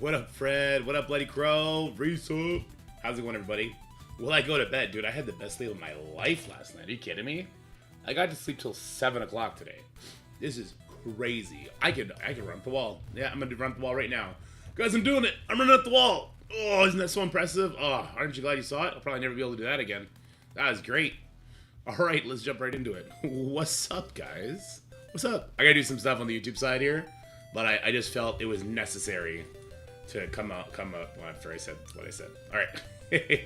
What up, Fred? What up, Bloody Crow? Reese up. How's it going, everybody? Will I go to bed? Dude, I had the best sleep of my life last night. Are you kidding me? I got to sleep till 7 o'clock today. This is crazy. I could run up the wall. Yeah, I'm going to run up the wall right now. Guys, I'm doing it. I'm running up the wall. Oh, isn't that so impressive? Oh, aren't you glad you saw it? I'll probably never be able to do that again. That was great. All right, let's jump right into it. What's up, guys? What's up? I got to do some stuff on the YouTube side here, but I just felt it was necessary to come up well, after I said what I said. All right.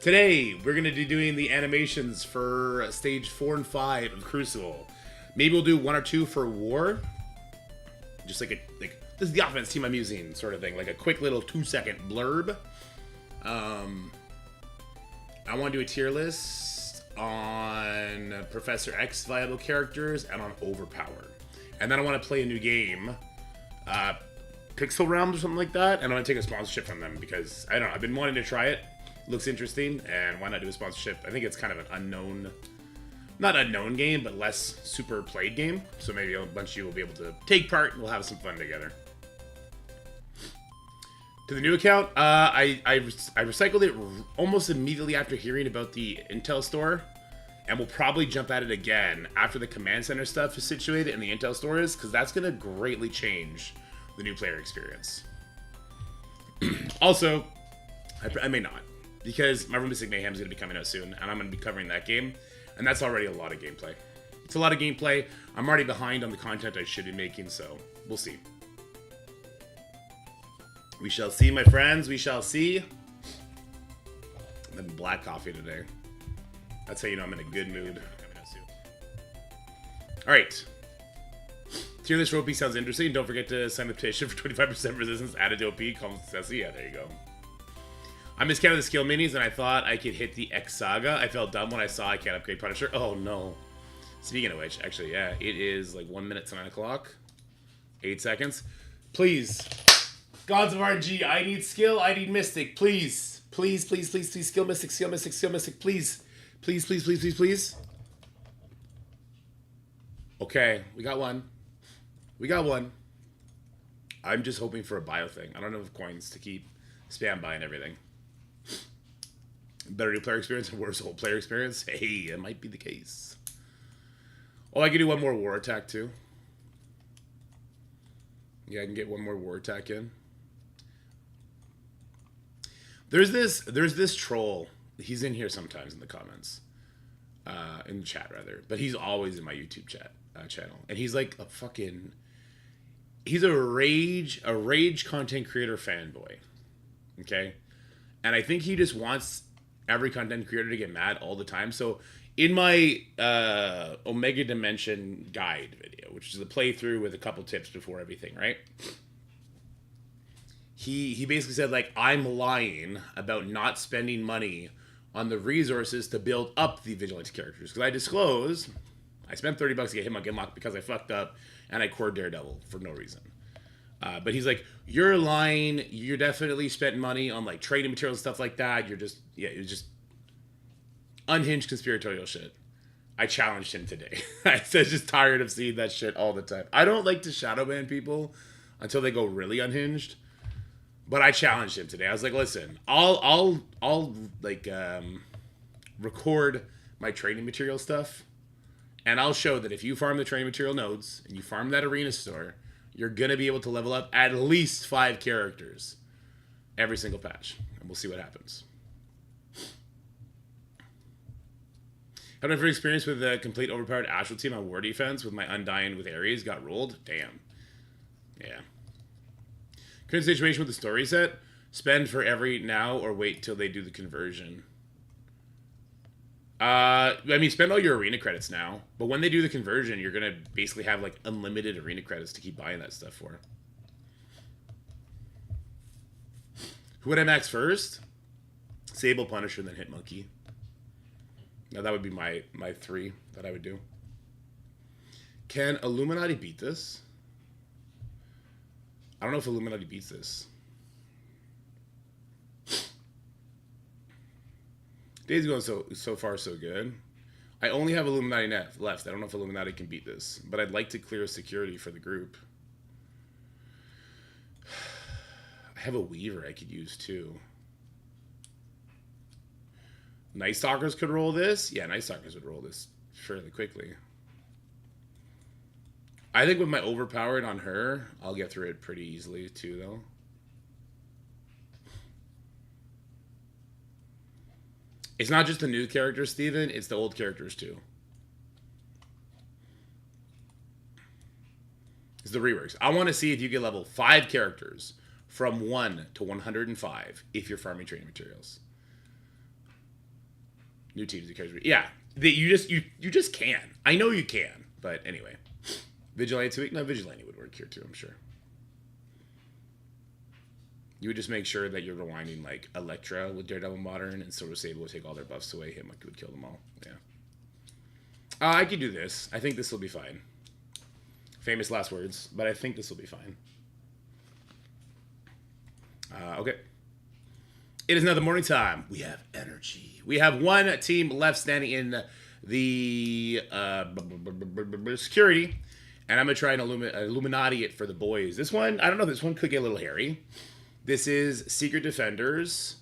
Today, we're going to be doing the animations for stage 4 and 5 of Crucible. Maybe we'll do 1 or 2 for War. Just like this is the offense team I'm using, sort of thing. Like a quick little 2-second blurb. I want to do a tier list on Professor X viable characters and on Overpower. And then I want to play a new game. Pixel Realms or something like that. And I want to take a sponsorship from them because, I don't know, I've been wanting to try it. Looks interesting, and why not do a sponsorship? I think it's kind of an unknown, not unknown game, but less super played game. So maybe a bunch of you will be able to take part and we'll have some fun together. To the new account, I recycled it almost immediately after hearing about the Intel store, and we'll probably jump at it again after the command center stuff is situated in the Intel stores, because that's going to greatly change the new player experience. Also, I may not. Because Marvel Mystic Mayhem is going to be coming out soon, and I'm going to be covering that game, and that's already a lot of gameplay. It's a lot of gameplay. I'm already behind on the content I should be making, so we'll see. We shall see, my friends. We shall see. I'm having black coffee today. That's how you know I'm in a good mood. All right. Tier list ropey sounds interesting. Don't forget to sign the petition for 25% resistance. Added to OP. Call them successful. Yeah, there you go. I miscounted the skill minis and I thought I could hit the X Saga. I felt dumb when I saw I can't upgrade Punisher. Oh no. Speaking of which, actually, yeah, it is like 1 minute to 9 o'clock. 8 seconds. Please. Gods of RNG, I need skill, I need Mystic. Please. Please, please, please, please. Skill Mystic, skill Mystic, skill Mystic. Please. Please, please, please, please, please. Okay, we got one. We got one. I'm just hoping for a bio thing. I don't know if coins to keep spam buying everything. Better new player experience and worse whole player experience? Hey, it might be the case. Oh, I can do one more war attack too. Yeah, I can get one more war attack in. There's this troll. He's in here sometimes in the comments. In the chat, rather. But he's always in my YouTube channel. And he's like a fucking... He's a rage content creator fanboy. Okay? And I think he just wants every content creator to get mad all the time. So in my Omega Dimension guide video, which is a playthrough with a couple tips before everything, right? He basically said, like, I'm lying about not spending money on the resources to build up the vigilante characters. Because I disclose, I spent $30 to get Hitmonk Inlock because I fucked up and I cored Daredevil for no reason. But he's like, you're lying. You definitely spent money on like trading materials and stuff like that. You're just, yeah, it was just unhinged conspiratorial shit. I challenged him today. I said, just tired of seeing that shit all the time. I don't like to shadow ban people until they go really unhinged. But I challenged him today. I was like, listen, I'll like record my trading material stuff, and I'll show that if you farm the trading material nodes and you farm that arena store, you're going to be able to level up at least 5 characters every single patch. And we'll see what happens. Had my first experience with a complete overpowered Astral team on war defense with my Undying with Ares. Got rolled. Damn. Yeah. Current situation with the story set. Spend for every now or wait till they do the conversion. I mean, spend all your arena credits now, but when they do the conversion, you're going to basically have, like, unlimited arena credits to keep buying that stuff for. Who would I max first? Sable, Punisher, then Hitmonkey. Now, that would be my 3 that I would do. Can Illuminati beat this? I don't know if Illuminati beats this. Days going so far so good. I only have Illuminati left. I don't know if Illuminati can beat this, but I'd like to clear security for the group. I have a Weaver I could use too. Night Stalkers could roll this? Yeah, Night Stalkers would roll this fairly quickly. I think with my overpowered on her, I'll get through it pretty easily too, though. It's not just the new characters, Steven. It's the old characters too. It's the reworks. I want to see if you get level 5 characters from 1 to 105 if you're farming training materials. New teams and characters. Yeah, you just can. I know you can, but anyway. Vigilante 2 week? No, Vigilante would work here too, I'm sure. You would just make sure that you're rewinding like Electra with Daredevil Modern, and Silver Sable would take all their buffs away. Him would kill them all. Yeah. I could do this. I think this will be fine. Famous last words, but I think this will be fine. Okay. It is now the morning time. We have energy. We have one team left standing in the security, and I'm going to try and Illuminati it for the boys. This one, I don't know, this one could get a little hairy. This is Secret Defenders.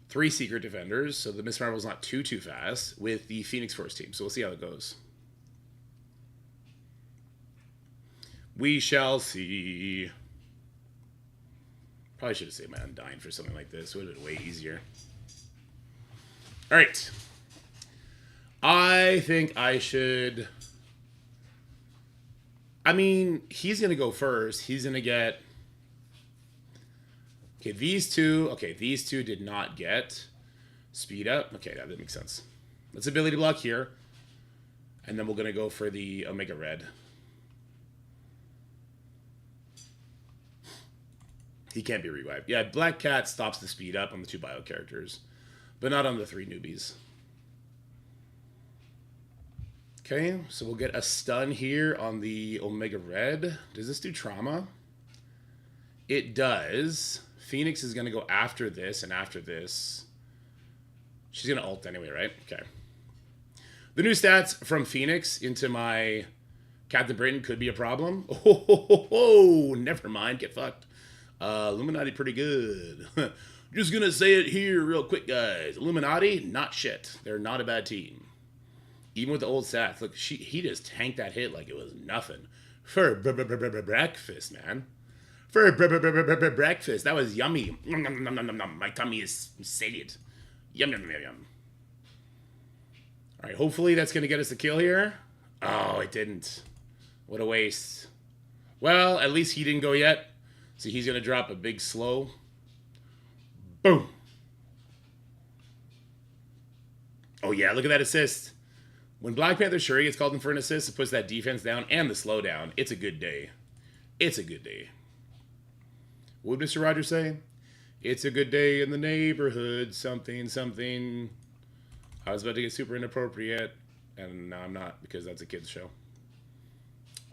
3 Secret Defenders, so the Miss Marvel's not too fast, with the Phoenix Force team. So we'll see how it goes. We shall see. Probably should have saved my Undying for something like this. It would have been way easier. All right. I think I should... I mean, he's going to go first. He's going to get... Okay, these two... Okay, these two did not get speed up. Okay, that makes sense. Let's ability block here. And then we're going to go for the Omega Red. He can't be revived. Yeah, Black Cat stops the speed up on the 2 bio characters, but not on the 3 newbies. Okay, so we'll get a stun here on the Omega Red. Does this do trauma? It does. Phoenix is going to go after this and after this. She's going to ult anyway, right? Okay. The new stats from Phoenix into my Captain Britain could be a problem. Oh, never mind. Get fucked. Illuminati pretty good. Just gonna say it here real quick, guys. Illuminati, not shit. They're not a bad team. Even with the old stats. Look, he just tanked that hit like it was nothing. For breakfast, man. For breakfast. That was yummy. My tummy is sated. Yum, yum, yum, yum. Alright, hopefully that's gonna get us a kill here. Oh, it didn't. What a waste. Well, at least he didn't go yet. So he's going to drop a big slow. Boom. Oh, yeah, look at that assist. When Black Panther Shuri gets called in for an assist, it puts that defense down and the slow down. It's a good day. It's a good day. What would Mr. Rogers say? It's a good day in the neighborhood. Something, something. I was about to get super inappropriate, and now I'm not because that's a kid's show.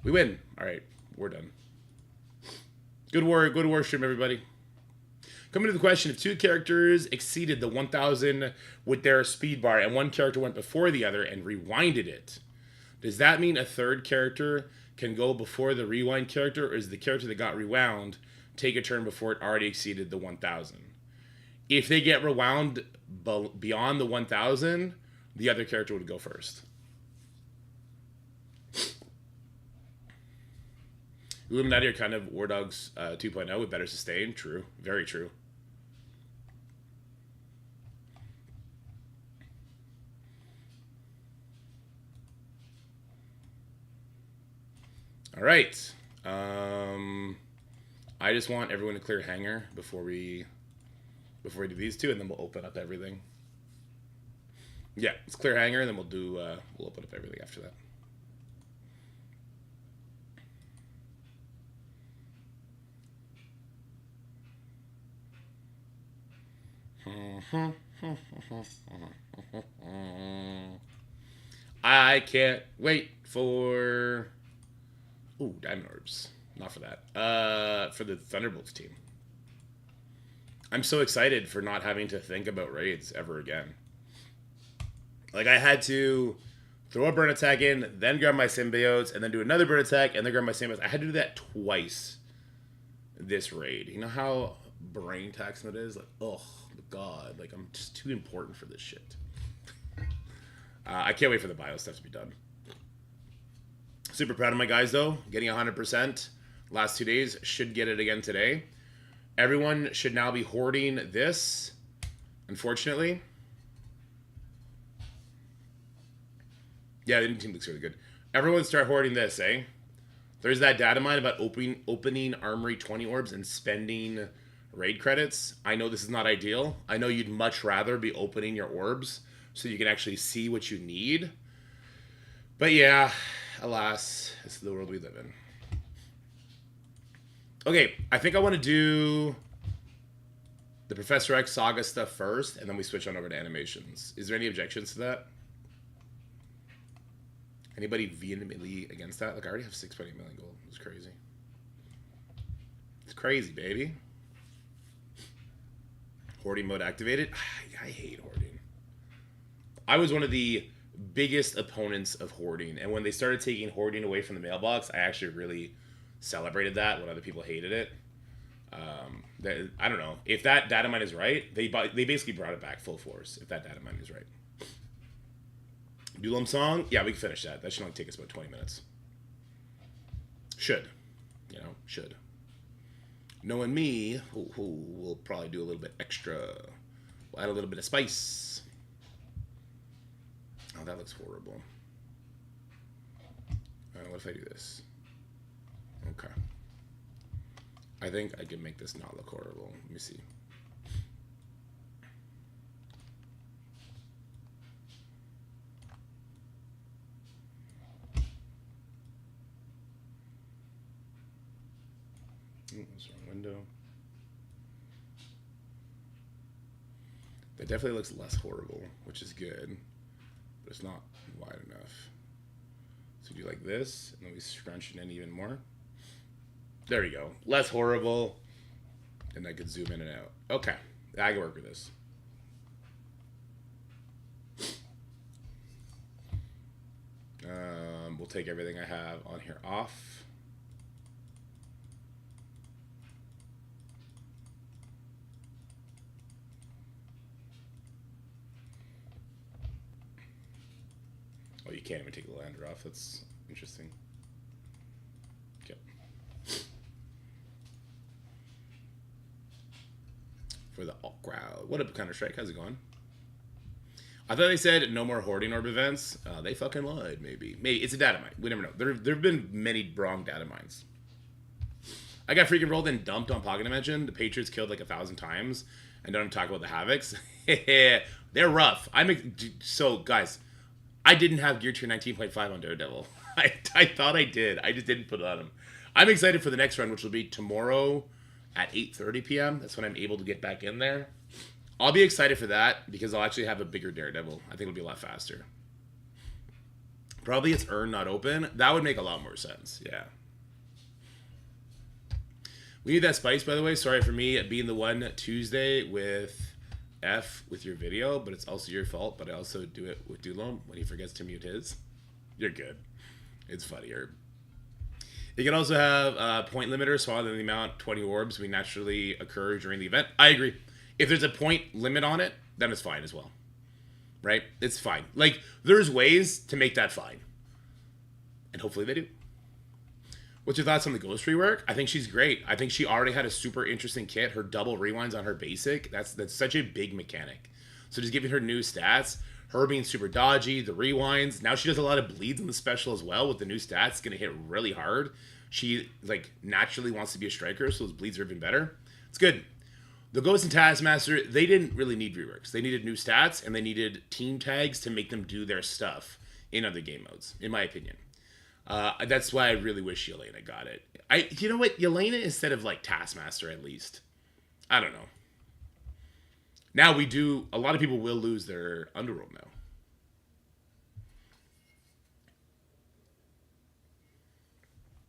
We win. All right, we're done. Good war stream, everybody. Coming to the question, if 2 characters exceeded the 1,000 with their speed bar and 1 character went before the other and rewinded it, does that mean a 3rd character can go before the rewind character, or is the character that got rewound take a turn before it already exceeded the 1,000? If they get rewound beyond the 1,000, the other character would go first. Illuminati are kind of War Dogs 2.0 with better sustain. True. Very true. All right. I just want everyone to clear hangar before we do these 2, and then we'll open up everything. Yeah, let's clear hangar, and then we'll open up everything after that. I can't wait for... Ooh, Diamond Orbs. Not for that. For the Thunderbolts team. I'm so excited for not having to think about raids ever again. Like, I had to throw a burn attack in, then grab my symbiotes, and then do another burn attack, and then grab my symbiotes. I had to do that twice this raid. You know how brain taxing it is. Like, oh, God. Like, I'm just too important for this shit. I can't wait for the bio stuff to be done. Super proud of my guys, though. Getting 100%. Last 2 days. Should get it again today. Everyone should now be hoarding this, unfortunately. Yeah, the new team looks really good. Everyone start hoarding this, eh? There's that data mine about opening Armory 20 orbs and spending raid credits. I know this is not ideal. I know you'd much rather be opening your orbs so you can actually see what you need. But yeah, alas, this is the world we live in. Okay, I think I want to do the Professor X Saga stuff first, and then we switch on over to animations. Is there any objections to that? Anybody vehemently against that? Like, I already have 6.8 million gold. It's crazy. It's crazy, baby. Hoarding mode activated. I hate hoarding. I was one of the biggest opponents of hoarding, and when they started taking hoarding away from the mailbox, I actually really celebrated that when other people hated it. I don't know. If that data mine is right, they basically brought it back full force, if that data mine is right. Dulum song? Yeah, we can finish that. That should only take us about 20 minutes. Should. You know, should. Knowing me, we'll probably do a little bit extra. We'll add a little bit of spice. Oh, that looks horrible. What if I do this? Okay. I think I can make this not look horrible. Let me see. That's wrong window. That definitely looks less horrible, which is good, but it's not wide enough. So we do like this, and then we scrunch it in even more. There we go. Less horrible. And I could zoom in and out. Okay. I can work with this. We'll take everything I have on here off. Oh, you can't even take the lander off. That's interesting. Okay. For the alt crowd. What up, Counter-Strike? How's it going? I thought they said no more hoarding orb events. They fucking lied, maybe. Maybe it's a data mine. We never know. There have been many wrong data mines. I got freaking rolled and dumped on Pocket Dimension. The Patriots killed like 1,000 times. And don't even talk about the Havocs. They're rough. So, guys, I didn't have Gear Tier 19.5 on Daredevil. I thought I did. I just didn't put it on him. I'm excited for the next run, which will be tomorrow at 8:30 p.m. That's when I'm able to get back in there. I'll be excited for that because I'll actually have a bigger Daredevil. I think it'll be a lot faster. Probably it's earned, not open. That would make a lot more sense. Yeah. We need that spice, by the way. Sorry for me being the one Tuesday with F with your video, but it's also your fault. But I also do it with Dulom when he forgets to mute his. You're good. It's funnier. You can also have point limiters, smaller than the amount 20 orbs we naturally occur during the event. I agree. If there's a point limit on it, then it's fine as well. Right? It's fine. Like, there's ways to make that fine. And hopefully they do. What's your thoughts on the Ghost rework? I think she's great. I think she already had a super interesting kit. Her double rewinds on her basic, that's such a big mechanic. So just giving her new stats, her being super dodgy, the rewinds. Now she does a lot of bleeds in the special as well with the new stats. It's going to hit really hard. She, like, naturally wants to be a striker, so those bleeds are even better. It's good. The Ghost and Taskmaster, they didn't really need reworks. They needed new stats, and they needed team tags to make them do their stuff in other game modes, in my opinion. That's why I really wish Yelena got it. You know what? Yelena instead of, like, Taskmaster, at least. I don't know. Now we do... A lot of people will lose their Underworld now.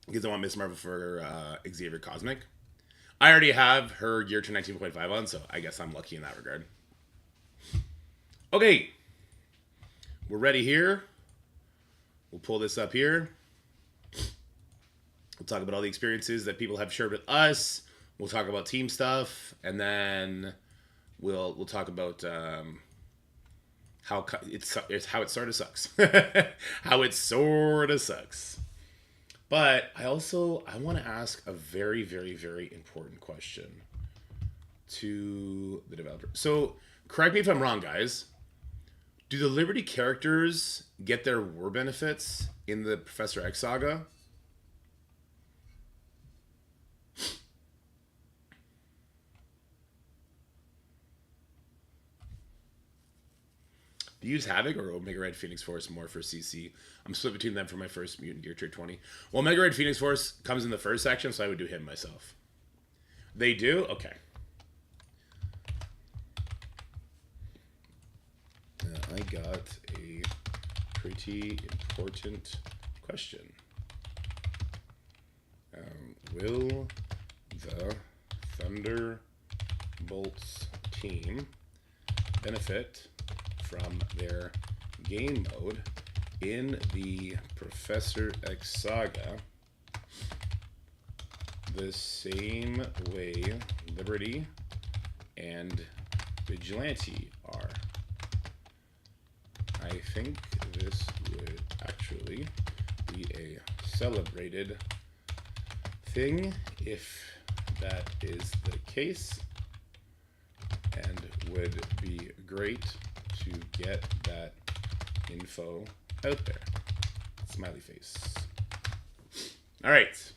Because I want Miss Marvel for Xavier Cosmic. I already have her Gear to 19.5 on, so I guess I'm lucky in that regard. Okay. We're ready here. We'll pull this up here. We'll talk about all the experiences that people have shared with us. We'll talk about team stuff, and then we'll talk about how how it sort of sucks, how it sort of sucks. But I want to ask a very very very important question to the developer. So correct me if I'm wrong, guys. Do the Liberty characters get their war benefits in the Professor X saga? Do you use Havoc or Omega Red Phoenix Force more for CC? I'm split between them for my first Mutant Gear Tier 20. Well, Omega Red Phoenix Force comes in the first section, so I would do him myself. They do? Okay. I got a pretty important question. Will the Thunderbolts team benefit from their game mode in the Professor X saga the same way Liberty and Vigilante are? I think this would actually be a celebrated thing if that is the case, and would be great to get that info out there. Smiley face. All right.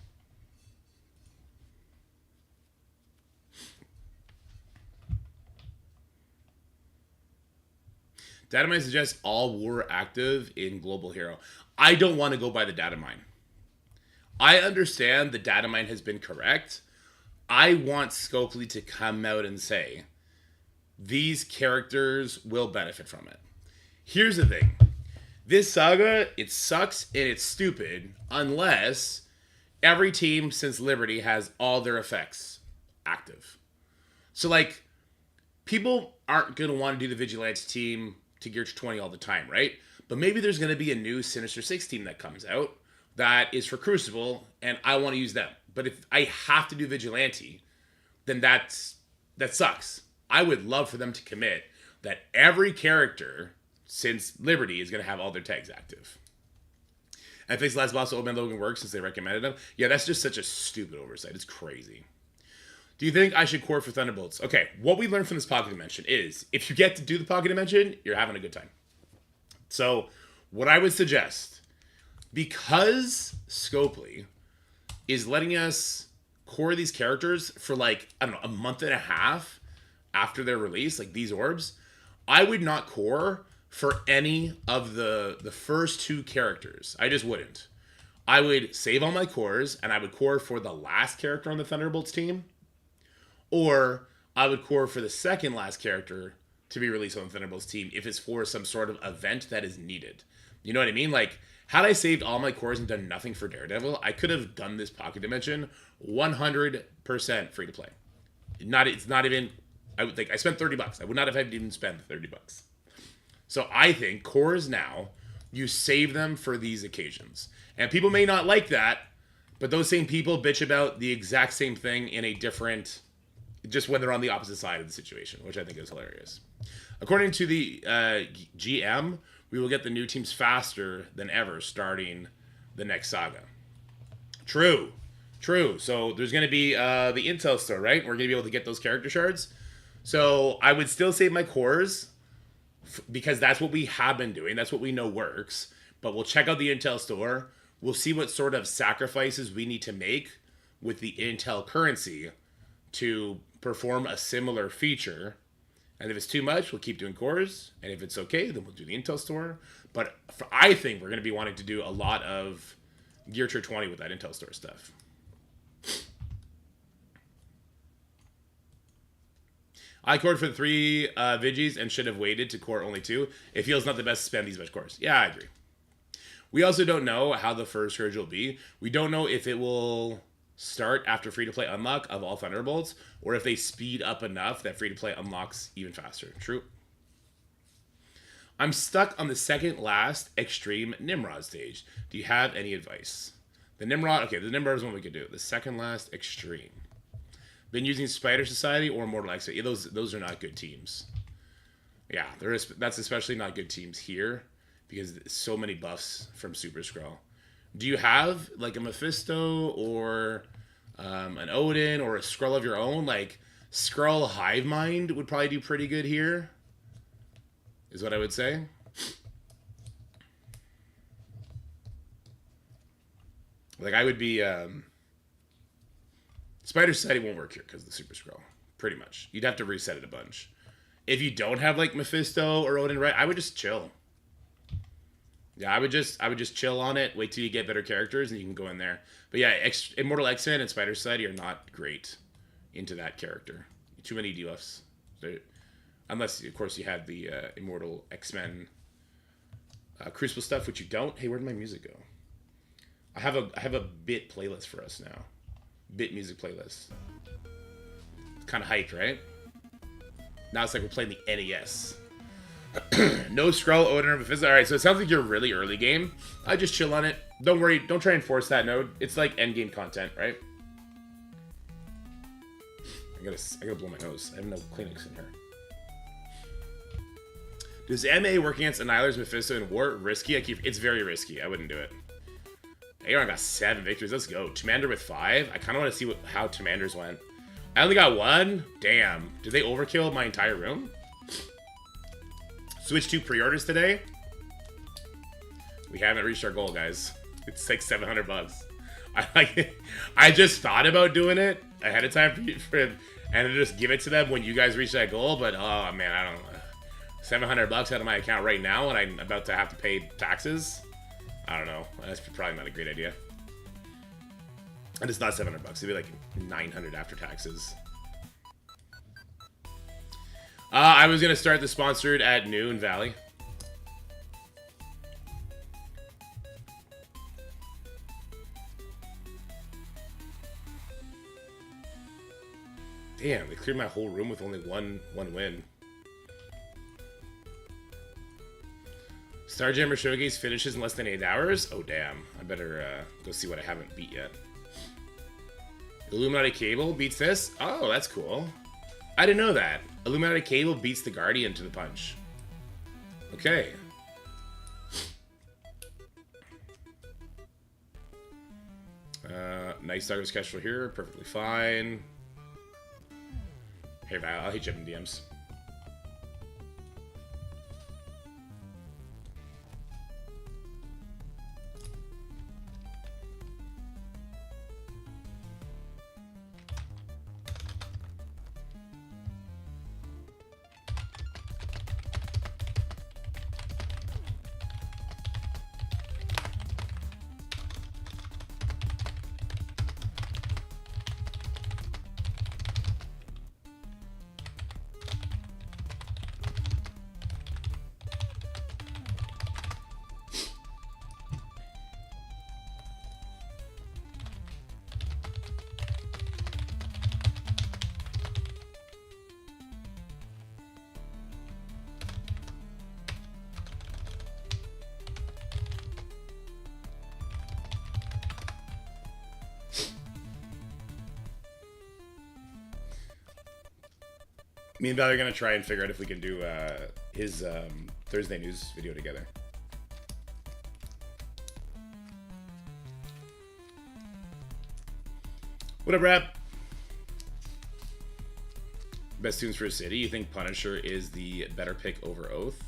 Data mine suggests all war active in Global Hero. I don't want to go by the data mine. I understand the data mine has been correct. I want Scopely to come out and say, these characters will benefit from it. Here's the thing. This saga, it sucks and it's stupid unless every team since Liberty has all their effects active. So, like, people aren't going to want to do the Vigilante team to Gear 20 all the time, right? But maybe there's going to be a new Sinister Six team that comes out that is for Crucible, and I want to use them. But if I have to do Vigilante, then that sucks. I would love for them to commit that every character since Liberty is going to have all their tags active. And thanks last boss to Old Man Logan works since they recommended them. Yeah, that's just such a stupid oversight. It's crazy. Do you think I should core for Thunderbolts? Okay, what we learned from this Pocket Dimension is if you get to do the Pocket Dimension, you're having a good time. So, what I would suggest, because Scopely is letting us core these characters for like, I don't know, a month and a half after their release, like these orbs, I would not core for any of the first two characters. I just wouldn't. I would save all my cores, and I would core for the last character on the Thunderbolts team, or I would core for the second last character to be released on the Thunderbolts team if it's for some sort of event that is needed. You know what I mean? Like, had I saved all my cores and done nothing for Daredevil, I could have done this Pocket Dimension 100% free to play. It's not even, I would think, I spent $30. I would not have had to even spend the $30. So I think cores now, you save them for these occasions. And people may not like that, but those same people bitch about the exact same thing in a different, just when they're on the opposite side of the situation, which I think is hilarious. According to the GM, we will get the new teams faster than ever starting the next saga. True. So there's going to be the Intel store, right? We're going to be able to get those character shards. So I would still save my cores because that's what we have been doing. That's what we know works. But we'll check out the Intel store. We'll see what sort of sacrifices we need to make with the Intel currency to perform a similar feature. And if it's too much, we'll keep doing cores. And if it's okay, then we'll do the Intel store. But I think we're going to be wanting to do a lot of Gear Tier 20 with that Intel store stuff. I cored for 3 Vigis and should have waited to core only 2. It feels not the best to spend these much cores. Yeah, I agree. We also don't know how the first Surge will be. We don't know if it will start after free-to-play unlock of all Thunderbolts, or if they speed up enough that free-to-play unlocks even faster. True. I'm stuck on the second last Extreme Nimrod stage. Do you have any advice? The Nimrod, okay, the Nimrod is one we could do. The second last Extreme. Been using Spider Society or Mortal Exit. Yeah, those are not good teams. Yeah, that's especially not good teams here because so many buffs from Super Skrull. Do you have like a Mephisto or an Odin or a Skrull of your own? Like Skrull Hive Mind would probably do pretty good here, is what I would say. Like I would be Spider Society won't work here because of the Super Skrull. Pretty much. You'd have to reset it a bunch. If you don't have like Mephisto or Odin, right, I would just chill. Yeah, I would just chill on it, wait till you get better characters, and you can go in there. But yeah, Immortal X-Men and Spider Society are not great into that character. Too many debuffs. Unless, of course, you had the Immortal X-Men Crucible stuff, which you don't. Hey, where'd my music go? I have a bit playlist for us now. Bit music playlist. It's kind of hyped, right? Now it's like we're playing the NES. No Skrull, Odin, or Mephisto. Alright, so it sounds like you're really early game. I just chill on it. Don't worry, don't try and force that node. It's like end game content, right? I gotta blow my nose. I have no Kleenex in here. Does MA work against Annihilers, Mephisto, and War risky? It's very risky. I wouldn't do it. Aaron got 7 victories. Let's go. Commander with 5. I kind of want to see how Commanders went. I only got 1? Damn. Did they overkill my entire room? Switch 2 pre-orders today? We haven't reached our goal, guys. It's like $700. I just thought about doing it ahead of time and to just give it to them when you guys reach that goal, but oh man, I don't know. $700 out of my account right now and I'm about to have to pay taxes? I don't know. That's probably not a great idea. And it's not $700. It'd be like $900 after taxes. I was gonna start the sponsored at noon, Valley. Damn, they cleared my whole room with only one win. Starjammer Showcase finishes in less than 8 hours? Oh, damn. I better go see what I haven't beat yet. Illuminati Cable beats this? Oh, that's cool. I didn't know that. Illuminati Cable beats the Guardian to the punch. Okay. Nice Saga schedule here. Perfectly fine. Hey, Val, I'll hit you up in DMs. Me and Val are gonna try and figure out if we can do his Thursday news video together. What up, Rap? Best tunes for a city. You think Punisher is the better pick over Oath?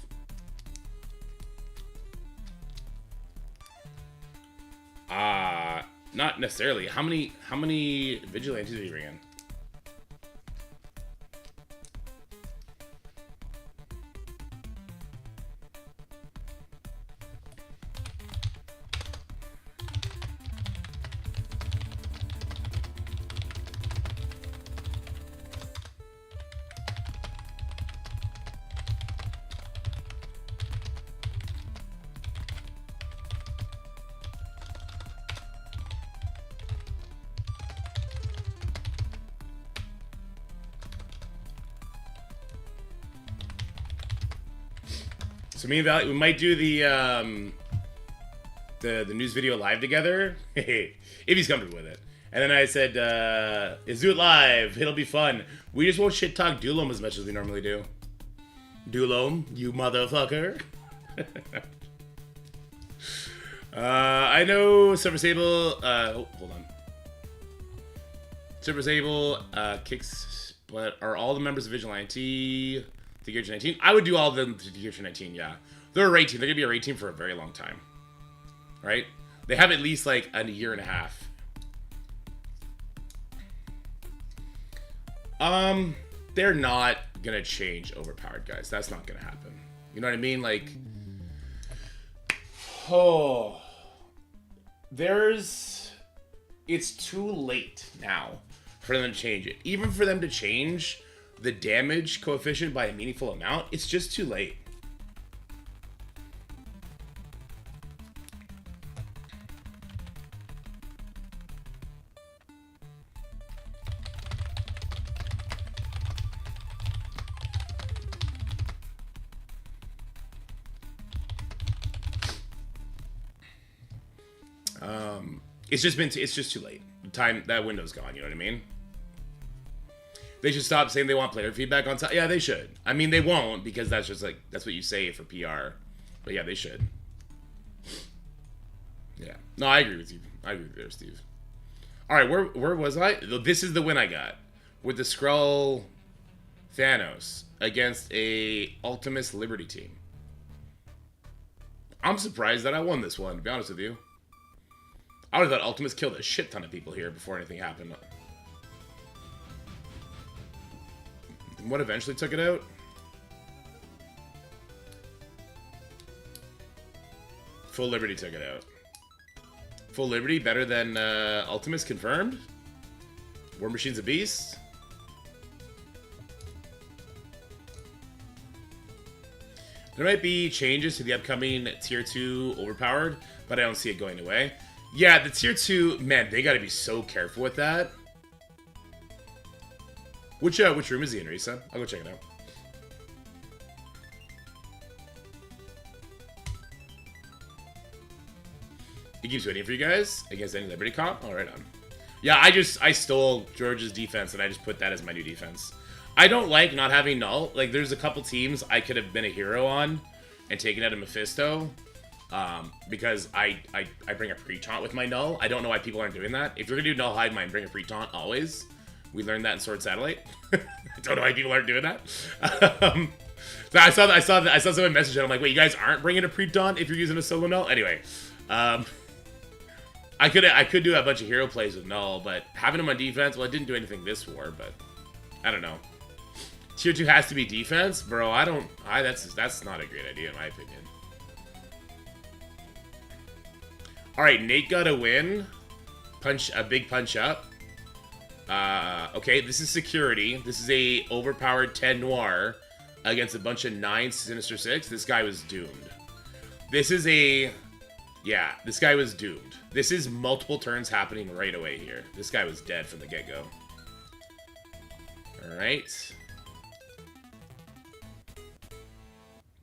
Not necessarily. How many vigilantes are you bringing? So me and Valley, we might do the news video live together, if he's comfortable with it. And then I said, let's do it live. It'll be fun. We just won't shit talk Dulom as much as we normally do. Dulom, you motherfucker. I know Server Sable. Hold on. Server Sable kicks, but are all the members of Vigilante to Gear 19? I would do all of them to Gear 19, yeah. They're a raid team. They're going to be a raid team for a very long time. Right? They have at least like a year and a half. They're not going to change overpowered, guys. That's not going to happen. You know what I mean? Like, oh, it's too late now for them to change it. Even for them to change the damage coefficient by a meaningful amount, it's just too late. It's just too late. That window's gone, you know what I mean? They should stop saying they want player feedback on time. Yeah, they should. I mean, they won't, because that's just like, that's what you say for PR. But yeah, they should. Yeah. No, I agree with you. I agree with you there, Steve. Alright, where was I? This is the win I got. With the Skrull Thanos against a Ultimus Liberty team. I'm surprised that I won this one, to be honest with you. I would have thought Ultimus killed a shit ton of people here before anything happened. What eventually took it out? Full Liberty took it out. Full Liberty better than Ultimus confirmed? War Machine's a beast? There might be changes to the upcoming Tier 2 Overpowered, but I don't see it going away. Yeah, the Tier 2, man, they gotta be so careful with that. Which room is he in, Risa? I'll go check it out. He keeps waiting for you guys against any Liberty comp? Oh, right on. Yeah, I stole George's defense and I just put that as my new defense. I don't like not having null. Like, there's a couple teams I could have been a hero on and taken out of Mephisto. Because I bring a pre-taunt with my null. I don't know why people aren't doing that. If you're gonna do null hide mine, bring a pre-taunt always. We learned that in Sword Satellite. I don't know why people aren't doing that. So I saw someone message and I'm like, wait, you guys aren't bringing a pre-taunt if you're using a solo null? Anyway, I could do a bunch of hero plays with null, but having him on defense, well, it didn't do anything this war, but I don't know. Tier 2 has to be defense, bro. That's not a great idea in my opinion. Alright, Nate got a win. A big punch up. Okay, this is security. This is a overpowered 10 Noir against a bunch of 9 Sinister 6. This guy was doomed. This is yeah, this guy was doomed. This is multiple turns happening right away here. This guy was dead from the get-go. Alright.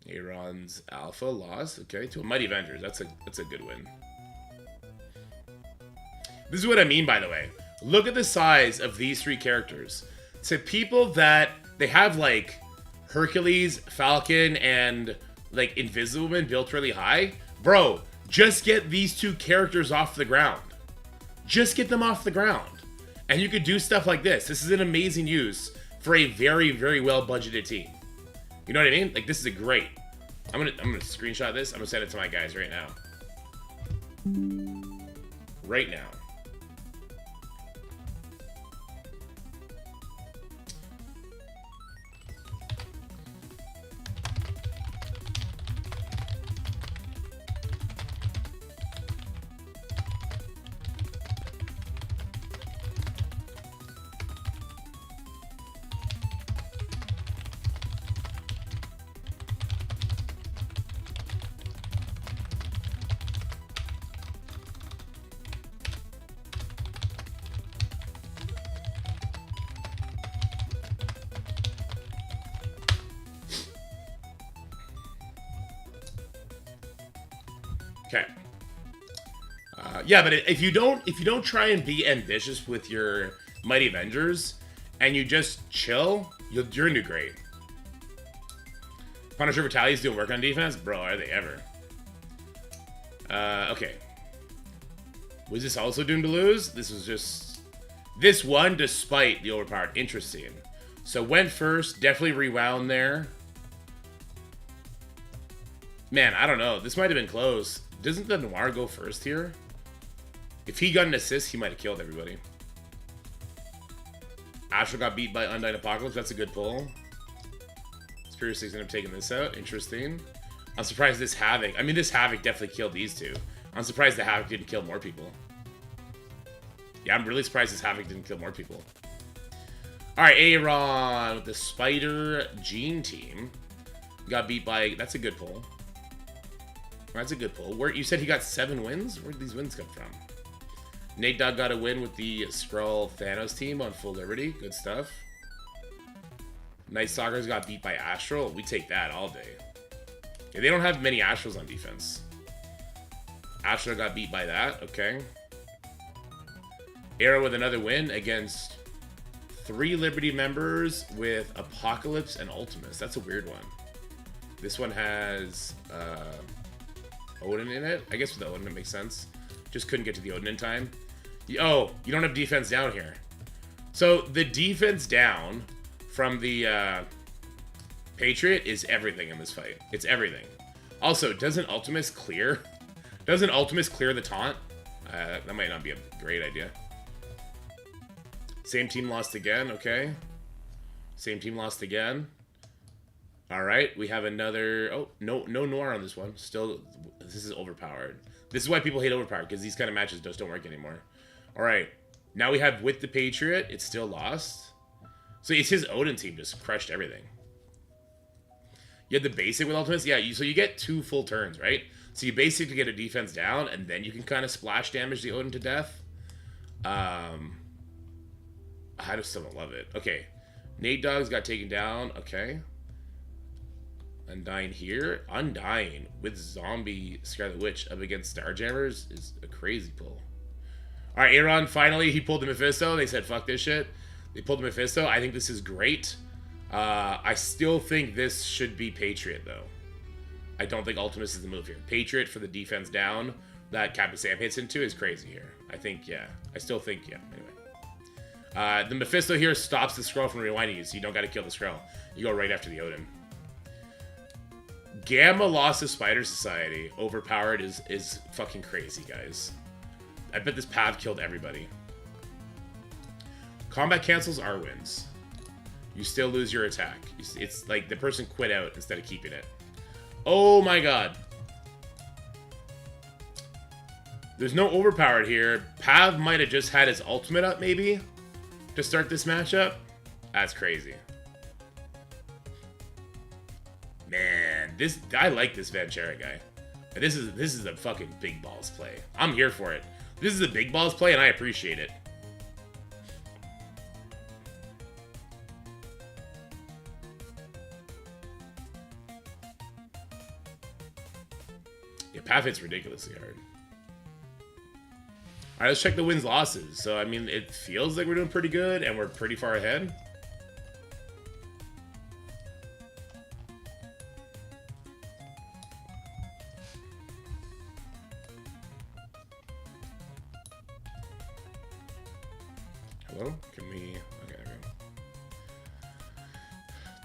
Aaron's Alpha lost. Okay, to a Mighty Avengers. That's a good win. This is what I mean, by the way. Look at the size of these 3 characters. To people that they have like Hercules, Falcon, and like Invisible Man built really high, bro, just get these 2 characters off the ground. Just get them off the ground. And you could do stuff like this. This is an amazing use for a very, very well budgeted team. You know what I mean? Like, this is a great. I'm gonna screenshot this. I'm gonna send it to my guys right now. Right now. Yeah, but if you don't try and be ambitious with your Mighty Avengers, and you just chill, you're gonna do great. Punisher Vitality's doing work on defense? Bro, are they ever? Okay. Was this also doomed to lose? This was just... This one, despite the overpowered. Interesting. So went first, definitely rewound there. Man, I don't know. This might have been close. Doesn't the Noir go first here? If he got an assist, he might have killed everybody. Astral got beat by Undying Apocalypse. That's a good pull. Superior 6 ended up taking this out. Interesting. I'm surprised this Havoc... I mean, this Havoc definitely killed these two. I'm surprised the Havoc didn't kill more people. Yeah, I'm really surprised this Havoc didn't kill more people. Alright, Aaron with the Spider Gene team. Got beat by... That's a good pull. That's a good pull. Where you said he got 7 wins? Where did these wins come from? Nate Dogg got a win with the Skrull Thanos team on Full Liberty. Good stuff. Night Stalkers got beat by Astral. We take that all day. Yeah, they don't have many Astrals on defense. Astral got beat by that. Okay. Arrow with another win against 3 Liberty members with Apocalypse and Ultimus. That's a weird one. This one has Odin in it. I guess with the Odin it makes sense. Just couldn't get to the Odin in time. Oh, you don't have defense down here. So the defense down from the Patriot is everything in this fight. It's everything. Also, doesn't Ultimus clear? Doesn't Ultimus clear the taunt? That might not be a great idea. Same team lost again, okay. Same team lost again. Alright, we have another... Oh, no Noir on this one. Still, this is overpowered. This is why people hate overpowered, because these kind of matches just don't work anymore. Alright, now we have with the Patriot. It's still lost. So it's his Odin team just crushed everything. You had the basic with Ultimates? Yeah, so you get 2 full turns, right? So you basically get a defense down, and then you can kind of splash damage the Odin to death. I just still don't love it. Okay. Nate Dogg's got taken down. Okay. Undying here. Undying with Zombie Scarlet Witch up against Starjammers is a crazy pull. Alright, Aaron, finally, he pulled the Mephisto. They said, fuck this shit. They pulled the Mephisto. I think this is great. I still think this should be Patriot, though. I don't think Ultimus is the move here. Patriot for the defense down that Captain Sam hits into is crazy here. I think, yeah. I still think, yeah. Anyway. The Mephisto here stops the Skrull from rewinding you, so you don't got to kill the Skrull. You go right after the Odin. Gamma lost to Spider Society. Overpowered is fucking crazy, guys. I bet this Pav killed everybody. Combat cancels are wins. You still lose your attack. It's like the person quit out instead of keeping it. Oh my god. There's no overpowered here. Pav might have just had his ultimate up, maybe, to start this matchup. That's crazy. Man, I like this Vanchera guy. This is a fucking big balls play. I'm here for it. This is a big balls play, and I appreciate it. Yeah, Pav hits ridiculously hard. Alright, let's check the wins losses. So, I mean, it feels like we're doing pretty good, and we're pretty far ahead. Hello? Can we... Okay, there we go.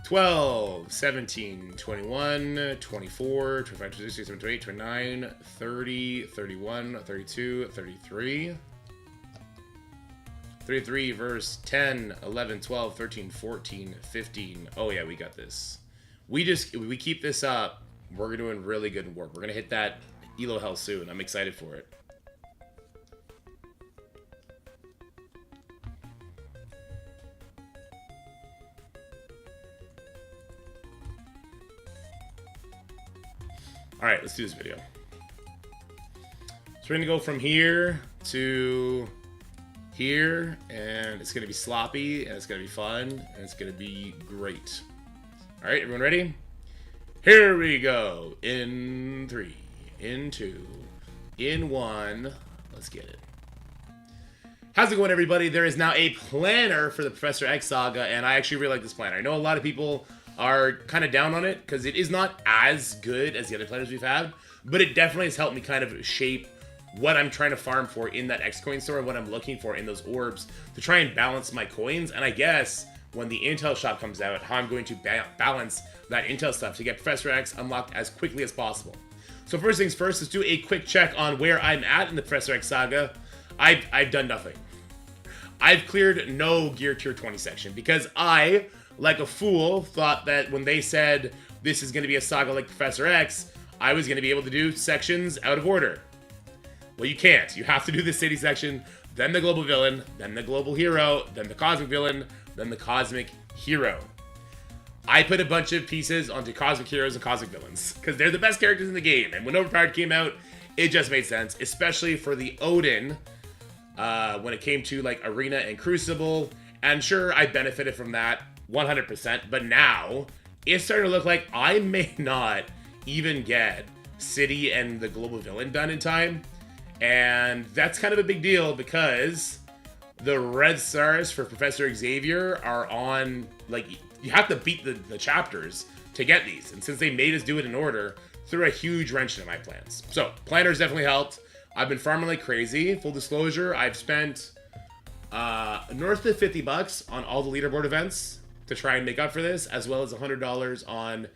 12, 17, 21, 24, 25, 26, 27, 28, 29, 30, 31, 32, 33. 33 verse 10, 11, 12, 13, 14, 15. Oh yeah, we got this. We keep this up, we're doing really good work. We're gonna hit that Elo hell soon. I'm excited for it. Alright, let's do this video. So we're gonna go from here to here, and it's gonna be sloppy, and it's gonna be fun, and it's gonna be great. Alright, everyone ready? Here we go. In 3, in 2, in 1. Let's get it. How's it going, everybody? There is now a planner for the Professor X Saga, and I actually really like this planner. I know a lot of people are kind of down on it because it is not as good as the other planners we've had, but it definitely has helped me kind of shape what I'm trying to farm for in that X coin store, what I'm looking for in those orbs to try and balance my coins. And I guess when the Intel shop comes out, how I'm going to balance that Intel stuff to get Professor X unlocked as quickly as possible. So first things first, let's do a quick check on where I'm at in the Professor X Saga. I've done nothing. I've cleared no Gear Tier 20 section because I, like a fool, thought that when they said this is going to be a saga like Professor X, I was going to be able to do sections out of order. Well, you can't. You have to do the city section, then the global villain, then the global hero, then the cosmic villain, then the cosmic hero. I put a bunch of pieces onto cosmic heroes and cosmic villains because they're the best characters in the game. And when Overpowered came out, it just made sense, especially for the Odin. When it came to like Arena and Crucible, and sure, I benefited from that 100%, but now it's starting to look like I may not even get City and the Global Villain done in time, and that's kind of a big deal because the red stars for Professor Xavier are on, like, you have to beat the chapters to get these, and since they made us do it in order, threw a huge wrench into my plans. So, planners definitely helped. I've been farming like crazy. Full disclosure, I've spent north of $50 on all the leaderboard events to try and make up for this, as well as $100 on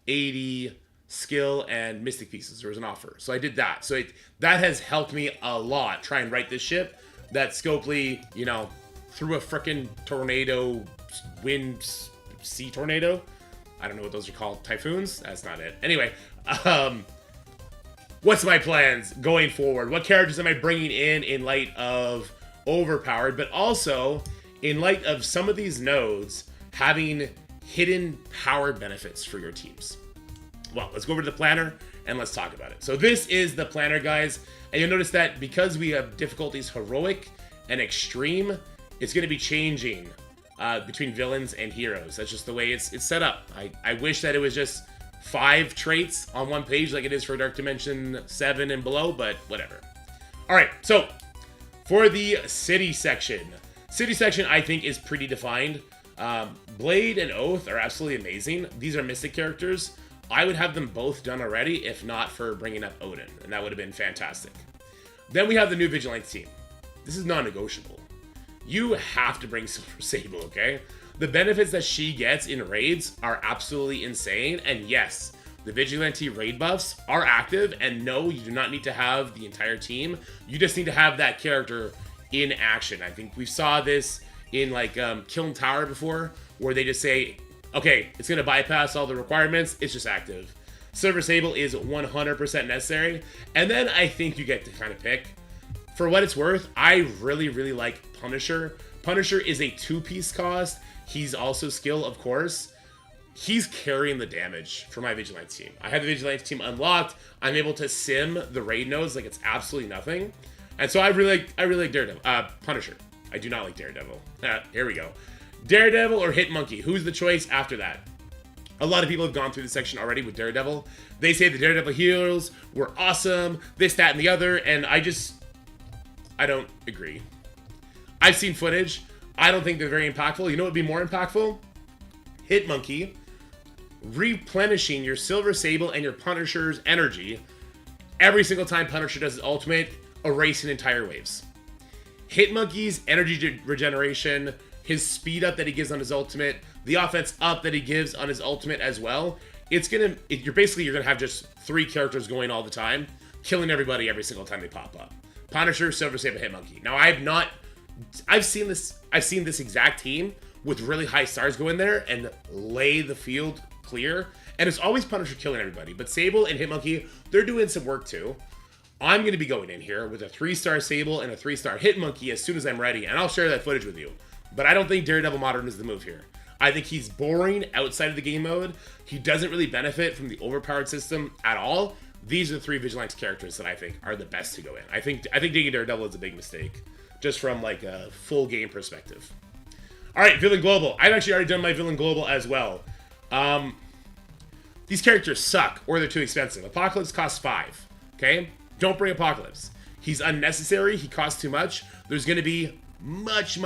80 skill and mystic pieces. There was an offer, so I did that. So that has helped me a lot try and right this ship that Scopely, you know, threw a frickin' tornado, wind, sea tornado. I don't know what those are called. Typhoons? That's not it. Anyway, what's my plans going forward? What characters am I bringing in light of Overpowered, but also in light of some of these nodes having hidden power benefits for your teams? Well, let's go over to the planner and let's talk about it. So this is the planner, guys. And you'll notice that because we have difficulties heroic and extreme, it's going to be changing between villains and heroes. That's just the way it's set up. I wish that it was just 5 traits on one page like it is for Dark Dimension 7 and below, but whatever. Alright, so for the city section I think is pretty defined. Blade and Oath are absolutely amazing. These are Mystic characters. I would have them both done already if not for bringing up Odin, and that would have been fantastic. Then we have the new Vigilante team. This is non-negotiable. You have to bring Silver Sable, okay? The benefits that she gets in raids are absolutely insane, and yes, the Vigilante raid buffs are active, and no, you do not need to have the entire team. You just need to have that character in action. I think we saw this in like Kiln Tower before, where they just say, okay, it's going to bypass all the requirements, it's just active. Silver Sable is 100% necessary, and then I think you get to kind of pick. For what it's worth, I really, really like Punisher. Punisher is a 2-piece cost. He's also skill, of course. He's carrying the damage for my Vigilante team. I have the Vigilante team unlocked. I'm able to sim the raid nodes like it's absolutely nothing. And so I really like Daredevil. Punisher. I do not like Daredevil. Here we go. Daredevil or Hitmonkey? Who's the choice after that? A lot of people have gone through this section already with Daredevil. They say the Daredevil heals were awesome, this, that, and the other, and I don't agree. I've seen footage. I don't think they're very impactful. You know what would be more impactful? Hitmonkey replenishing your Silver Sable and your Punisher's energy every single time Punisher does his ultimate, erasing entire waves. Hitmonkey's energy regeneration, his speed up that he gives on his ultimate, the offense up that he gives on his ultimate as well, you're gonna have just 3 characters going all the time, killing everybody every single time they pop up. Punisher, Silver Sable, Hitmonkey. Now I've seen this exact team with really high stars go in there and lay the field clear, and it's always Punisher killing everybody. But Sable and Hitmonkey, they're doing some work too. I'm going to be going in here with a 3-star Sable and a 3-star Hitmonkey as soon as I'm ready, and I'll share that footage with you. But I don't think Daredevil Modern is the move here. I think he's boring outside of the game mode. He doesn't really benefit from the overpowered system at all. These are the 3 Vigilante characters that I think are the best to go in. I think digging Daredevil is a big mistake, just from like a full game perspective. All right, Villain Global. I've actually already done my Villain Global as well. These characters suck, or they're too expensive. Apocalypse costs 5, okay? Don't bring Apocalypse. He's unnecessary. He costs too much. There's going to be much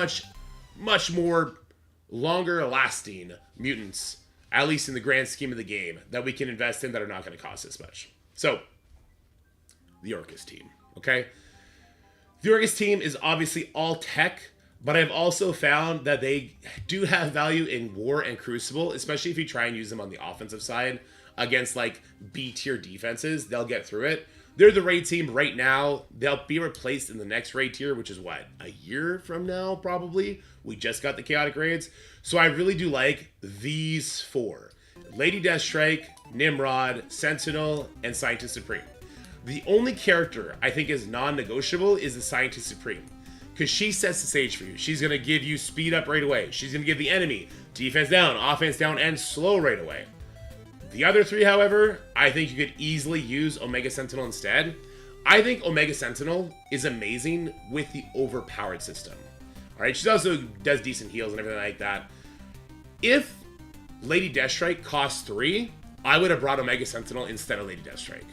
more longer lasting mutants, at least in the grand scheme of the game, that we can invest in that are not going to cost as much. So, the Orcus team, okay? The Orcus team is obviously all tech, but I've also found that they do have value in War and Crucible, especially if you try and use them on the offensive side against like B-tier defenses. They'll get through it. They're the raid team right now. They'll be replaced in the next raid tier, which is what, a year from now, probably? We just got the chaotic raids. So I really do like these four: Lady Deathstrike, Nimrod, Sentinel, and Scientist Supreme. The only character I think is non-negotiable is the Scientist Supreme, because she sets the stage for you. She's going to give you speed up right away. She's going to give the enemy defense down, offense down, and slow right away. The other three, however, I think you could easily use Omega Sentinel instead. I think Omega Sentinel is amazing with the overpowered system. Alright, she also does decent heals and everything like that. If Lady Deathstrike costs 3, I would have brought Omega Sentinel instead of Lady Deathstrike.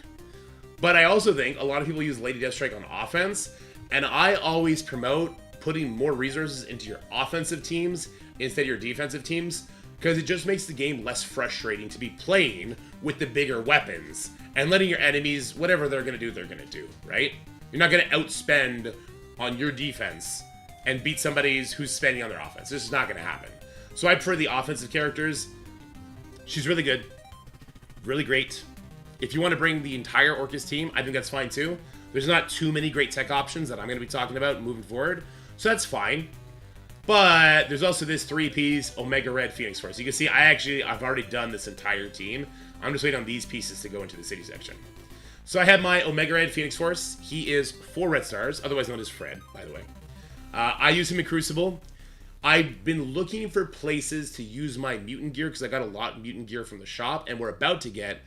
But I also think a lot of people use Lady Deathstrike on offense, and I always promote putting more resources into your offensive teams instead of your defensive teams, because it just makes the game less frustrating to be playing with the bigger weapons and letting your enemies, whatever they're going to do, they're going to do, right? You're not going to outspend on your defense and beat somebody who's spending on their offense. This is not going to happen. So I prefer the offensive characters. She's really good. Really great. If you want to bring the entire Orcus team, I think that's fine too. There's not too many great tech options that I'm going to be talking about moving forward, so that's fine. But there's also this 3-piece Omega Red Phoenix Force. You can see I've already done this entire team. I'm just waiting on these pieces to go into the city section. So I have my Omega Red Phoenix Force. He is 4 red stars, otherwise known as Fred, by the way. I use him in Crucible. I've been looking for places to use my mutant gear because I got a lot of mutant gear from the shop, and we're about to get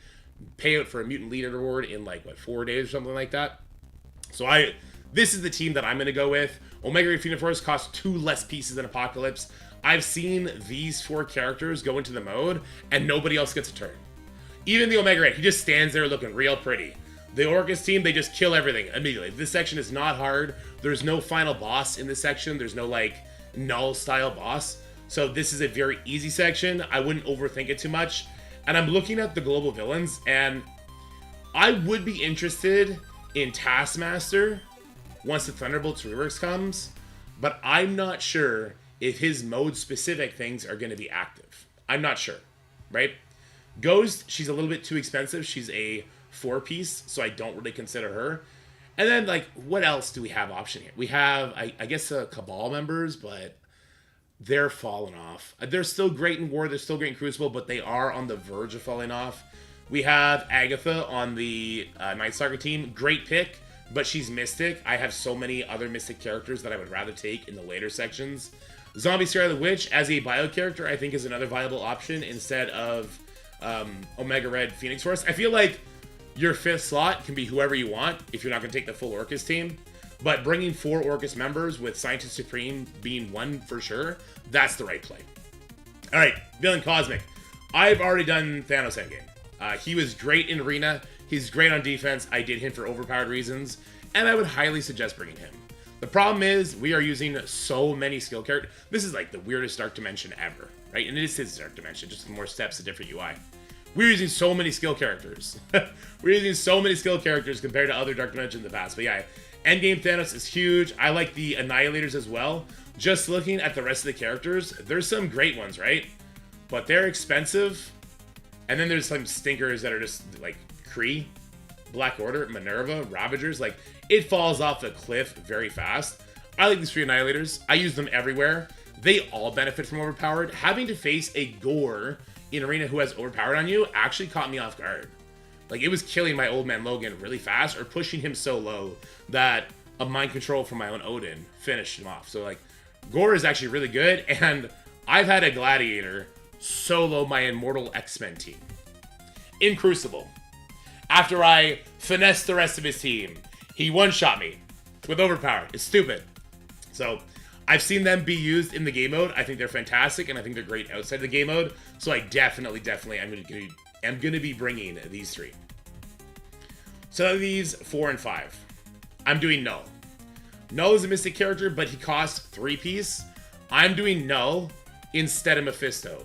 payout for a mutant leader reward in like, what, 4 days or something like that. So this is the team that I'm going to go with. Omega Red Phoenix Force costs 2 less pieces than Apocalypse. I've seen these 4 characters go into the mode, and nobody else gets a turn. Even the Omega Red, he just stands there looking real pretty. The Orcus team, they just kill everything immediately. This section is not hard. There's no final boss in this section. There's no, like, null-style boss. So this is a very easy section. I wouldn't overthink it too much. And I'm looking at the global villains, and I would be interested in Taskmaster once the Thunderbolts reworks comes, but I'm not sure if his mode-specific things are going to be active. I'm not sure, right? Ghost, she's a little bit too expensive. She's a 4-piece, so I don't really consider her. And then, like, what else do we have option here? We have, I guess, Cabal members, but they're falling off. They're still great in War, they're still great in Crucible, but they are on the verge of falling off. We have Agatha on the Night Stalker team. Great pick, but she's Mystic. I have so many other Mystic characters that I would rather take in the later sections. Zombie Scarlet Witch as a bio character, I think, is another viable option instead of Omega Red Phoenix Force. I feel like your 5th slot can be whoever you want if you're not going to take the full Orcus team. But bringing 4 Orcus members with Scientist Supreme being one for sure, that's the right play. Alright, Villain Cosmic. I've already done Thanos Endgame. He was great in Arena. He's great on defense. I did him for overpowered reasons. And I would highly suggest bringing him. The problem is, we are using so many skill characters. This is like the weirdest Dark Dimension ever, right? And it is his Dark Dimension, just more steps, a different UI. We're using so many skill characters. We're using so many skill characters compared to other Dark Dimensions in the past. But yeah, Endgame Thanos is huge. I like the Annihilators as well. Just looking at the rest of the characters, there's some great ones, right? But they're expensive. And then there's some stinkers that are just like Kree, Black Order, Minerva, Ravagers. Like, it falls off the cliff very fast. I like these 3 Annihilators. I use them everywhere. They all benefit from overpowered. Having to face a Gore in Arena who has overpowered on you actually caught me off guard. Like, it was killing my old man Logan really fast, or pushing him so low that a mind control from my own Odin finished him off. So, like, Gore is actually really good, and I've had a Gladiator solo my Immortal X-Men team. In Crucible, after I finessed the rest of his team, he one-shot me with overpowered. It's stupid. So, I've seen them be used in the game mode. I think they're fantastic, and I think they're great outside the game mode. So I definitely am going to be bringing these 3. So these 4 and 5. I'm doing Null. Null is a Mystic character, but he costs 3-piece. I'm doing Null instead of Mephisto.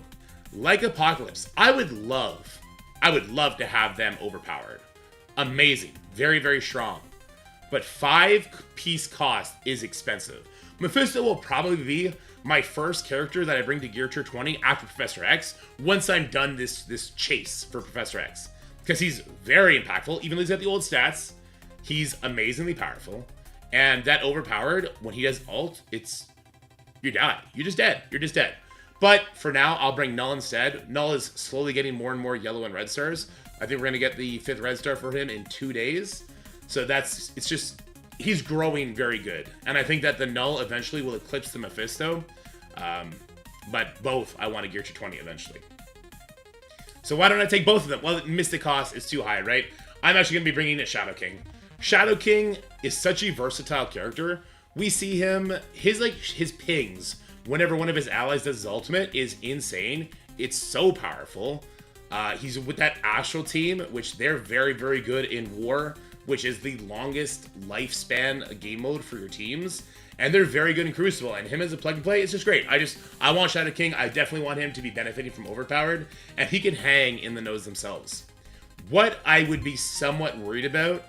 Like Apocalypse, I would love to have them overpowered. Amazing. Very, very strong. But 5-piece cost is expensive. Mephisto will probably be my first character that I bring to Gear Tier 20 after Professor X, once I'm done this chase for Professor X. Because he's very impactful, even though he's got the old stats. He's amazingly powerful. And that overpowered, when he does ult, you die. You're just dead. You're just dead. But for now, I'll bring Null instead. Null is slowly getting more and more yellow and red stars. I think we're going to get the 5th red star for him in 2 days. So he's growing very good. And I think that the Null eventually will eclipse the Mephisto. But both I want to Gear Tier 20 eventually. So why don't I take both of them? Well, Mystic cost is too high, right? I'm actually going to be bringing in Shadow King. Shadow King is such a versatile character. We see him, his pings, whenever one of his allies does his ultimate, is insane. It's so powerful. He's with that Astral team, which they're very, very good in War, which is the longest lifespan game mode for your teams. And they're very good in Crucible, and him as a plug and play, it's just great. I want Shadow King. I definitely want him to be benefiting from Overpowered, and he can hang in the nodes themselves. What I would be somewhat worried about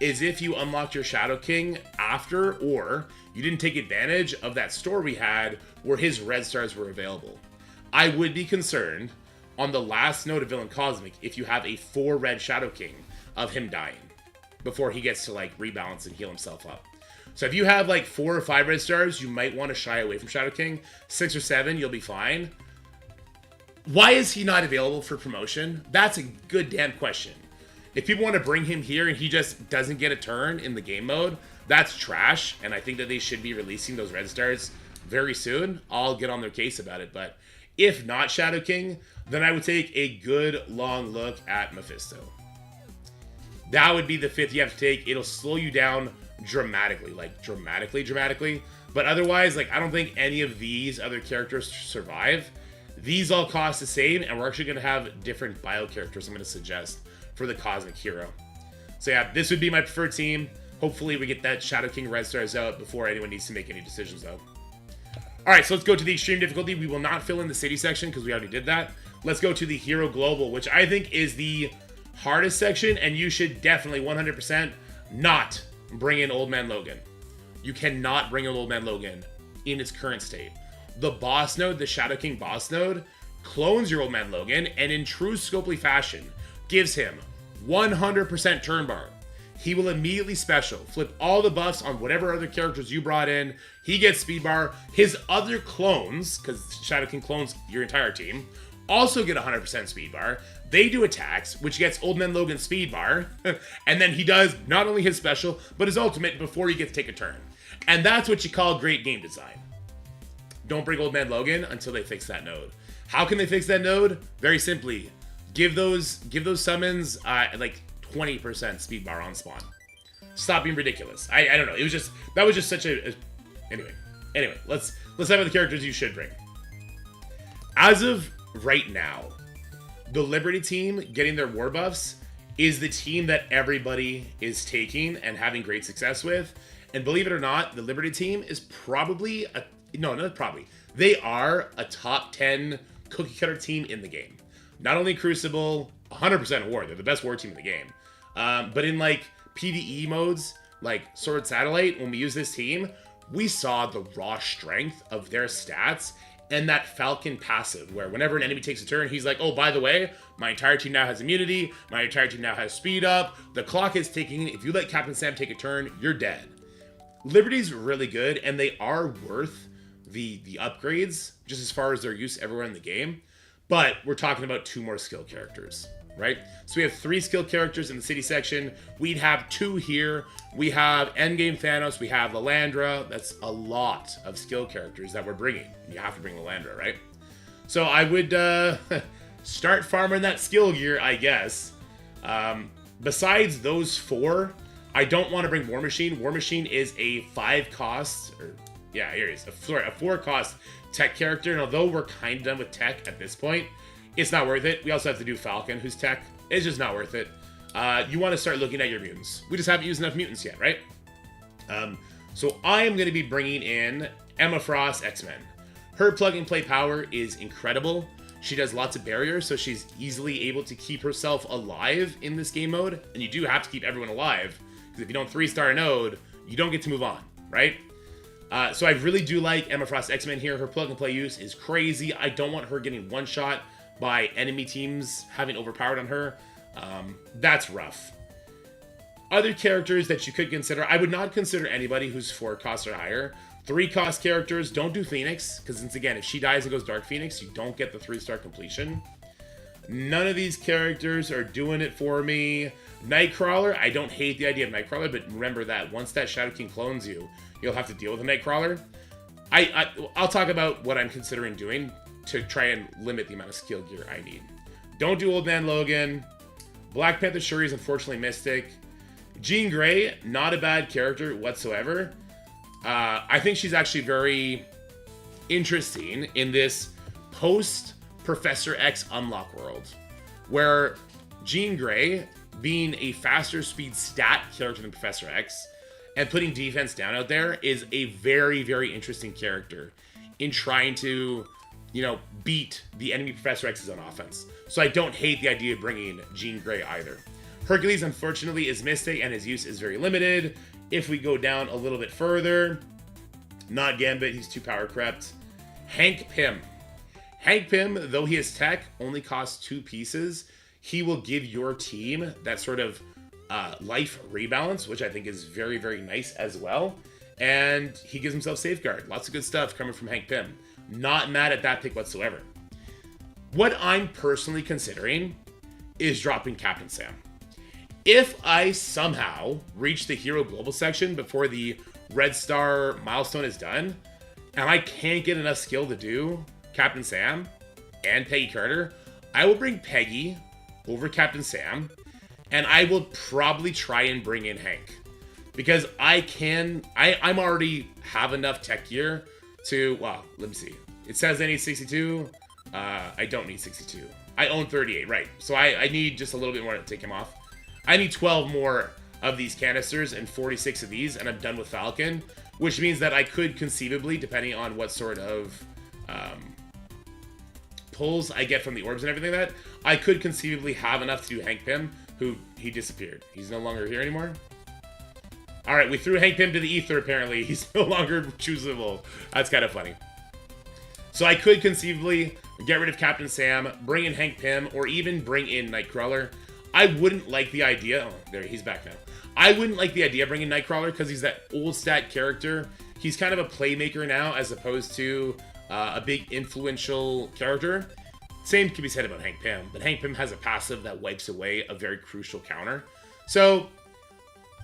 is if you unlocked your Shadow King after, or you didn't take advantage of that store we had where his red stars were available. I would be concerned on the last node of Villain Cosmic if you have a 4 red Shadow King of him dying before he gets to rebalance and heal himself up. So if you have 4 or 5 red stars, you might want to shy away from Shadow King. 6 or 7, you'll be fine. Why is he not available for promotion? That's a good damn question. If people want to bring him here and he just doesn't get a turn in the game mode, that's trash, and I think that they should be releasing those red stars very soon. I'll get on their case about it, but if not Shadow King, then I would take a good long look at Mephisto. That would be the 5th you have to take. It'll slow you down dramatically, dramatically. But otherwise, I don't think any of these other characters survive. These all cost the same, and we're actually going to have different bio characters I'm going to suggest for the Cosmic Hero. So yeah, this would be my preferred team. Hopefully we get that Shadow King red stars out before anyone needs to make any decisions though. Alright, so let's go to the extreme difficulty. We will not fill in the city section because we already did that. Let's go to the Hero Global, which I think is the hardest section, and you should definitely 100% not bring in Old Man Logan. You cannot bring in Old Man Logan in its current state. The boss node, the Shadow King boss node, clones your Old Man Logan, and in true Scopely fashion, gives him 100% turn bar. He will immediately special, flip all the buffs on whatever other characters you brought in. He gets speed bar. His other clones, because Shadow King clones your entire team, also get 100% speed bar. They do attacks, which gets Old Man Logan speed bar. And then he does not only his special, but his ultimate before he gets to take a turn. And that's what you call great game design. Don't bring Old Man Logan until they fix that node. How can they fix that node? Very simply, give those summons 20% speed bar on spawn. Stop being ridiculous. I don't know. That was just such a anyway. Let's have the characters you should bring. As of right now, the Liberty team getting their war buffs is the team that everybody is taking and having great success with. And believe it or not, the Liberty team is probably they are a top 10 cookie cutter team in the game. Not only Crucible, 100% War. They're the best War team in the game. But in PvE modes, like Sword Satellite, when we use this team, we saw the raw strength of their stats and that Falcon passive, where whenever an enemy takes a turn, he's like, oh, by the way, my entire team now has immunity, my entire team now has speed up, the clock is ticking, if you let Captain Sam take a turn, you're dead. Liberty's really good, and they are worth the upgrades, just as far as their use everywhere in the game, but we're talking about 2 more skill characters. Right? So we have 3 skill characters in the city section. We'd have 2 here. We have Endgame Thanos. We have Lilandra. That's a lot of skill characters that we're bringing. You have to bring Lilandra, right? So I would start farming that skill gear, I guess. Besides those 4, I don't want to bring War Machine. War Machine is a 5 cost, here he is. A 4 cost tech character. And although we're kind of done with tech at this point, it's not worth it. We also have to do Falcon, who's tech. It's just not worth it. You want to start looking at your mutants. We just haven't used enough mutants yet, right? So I am going to be bringing in Emma Frost X-Men. Her plug-and-play power is incredible. She does lots of barriers, so she's easily able to keep herself alive in this game mode. And you do have to keep everyone alive, because if you don't 3-star a node, you don't get to move on, right? So I really do like Emma Frost X-Men here. Her plug-and-play use is crazy. I don't want her getting one-shot by enemy teams having overpowered on her. That's rough. Other characters that you could consider, I would not consider anybody who's 4 costs or higher. 3 cost characters, don't do Phoenix, because once again, if she dies and goes Dark Phoenix, you don't get the 3-star completion. None of these characters are doing it for me. Nightcrawler, I don't hate the idea of Nightcrawler, but remember that once that Shadow King clones you, you'll have to deal with a Nightcrawler. I'll talk about what I'm considering doing to try and limit the amount of skill gear I need. Don't do Old Man Logan. Black Panther Shuri is unfortunately Mystic. Jean Grey, not a bad character whatsoever. I think she's actually very interesting in this post-Professor X unlock world, where Jean Grey, being a faster speed stat character than Professor X, and putting defense down out there is a very, very interesting character in trying to, beat the enemy Professor X's on offense. So I don't hate the idea of bringing Jean Grey either. Hercules, unfortunately, is Mystic, and his use is very limited. If we go down a little bit further, not Gambit, he's too power crept. Hank Pym. Hank Pym, though he is tech, only costs 2 pieces. He will give your team that sort of life rebalance, which I think is very, very nice as well. And he gives himself Safeguard. Lots of good stuff coming from Hank Pym. Not mad at that pick whatsoever. What I'm personally considering is dropping Captain Sam. If I somehow reach the Hero Global section before the Red Star milestone is done, and I can't get enough skill to do Captain Sam and Peggy Carter, I will bring Peggy over Captain Sam, and I will probably try and bring in Hank. Because I'm already have enough tech gear to, well, let me see. It says I need 62. I don't need 62. I own 38, right. So I need just a little bit more to take him off. I need 12 more of these canisters and 46 of these, and I'm done with Falcon, which means that I could conceivably, depending on what sort of pulls I get from the orbs and everything like that, I could conceivably have enough to do Hank Pym, who he disappeared. He's no longer here anymore. All right, we threw Hank Pym to the ether, apparently. He's no longer choosable. That's kind of funny. So I could conceivably get rid of Captain Sam, bring in Hank Pym, or even bring in Nightcrawler. I wouldn't like the idea... Oh, there, he's back now. I wouldn't like the idea of bringing Nightcrawler because he's that old stat character. He's kind of a playmaker now as opposed to a big influential character. Same can be said about Hank Pym, but Hank Pym has a passive that wipes away a very crucial counter. So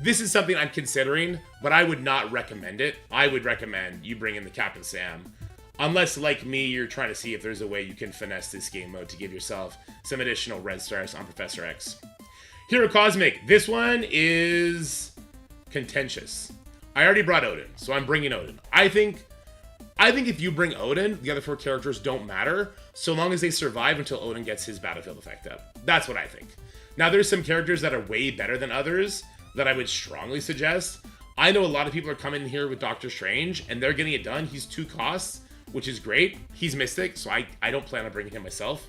this is something I'm considering, but I would not recommend it. I would recommend you bring in the Captain Sam. Unless, like me, you're trying to see if there's a way you can finesse this game mode to give yourself some additional red stars on Professor X. Hero Cosmic. This one is contentious. I already brought Odin, so I'm bringing Odin. I think if you bring Odin, the other 4 characters don't matter, so long as they survive until Odin gets his battlefield effect up. That's what I think. Now, there's some characters that are way better than others that I would strongly suggest. I know a lot of people are coming in here with Doctor Strange, and they're getting it done. He's 2 costs, which is great. He's Mystic, so I don't plan on bringing him myself.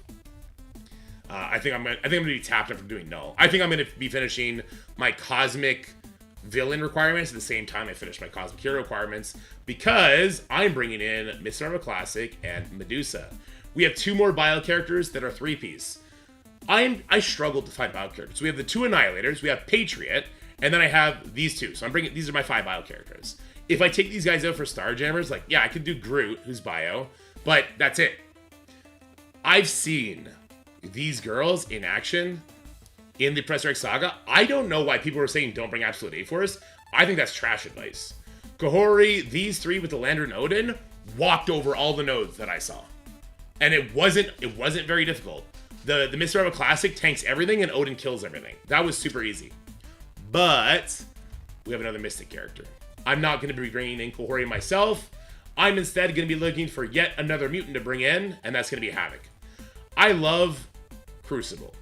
I think I'm gonna be tapped after doing Null. I think I'm gonna be finishing my Cosmic Villain requirements at the same time I finish my Cosmic Hero requirements, because I'm bringing in Miss Marvel Classic and Medusa. We have 2 more bio characters that are 3-piece. I struggled to find bio characters. We have the 2 Annihilators, we have Patriot, and then I have these 2. So these are my 5 bio characters. If I take these guys out for Starjammers, like, yeah, I could do Groot, who's bio, but that's it. I've seen these girls in action in the Professor X Saga. I don't know why people were saying don't bring Absolute A-Force. I think that's trash advice. Kahori, these 3 with the Lander and Odin, walked over all the nodes that I saw. And it wasn't very difficult. The Mr. Marvel Classic tanks everything and Odin kills everything. That was super easy. But we have another Mystic character. I'm not going to be bringing in Kahori myself. I'm instead going to be looking for yet another mutant to bring in, and that's going to be Havoc. I love Crucible.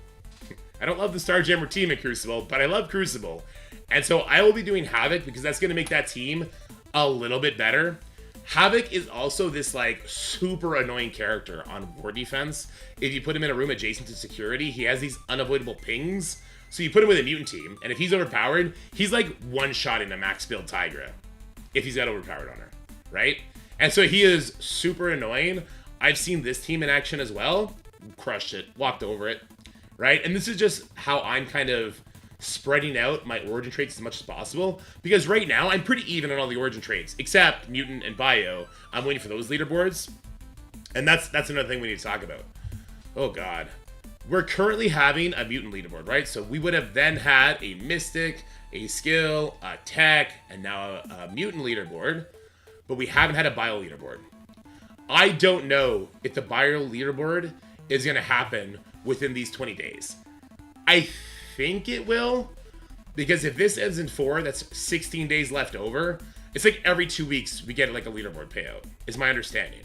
I don't love the Starjammer team in Crucible, but I love Crucible. And so I will be doing Havoc because that's going to make that team a little bit better. Havoc is also this like super annoying character on war defense. If you put him in a room adjacent to security, he has these unavoidable pings. So you put him with a mutant team, and if he's overpowered, he's like one-shotting a max build Tigra if he's got overpowered on her, right? And so he is super annoying. I've seen this team in action as well. Crushed it, walked over it, right? And this is just how I'm kind of spreading out my origin traits as much as possible, because right now I'm pretty even on all the origin traits, except mutant and bio. I'm waiting for those leaderboards, and that's another thing we need to talk about. Oh god. We're currently having a mutant leaderboard, right? So we would have then had a mystic, a skill, a tech, and now a mutant leaderboard, but we haven't had a bio leaderboard. I don't know if the bio leaderboard is going to happen within these 20 days. I think it will, because if this ends in 4, that's 16 days left over. It's like every 2 weeks we get like a leaderboard payout, is my understanding.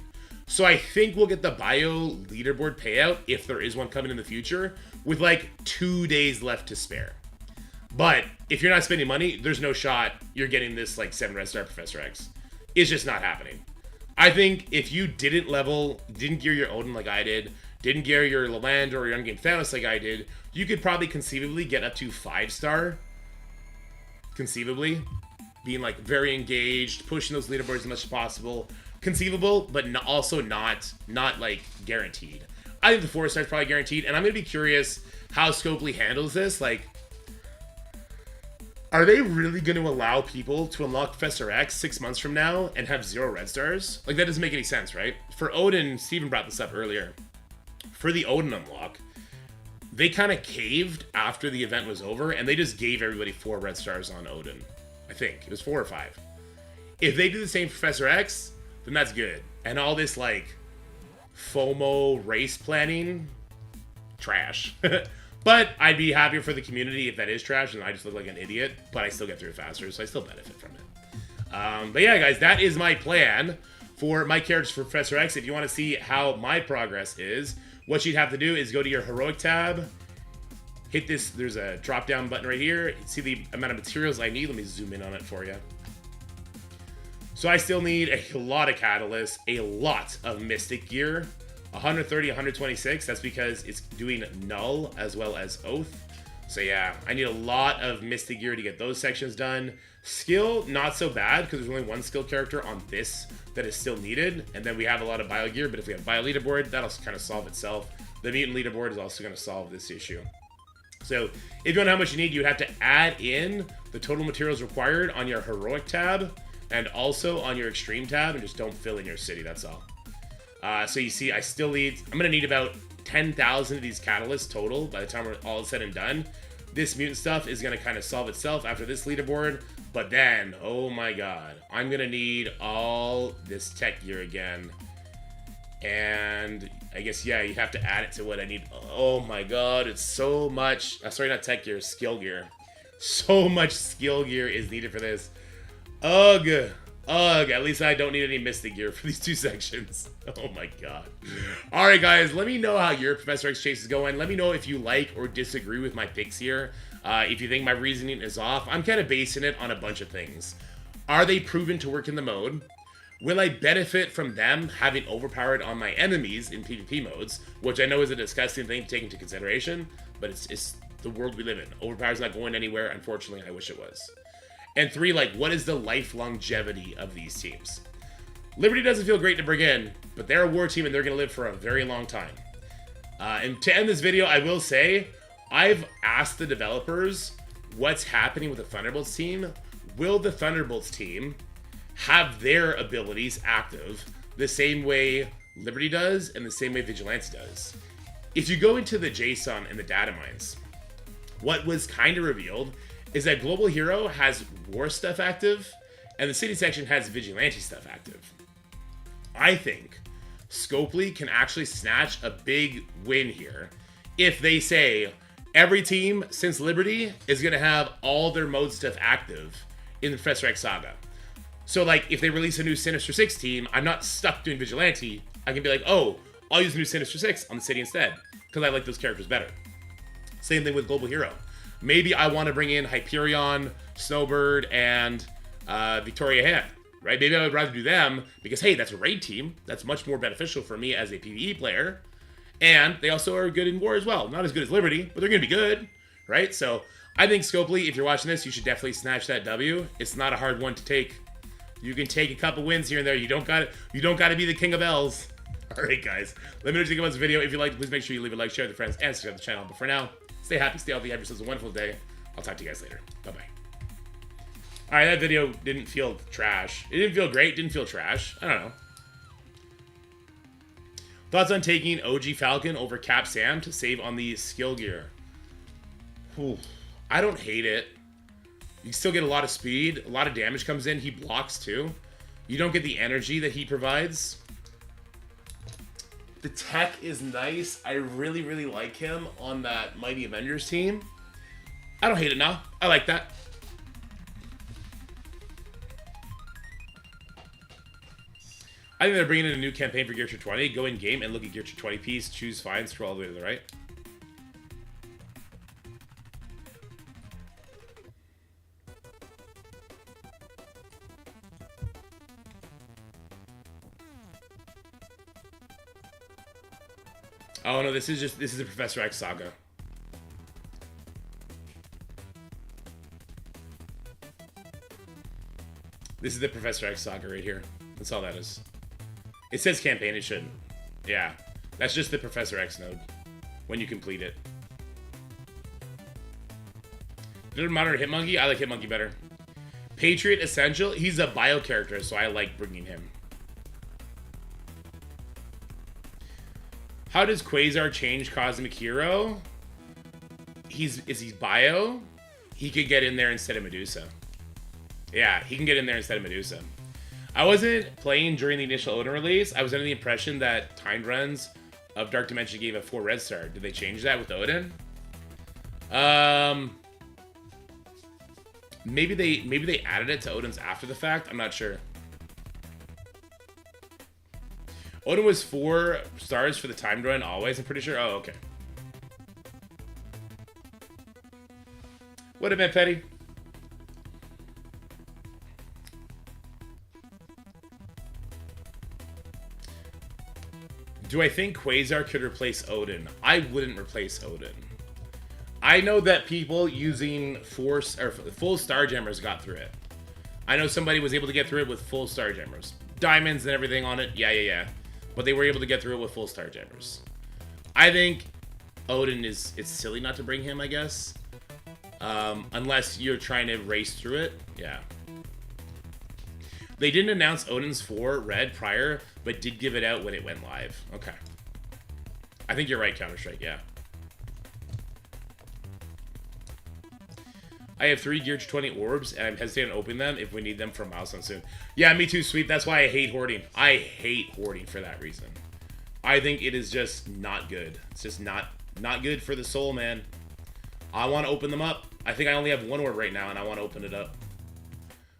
So I think we'll get the bio leaderboard payout, if there is one coming in the future, with like 2 days left to spare. But if you're not spending money, there's no shot you're getting this like 7 red star Professor X. It's just not happening. I think if you didn't gear your Odin like I did, didn't gear your Leland or your Ungame Thanos like I did, you could probably conceivably get up to 5-star. Conceivably. Being like very engaged, pushing those leaderboards as much as possible. Conceivable, but also not like guaranteed. I think the 4-star is probably guaranteed, and I'm gonna be curious how Scopely handles this. Like, are they really gonna allow people to unlock Professor X 6 months from now and have 0 red stars? Like, that doesn't make any sense, right? For Odin, Steven brought this up earlier. For the Odin unlock, they kind of caved after the event was over, and they just gave everybody 4 red stars on Odin. I think it was 4 or 5. If they do the same for Professor X, then that's good. And all this, like, FOMO race planning, trash. But I'd be happier for the community if that is trash, and I just look like an idiot, but I still get through faster, so I still benefit from it. But yeah, guys, that is my plan for my characters for Professor X. If you want to see how my progress is, what you'd have to do is go to your Heroic tab, hit this, there's a drop-down button right here, see the amount of materials I need. Let me zoom in on it for you. So I still need a lot of catalysts, a lot of Mystic gear, 130, 126. That's because it's doing Null as well as Oath. So yeah, I need a lot of Mystic gear to get those sections done. Skill, not so bad, because there's only 1 skill character on this that is still needed. And then we have a lot of bio gear, but if we have bio leaderboard, that'll kind of solve itself. The mutant leaderboard is also going to solve this issue. So if you don't know how much you need, you would have to add in the total materials required on your Heroic tab, and also on your Extreme tab, and just don't fill in your city, that's all. So you see, I still need, I'm going to need about 10,000 of these catalysts total by the time we're all said and done. This mutant stuff is going to kind of solve itself after this leaderboard, but then, oh my god, I'm going to need all this tech gear again. And I guess, yeah, you have to add it to what I need. Oh my god, it's so much, sorry, not tech gear, skill gear. So much skill gear is needed for this. Ugh. Ugh. At least I don't need any Mystic gear for these 2 sections. Oh my god. Alright guys, let me know how your Professor X chase is going. Let me know if you like or disagree with my picks here. If you think my reasoning is off, I'm kind of basing it on a bunch of things. Are they proven to work in the mode? Will I benefit from them having overpowered on my enemies in PvP modes? Which I know is a disgusting thing to take into consideration, but it's the world we live in. Overpower's not going anywhere, unfortunately. I wish it was. And 3, like, what is the life longevity of these teams? Liberty doesn't feel great to bring in, but they're a war team and they're going to live for a very long time. And to end this video, I will say, I've asked the developers what's happening with the Thunderbolts team. Will the Thunderbolts team have their abilities active the same way Liberty does and the same way Vigilante does? If you go into the JSON and the data mines, what was kind of revealed is that Global Hero has war stuff active, and the city section has Vigilante stuff active. I think Scopely can actually snatch a big win here if they say every team since Liberty is going to have all their mode stuff active in the Professor X Saga. So, like, if they release a new Sinister 6 team, I'm not stuck doing Vigilante. I can be like, oh, I'll use the new Sinister 6 on the city instead, because I like those characters better. Same thing with Global Hero. Maybe I want to bring in Hyperion, Snowbird, and Victoria Hand, right? Maybe I would rather do them because, hey, that's a raid team. That's much more beneficial for me as a PvE player. And they also are good in war as well. Not as good as Liberty, but they're going to be good, right? So I think Scopely, if you're watching this, you should definitely snatch that W. It's not a hard one to take. You can take a couple wins here and there. You don't got to be the king of L's. All right, guys. Let me know what you think about this video. If you liked, please make sure you leave a like, share with your friends, and subscribe to the channel. But for now, stay happy, stay healthy, have yourselves a wonderful day. I'll talk to you guys later. Bye-bye. All right, that video didn't feel trash. It didn't feel great. Didn't feel trash. I don't know. Thoughts on taking OG Falcon over Cap Sam to save on the skill gear? Whew. I don't hate it. You still get a lot of speed. A lot of damage comes in. He blocks too. You don't get the energy that he provides. The tech is nice. I really, really like him on that Mighty Avengers team. I don't hate it now. I like that. I think they're bringing in a new campaign for Gear Tier 20. Go in game and look at Gear Tier 20 piece. Choose fine. Scroll all the way to the right. Oh no, this is a Professor X Saga. This is the Professor X Saga right here. That's all that is. It says campaign, it shouldn't. Yeah. That's just the Professor X node. When you complete it. Doesn't matter Hitmonkey? I like Hitmonkey better. Patriot Essential? He's a bio character, so I like bringing him. How does Quasar change Cosmic Hero? Is he bio? He could get in there instead of Medusa. Yeah, he can get in there instead of Medusa. I wasn't playing during the initial Odin release. I was under the impression that timed runs of Dark Dimension gave a 4 red star. Did they change that with Odin? Maybe they added it to Odin's after the fact. I'm not sure. Odin was 4 stars for the timed run always, I'm pretty sure. Oh, okay. What a bit, Petty. Do I think Quasar could replace Odin? I wouldn't replace Odin. I know that people using full star jammers got through it. I know somebody was able to get through it with full star jammers. Diamonds and everything on it. Yeah. But they were able to get through it with full star jammers. I think Odin it's silly not to bring him, I guess. Unless you're trying to race through it. Yeah. They didn't announce Odin's 4 red prior, but did give it out when it went live. Okay. I think you're right, Counter-Strike, yeah. I have 3 Gear 20 orbs, and I'm hesitant to open them if we need them for a milestone soon. Yeah, me too, Sweet. That's why I hate hoarding. I hate hoarding for that reason. I think it is just not good. It's just not good for the soul, man. I want to open them up. I think I only have 1 orb right now, and I want to open it up.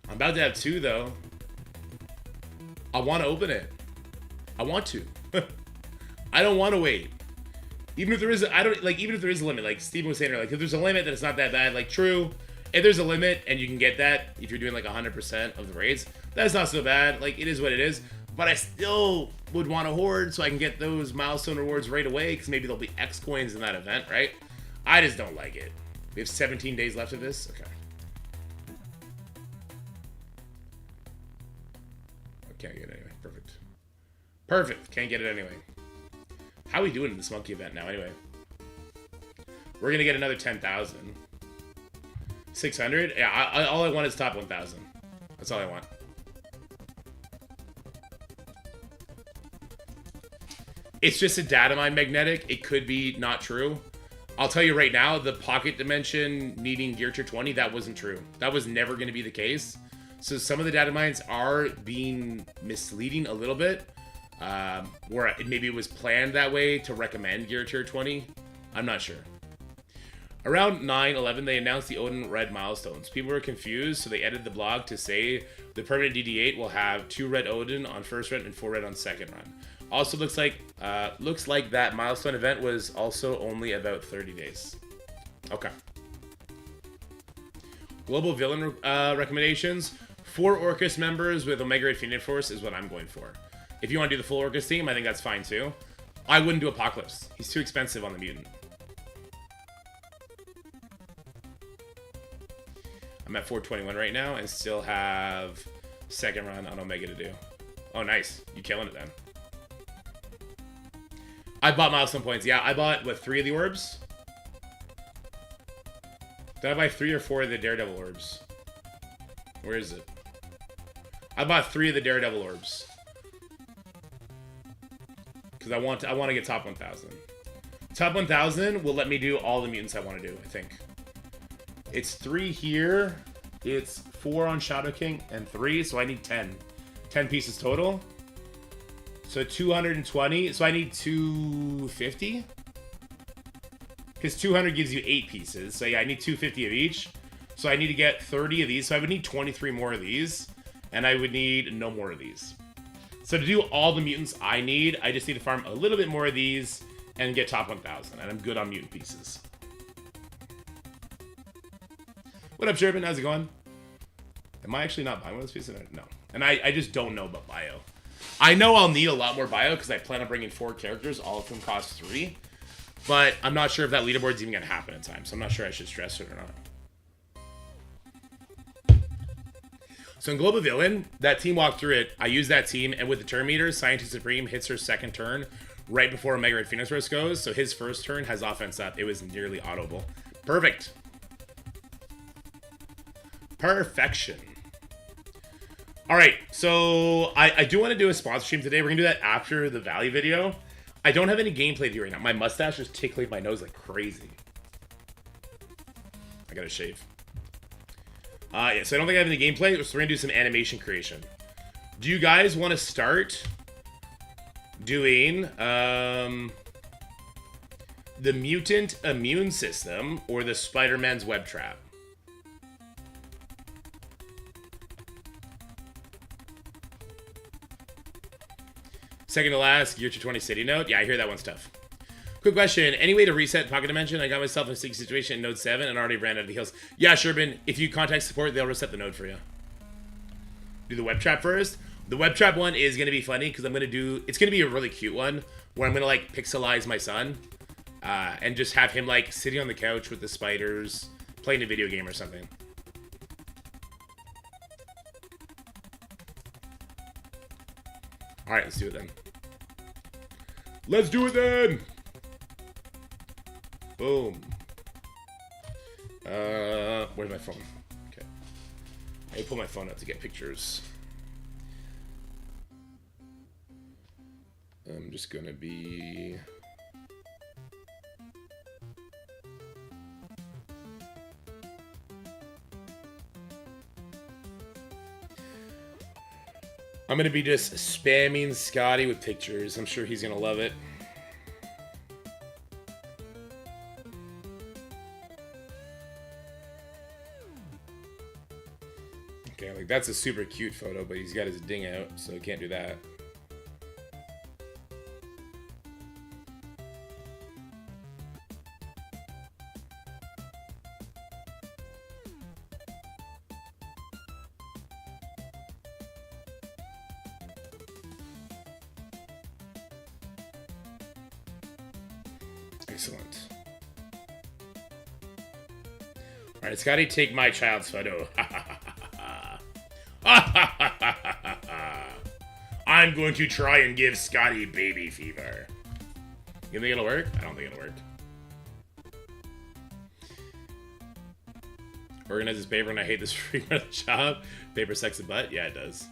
I'm about to have 2, though. I want to open it. I want to. I don't want to wait. Even if there is, even if there is a limit, like Steven was saying, like if there's a limit, then it's not that bad. Like true, if there's a limit and you can get that, if you're doing like 100% of the raids, that's not so bad. Like it is what it is. But I still would want to hoard so I can get those milestone rewards right away because maybe there'll be X coins in that event, right? I just don't like it. We have 17 days left of this. Okay. Can't get it anyway. Perfect. Perfect. Can't get it anyway. How are we doing in this monkey event now anyway? We're going to get another 10,000. 600? Yeah, all I want is top 1,000. That's all I want. It's just a data mine magnetic. It could be not true. I'll tell you right now, the pocket dimension needing Gear Tier 20, that wasn't true. That was never going to be the case. So some of the data mines are being misleading a little bit. Where maybe it was planned that way to recommend Gear Tier 20. I'm not sure. Around 9/11, they announced the Odin Red milestones. People were confused, so they edited the blog to say the permanent DD8 will have 2 red Odin on first run and 4 red on second run. Also looks like that milestone event was also only about 30 days. Okay. Global villain recommendations. 4 Orcus members with Omega Red Phoenix Force is what I'm going for. If you want to do the full Orcus team, I think that's fine too. I wouldn't do Apocalypse. He's too expensive on the mutant. I'm at 421 right now and still have second run on Omega to do. Oh, nice. You killing it then. I bought milestone points. Yeah, I bought, what, 3 of the orbs? Did I buy 3 or 4 of the Daredevil orbs? Where is it? I bought 3 of the Daredevil orbs. Because I want to get top 1,000. Top 1,000 will let me do all the mutants I want to do, I think. It's 3 here. It's 4 on Shadow King and 3, so I need 10. 10 pieces total. So 220. So I need 250. Because 200 gives you 8 pieces. So yeah, I need 250 of each. So I need to get 30 of these. So I would need 23 more of these. And I would need no more of these. So to do all the mutants I need, I just need to farm a little bit more of these and get top 1,000. And I'm good on mutant pieces. What up, Sherman? How's it going? Am I actually not buying one of those pieces? No. And I just don't know about bio. I know I'll need a lot more bio because I plan on bringing 4 characters, all of whom cost 3. But I'm not sure if that leaderboard's even going to happen in time. So I'm not sure I should stress it or not. So in Global Villain, that team walked through it. I used that team, and with the turn meter, Scientist Supreme hits her second turn right before Omega Red Phoenix Force goes. So his first turn has offense up. It was nearly audible. Perfect. Perfection. All right, so I do want to do a sponsor stream today. We're going to do that after the Valley video. I don't have any gameplay to do right now. My mustache is tickling my nose like crazy. I got to shave. Yeah, so I don't think I have any gameplay, so we're going to do some animation creation. Do you guys want to start doing the mutant immune system or the Spider-Man's web trap? Second to last, Year 220 City Note. Yeah, I hear that one's tough. Quick question. Any way to reset Pocket Dimension? I got myself in a sticky situation in Node 7 and already ran out of the heals. Yeah, Sherman, if you contact support, they'll reset the node for you. Do the web trap first. The web trap one is going to be funny because I'm going to do... It's going to be a really cute one where I'm going to, like, pixelize my son and just have him, like, sitting on the couch with the spiders, playing a video game or something. Alright, let's do it then. Let's do it then! Boom. Where's my phone? Okay. I pull my phone out to get pictures. I'm just gonna be... I'm gonna be just spamming Scotty with pictures. I'm sure he's gonna love it. Okay, like that's a super cute photo, but he's got his ding out, so he can't do that. Excellent. All right, Scotty, take my child's photo. I'm going to try and give Scotty baby fever. You think it'll work? I don't think it'll work. Organize this paper and I hate this free part of the job. Paper sucks a butt? Yeah, it does.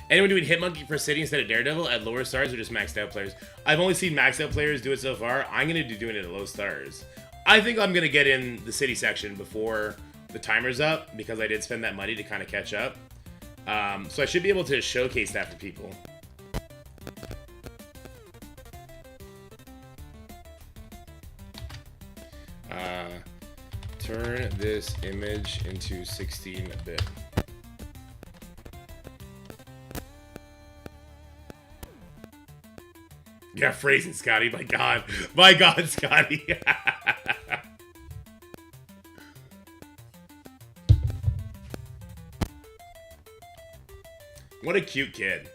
Anyone doing Hitmonkey for City instead of Daredevil at lower stars or just maxed out players? I've only seen maxed out players do it so far. I'm going to be doing it at low stars. I think I'm going to get in the City section before the timer's up because I did spend that money to kind of catch up. So I should be able to showcase that to people. Turn this image into 16-bit. Yeah, phrasing, Scotty. My God, Scotty. What a cute kid.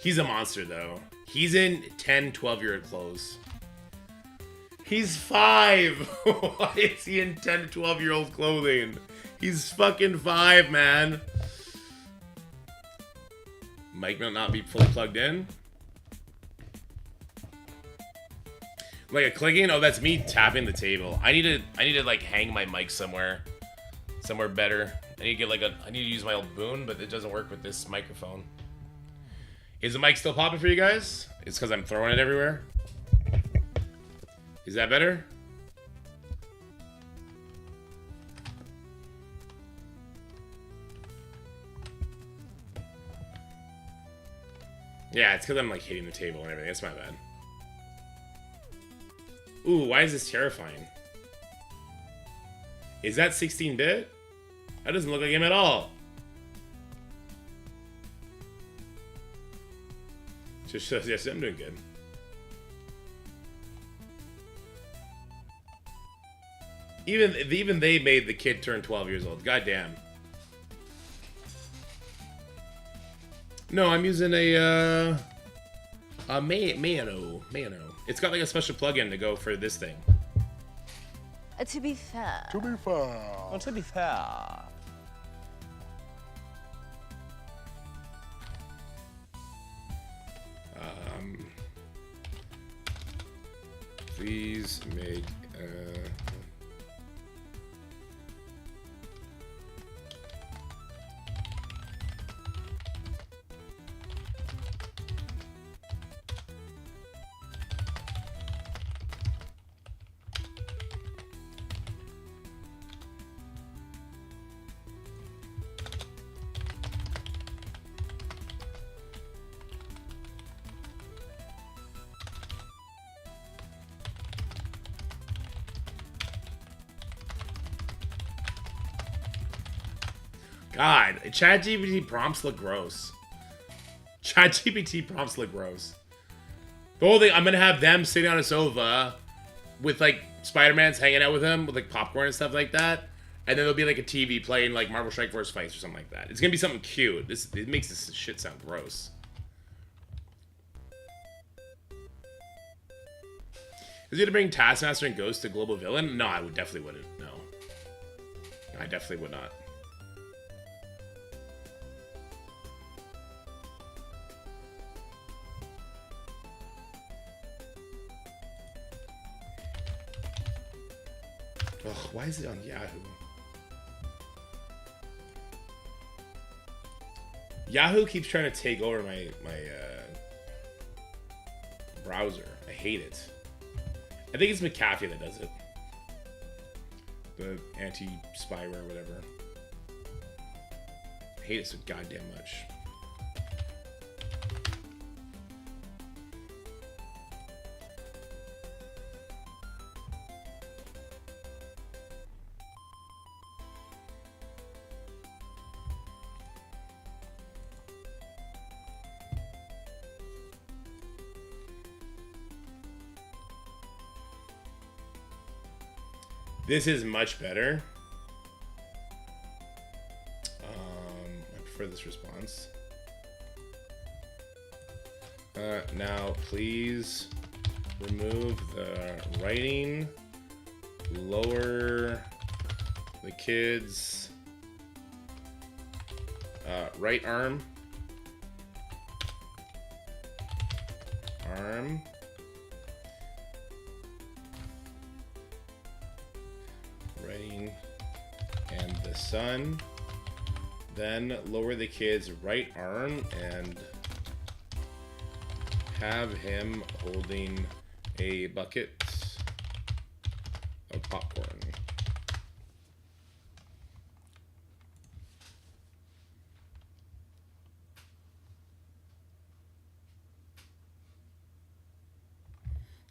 He's a monster, though. He's in 10, 12-year-old clothes. He's 5. Why is he in 10 to 12-year-old clothing? He's fucking 5, man. Mic might not be fully plugged in. Like a clicking? Oh, that's me tapping the table. I need to like hang my mic somewhere better. I need to use my old Boon, but it doesn't work with this microphone. Is the mic still popping for you guys? It's because I'm throwing it everywhere. Is that better? Yeah, it's because I'm like hitting the table and everything. That's my bad. Ooh, why is this terrifying? Is that 16-bit? That doesn't look like him at all. Just shows, yes, I'm doing good. Even they made the kid turn 12 years old. Goddamn. No, I'm using a Mano. It's got like a special plugin to go for this thing. To be fair. To be fair. Well, to be fair. Please make God, ChatGPT prompts look gross. ChatGPT prompts look gross. The whole thing, I'm gonna have them sitting on a sofa with like Spider-Man's hanging out with him with like popcorn and stuff like that, and then there'll be like a TV playing like Marvel Strike Force fights or something like that. It's gonna be something cute. It makes this shit sound gross. Is he gonna bring Taskmaster and Ghost to Global Villain? No, I would definitely wouldn't. No, I definitely would not. Ugh, why is it on Yahoo? Yahoo keeps trying to take over my browser. I hate it. I think it's McAfee that does it. The anti-spyware or whatever. I hate it so goddamn much. This is much better. I prefer this response. Now, please remove the writing. Lower the kid's right arm. Writing and the sun. Then lower the kid's right arm and have him holding a bucket of popcorn.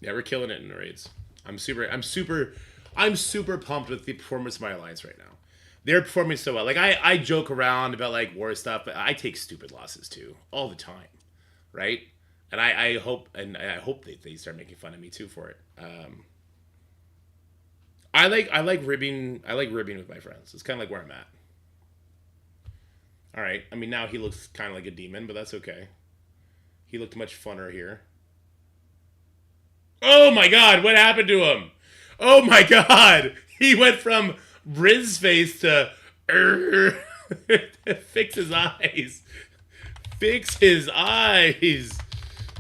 Yeah, we're killing it in the raids. I'm super pumped with the performance of my alliance right now. They're performing so well. Like I joke around about like war stuff, but I take stupid losses too all the time, right? And I hope they start making fun of me too for it. I like ribbing with my friends. It's kind of like where I'm at. All right. I mean, now he looks kind of like a demon, but that's okay. He looked much funner here. Oh my god, what happened to him? Oh my god. He went from Briz face to fix his eyes. Fix his eyes.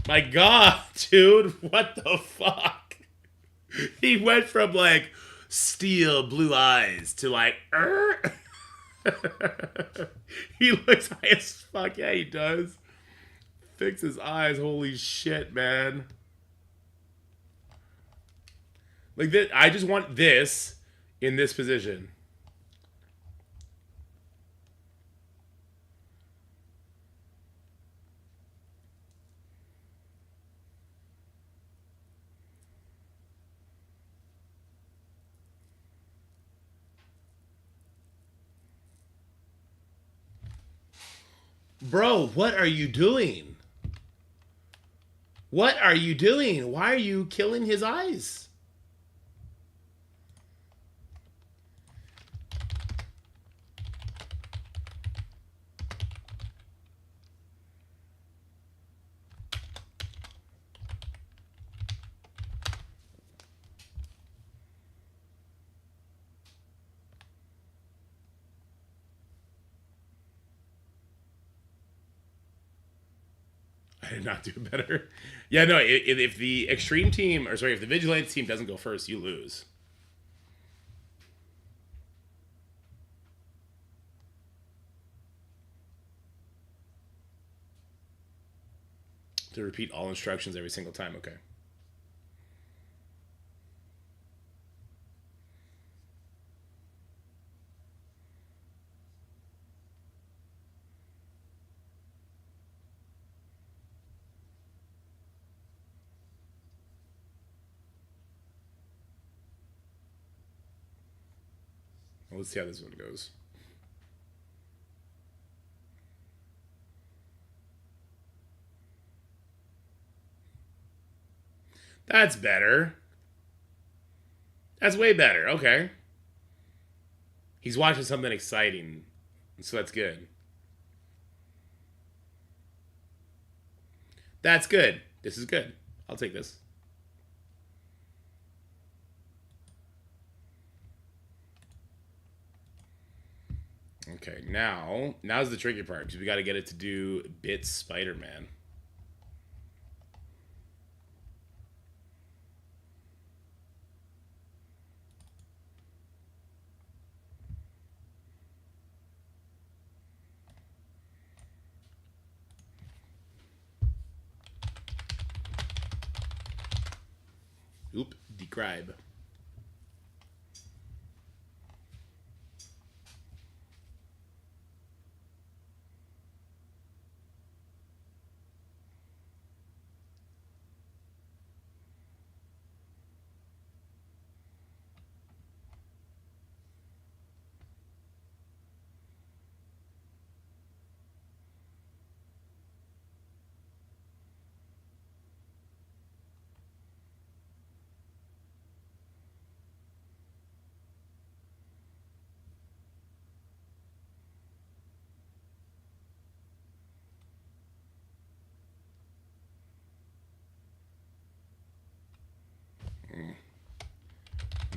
My god, dude. What the fuck? He went from like steel blue eyes to like he looks high as fuck. Yeah, he does. Fix his eyes. Holy shit, man. Like this, I just want this in this position. Bro, what are you doing? What are you doing? Why are you killing his eyes? I did not do better. Yeah, no, if the extreme team, or sorry, if the vigilante team doesn't go first, you lose. To repeat all instructions every single time, okay. Well, let's see how this one goes. That's better. That's way better. Okay. He's watching something exciting, so that's good. That's good. This is good. I'll take this. Okay, now's the tricky part because we got to get it to do bits Spider-Man. Oop, decribe.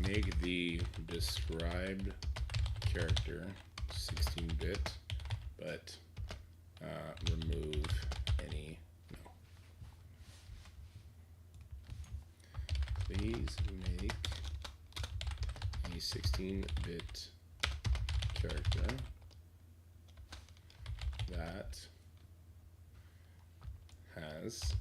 Make the described character 16-bit, but remove any. No. Please make a 16-bit character that has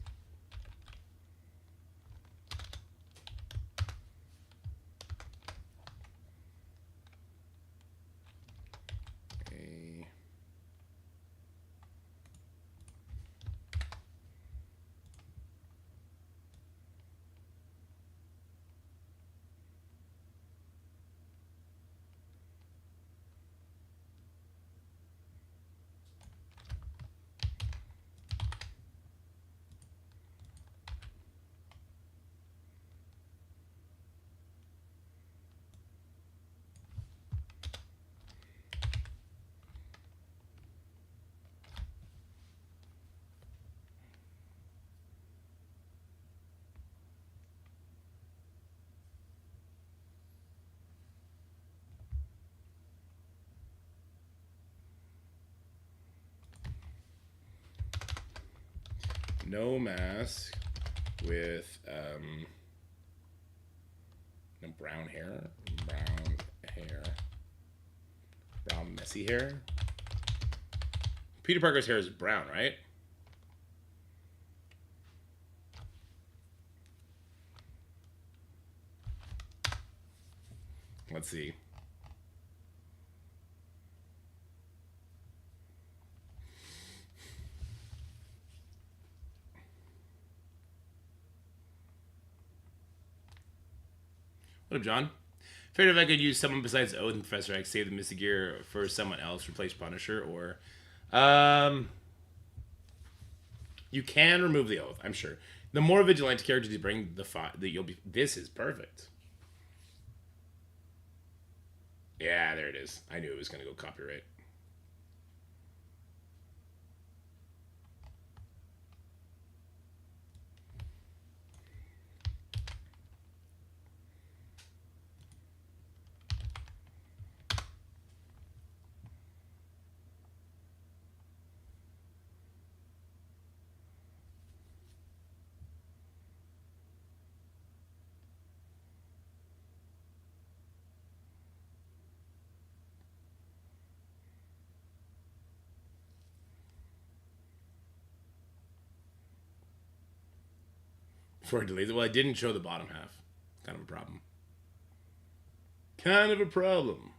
no mask with no brown hair, brown messy hair. Peter Parker's hair is brown, right? Let's see. What up, John? Figured if I could use someone besides Oath and Professor X, save the Mystic Gear for someone else, replace Punisher, or you can remove the Oath. I'm sure. The more vigilante characters you bring, the you'll be. This is perfect. Yeah, there it is. I knew it was gonna go copyright. Before I delete it. Well, I didn't show the bottom half. Kind of a problem. Kind of a problem.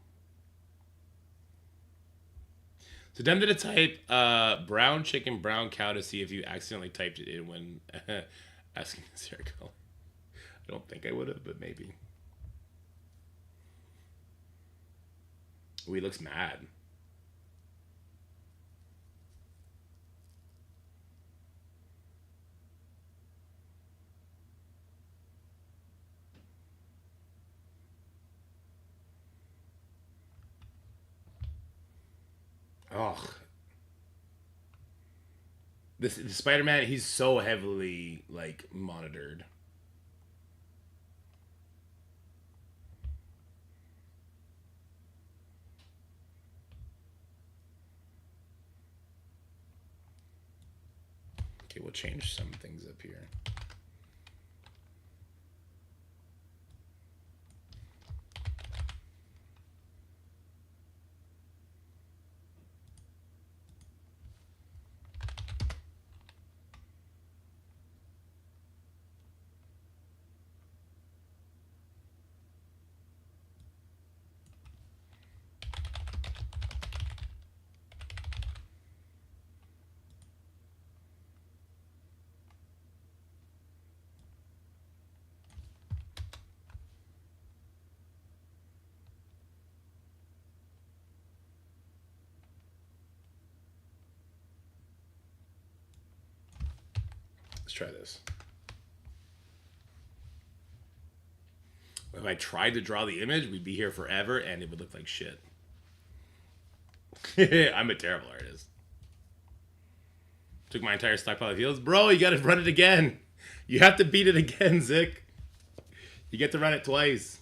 So tempted to type brown chicken, brown cow to see if you accidentally typed it in when asking his hair color. I don't think I would have, but maybe. Ooh, he looks mad. Oh, the Spider-Man, he's so heavily like monitored. Okay, we'll change some things up here. Let's try this. If I tried to draw the image, we'd be here forever and it would look like shit. I'm a terrible artist. Took my entire stockpile of heals. Bro, you gotta run it again. You have to beat it again, Zick. You get to run it twice.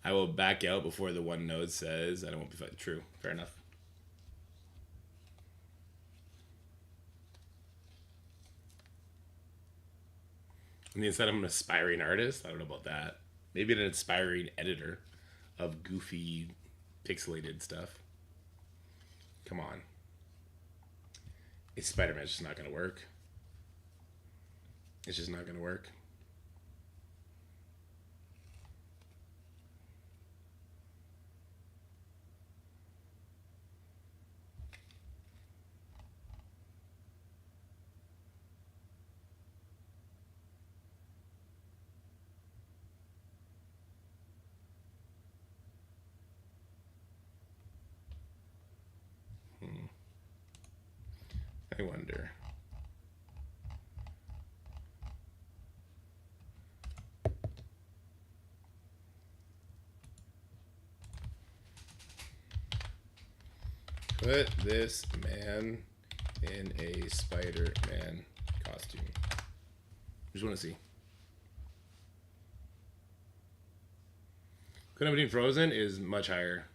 I will back out before the one node says I don't want to be fighting. True. Fair enough. And instead I'm an aspiring artist. I don't know about that. Maybe an aspiring editor of goofy pixelated stuff. Come on. It's Spider-Man's just not going to work. It's just not going to work. I wonder. Put this man in a Spider-Man costume. Just want to see. Couldn't have been Frozen is much higher.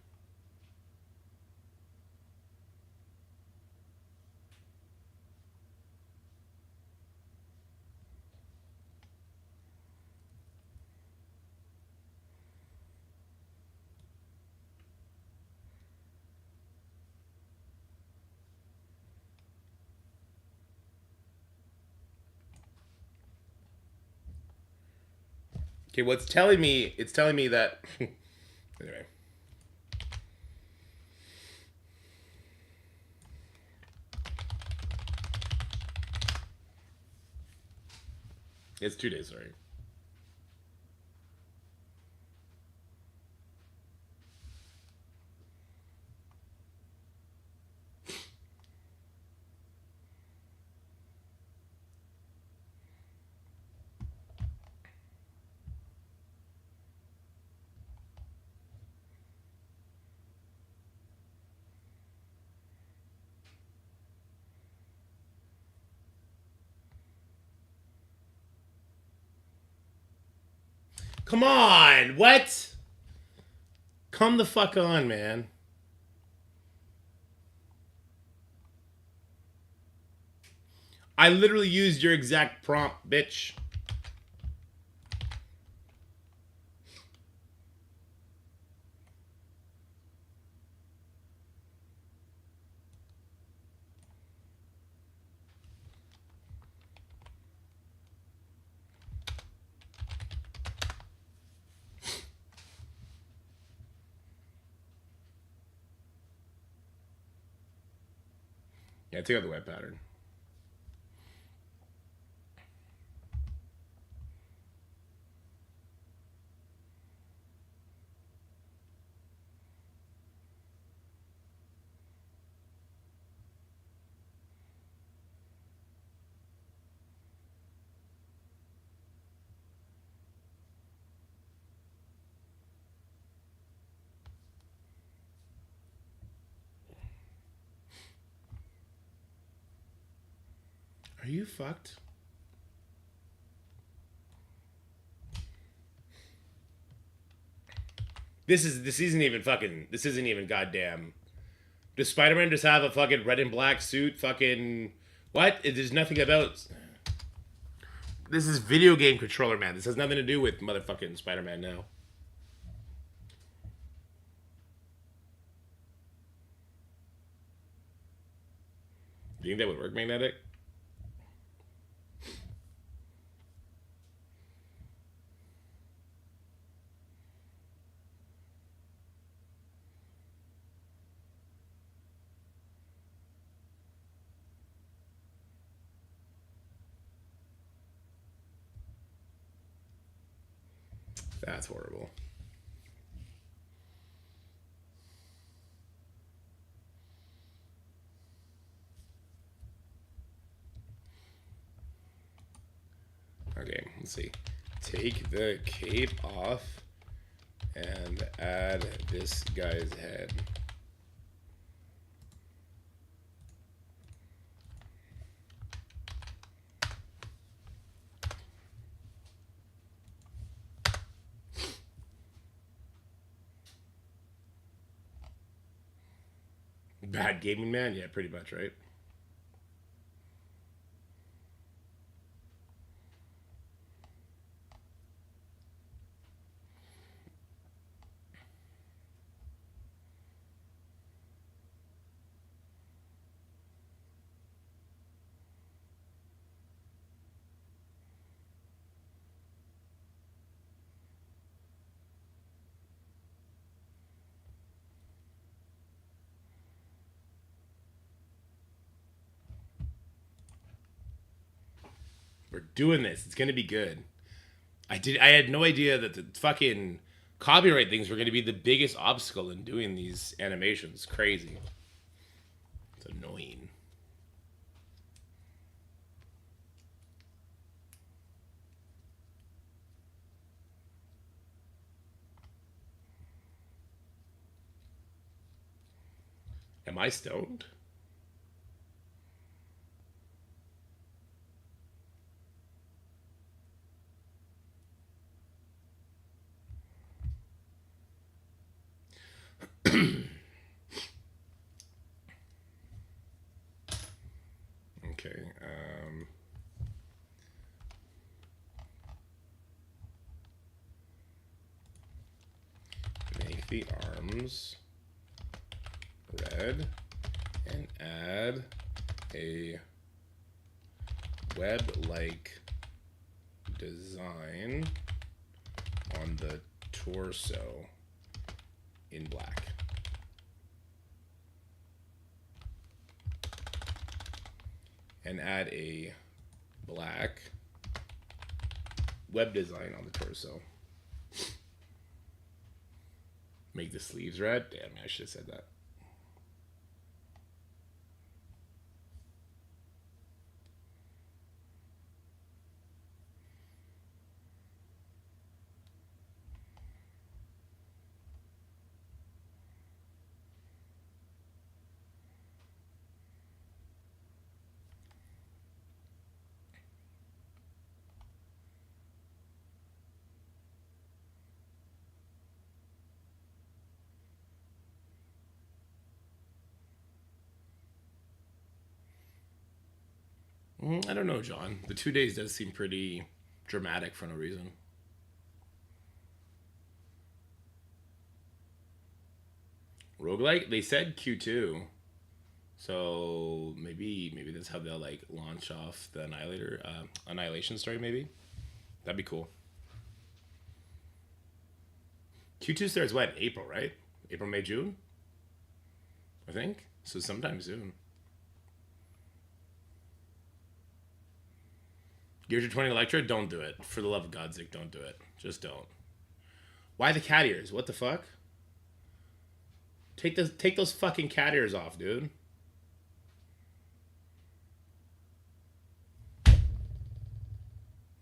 Okay, what's telling me? It's telling me that. Anyway. It's 2 days, sorry. Come on! What? Come the fuck on, man. I literally used your exact prompt, bitch. Yeah, take out the web pattern. Are you fucked? This isn't even goddamn. Does Spider-Man just have a fucking red and black suit? Fucking what? There's nothing about. This is video game controller, man. This has nothing to do with motherfucking Spider-Man now. Do you think that would work, Magnetic? That's horrible. Okay, let's see. Take the cape off and add this guy's head. Bad gaming man? Yeah, pretty much, right? We're doing this. It's gonna be good. I had no idea that the fucking copyright things were gonna be the biggest obstacle in doing these animations. Crazy. It's annoying. Am I stoned? Okay. Make the arms red and add a web-like design on the torso in black. And add a black web design on the torso. Make the sleeves red? Damn, I should have said that. I don't know, John. The 2 days does seem pretty dramatic for no reason. Roguelike? They said Q2. So maybe that's how they'll like launch off the Annihilation story, maybe. That'd be cool. Q2 starts when? April, right? April, May, June? I think. So sometime soon. Gears of 20 Electra, don't do it. For the love of God's sake, don't do it. Just don't. Why the cat ears? What the fuck? Take those fucking cat ears off, dude.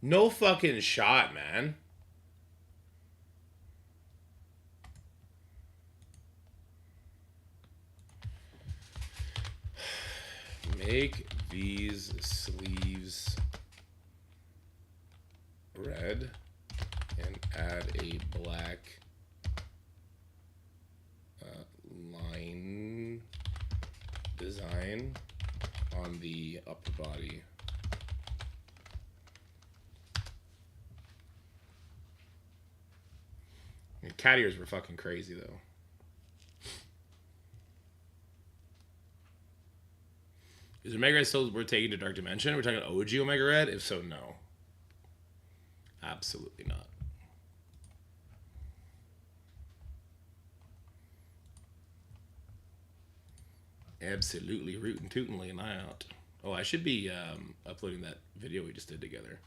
No fucking shot, man. Make these sleeves red and add a black line design on the upper body. Cat ears were fucking crazy though. Is Omega Red still worth taking to Dark Dimension? We're talking OG Omega Red? If so, no. Absolutely not. Absolutely rootin' tootin'ly and out. Oh, I should be uploading that video we just did together.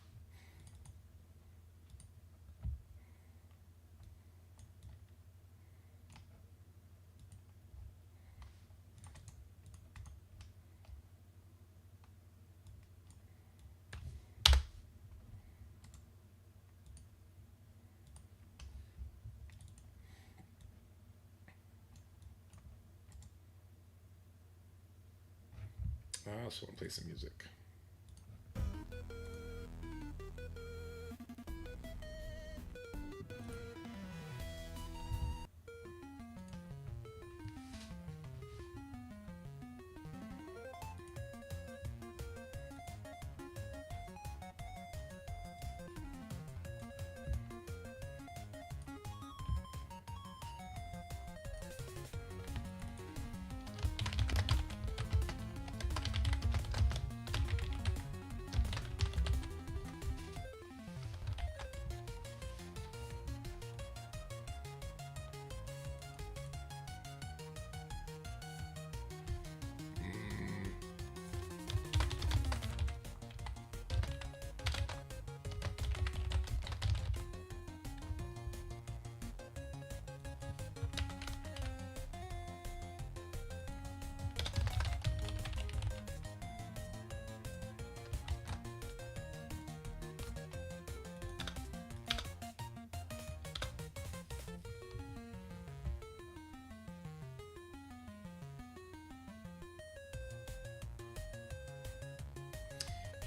I also want to play some music.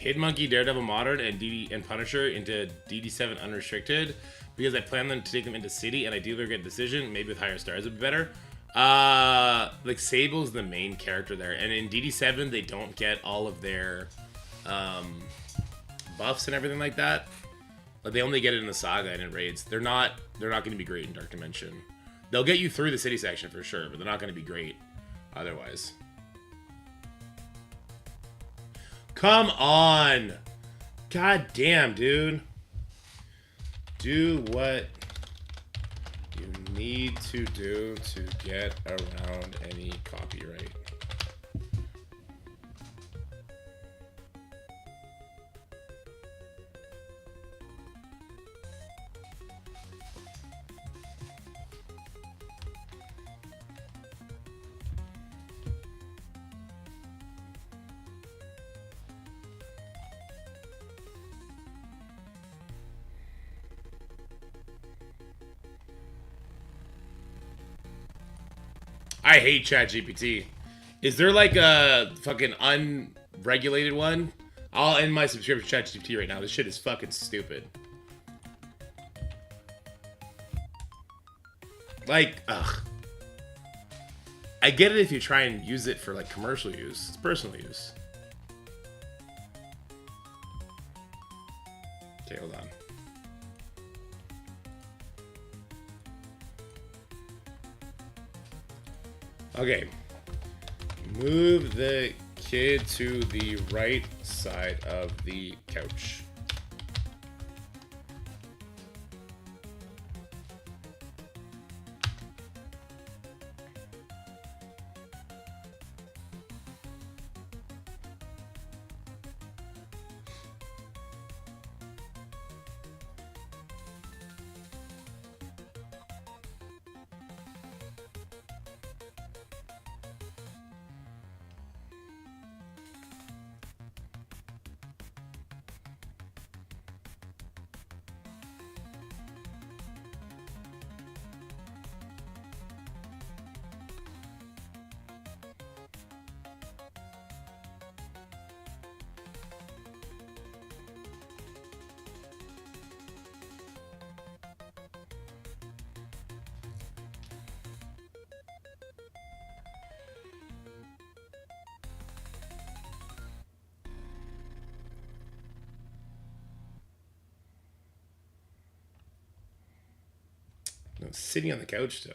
Hit Monkey, Daredevil Modern, and and Punisher into DD7 Unrestricted because I plan them to take them into City and ideally get a decision. Maybe with higher stars would be better. Like Sable's the main character there, and in DD7 they don't get all of their buffs and everything like that. Like they only get it in the Saga and in raids. They're not going to be great in Dark Dimension. They'll get you through the City section for sure, but they're not going to be great otherwise. Come on! God damn, dude. Do what you need to do to get around any copyright. I hate ChatGPT. Is there like a fucking unregulated one? I'll end my subscription to ChatGPT right now. This shit is fucking stupid. Like, ugh. I get it if you try and use it for like commercial use. It's personal use. Okay, hold on. Okay. Move the kid to the right side of the couch. No, sitting on the couch still.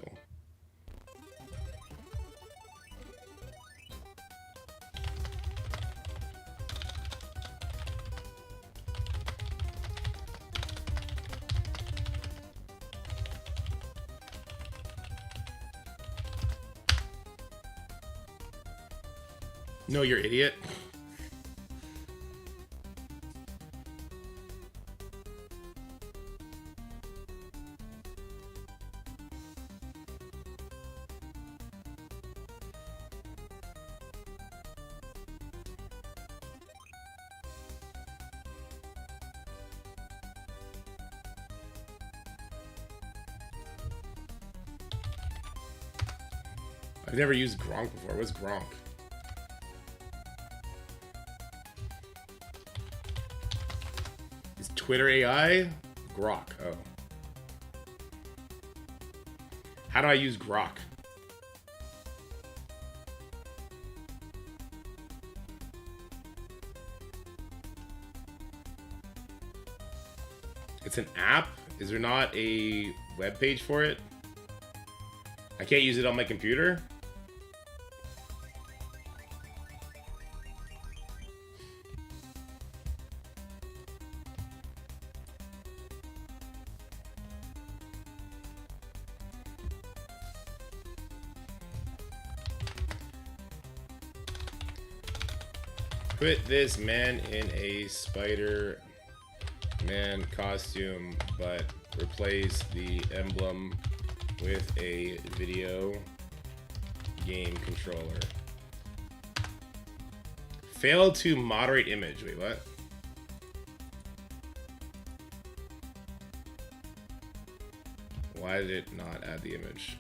No, you're idiot. I've never used Gronk before. What's Gronk? Is Twitter AI? Grok. Oh. How do I use Grok? It's an app? Is there not a web page for it? I can't use it on my computer? Put this man in a Spider-Man costume, but replace the emblem with a video game controller. Fail to moderate image. Wait, what? Why did it not add the image?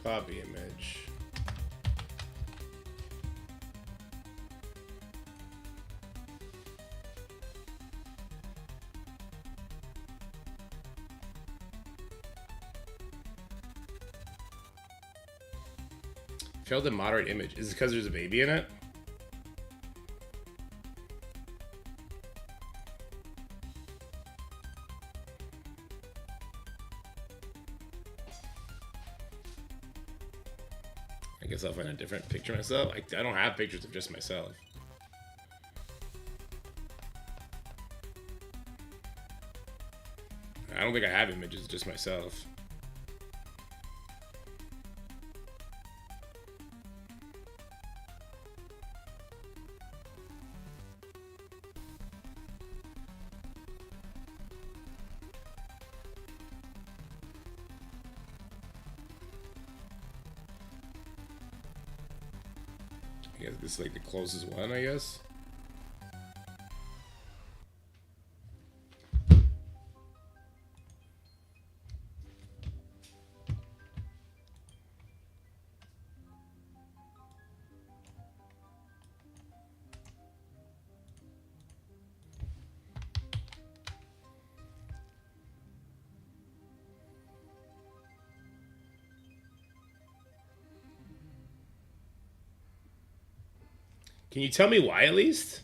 Copy image. Failed to moderate image. Is it because there's a baby in it? I guess I'll find a different picture of myself. I don't have pictures of just myself. I don't think I have images of just myself. I guess this is like the closest one, I guess. Can you tell me why at least?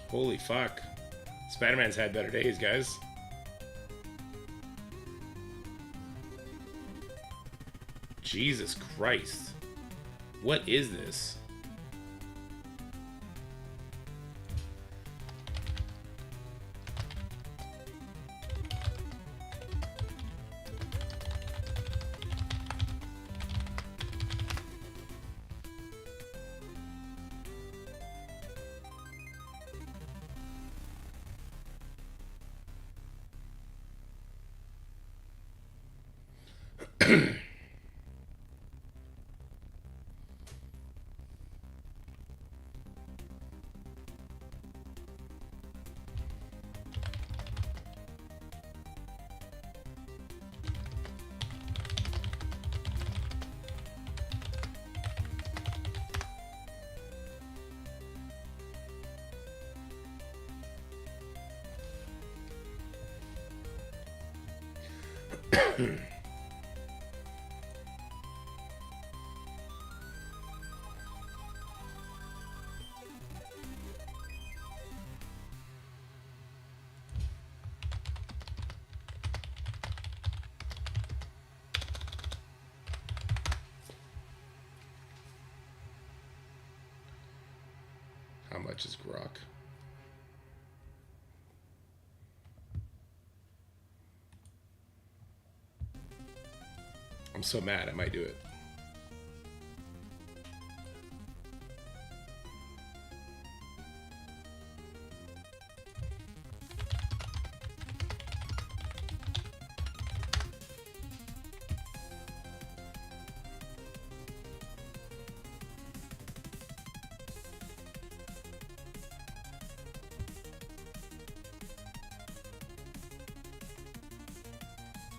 Holy fuck. Spider-Man's had better days, guys. Jesus Christ. What is this? How much is grok? I'm so mad, I might do it.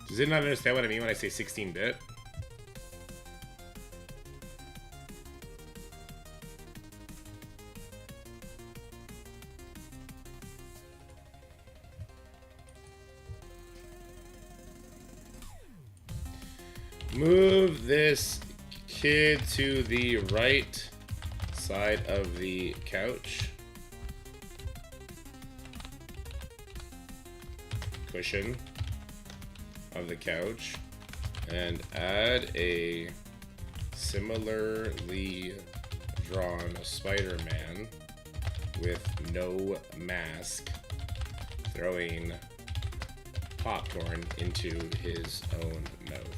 Does it not understand what I mean when I say 16-bit? Move this kid to the right side of the couch. Cushion of the couch. And add a similarly drawn Spider-Man with no mask throwing popcorn into his own mouth.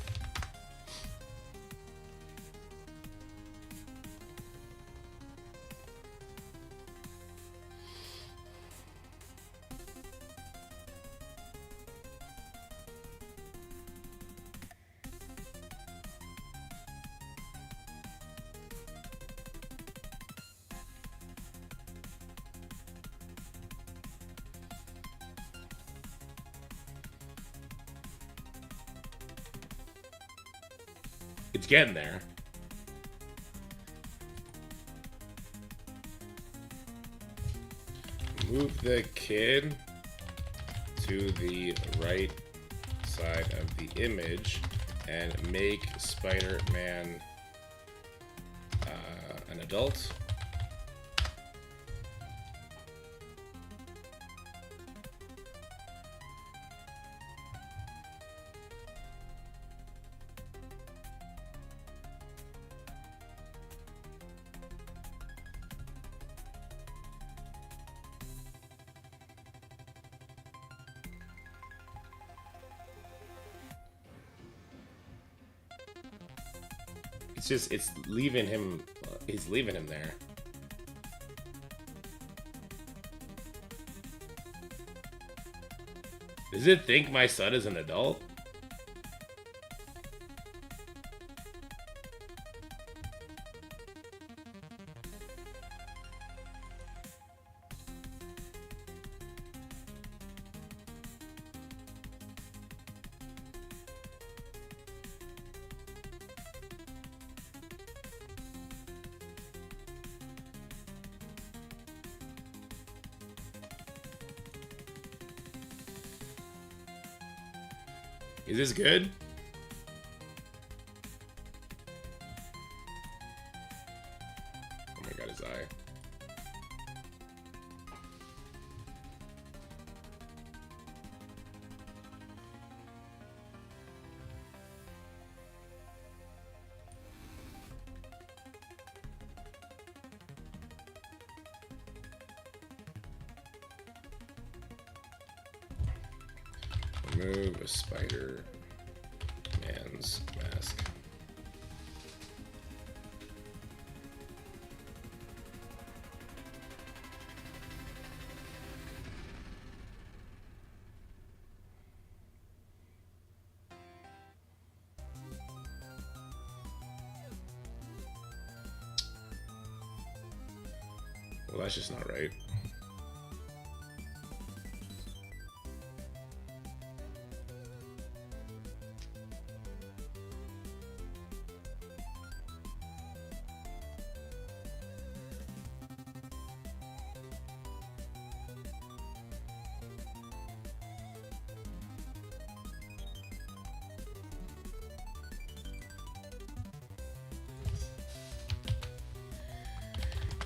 It's getting there. Move the kid to the right side of the image and make Spider-Man an adult. It's leaving him, he's leaving him there. Does it think my son is an adult? Is this good? Oh my god, his eye. Remove a Spider-Man's mask. Well, that's just not right.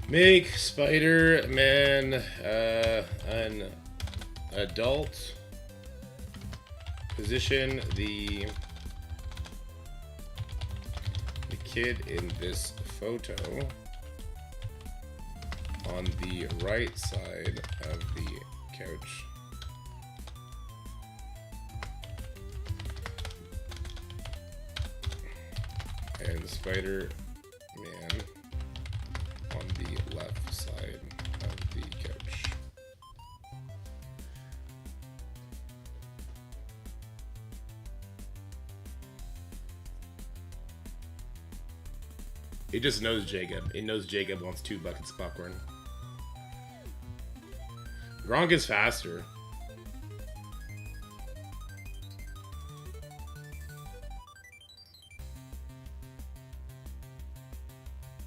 Make Spider-Man an adult. Position the kid in this photo on the right side of the couch. And Spider-Man on the left side of the couch. It just knows Jacob. It knows Jacob wants 2 buckets of popcorn. Gronk is faster.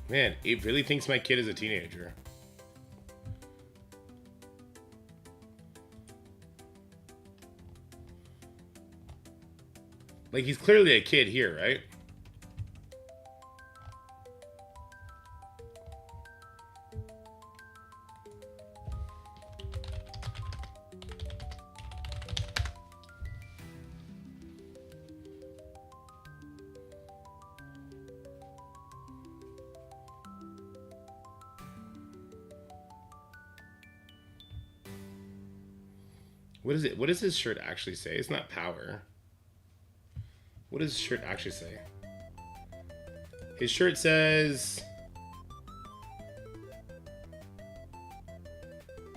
Man, it really thinks my kid is a teenager. Like, he's clearly a kid here, right? What is it? What does his shirt actually say? It's not power. What does his shirt actually say? His shirt says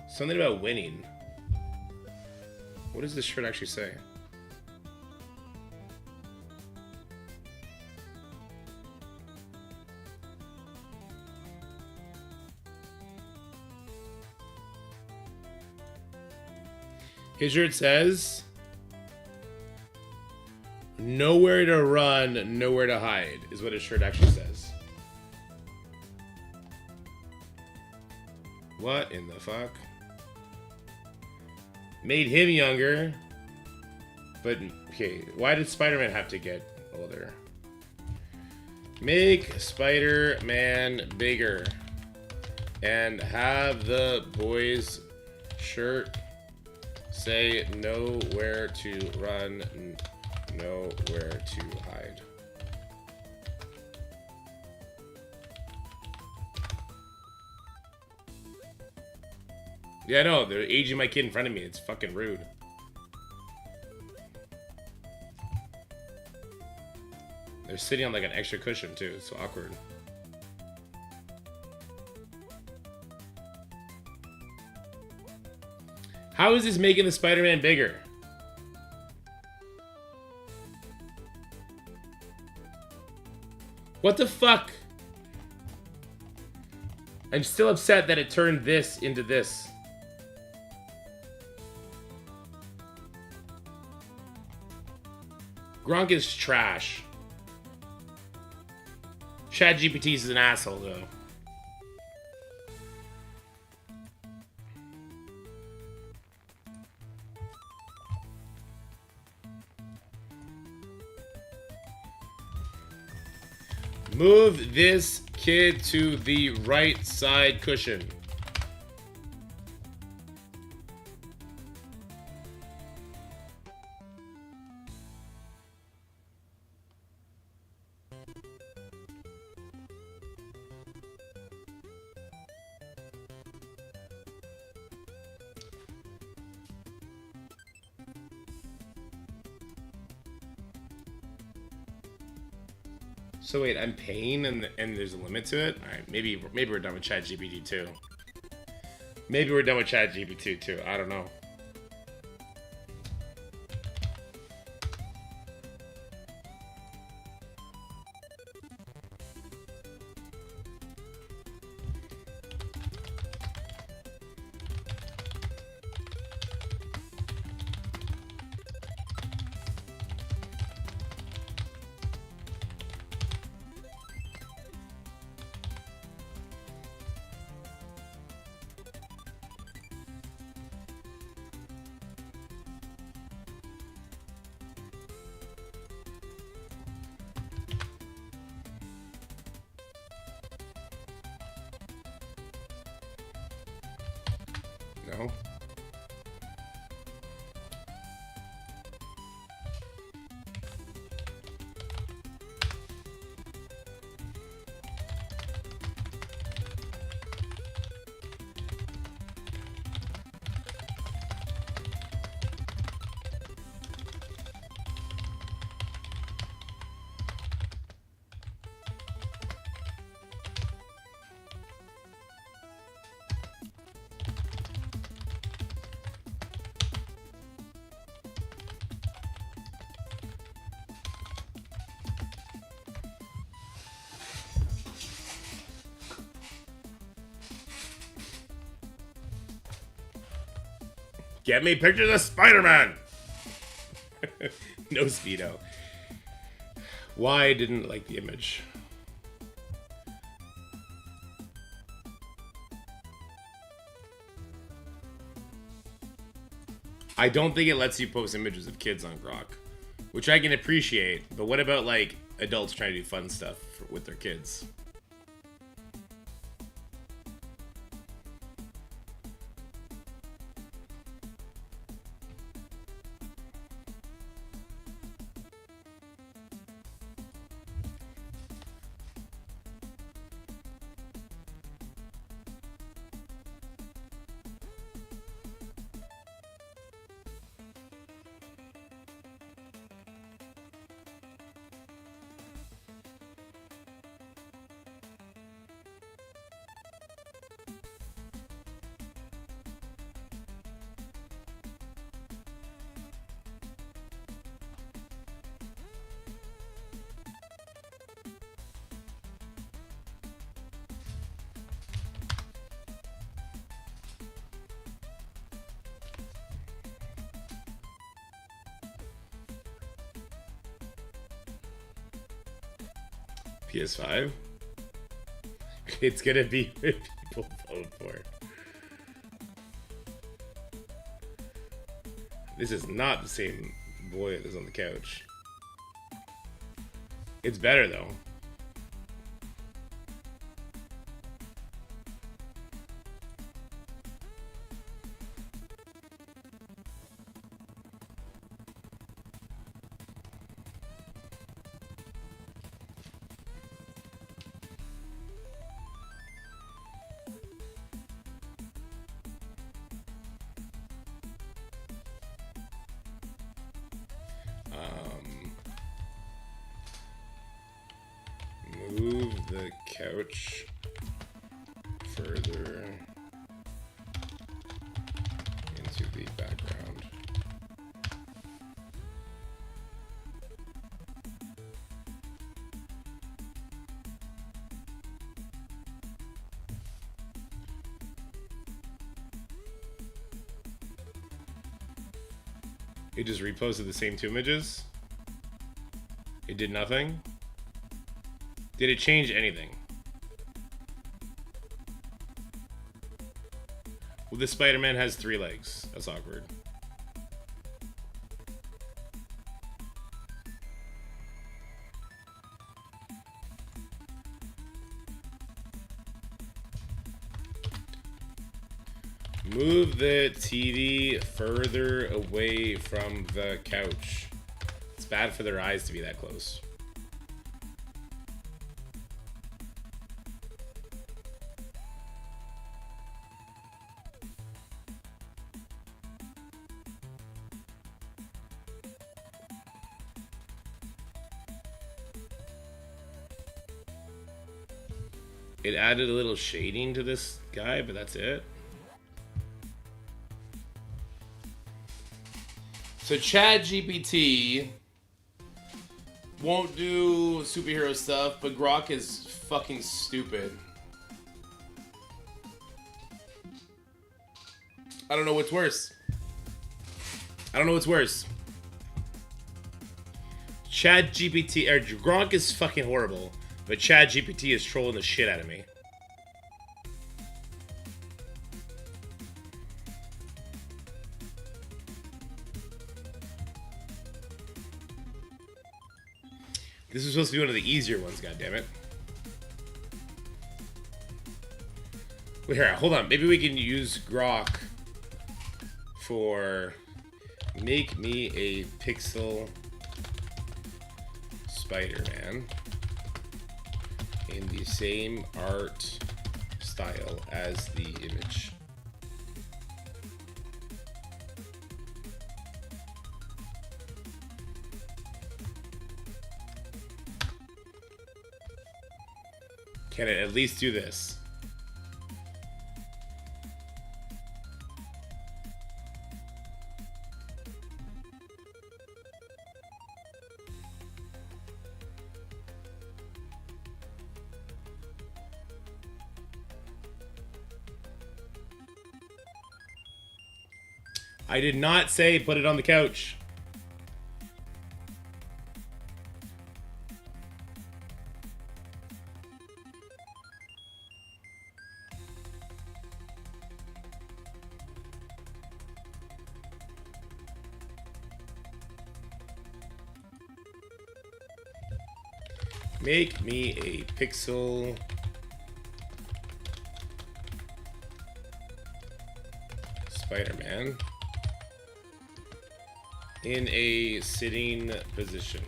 something about winning. What does this shirt actually say? His shirt says, nowhere to run, nowhere to hide, is what his shirt actually says. What in the fuck? Made him younger. But, okay, why did Spider-Man have to get older? Make Spider-Man bigger. And have the boy's shirt say nowhere to run, nowhere to hide. Yeah, I know. They're aging my kid in front of me. It's fucking rude. They're sitting on like an extra cushion too. It's so awkward. How is this making the Spider-Man bigger? What the fuck? I'm still upset that it turned this into this. Gronk is trash. ChatGPT is an asshole, though. Move this kid to the right side cushion. So wait, I'm paying and there's a limit to it? Alright, maybe we're done with ChatGPT 2. Maybe we're done with ChatGPT 2. I don't know. No. Get me pictures of Spider-Man! No Speedo. Why didn't like the image? I don't think it lets you post images of kids on Grok, which I can appreciate, but what about like adults trying to do fun stuff with their kids? PS5? It's gonna be what people vote for. This is not the same boy that is on the couch. It's better though. Move the couch further into the background. It just reposted the same two images. It did nothing. Did it change anything? Well, this Spider-Man has 3 legs. That's awkward. Move the TV further away from the couch. It's bad for their eyes to be that close. It added a little shading to this guy, but that's it. So ChatGPT won't do superhero stuff, but Grok is fucking stupid. I don't know what's worse. I don't know what's worse. ChatGPT or Grok is fucking horrible. But ChatGPT is trolling the shit out of me. This is supposed to be one of the easier ones, goddammit. Wait, here, hold on. Maybe we can use Grok for make me a pixel Spider-Man in the same art style as the image. Can it at least do this? I did not say put it on the couch. Make me a pixel Spider-Man in a sitting position.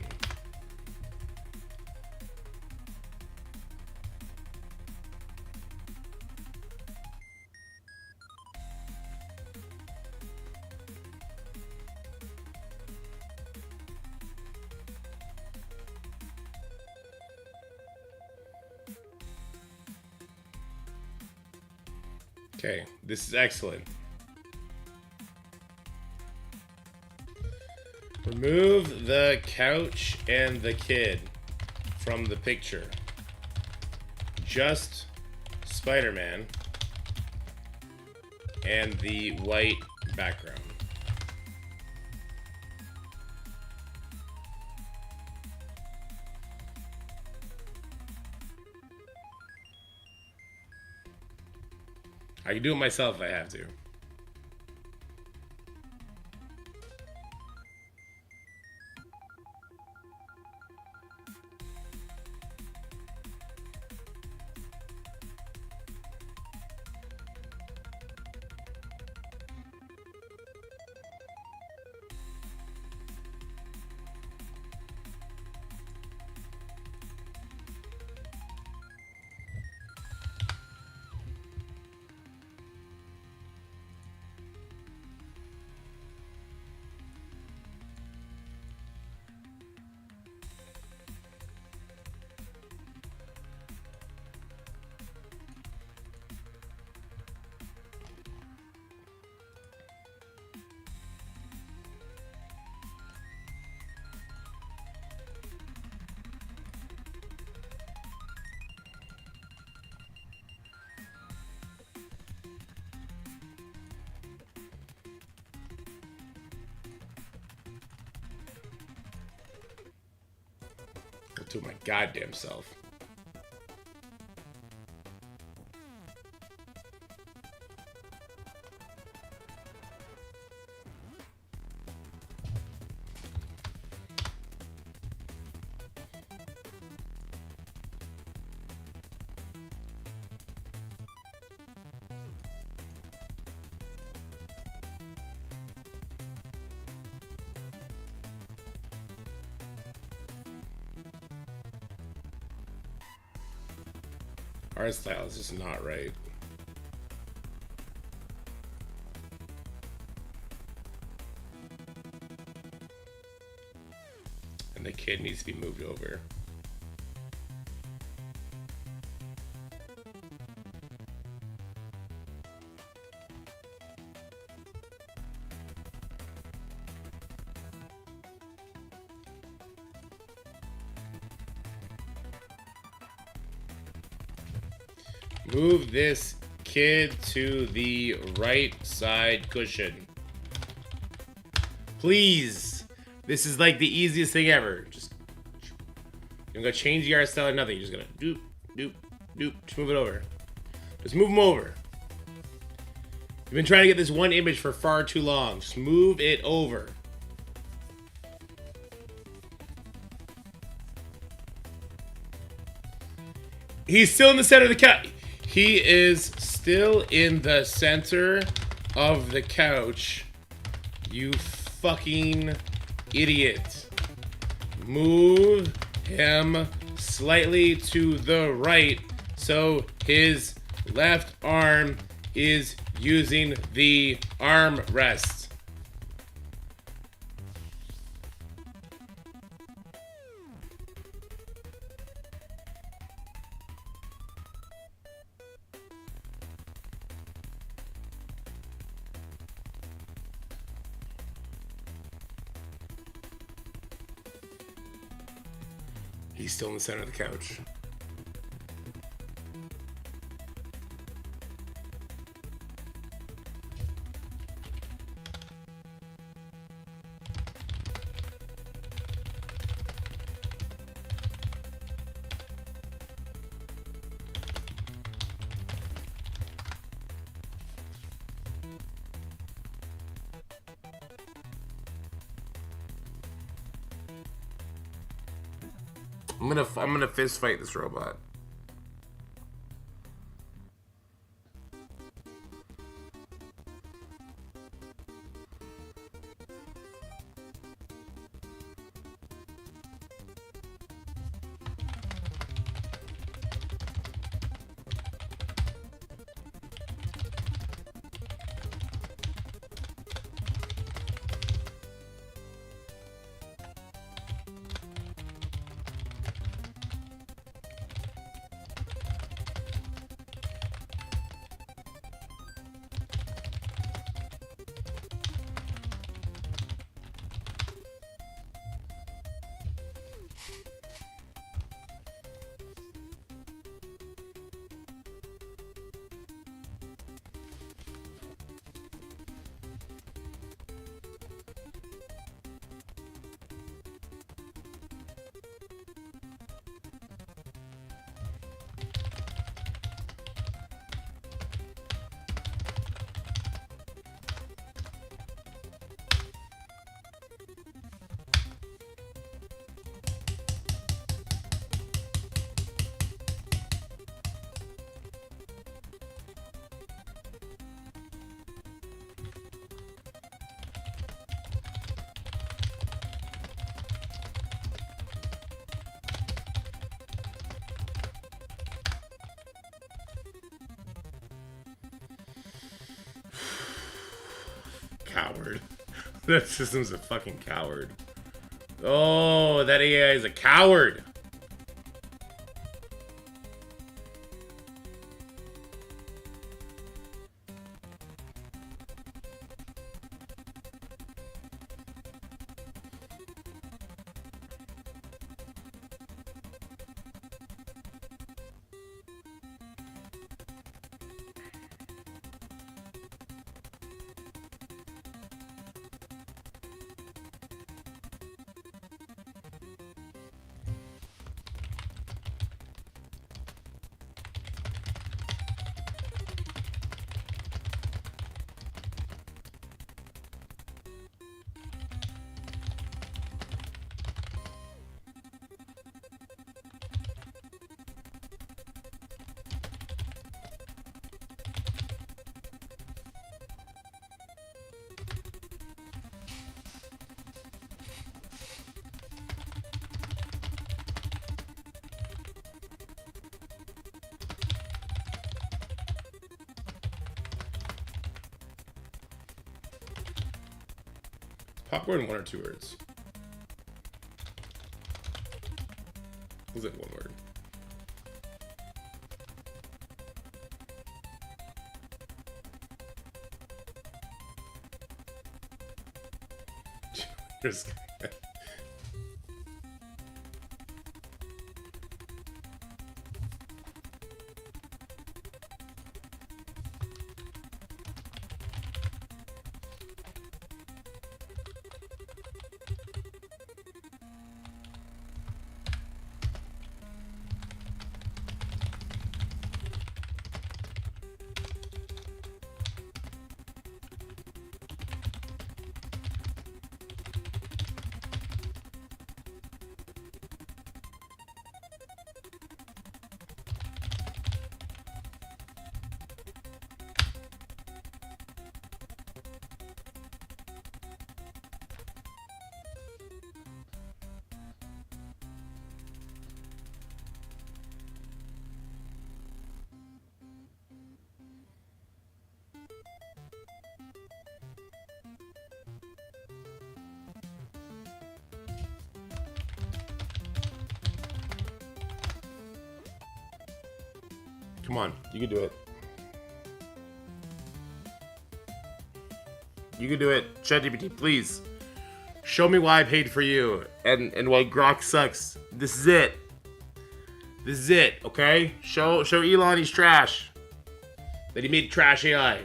Okay, this is excellent. Remove the couch and the kid from the picture. Just Spider-Man and the white background. I can do it myself if I have to. To my goddamn self. Art style is just not right. And the kid needs to be moved over. Move this kid to the right side cushion. Please. This is like the easiest thing ever. Just you're gonna change the art style or nothing. You're just gonna doop, doop, doop. Just move it over. Just move them over. You've been trying to get this one image for far too long. Just move it over. He's still in the center of the couch. He is still in the center of the couch. You fucking idiot. Move him slightly to the right so his left arm is using the armrest. He's still in the center of the couch. I'm gonna fist fight this robot. coward. That system's a fucking coward. Oh, that AI is a coward. Popcorn, 1 or 2 words. Was it 1 word? Just come on, you can do it. You can do it. ChatGPT, please. Show me why I paid for you and why Grok sucks. This is it. This is it, okay? Show Elon he's trash. That he made trash AI.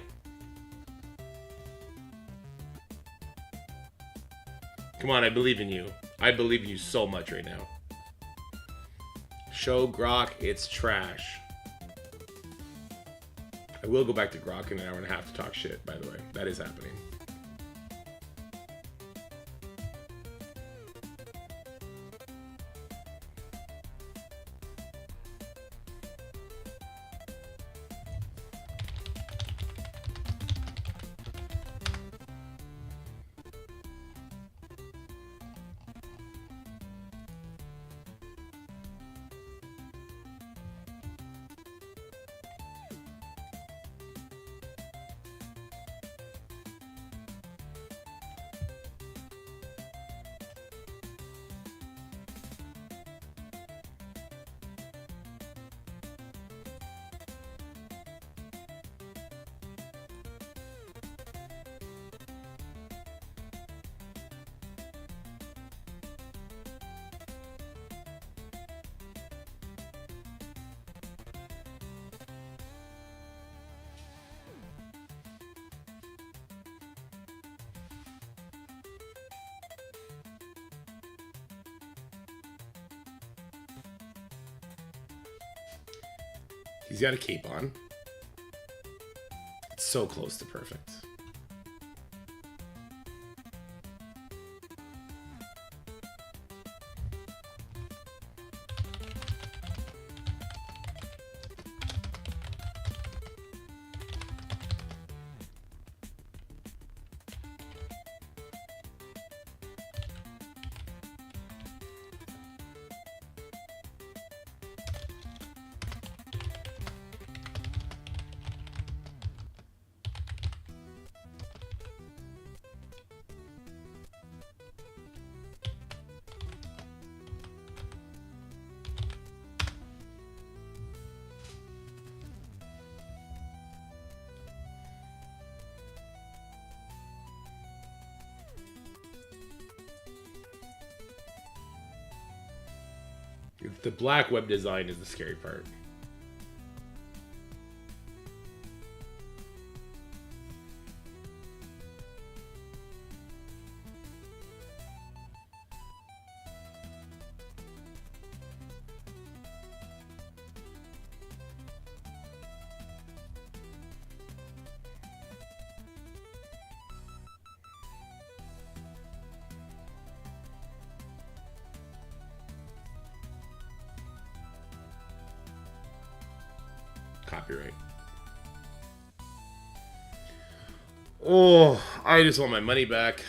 Come on, I believe in you. I believe in you so much right now. Show Grok it's trash. I will go back to Grok in an hour and a half to talk shit, by the way. That is happening. He's got a cape on. It's so close to perfect. The black web design is the scary part. Copyright. Oh, I just want my money back.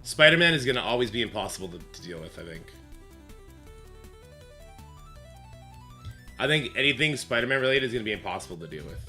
Spider-Man is going to always be impossible to deal with, I think. I think anything Spider-Man related is going to be impossible to deal with.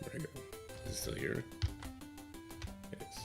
There we go. Is it still here? It is.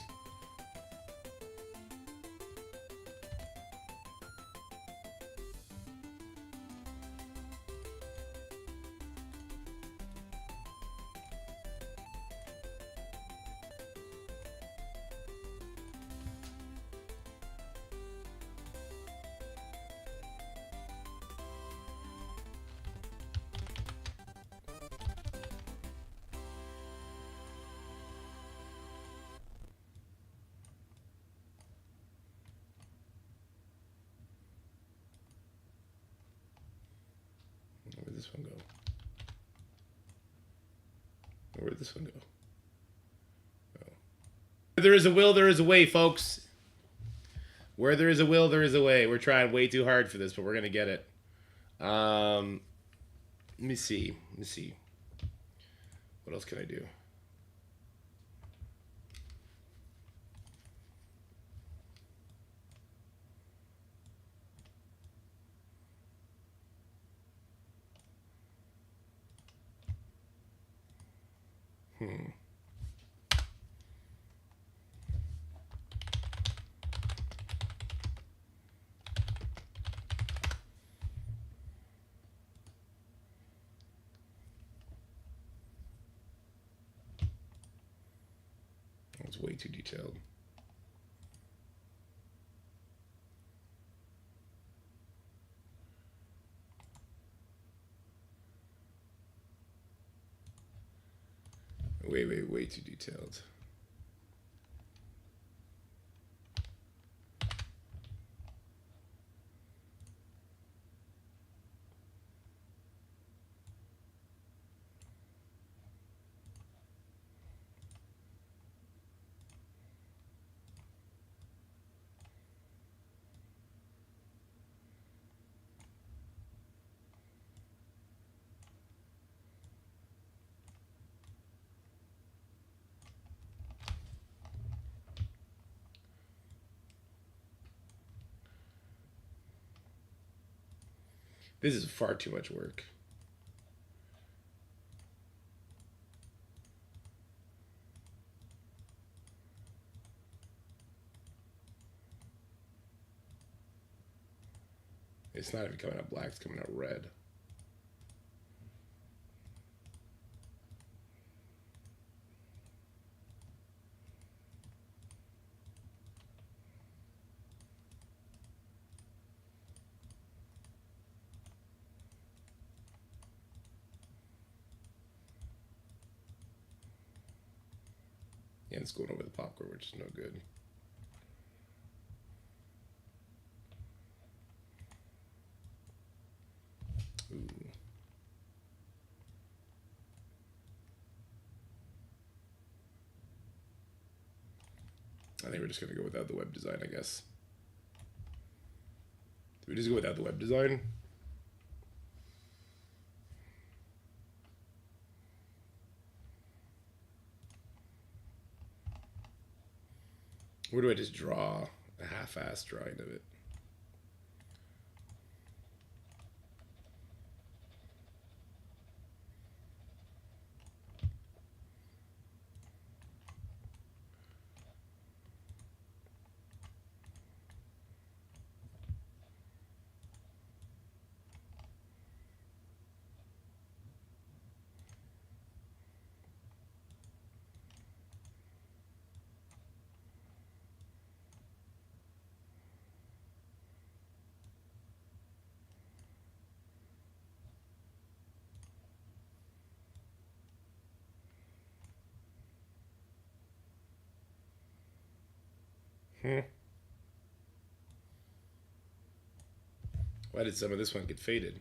Where'd this one go? Where'd this one go? Oh. Where there is a will, there is a way, folks. Where there is a will, there is a way. We're trying way too hard for this, but we're gonna get it. Let me see. Let me see. What else can I do? It's way too detailed. Way too detailed. This is far too much work. It's not even coming out black, it's coming out red. Yeah, it's going over the popcorn, which is no good. Ooh. I think we're just going to go without the web design, I guess. Do we just go without the web design? Or do I just draw a half-assed drawing of it? Why did some of this one get faded?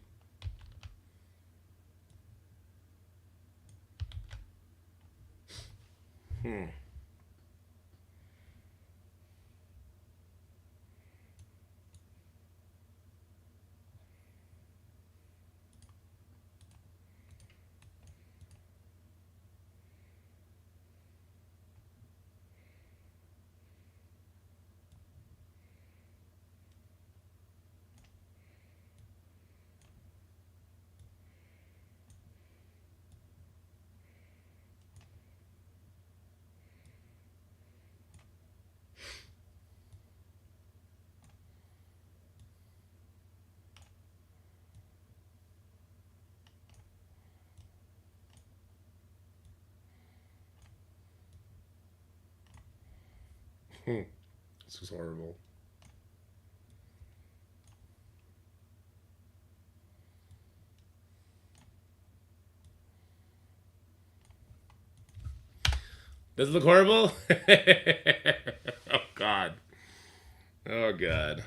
This was horrible. Does it look horrible? Oh, God. Oh, God.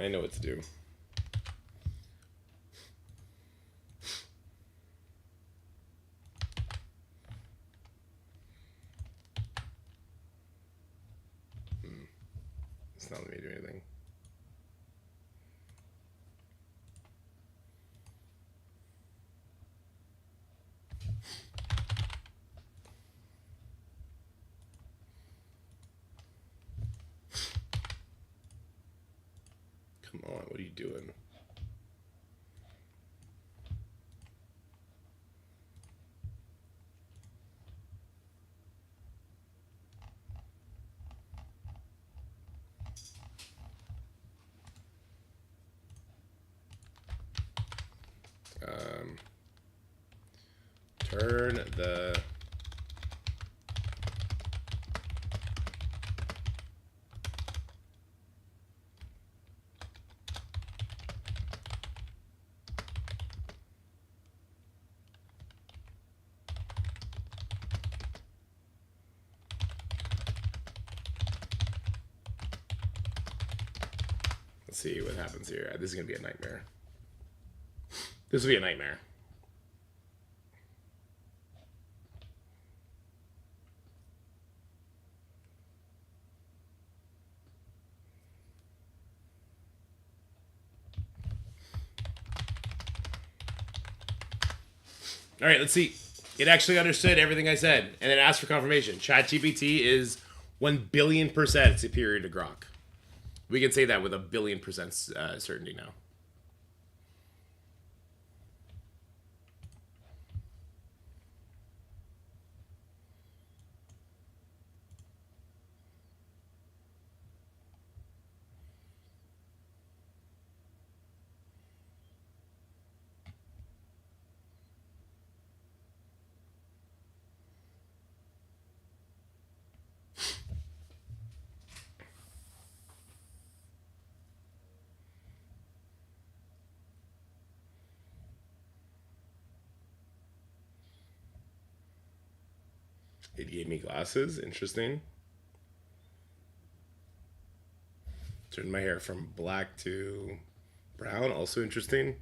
I know what to do. It's not letting me do anything. Come on, what are you doing? Turn the Let's see what happens here. This is gonna be a nightmare. This will be a nightmare. All right, let's see. It actually understood everything I said and then asked for confirmation. ChatGPT is 1,000,000,000% superior to Grok. We can say that with 1,000,000,000% certainty now. It gave me glasses. Interesting. Turned my hair from black to brown. Also interesting.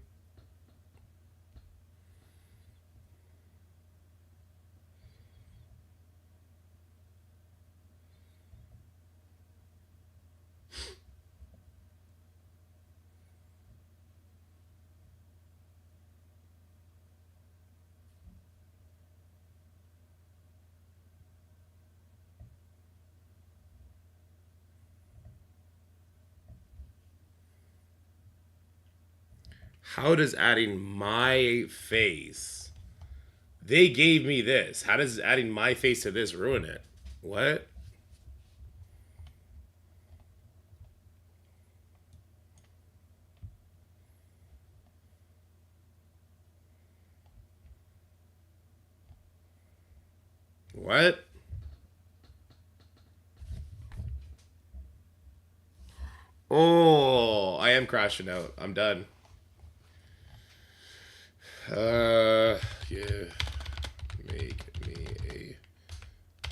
How does adding my face? They gave me this. How does adding my face to this ruin it? What? What? Oh, I am crashing out. I'm done. Yeah. Make me a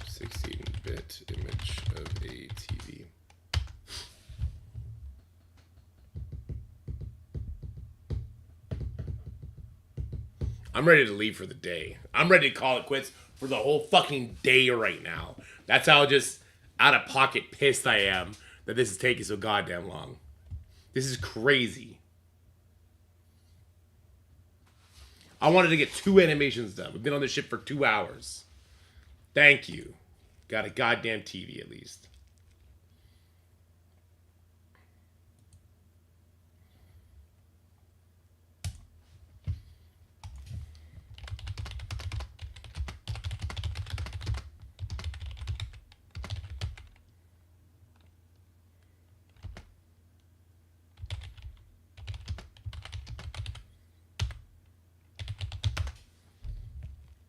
16-bit image of a TV. I'm ready to leave for the day. I'm ready to call it quits for the whole fucking day right now. That's how just out of pocket pissed I am that this is taking so goddamn long. This is crazy. I wanted to get 2 animations done. We've been on this shit for 2 hours. Thank you. Got a goddamn TV at least.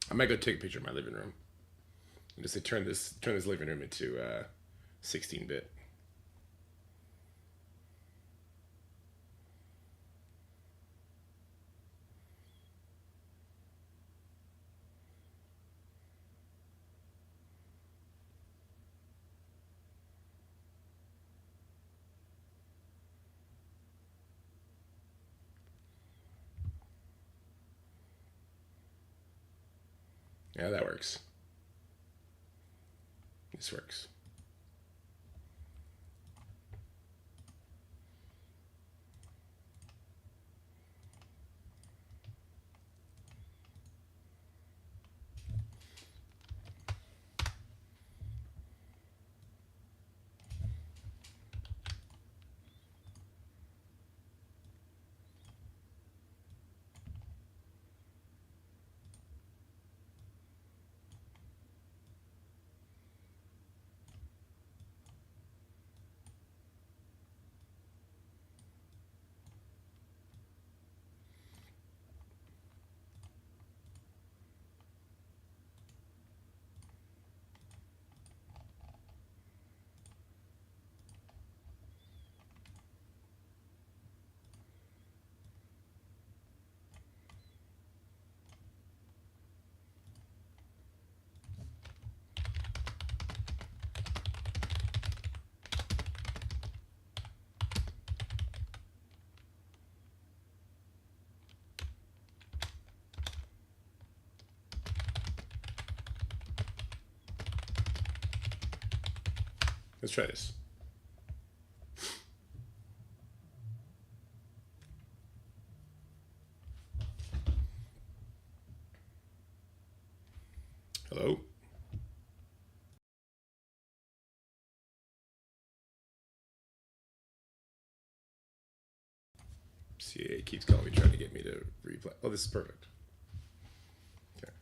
I might go take a picture of my living room and just say turn this living room into 16-bit. Yeah, that works. This works. Let's try this. CA keeps calling me, trying to get me to replay. Oh, this is perfect. Okay.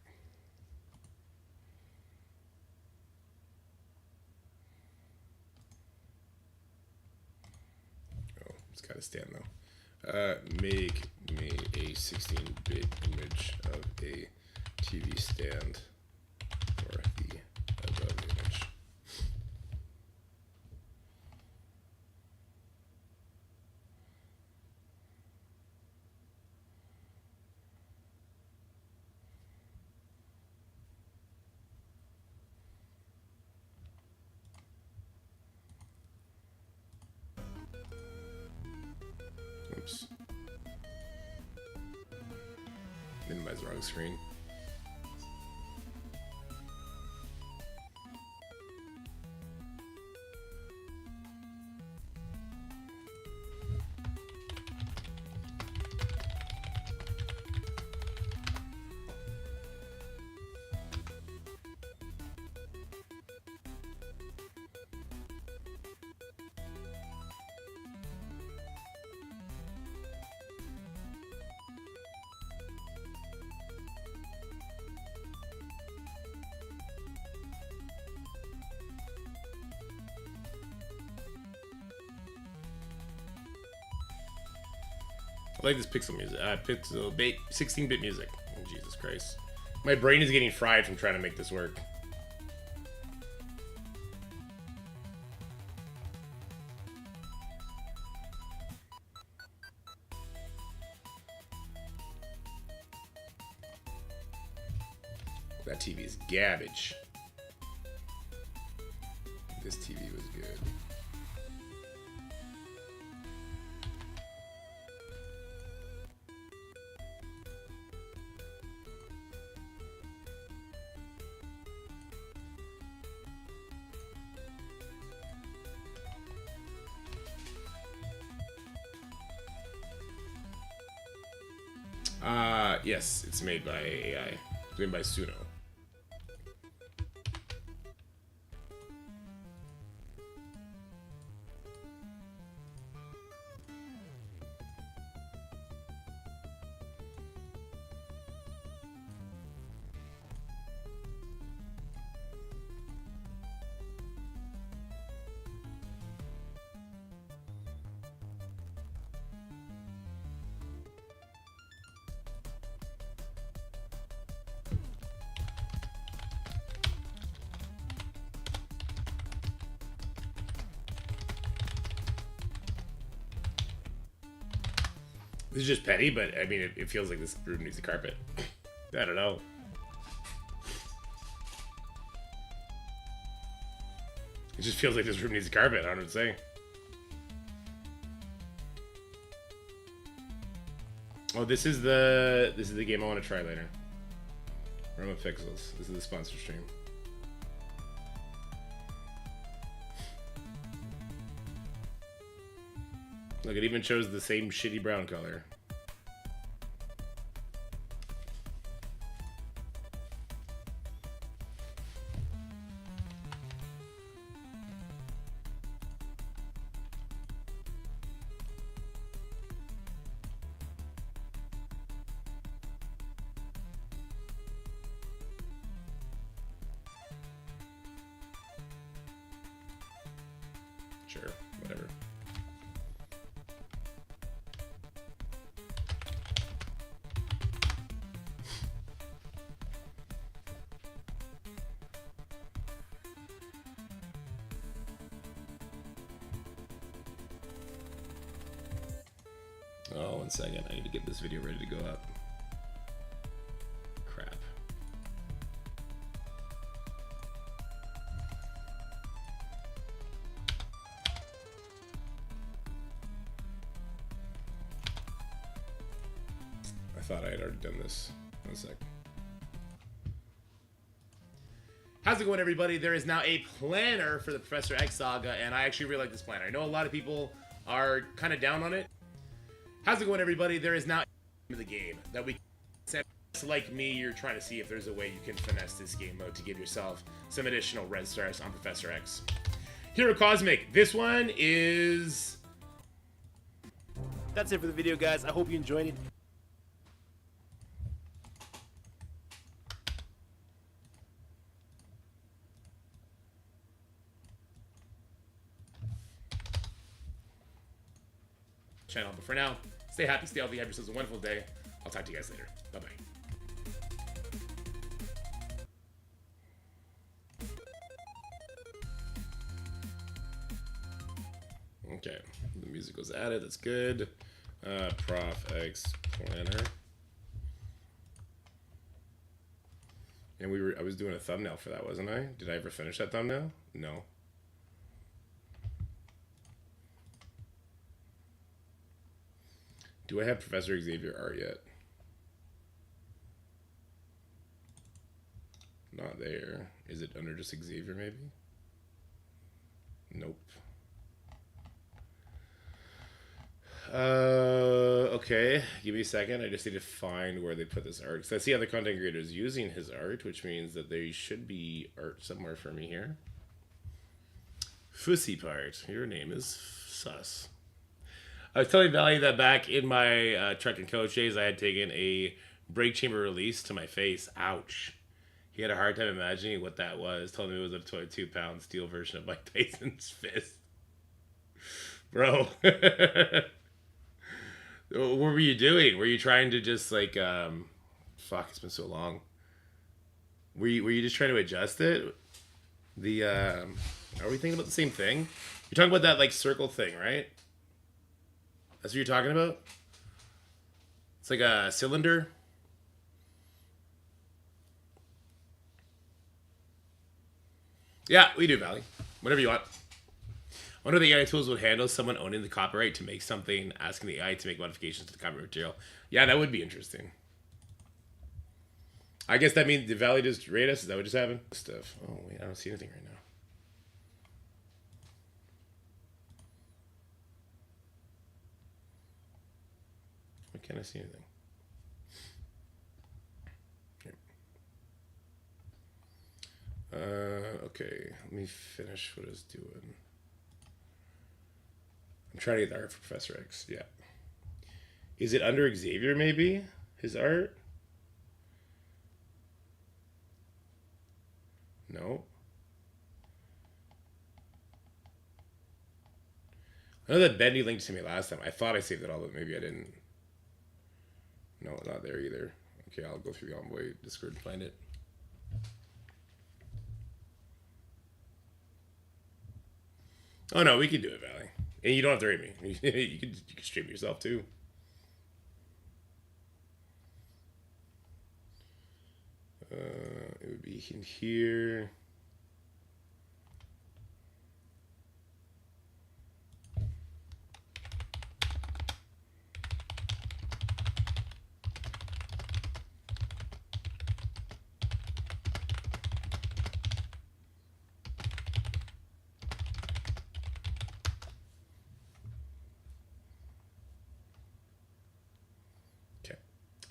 Oh, it's got to stand though. Make me a 16-bit image of a TV stand for the above image. Oops. Minimize the wrong screen. I like this pixel music. 16-bit music. Oh, Jesus Christ. My brain is getting fried from trying to make this work. That TV is garbage. This TV was good. Yes, it's made by AI. It's made by Suno. This is just petty, but I mean, it feels like this room needs a carpet. I don't know. It just feels like this room needs a carpet. I don't know what to say. Oh, this is the game I want to try later. Roma Pixels. This is the sponsor stream. Look, it even shows the same shitty brown color. Sure, whatever. Oh, 1 second. I need to get this video ready to go up. Crap. I thought I had already done this. 1 sec. How's it going, everybody? There is now a planner for the Professor X Saga, and I actually really like this planner. I know a lot of people are kind of down on it. How's it going, everybody? There is now a the game that we can, like me, you're trying to see if there's a way you can finesse this game mode to give yourself some additional red stars on Professor X. Hero Cosmic. This one is That's it for the video, guys. I hope you enjoyed it. Channel, but for now, stay happy, stay healthy, have yourselves a wonderful day. I'll talk to you guys later. Bye-bye. Okay, the music was added. That's good. ProfX planner, and I was doing a thumbnail for that, wasn't I? Did I ever finish that thumbnail? No. Do I have Professor Xavier art yet? Not there. Is it under just Xavier maybe? Nope. Okay, give me a second. I just need to find where they put this art. Because I see other content creators using his art, which means that there should be art somewhere for me here. Fussy part. Your name is Sus. I was telling Valley that back in my truck and coach days, I had taken a brake chamber release to my face. Ouch. He had a hard time imagining what that was. Told me it was a 22-pound steel version of Mike Tyson's fist. Bro. What were you doing? Were you trying to just like, fuck, it's been so long. Were you just trying to adjust it? Are we thinking about the same thing? You're talking about that like circle thing, right? That's what you're talking about? It's like a cylinder. Yeah, we do, Valley. Whatever you want. I wonder if the AI tools would handle someone owning the copyright to make something, asking the AI to make modifications to the copyright material. Yeah, that would be interesting. I guess that means the Valley just rate us? Is that what just happened? Stuff. Oh, wait, I don't see anything right now. Why can't I see anything? Okay, let me finish what I was doing. I'm trying to get the art for Professor X. Yeah. Is it under Xavier, maybe? His art? No. I know that Bendy linked to me last time. I thought I saved it all, but maybe I didn't. No, not there either. Okay, I'll go through the Envoy Discord and find it. Oh no, we can do it, Valley. And you don't have to rate me. you can stream yourself too. It would be in here.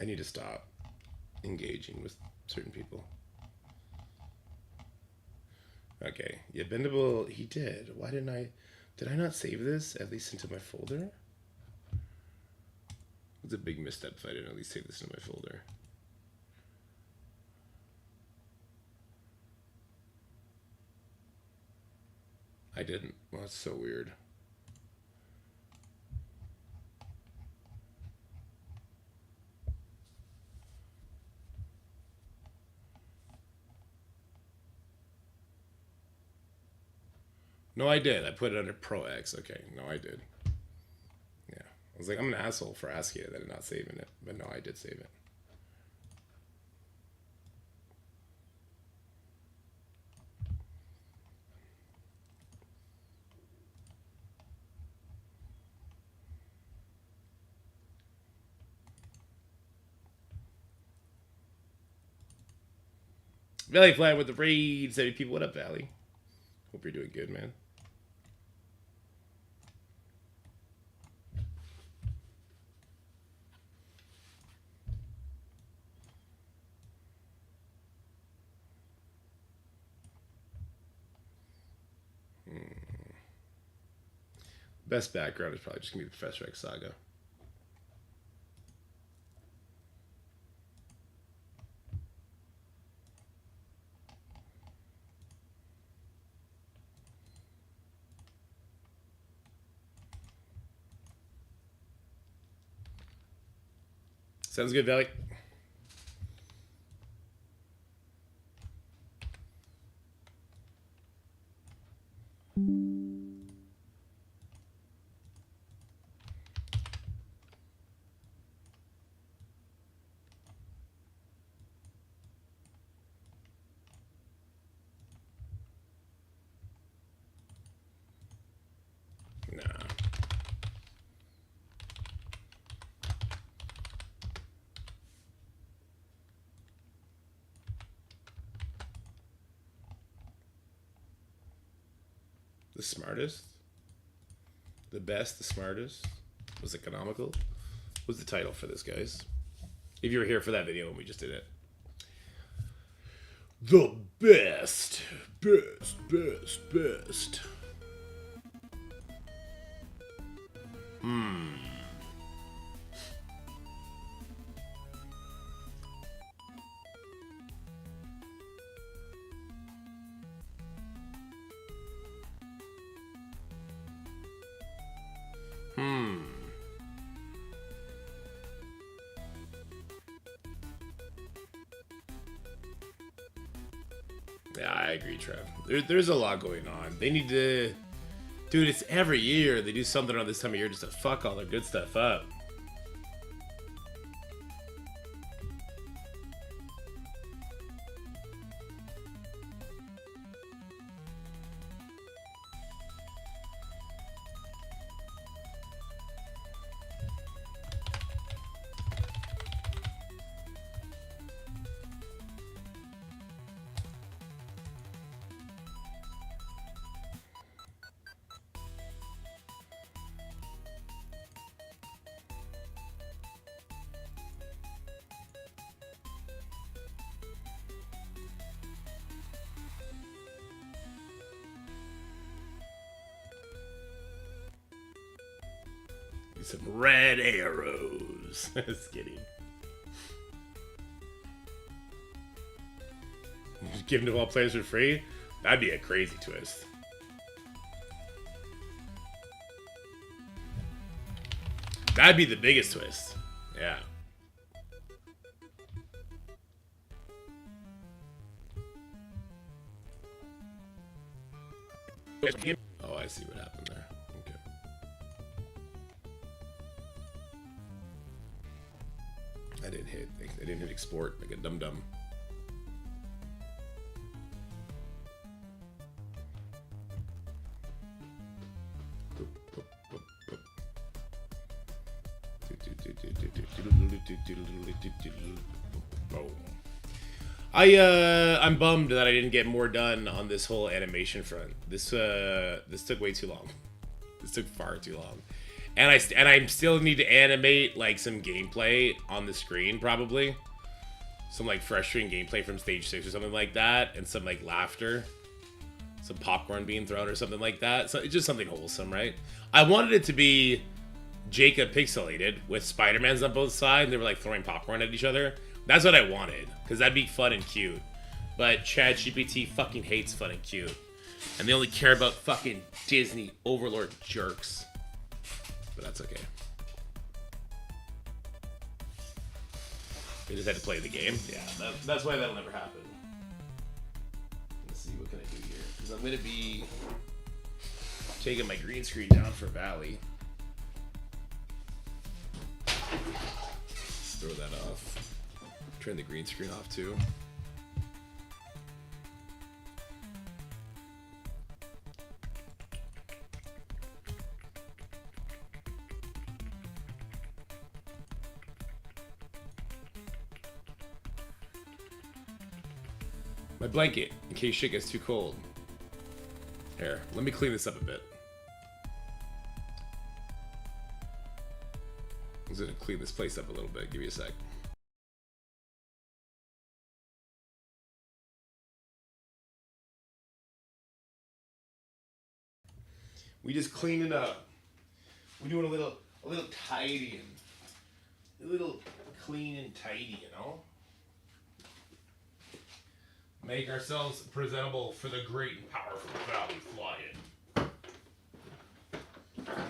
I need to stop engaging with certain people. Okay, yeah, bendable, he did. Why did I not save this at least into my folder? It's a big misstep if I didn't at least save this into my folder. I didn't. Well, that's so weird. No, I did. I put it under ProfX. Okay, no, I did. Yeah. I was like, I'm an asshole for asking it that I'm not saving it. But no, I did save it. Valley flying with the raid. 70 people. What up, Valley? Hope you're doing good, man. Best background is probably just gonna be the Professor X Saga. Sounds good, Valley. Nah. The smartest? The best, the smartest? Was economical? Was the title for this, guys? If you were here for that video when we just did it. The best. Best. Yeah, I agree, Trev. There's a lot going on. They need to... Dude, it's every year they do something around this time of year just to fuck all their good stuff up. Some red arrows. Just kidding. Just give them to all players for free? That'd be a crazy twist. That'd be the biggest twist. Yeah. Oh, I see what happened there. Okay. I didn't hit export like a dum-dum. I'm bummed that I didn't get more done on this whole animation front. This took way too long. This took far too long. And I still need to animate like some gameplay on the screen, probably. Some like frustrating gameplay from stage 6 or something like that, and some like laughter. Some popcorn being thrown or something like that. So it's just something wholesome, right? I wanted it to be Jacob pixelated with Spider-Mans on both sides, and they were like throwing popcorn at each other. That's what I wanted, because that'd be fun and cute. But ChatGPT fucking hates fun and cute. And they only care about fucking Disney overlord jerks. But that's okay. They just had to play the game. Yeah, that's why that'll never happen. Let's see, what can I do here? Because I'm going to be taking my green screen down for Valley. Let's throw that off. Turn the green screen off too. My blanket, in case shit gets too cold. Here, let me clean this up a bit. I'm gonna clean this place up a little bit. Give me a sec. We just cleaning up. We're doing a little tidying. A little clean and tidy, you know? Make ourselves presentable for the great and powerful Valley fly-in.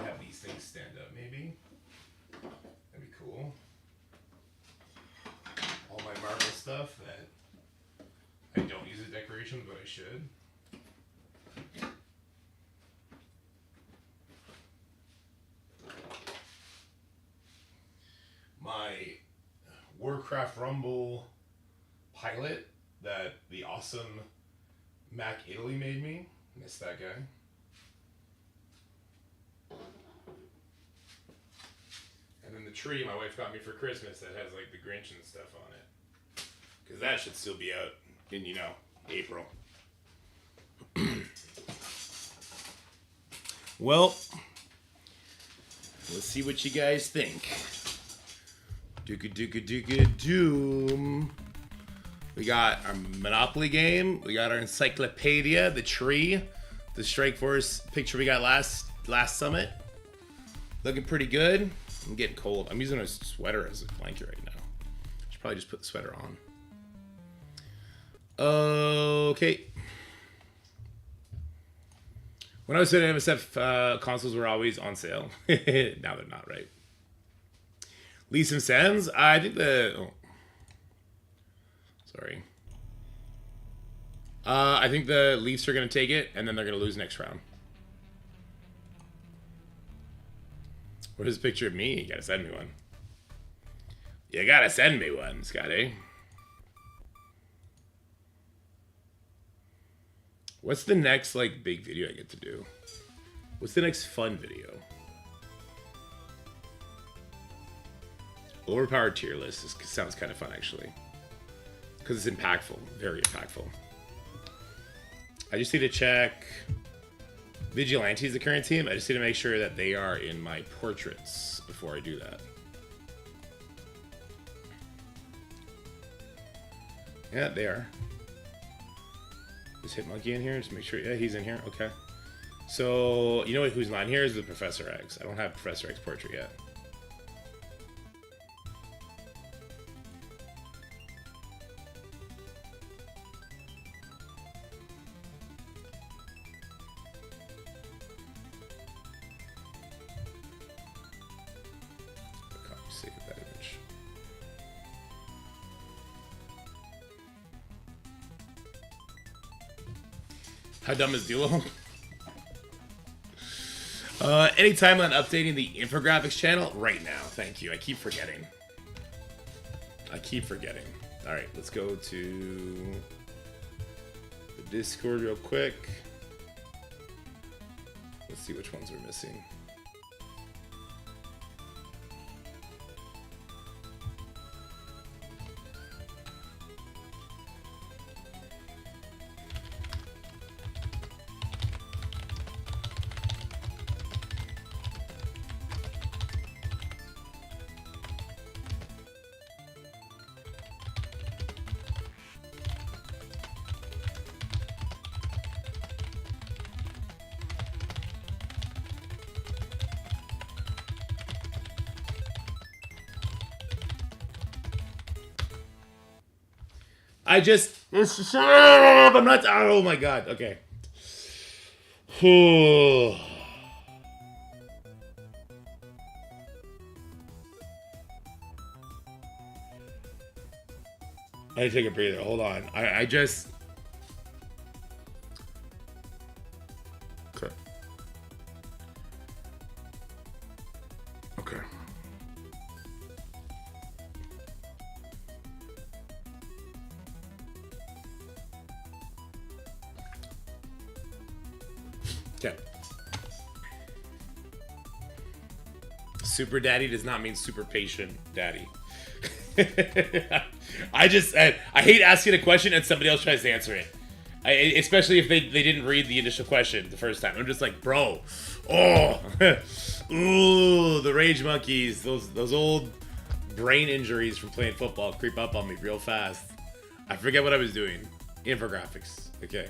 Have these things stand up, maybe? That'd be cool. stuff that I don't use as decorations, but I should. My Warcraft Rumble pilot that the awesome Mac Italy made me. Miss that guy. And then the tree my wife got me for Christmas that has like the Grinch and stuff on it. Because that should still be out in, you know, April. Well, let's see what you guys think. Doom. We got our Monopoly game. We got our Encyclopedia, the tree, the Strike Force picture we got last summit. Looking pretty good. I'm getting cold. I'm using a sweater as a blanket right now. Should probably just put the sweater on. Okay. When I was at MSF, consoles were always on sale. Now they're not, right? Leafs and Sens. I think sorry. I think the Leafs are going to take it, and then they're going to lose next round. What is a picture of me? You got to send me one. You got to send me one, Scotty. What's the next, like, big video I get to do? What's the next fun video? Overpowered tier list. This sounds kind of fun, actually. Because it's impactful. Very impactful. I just need to check... Vigilante is the current team. I just need to make sure that they are in my portraits before I do that. Yeah, they are. Is Hitmonkey in here? Just make sure. Yeah, he's in here. Okay. So, you know who's not in here is the Professor X. I don't have Professor X portrait yet. Save that image. How dumb is Duo? Any timeline updating the infographics channel? Right now, thank you. I keep forgetting. Alright, let's go to the Discord real quick. Let's see which ones we're missing. I'm not. Oh my god. Okay. I need to take a breather. Hold on. I just. Okay. Okay. Okay. Super daddy does not mean super patient daddy. I hate asking a question and somebody else tries to answer it. Especially if they didn't read the initial question the first time. I'm just like, bro. Oh. Ooh, the rage monkeys. Those old brain injuries from playing football creep up on me real fast. I forget what I was doing. Infographics. Okay.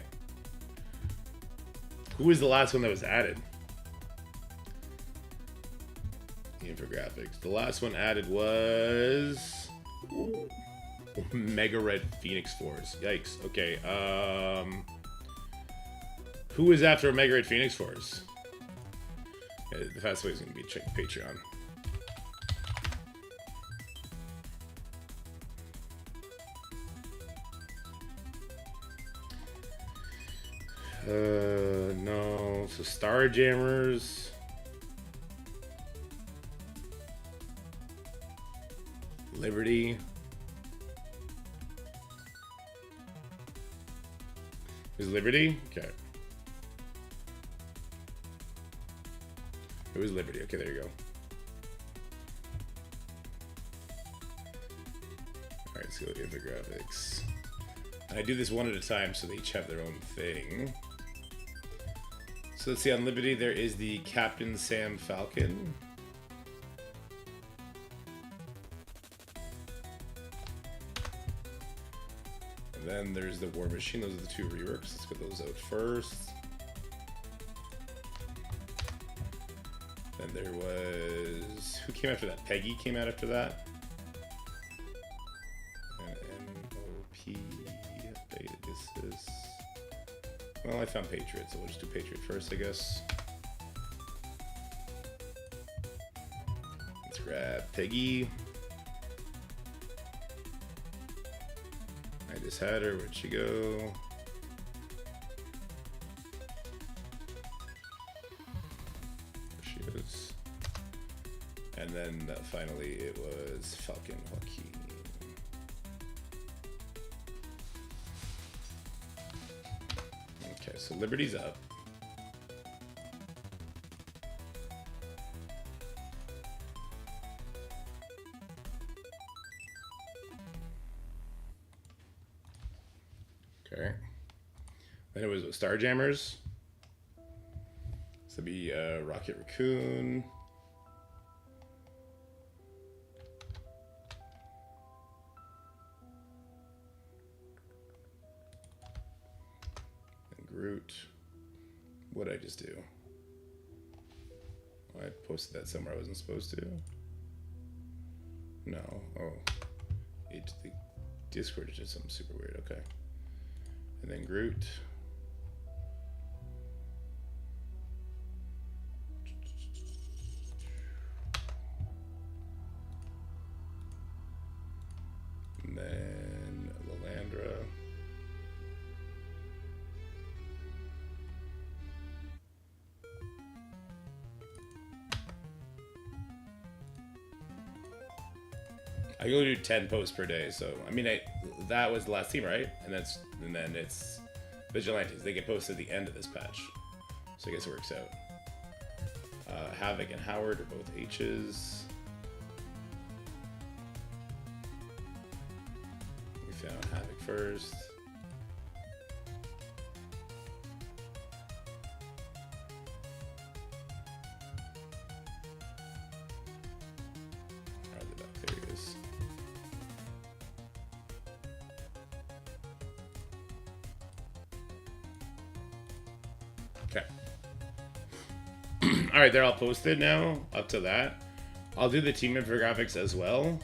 Who was the last one that was added? Infographics. The last one added was Mega Red Phoenix Force. Yikes. Okay. Who is after a Mega Red Phoenix Force? Yeah, the fast way is going to be check Patreon. No. So Starjammers. Liberty. It was Liberty? Okay. It was Liberty. Okay, there you go. Alright, let's go to infographics. And I do this one at a time so they each have their own thing. So let's see, on Liberty there is the Captain Sam Falcon. And then there's the War Machine. Those are the two reworks. Let's get those out first. Then there was... Who came after that? Peggy came out after that. M-O-P... This. Well, I found Patriot, so we'll just do Patriot first, I guess. Let's grab Peggy. I just had her. Where'd she go? There she is. And then finally it was Falcon Joaquin. Okay, so Liberty's up. Okay. Then it was Starjammers. This would be Rocket Raccoon. Groot. What did I just do? Oh, I posted that somewhere I wasn't supposed to. No. Oh. The Discord is just something super weird. Okay. And then Groot. And then Lilandra. I go do 10 posts per day, so I mean, that was the last team, right? And then it's Vigilantes. They get posted at the end of this patch, so I guess it works out. Havoc and Howard are both H's. We found Havoc first. There he is. Okay. Alright, they're all posted now, up to that. I'll do the team infographics as well.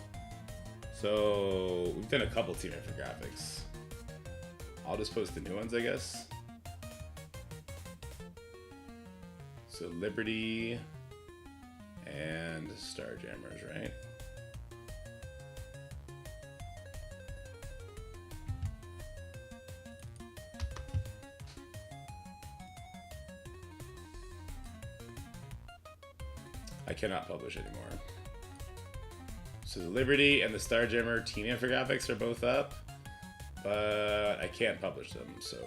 So, we've done a couple team infographics. I'll just post the new ones, I guess. So, Liberty and Starjammers, right? I cannot publish anymore. So the Liberty and the Starjammer team infographics are both up, but I can't publish them, so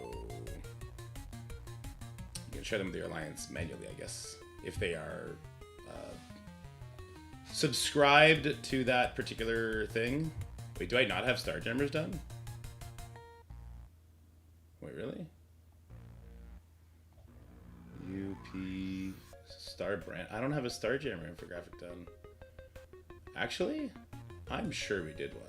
you can share them with your alliance manually, I guess, if they are subscribed to that particular thing. Wait, do I not have Starjammers done? Wait, really? UP Star Brand. I don't have a Starjammer infographic done. Actually, I'm sure we did one.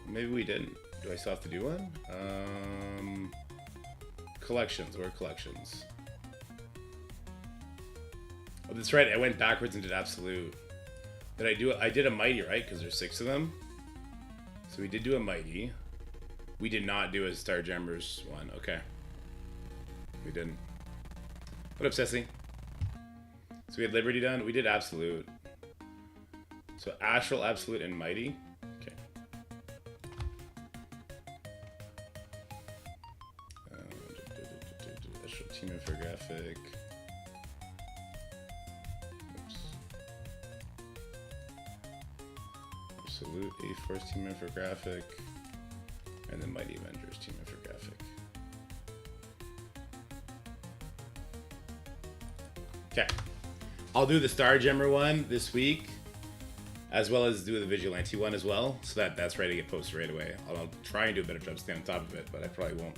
Maybe we didn't. Do I still have to do one? Collections. Where are collections? Oh, that's right. I went backwards and did absolute. Did I do it? I did a mighty, right? Because there's 6 of them. So we did do a mighty. We did not do a Starjammers one. Okay. We didn't. What up, Ceci? So we had Liberty done. We did absolute. So Astral, absolute, and mighty. Okay. graphic. Oops. Absolute A-Force team member for graphic. And then Mighty Avengers team member for graphic. Okay. I'll do the Stargemmer one this week, as well as do the Vigilante one as well, so that that's ready to get posted right away. I'll try and do a better job staying on top of it, but I probably won't.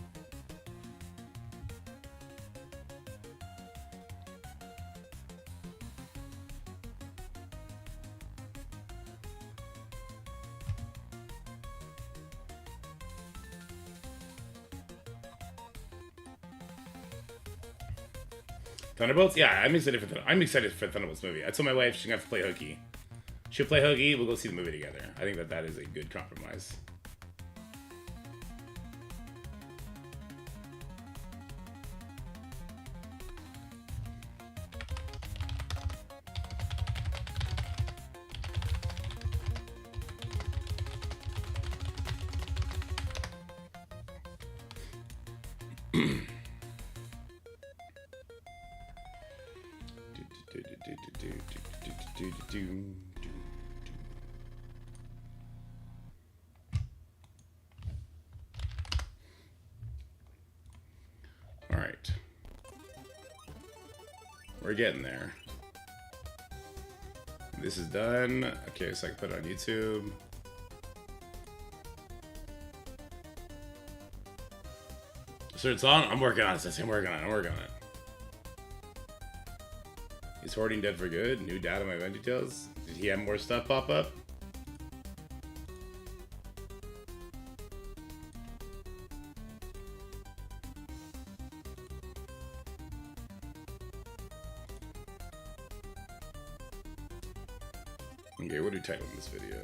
Thunderbolts? Yeah, I'm excited for the Thunderbolts movie. I told my wife she's gonna have to play hooky. She'll play hooky. We'll go see the movie together. I think that is a good compromise. All right, we're getting there. This is done. Okay, so I can put it on YouTube. So it's on. I'm working on it. I'm working on it. Is hoarding dead for good? New data, my event details. Did he have more stuff pop up? Okay, what do we title this video?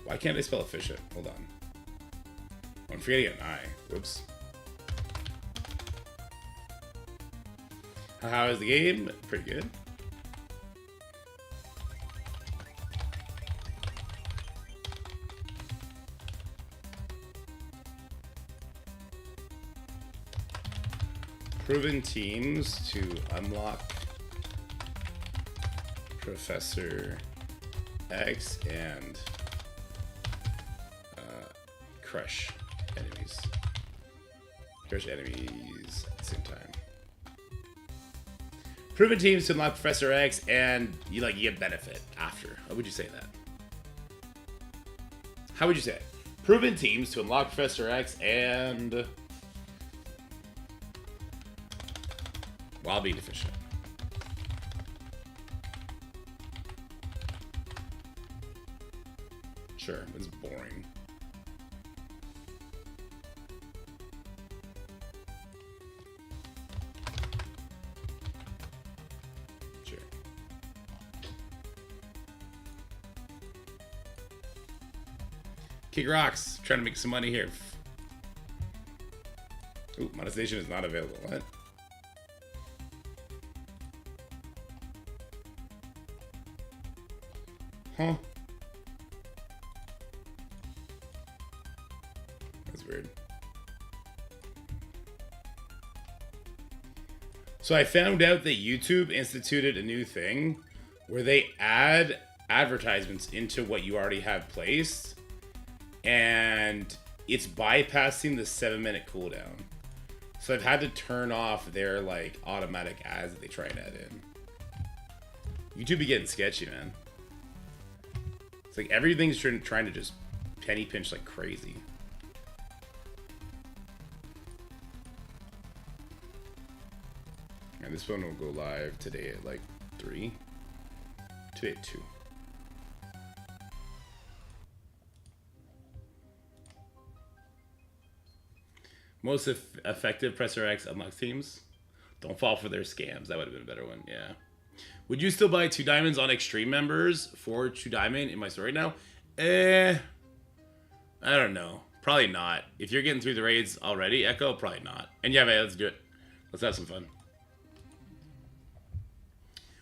Why can't I spell efficient? Hold on. I'm forgetting an I. Whoops. How is the game? Pretty good. Proven teams to unlock Professor X and crush enemies. Crush enemies at the same time. Proven teams to unlock Professor X and you get benefit after. How would you say that? How would you say it? Proven teams to unlock Professor X and while being efficient. Sure, it's boring. Sure. Kick rocks. Trying to make some money here. Ooh, monetization is not available. What? Huh? That's weird. So I found out that YouTube instituted a new thing where they add advertisements into what you already have placed, and it's bypassing the 7-minute cooldown. So I've had to turn off their automatic ads that they try and add in. YouTube be getting sketchy, man. It's like everything's trying to just penny pinch like crazy. And this one will go live today at 3. Today at 2. Most effective Presser X unlock teams. Don't fall for their scams. That would have been a better one, yeah. Would you still buy 2 diamonds on extreme members for 2 diamond in my store right now? I don't know. Probably not. If you're getting through the raids already, Echo, probably not. And yeah, man, let's do it. Let's have some fun.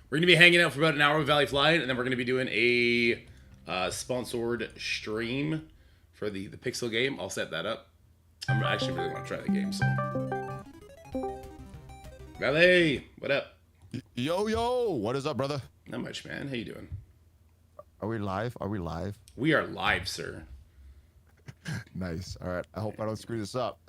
We're going to be hanging out for about an hour with Valley Flying, and then we're going to be doing a sponsored stream for the Pixel game. I'll set that up. I'm actually really want to try the game, so. Valley, what up? Yo, what is up, brother? Not much, man. How you doing? Are we live? Are we live? We are live, sir. Nice. All right. I hope I don't screw this up.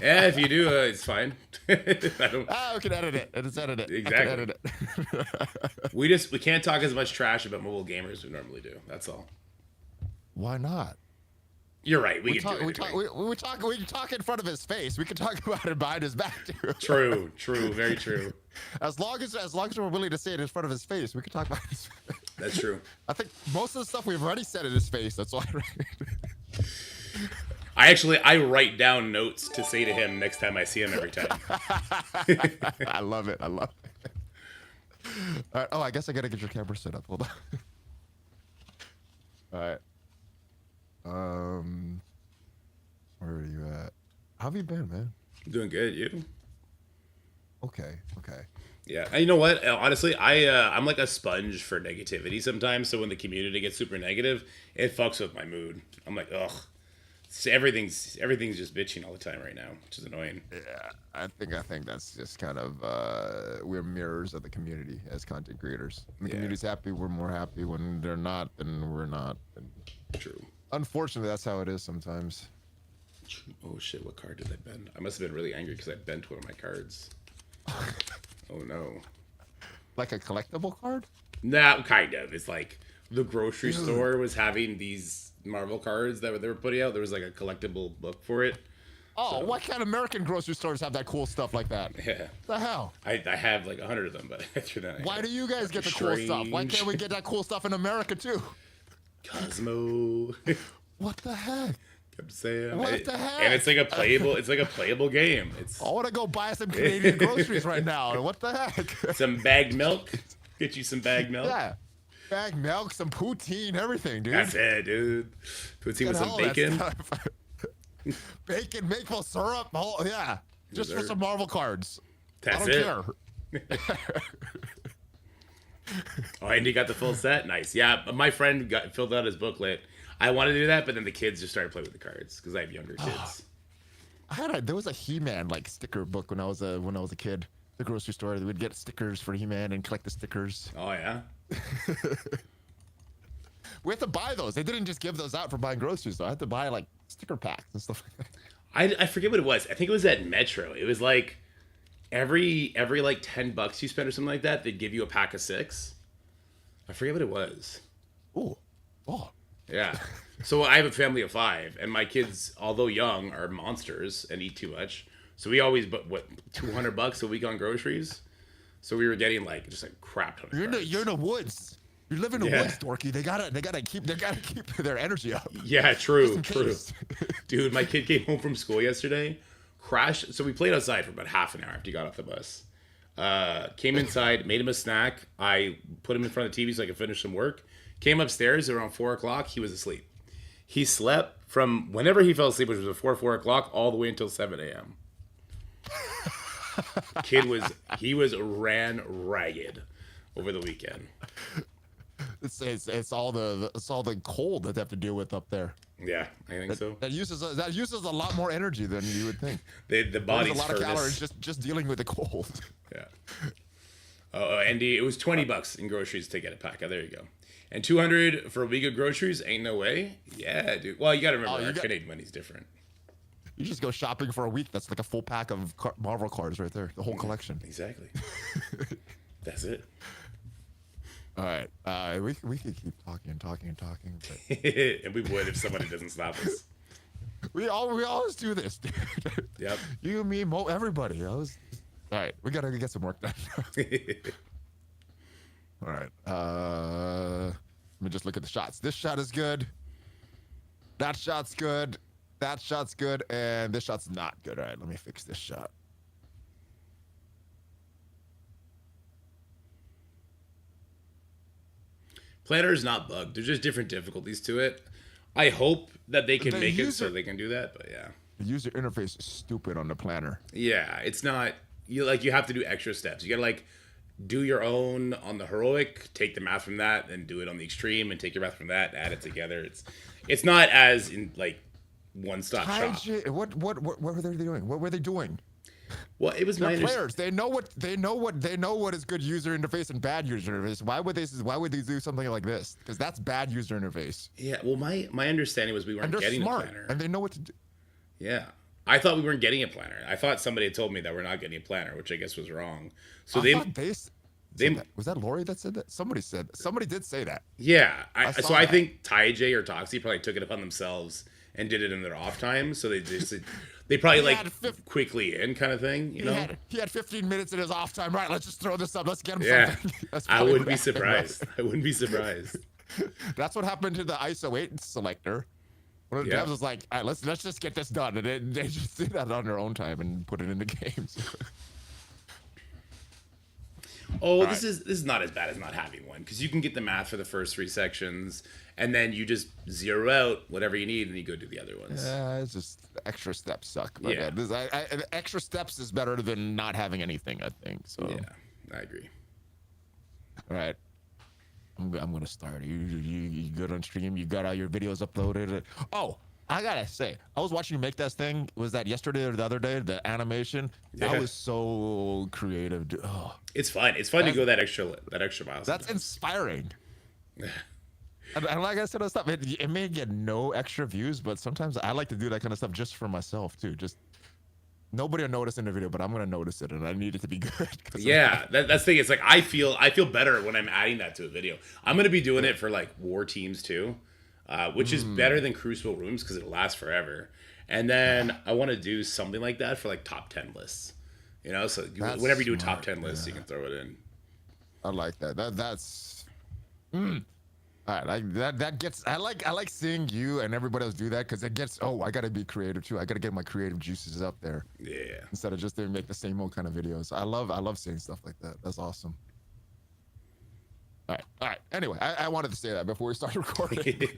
Yeah, if you do, it's fine. I don't... we can edit it. Just edit it. Exactly. Edit it. we can't talk as much trash about mobile gamers as we normally do. That's all. Why not? You're right. We can talk in front of his face. We can talk about it behind his back too. True, very true. As long as we're willing to say it in front of his face, we can talk about his face. That's true. I think most of the stuff we've already said in his face. That's why. I write down notes to say to him next time I see him every time. I love it. All right. Oh, I guess I gotta get your camera set up. Hold on. All right. Where are you at? How have you been, man? Doing good, you? Okay. Yeah, and you know what? Honestly, I'm like a sponge for negativity sometimes. So when the community gets super negative, it fucks with my mood. I'm like, ugh. Everything's just bitching all the time right now, which is annoying. Yeah, I think that's just kind of we're mirrors of the community as content creators. When the community's happy, we're more happy. When they're not, then we're not. And true. Unfortunately, that's how it is sometimes. Oh shit! What card did I bend? I must have been really angry because I bent one of my cards. Oh no. Like a collectible card? Nah, kind of. It's like the grocery store was having these Marvel cards that they were putting out. There was like a collectible book for it. Oh, so. What kind of American grocery stores have that cool stuff like that? Yeah. The hell? I have like 100 of them, but after that. Why do you guys get the cool stuff? Why can't we get that cool stuff in America too? Cosmo. What the heck? Kept saying. What the heck? And it's like a playable game. I want to go buy some Canadian groceries right now. What the heck? Some bagged milk. Get you some bagged milk. Yeah. Bagged milk, some poutine, everything, dude. That's it, dude. Poutine with some bacon. Bacon, maple syrup. Oh, yeah. Just for some Marvel cards. That's I don't care. Oh, and you got the full set? Nice. Yeah, my friend filled out his booklet. I wanted to do that, but then the kids just started playing with the cards because I have younger kids. There was a He-Man like sticker book when I was a kid. The grocery store, they would get stickers for He-Man and collect the stickers. Oh yeah. We had to buy those. They didn't just give those out for buying groceries though. I had to buy like sticker packs and stuff like that. I forget what it was. I think it was at Metro. It was like every like $10 you spend or something like that, they'd give you a pack of 6. I forget what it was. Ooh. Oh. Yeah. So I have a family of 5, and my kids, although young, are monsters and eat too much. So we always $200 a week on groceries. So we were getting like just like crap ton of You're in the woods. You live in the woods, Dorky. They gotta keep their energy up. Yeah, true. Dude, my kid came home from school yesterday, crashed. So we played outside for about half an hour after he got off the bus. Came inside, made him a snack. I put him in front of the TV so I could finish some work. Came upstairs around 4 o'clock. He was asleep. He slept from whenever he fell asleep, which was before 4 o'clock, all the way until 7 a.m. Kid ran ragged over the weekend. It's all the cold that they have to deal with up there. Yeah, I think so. That uses a lot more energy than you would think. The body's a lot of calories just dealing with the cold. Yeah. Oh, Andy, it was $20 in groceries to get a pack. Oh, there you go. And $200 for a week of groceries? Ain't no way. Yeah, dude. Well, you got to remember, our Canadian money's different. You just go shopping for a week. That's like a full pack of Marvel cards right there. The whole collection. Exactly. That's it. All right. We could keep talking. But... and we would if somebody doesn't stop us. We always do this, dude. Yep. You, me, everybody. All right. We gotta get some work done. All right. Let me just look at the shots. This shot is good. That shot's good. That shot's good. And this shot's not good. All right. Let me fix this shot. Planner is not bugged. There's just different difficulties to it. I hope that they can make it so they can do that, but yeah. The user interface is stupid on the planner. Yeah, it's not you have to do extra steps. You gotta like do your own on the heroic, take the math from that, and do it on the extreme, and take your math from that, add it together. It's not as in like one-stop shop. What were they doing? What were they doing? Well, it was my players. They know what is good user interface and bad user interface. Why would they do something like this? Because that's bad user interface. Yeah. Well, my understanding was we weren't getting smart, a planner, and they know what to do. Yeah. I thought we weren't getting a planner. I thought somebody had told me that we're not getting a planner, which I guess was wrong. So was that Lori that said that? Somebody did say that. Yeah. I think Ty J or Toxie probably took it upon themselves and did it in their off time. So they probably quickly in kind of thing, you know? He had 15 minutes in his off time. Right, let's just throw this up. Let's get him something. I wouldn't be surprised. I wouldn't be surprised. That's what happened to the ISO 8 selector. One of the devs was like, all right, let's just get this done. And they just did that on their own time and put it in the games. This is not as bad as not having one, because you can get the math for the first 3 sections, and then you just zero out whatever you need, and you go do the other ones. Yeah, it's just extra steps suck. But extra steps is better than not having anything, I think. So yeah, I agree. All right. I'm gonna start. You good on stream? You got all your videos uploaded? Oh, I gotta say, I was watching you make that thing. Was that yesterday or the other day? The animation that was so creative. Oh, it's fun. It's fun to go that extra mile. That's inspiring. And like I said, stuff it may get no extra views, but sometimes I like to do that kind of stuff just for myself too. Just nobody will notice in the video, but I'm gonna notice it, and I need it to be good. Yeah, that's the thing. It's like I feel better when I'm adding that to a video. I'm gonna be doing it for like war teams too, which is better than Crucible Rooms because it lasts forever. And then I want to do something like that for like top 10 lists. You know, so whenever you do a top 10 list, you can throw it in. I like that. That's. All right, that gets. I like seeing you and everybody else do that because it gets. Oh, I gotta be creative too. I gotta get my creative juices up there. Yeah. Instead of just make the same old kind of videos. I love seeing stuff like that. That's awesome. All right. Anyway, I wanted to say that before we start recording.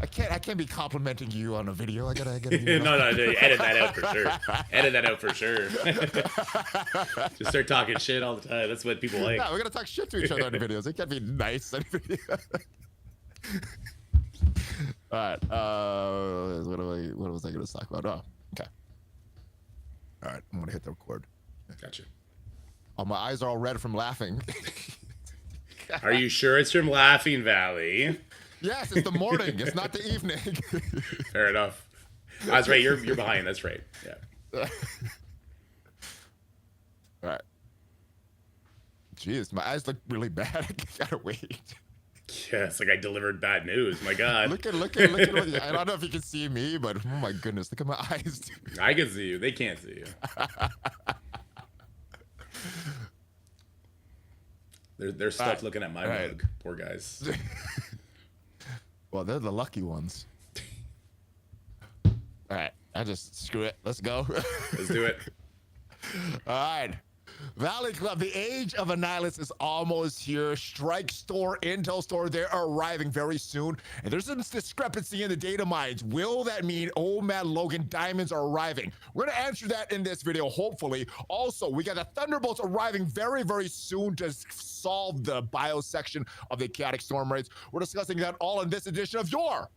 I can't be complimenting you on a video. I gotta no, edit that out for sure. Edit that out for sure. Just start talking shit all the time. That's what people like. Yeah, we're gonna talk shit to each other in the videos. It can't be nice on video. All right. What was I gonna talk about? Oh, okay. All right, I'm gonna hit the record. Gotcha. Oh, my eyes are all red from laughing. Are you sure it's from Laughing Valley? Yes, it's the morning. It's not the evening. Fair enough. That's right. You're behind. That's right. Yeah. All right. Jeez, my eyes look really bad. I gotta wait. Yeah, it's like I delivered bad news. My God. Look at I don't know if you can see me, but oh my goodness, look at my eyes. I can see you. They can't see you. They're stuck looking at my mug. Poor guys. Well, they're the lucky ones. All right, screw it. Let's go. Let's do it. All right. Valley Club, the age of Annihilus is almost here. Strike Store, Intel Store, they're arriving very soon. And there's some discrepancy in the data mines. Will that mean Old Man Logan diamonds are arriving? We're going to answer that in this video, hopefully. Also, we got the Thunderbolts arriving very, very soon to solve the bio section of the chaotic storm raids. We're discussing that all in this edition of your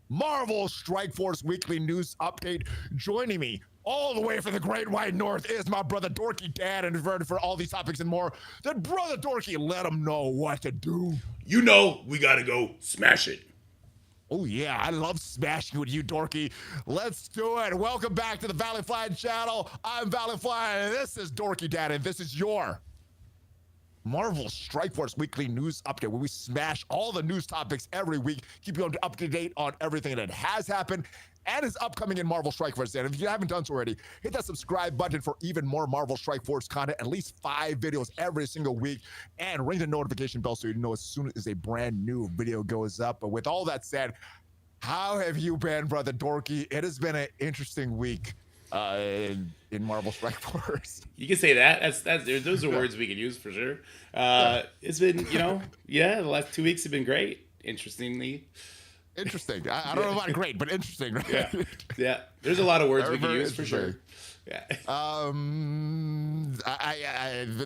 Marvel Strike Force Weekly News Update. Joining me all the way from the Great White North is my brother Dorky Dad, and for all these topics and more, then brother Dorky, let him know what to do. You know we gotta go smash it. Oh yeah, I love smashing with you, Dorky. Let's do it. Welcome back to the Valley Flying channel. I'm Valley Flying, and this is Dorky Dad, and this is your Marvel Strike Force Weekly News Update, where we smash all the news topics every week, keep you up to date on everything that has happened and is upcoming in Marvel Strike Force. And if you haven't done so already, hit that subscribe button for even more Marvel Strike Force content, at least 5 videos every single week, and ring the notification bell so you know as soon as a brand new video goes up. But with all that said, how have you been, brother Dorky? It has been an interesting week. in Marvel Strike Force. You can say that. Those are words we can use for sure. It's been, the last 2 weeks have been great. Interestingly. Interesting. I don't know about great, but interesting, right? Yeah. There's a lot of words we can use for sure. Yeah.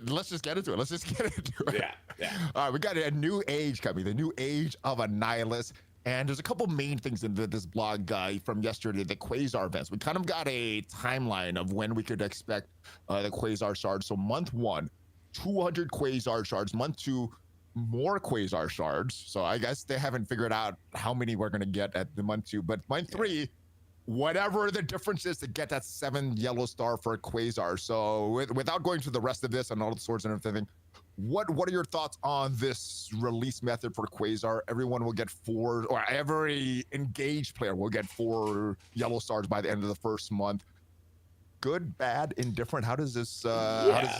Let's just get into it. Yeah. All right, we got a new age coming, the new age of a nihilist. And there's a couple main things in this blog from yesterday, the Quasar events. We kind of got a timeline of when we could expect the Quasar shards. So month 1, 200 Quasar shards. Month 2, more Quasar shards. So I guess they haven't figured out how many we're going to get at the month 2. But month 3, whatever the difference is to get that 7 yellow star for a Quasar. So without going through the rest of this and all the swords and everything, what are your thoughts on this release method for Quasar? Everyone will get 4, or every engaged player will get 4 yellow stars by the end of the first month. Good, bad, indifferent? How does this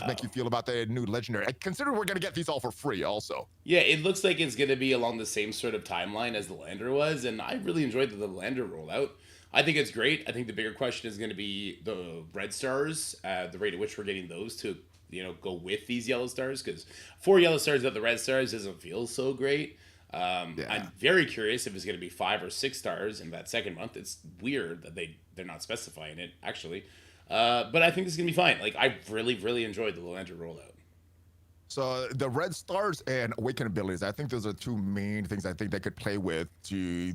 make you feel about the new legendary? Consider we're going to get these all for free also. Yeah, it looks like it's going to be along the same sort of timeline as the Lander was, and I really enjoyed the Lander rollout. I think it's great. I think the bigger question is going to be the red stars, the rate at which we're getting those to go with these yellow stars, because 4 yellow stars without the red stars doesn't feel so great. I'm very curious if it's going to be 5 or 6 stars in that second month. It's weird that they're not specifying it, actually. But I think this is going to be fine. Like, I really, really enjoyed the Lander rollout. So the red stars and awaken abilities, I think those are 2 main things I think they could play with to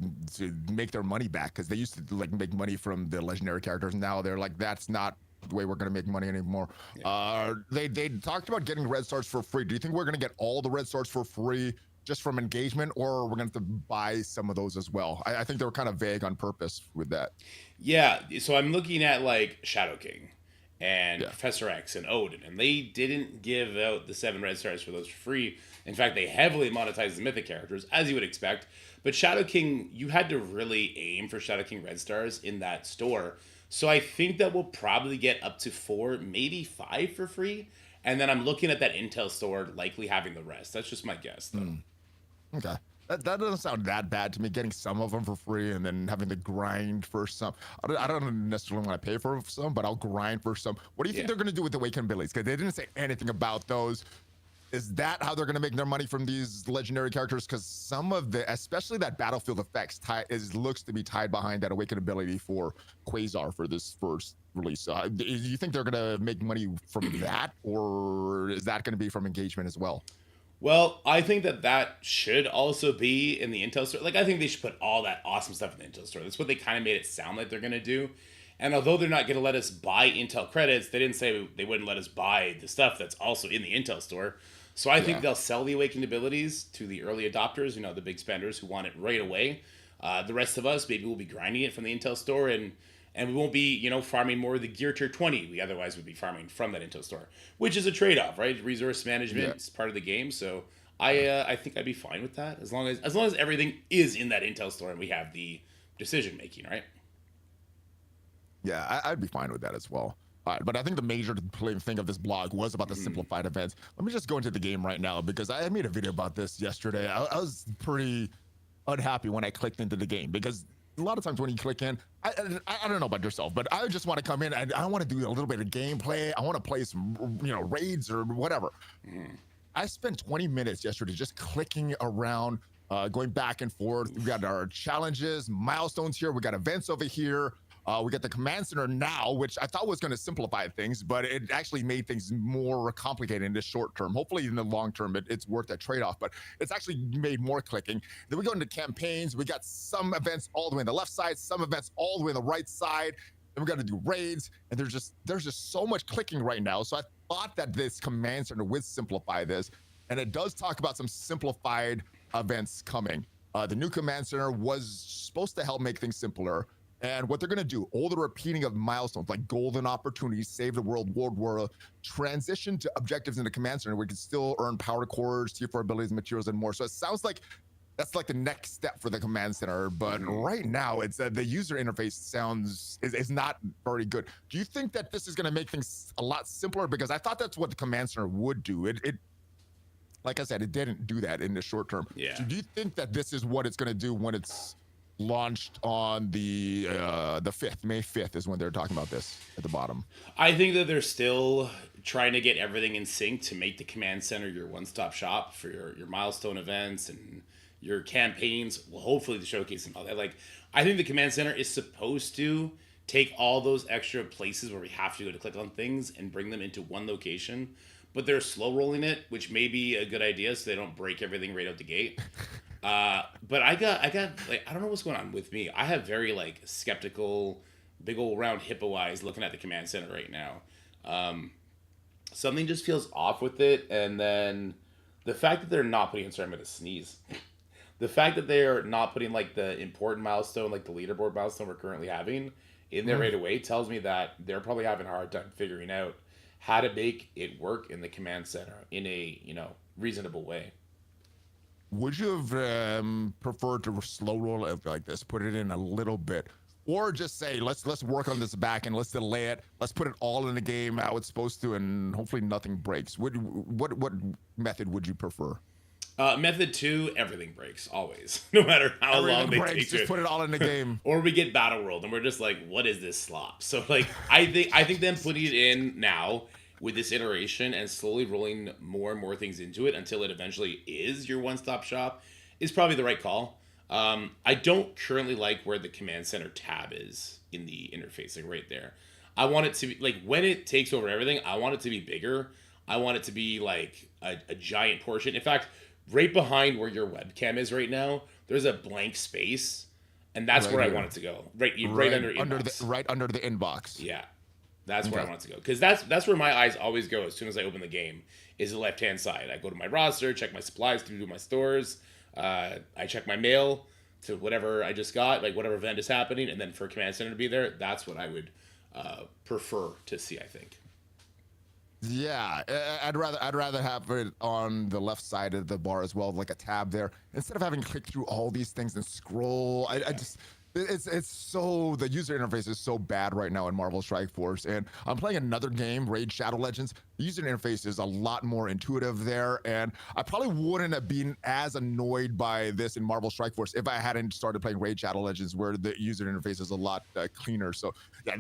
make their money back, because they used to make money from the legendary characters. Now they're like, that's not the way we're going to make money anymore. They talked about getting red stars for free. Do you think we're going to get all the red stars for free just from engagement, or we're going to have to buy some of those as well? I think they were kind of vague on purpose with that. Yeah, so I'm looking at like Shadow King and Professor X and Odin, and they didn't give out the 7 red stars for those for free. In fact, they heavily monetized the mythic characters, as you would expect. But Shadow King, you had to really aim for Shadow King red stars in that store. So I think that we'll probably get up to 4, maybe 5 for free. And then I'm looking at that Intel store likely having the rest. That's just my guess, though. Okay. That doesn't sound that bad to me, getting some of them for free and then having to grind for some. I don't necessarily want to pay for some, but I'll grind for some. What do you think they're going to do with the awaken abilities? Because they didn't say anything about those. Is that how they're going to make their money from these legendary characters? Because some of the, especially that battlefield effects, looks to be tied behind that awaken ability for Quasar for this first release. Do you think they're going to make money from that, or is that going to be from engagement as well? Well, I think that should also be in the Intel store. Like, I think they should put all that awesome stuff in the Intel store. That's what they kind of made it sound like they're going to do. And although they're not going to let us buy Intel credits, they didn't say they wouldn't let us buy the stuff that's also in the Intel store. So I think they'll sell the awakened abilities to the early adopters, the big spenders who want it right away. The rest of us, maybe we'll be grinding it from the Intel store, and we won't be, farming more of the gear tier 20 we otherwise would be farming from that Intel store, which is a trade-off, right? Resource management is part of the game, so I think I'd be fine with that as long as everything is in that Intel store and we have the decision making, right? Yeah, I'd be fine with that as well. All right, but I think the major thing of this blog was about the simplified events. Let me just go into the game right now, because I made a video about this yesterday. I was pretty unhappy when I clicked into the game, because a lot of times when you click in, I don't know about yourself, but I just want to come in and I want to do a little bit of gameplay. I want to play some, raids or whatever. I spent 20 minutes yesterday just clicking around, going back and forth. We got our challenges, milestones here. We got events over here. We got the command center now, which I thought was going to simplify things, but it actually made things more complicated in the short term. Hopefully in the long term, it's worth that trade-off, but it's actually made more clicking. Then we go into campaigns. We got some events all the way on the left side, some events all the way on the right side. Then we got to do raids, and there's just so much clicking right now. So I thought that this command center would simplify this, and it does talk about some simplified events coming. The new command center was supposed to help make things simpler. And what they're going to do, all the repeating of milestones like golden opportunities, save the world, world war, transition to objectives in the command center. We can still earn power cores, tier 4 abilities, materials, and more. So it sounds like that's like the next step for the command center. But right now, it's the user interface is not very good. Do you think that this is going to make things a lot simpler? Because I thought that's what the command center would do. It like I said, it didn't do that in the short term. Yeah. So do you think that this is what it's going to do when it's launched on the 5th. May 5th is when they're talking about this at the bottom. I think that they're still trying to get everything in sync to make the command center your one-stop shop for your milestone events and your campaigns. Well, hopefully the showcase and all that. Like, I think the command center is supposed to take all those extra places where we have to go to click on things and bring them into one location. But they're slow rolling it, which may be a good idea so they don't break everything right out the gate. But I got like, I don't know what's going on with me. I have very like skeptical, big old round hippo eyes looking at the command center right now. Something just feels off with it, and then the fact that they're not putting. Sorry, I'm gonna sneeze. The fact that they are not putting like the important milestone, like the leaderboard milestone we're currently having, in there right away tells me that they're probably having a hard time figuring out how to make it work in the command center in a reasonable way. Would you have preferred to slow roll it like this, put it in a little bit, or just say let's work on this back and let's delay it, let's put it all in the game how it's supposed to, and hopefully nothing breaks? What method would you prefer? Method 2, everything breaks always, no matter how long they take. Just put it all in the game. Or we get Battle World and we're just like, what is this slop? So like, I think them putting it in now with this iteration and slowly rolling more and more things into it until it eventually is your one-stop shop is probably the right call. I don't currently like where the command center tab is in the interface, like right there. I want it to be like, when it takes over everything, I want it to be bigger. I want it to be like a giant portion. In fact, right behind where your webcam is right now, there's a blank space, and that's right where here. I want it to go. Right under inbox. Right under the inbox. Yeah, that's where I want it to go, because that's where my eyes always go as soon as I open the game. Is the left hand side. I go to my roster, check my supplies through my stores. I check my mail to whatever I just got, like whatever event is happening, and then for command center to be there, that's what I would prefer to see, I think. Yeah, I'd rather have it on the left side of the bar as well, like a tab there, instead of having to click through all these things and scroll. I just, it's so, the user interface is so bad right now in Marvel Strike Force. And I'm playing another game, Raid Shadow Legends. The user interface is a lot more intuitive there, and I probably wouldn't have been as annoyed by this in Marvel Strike Force if I hadn't started playing Raid Shadow Legends, where the user interface is a lot cleaner. So yeah,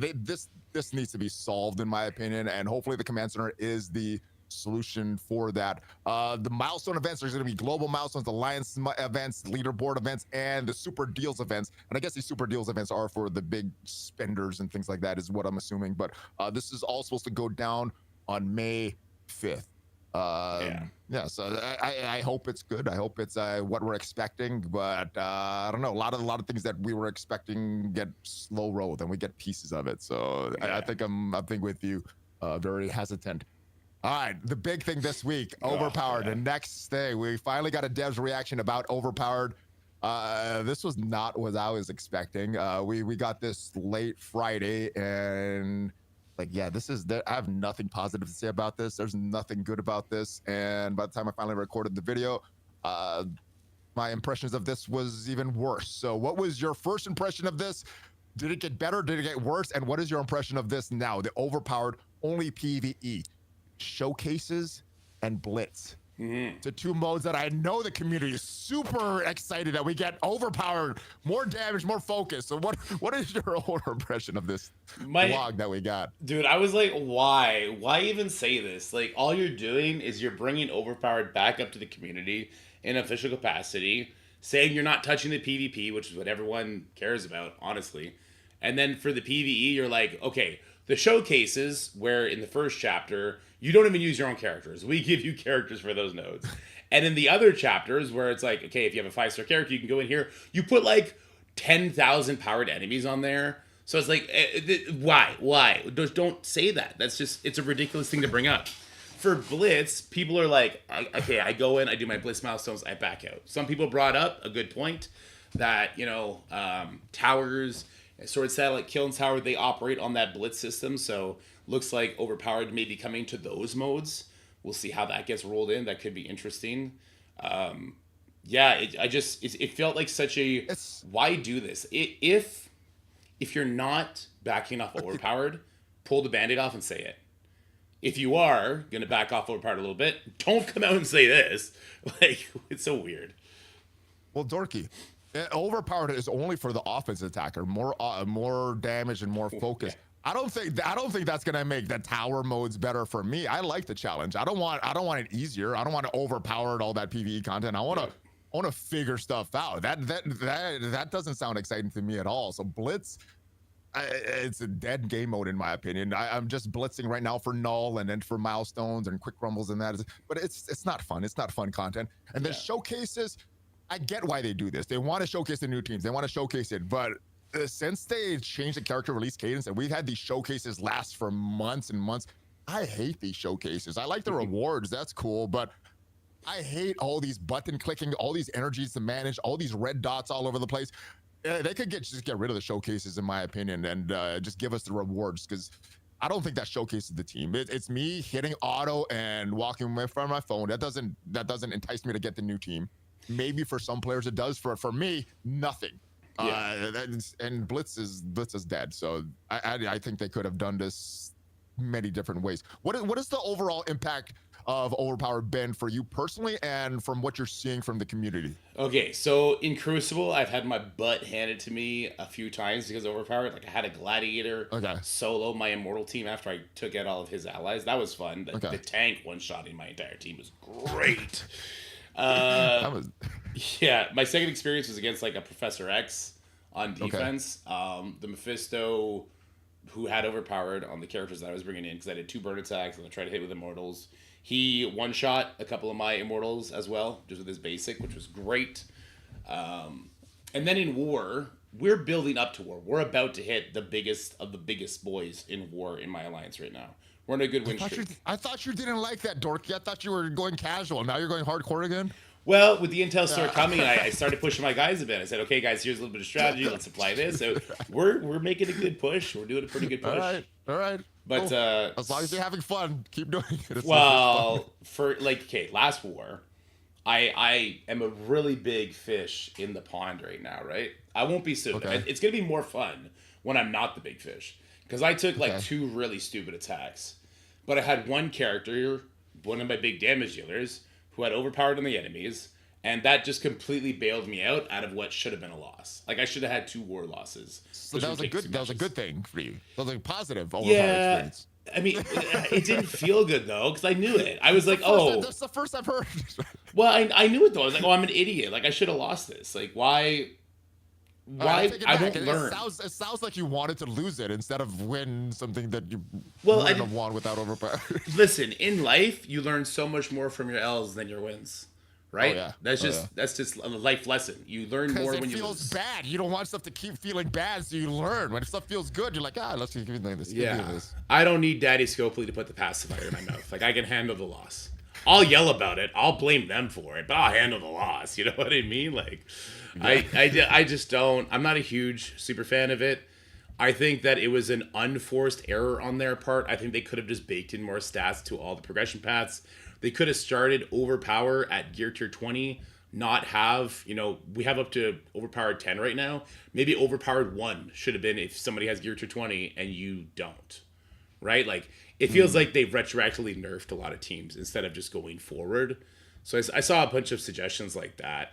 this needs to be solved, in my opinion, and hopefully the command center is the solution for that. The milestone events are going to be global milestones, alliance events, leaderboard events, and the super deals events. And I guess these super deals events are for the big spenders and things like that, is what I'm assuming. But this is all supposed to go down on May 5th. Yeah, so I hope it's good. I hope it's what we're expecting, but I don't know. A lot of things that we were expecting get slow rolled, and we get pieces of it. So yeah. I think I'm with you. Very hesitant. All right, the big thing this week, Overpowered. The next day, we finally got a dev's reaction about Overpowered. This was not what I was expecting. We got this late Friday, and like, yeah, I have nothing positive to say about this. There's nothing good about this. And by the time I finally recorded the video, my impressions of this was even worse. So what was your first impression of this? Did it get better? Did it get worse? And what is your impression of this now? The Overpowered only PvE. Showcases and Blitz. The two modes that I know the community is super excited that we get. Overpowered, more damage, more focus. So what is your whole impression of this vlog that we got? Dude, I was like, why even say this? Like, all you're doing is you're bringing Overpowered back up to the community in official capacity, saying you're not touching the PvP, which is what everyone cares about, honestly. And then for the PvE, you're like, okay, the showcases, where in the first chapter you don't even use your own characters, we give you characters for those nodes. And in the other chapters, where it's like, okay, if you have a 5-star character, you can go in here, you put like 10,000 powered enemies on there. So it's like, why? Just don't say that. That's just, it's a ridiculous thing to bring up. For Blitz, people are like, okay, I go in, I do my Blitz milestones, I back out. Some people brought up a good point that, towers, Sword Satellite, Kill and Tower, they operate on that Blitz system. So looks like Overpowered may be coming to those modes. We'll see how that gets rolled in. That could be interesting. It felt like such a, why do this? If you're not backing off Overpowered, pull the Band-Aid off and say it. If you are going to back off Overpowered a little bit, don't come out and say this. Like, it's so weird. Well, Dorky, Overpowered is only for the offensive attacker. More damage and more focus. Yeah. I don't think that's gonna make the tower modes better for me. I like the challenge. I don't want it easier. I don't want to overpowered all that PvE content. I want to figure stuff out. That doesn't sound exciting to me at all. So Blitz, it's a dead game mode in my opinion. I'm just blitzing right now for null and then for milestones and quick rumbles and that. But it's not fun. It's not fun content. And the showcases, I get why they do this. They want to showcase the new teams. They want to showcase it, but since they changed the character release cadence and we've had these showcases last for months and months, I hate these showcases. I like the rewards, that's cool, but I hate all these button clicking, all these energies to manage, all these red dots all over the place. They could just get rid of the showcases in my opinion and just give us the rewards, because I don't think that showcases the team. It's me hitting auto and walking away from my phone. That doesn't entice me to get the new team. Maybe for some players it does. For me, nothing. And Blitz is dead. So I think they could have done this many different ways. What is the overall impact of overpowered been for you personally and from what you're seeing from the community? Okay, so in Crucible, I've had my butt handed to me a few times because of overpowered. Like I had a gladiator solo my immortal team after I took out all of his allies. That was fun. The tank one-shotting my entire team was great. Yeah, my second experience was against like a Professor X on defense. The Mephisto, who had overpowered on the characters that I was bringing in, because I did 2 burn attacks and I tried to hit with immortals. He one-shot a couple of my immortals as well, just with his basic, which was great. And then in War, we're building up to War. We're about to hit the biggest of the biggest boys in War in my alliance right now. We're in a good win streak. I thought you didn't like that, Dorky. I thought you were going casual. Now you're going hardcore again? Well, with the intel started coming, I started pushing my guys a bit. I said, okay, guys, here's a little bit of strategy. Let's apply this. So we're making a good push. We're doing a pretty good push. All right. But cool. As long as you're having fun, keep doing it. Well, for like, okay, last war, I am a really big fish in the pond right now, right? I won't be soon. Okay. It's going to be more fun when I'm not the big fish. Because I took like 2 really stupid attacks. But I had one character, one of my big damage dealers, who had overpowered on the enemies, and that just completely bailed me out of what should have been a loss. Like I should have had 2 war losses. So that was a good thing for you. That was a positive overpowered experience. I mean, it didn't feel good though, because I knew it. I was like, that's the first I've heard. Well, I knew it though. I was like, I'm an idiot. Like I should have lost this. Like why I won't learn. It sounds like you wanted to lose it instead of win something that you wouldn't have won without overpower. Listen, in life, you learn so much more from your L's than your wins. Right? That's just a life lesson. You learn more when you lose. It feels bad. You don't want stuff to keep feeling bad, so you learn. When stuff feels good, you're like, let's keep doing this. This. I don't need Daddy Scopely to put the pacifier in my mouth. Like I can handle the loss. I'll yell about it. I'll blame them for it, but I'll handle the loss. You know what I mean? Like, I just don't. I'm not a huge super fan of it. I think that it was an unforced error on their part. I think they could have just baked in more stats to all the progression paths. They could have started overpower at gear tier 20, not have, we have up to overpowered 10 right now. Maybe overpowered 1 should have been if somebody has gear tier 20 and you don't, right? Like, it feels like they've retroactively nerfed a lot of teams instead of just going forward. So I saw a bunch of suggestions like that.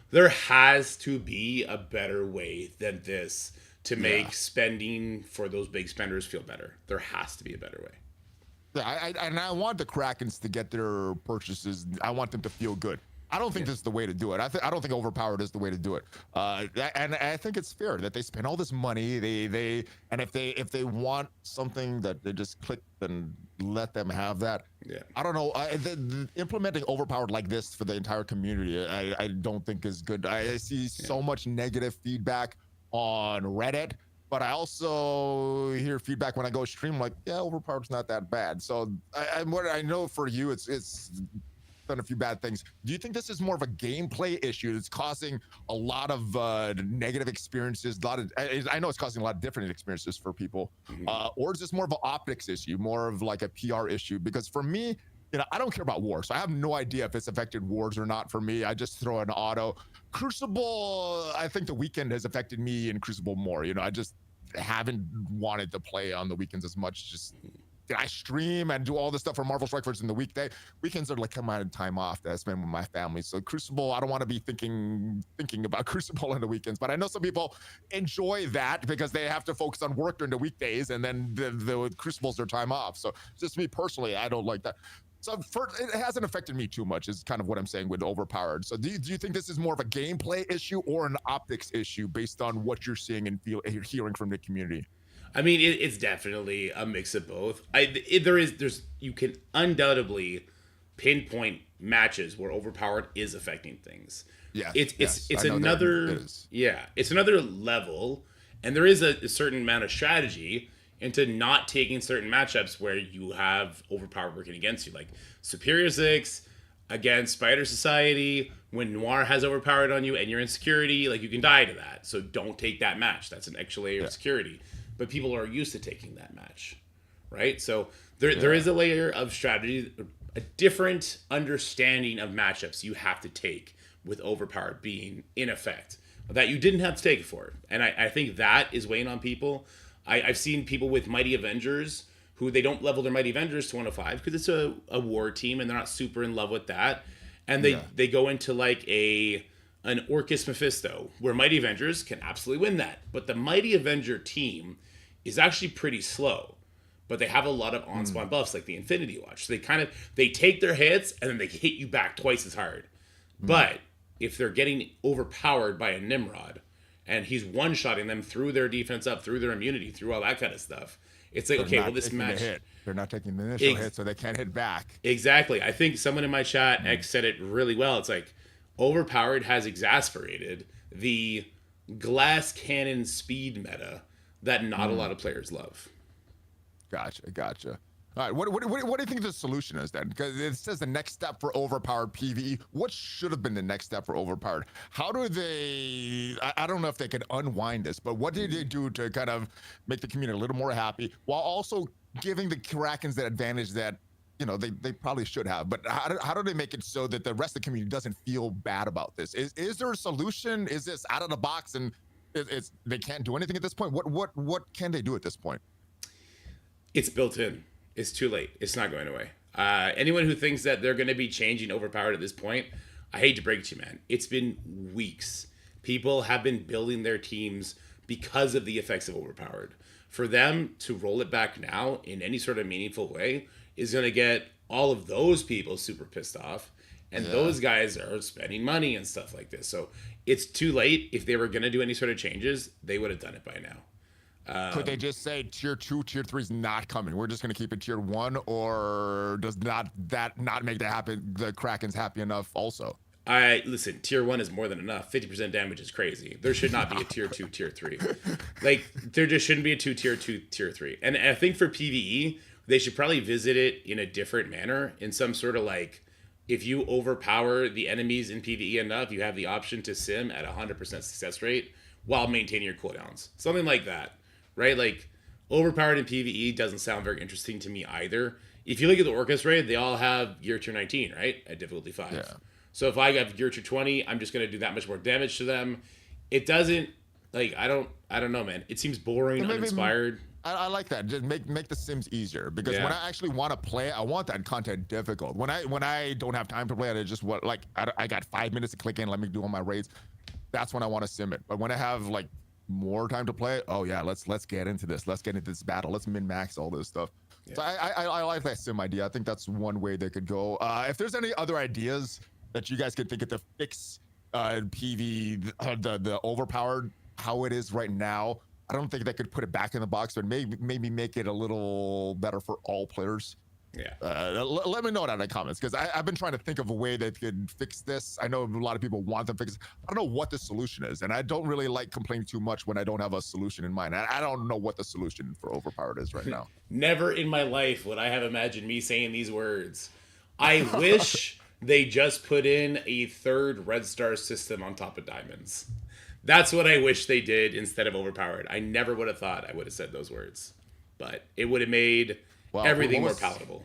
There has to be a better way than this to make spending for those big spenders feel better. There has to be a better way. Yeah, I want the Krakens to get their purchases. I want them to feel good. I don't think this is the way to do it. I don't think overpowered is the way to do it. And I think it's fair that they spend all this money. And if they want something that they just click and let them have that. Yeah. I don't know. Implementing overpowered like this for the entire community, I don't think is good. I see so much negative feedback on Reddit. But I also hear feedback when I go stream, like, overpowered's not that bad. So I know for you, it's done a few bad things. Do you think this is more of a gameplay issue that's causing a lot of negative experiences? I know it's causing a lot of different experiences for people. Or is this more of an optics issue, more of like a PR issue? Because for me, I don't care about War, so I have no idea if it's affected Wars or not for me. I just throw an auto. Crucible, I think the weekend has affected me in Crucible more. I just haven't wanted to play on the weekends as much. Just I stream and do all this stuff for Marvel Strike Force in the weekday. Weekends are like come out and time off that I spend with my family. So Crucible, I don't want to be thinking about Crucible on the weekends, but I know some people enjoy that because they have to focus on work during the weekdays, and then the Crucible's their time off. So just me personally, I don't like that. So it hasn't affected me too much is kind of what I'm saying with overpowered. So do you think this is more of a gameplay issue or an optics issue based on what you're seeing and hearing from the community? I mean, it's definitely a mix of both. You can undoubtedly pinpoint matches where overpowered is affecting things. Yeah, it's another level, and there is a certain amount of strategy into not taking certain matchups where you have overpowered working against you, like Superior 6 against Spider Society. When Noir has overpowered on you and you're in security, like you can die to that. So don't take that match. That's an extra layer of security. But people are used to taking that match, right? So there is a layer of strategy, a different understanding of matchups you have to take with overpowered being in effect that you didn't have to take it for. And I think that is weighing on people. I've seen people with Mighty Avengers who they don't level their Mighty Avengers to 105 because it's a war team and they're not super in love with that. And they go into like an Orcus Mephisto where Mighty Avengers can absolutely win that. But the Mighty Avenger team is actually pretty slow. But they have a lot of on-spawn buffs like the Infinity Watch. So they take their hits and then they hit you back twice as hard. But if they're getting overpowered by a Nimrod, and he's one-shotting them through their defense up, through their immunity, through all that kind of stuff. It's like, okay, well, this match... They're not taking the initial hit, so they can't hit back. Exactly. I think someone in my chat, X, said it really well. It's like, overpowered has exasperated the glass cannon speed meta that not a lot of players love. Gotcha. All right, what do you think the solution is then? Because it says the next step for overpowered PvE. What should have been the next step for overpowered? How do they, I don't know if they can unwind this, but what did they do to kind of make the community a little more happy while also giving the Krakens that advantage that, you know, they probably should have? But how do they make it so that the rest of the community doesn't feel bad about this? Is there a solution? Is this out of the box and they can't do anything at this point? What can they do at this point? It's built in. It's too late. It's not going away. Anyone who thinks that they're going to be changing overpowered at this point, I hate to break it to you, man. It's been weeks. People have been building their teams because of the effects of overpowered. For them to roll it back now in any sort of meaningful way is going to get all of those people super pissed off. And those guys are spending money and stuff like this. So it's too late. If they were going to do any sort of changes, they would have done it by now. Could they just say tier 2, tier 3 is not coming? We're just going to keep it tier 1, or does that not make the Krakens happy enough also? Listen, tier 1 is more than enough. 50% damage is crazy. There should not be a tier 2, tier 3. Like, there just shouldn't be a tier 2, tier 3. And I think for PvE, they should probably visit it in a different manner, in some sort of like, if you overpower the enemies in PvE enough, you have the option to sim at 100% success rate while maintaining your cooldowns. Something like that. Right? Like, overpowered in PvE doesn't sound very interesting to me either. If you look at the Orcus raid, they all have gear tier 19, right? At difficulty 5. Yeah. So if I have gear tier 20, I'm just going to do that much more damage to them. It doesn't, like, I don't know, man. It seems boring, uninspired. I like that. Just make the sims easier, because when I actually want to play, I want that content difficult. When I don't have time to play, I just want, like, I got 5 minutes to click in, let me do all my raids. That's when I want to sim it. But when I have, like, more time to play, oh yeah, let's get into this. Let's get into this battle. Let's min-max all this stuff. Yeah. So I like that sim idea. I think that's one way they could go. If there's any other ideas that you guys could think of to fix PV, the overpowered, how it is right now, I don't think they could put it back in the box, but maybe make it a little better for all players. Yeah. Let me know that in the comments, because I've been trying to think of a way that could fix this. I know a lot of people want them fixed. I don't know what the solution is, and I don't really like complaining too much when I don't have a solution in mind. I don't know what the solution for overpowered is right now. Never in my life would I have imagined me saying these words. I wish they just put in a third red star system on top of diamonds. That's what I wish they did instead of overpowered. I never would have thought I would have said those words, but it would have made everything more palatable.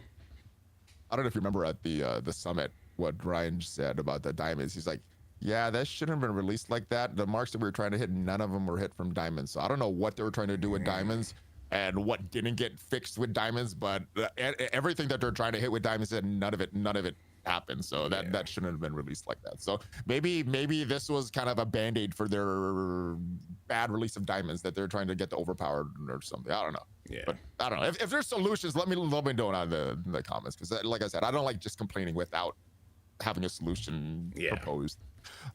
I don't know if you remember at the summit what Ryan said about the diamonds. He's like, yeah, that shouldn't have been released like that. The marks that we were trying to hit, none of them were hit from diamonds. So I don't know what they were trying to do with diamonds, and what didn't get fixed with diamonds, but everything that they're trying to hit with diamonds, and none of it happened. So that shouldn't have been released like that. So maybe this was kind of a band-aid for their bad release of diamonds that they're trying to get the overpowered or something. I don't know. Yeah. But I don't know. If there's solutions, let me know in the comments, because like I said, I don't like just complaining without having a solution proposed.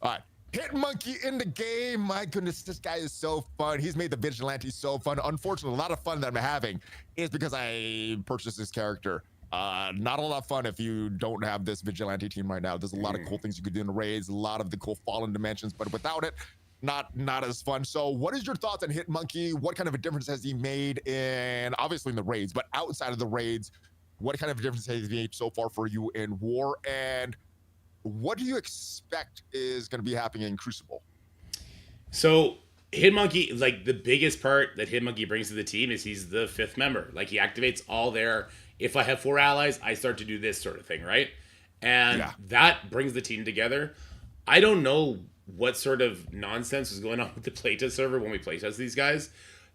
All right. Hitmonkey in the game. My goodness, this guy is so fun. He's made the vigilante so fun. Unfortunately, a lot of fun that I'm having is because I purchased this character. Not a lot of fun if you don't have this vigilante team right now. There's a lot of cool things you could do in the raids, a lot of the cool fallen dimensions, but without it, not as fun. So what is your thoughts on Hitmonkey? What kind of a difference has he made in, obviously in the raids, but outside of the raids, what kind of a difference has he made so far for you in War? And what do you expect is going to be happening in Crucible? So Hitmonkey, like the biggest part that Hitmonkey brings to the team is he's the 5th member. Like he activates all their, if I have 4 allies, I start to do this sort of thing, right? And that brings the team together. I don't know what sort of nonsense was going on with the playtest server when we playtest these guys.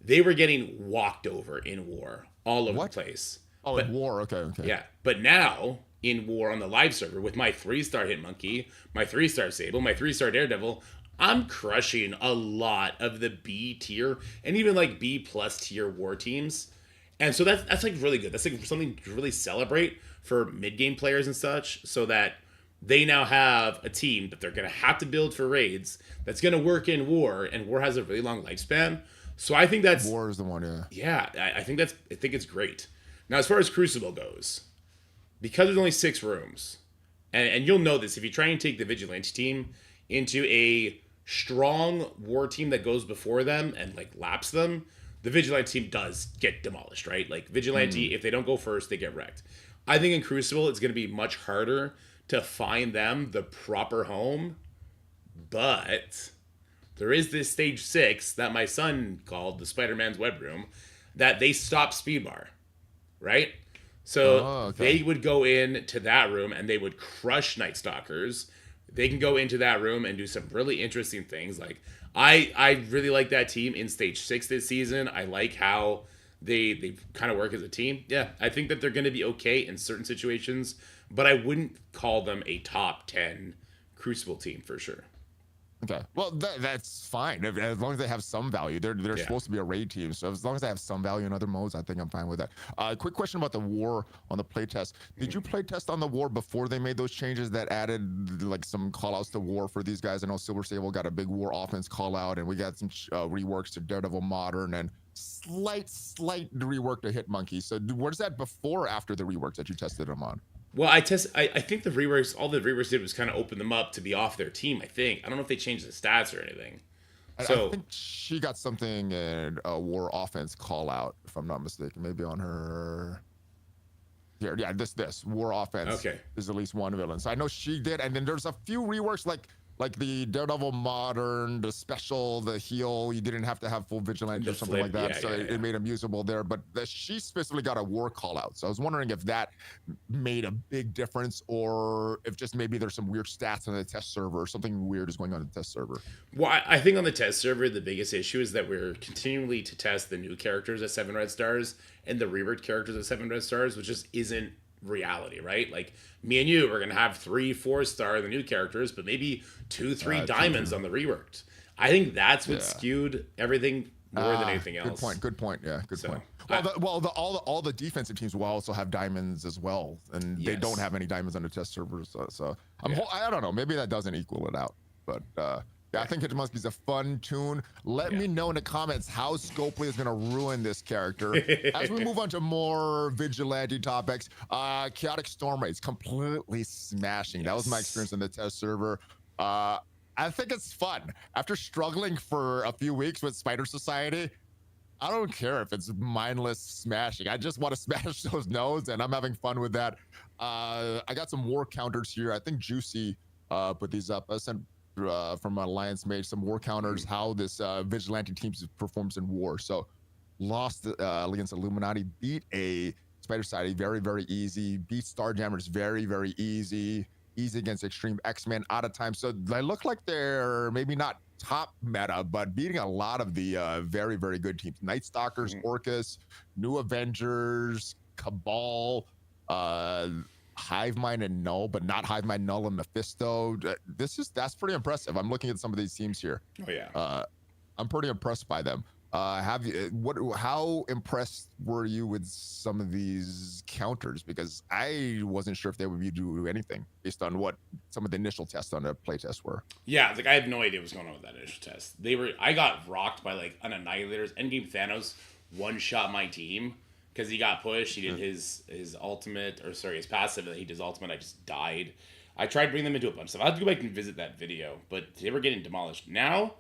They were getting walked over in War all over the place. Oh, in War, okay. Yeah, but now in War on the live server with my 3-star Hitmonkey, my 3-star Sable, my 3-star Daredevil, I'm crushing a lot of the B tier and even like B plus tier War teams. And so that's like really good. That's like something to really celebrate for mid-game players and such, so that they now have a team that they're going to have to build for raids that's going to work in War, and War has a really long lifespan. So I think that's... War is the one, Yeah, I think it's great. Now, as far as Crucible goes, because there's only 6 rooms, and you'll know this if you try and take the Vigilante team into a strong War team that goes before them and like laps them, the Vigilante team does get demolished, right? Like Vigilante, if they don't go first, they get wrecked. I think in Crucible, it's going to be much harder to find them the proper home, but there is this stage 6 that my son called the Spider-Man's Web Room that they stop speed bar, right? So they would go into that room and they would crush Night Stalkers. They can go into that room and do some really interesting things. Like I really like that team in stage 6 this season. I like how they kind of work as a team. Yeah, I think that they're going to be okay in certain situations, but I wouldn't call them a top 10 Crucible team for sure. Okay, well that's fine as long as they have some value. They're supposed to be a raid team, so as long as they have some value in other modes, I think I'm fine with that. Quick question about the War on the playtest. Did you playtest on the War before they made those changes that added like some callouts to War for these guys? I know Silver Sable got a big War offense call out, and we got some reworks to Daredevil Modern and slight rework to Hitmonkey. So was that before or after the reworks that you tested them on? Well, I think the reworks, all the reworks did was kind of open them up to be off their team, I think. I don't know if they changed the stats or anything. I think she got something in a War offense call out, if I'm not mistaken. Maybe on her... Here, yeah, this War offense is at least one villain. So I know she did, and then there's a few reworks like the Daredevil Modern, the special, the heal. You didn't have to have full vigilance or something like that, so it made him usable there. But she specifically got a War call out. So I was wondering if that made a big difference, or if just maybe there's some weird stats on the test server, or something weird is going on in the test server. Well, I think on the test server, the biggest issue is that we're continually to test the new characters at 7 red stars and the reworked characters at 7 red stars, which just isn't reality, right? Like me and you are gonna have 3-4 star the new characters, but maybe 2-3 diamonds on the reworked. I think that's what skewed everything more than anything else. Good point. Yeah, good point. All the defensive teams will also have diamonds as well, and they don't have any diamonds on the test servers. So I don't know. Maybe that doesn't equal it out, but. I think Hitmonkey's a fun tune. Let me know in the comments how Scopely is going to ruin this character. As we move on to more vigilante topics, Chaotic Storm Raids, completely smashing. That was my experience in the test server. I think it's fun. After struggling for a few weeks with Spider Society, I don't care if it's mindless smashing. I just want to smash those nodes, and I'm having fun with that. I got some War counters here. I think Juicy put these up. I sent from Alliance made some War counters, how this vigilante team performs in War. So lost against Illuminati, beat a Spider Society very, very easy, beat Starjammers very, very easy against Extreme X-Men out of time. So they look like they're maybe not top meta, but beating a lot of the very, very good teams. Night Stalkers, Orcus, New Avengers, Cabal, Hive Mind and Null, but not Hive Mind, Null, and Mephisto. That's pretty impressive. I'm looking at some of these teams here. Oh yeah. I'm pretty impressed by them. How impressed were you with some of these counters? Because I wasn't sure if they would do anything based on what some of the initial tests on the playtest were. Yeah, like I had no idea what was going on with that initial test. I got rocked by like an Annihilators. Endgame Thanos one-shot my team because he got pushed. He did his ultimate, or sorry, his passive, and he did his ultimate. I just died. I tried bringing them into a bunch of stuff. I'll have to go back and visit that video, but they were getting demolished. Now,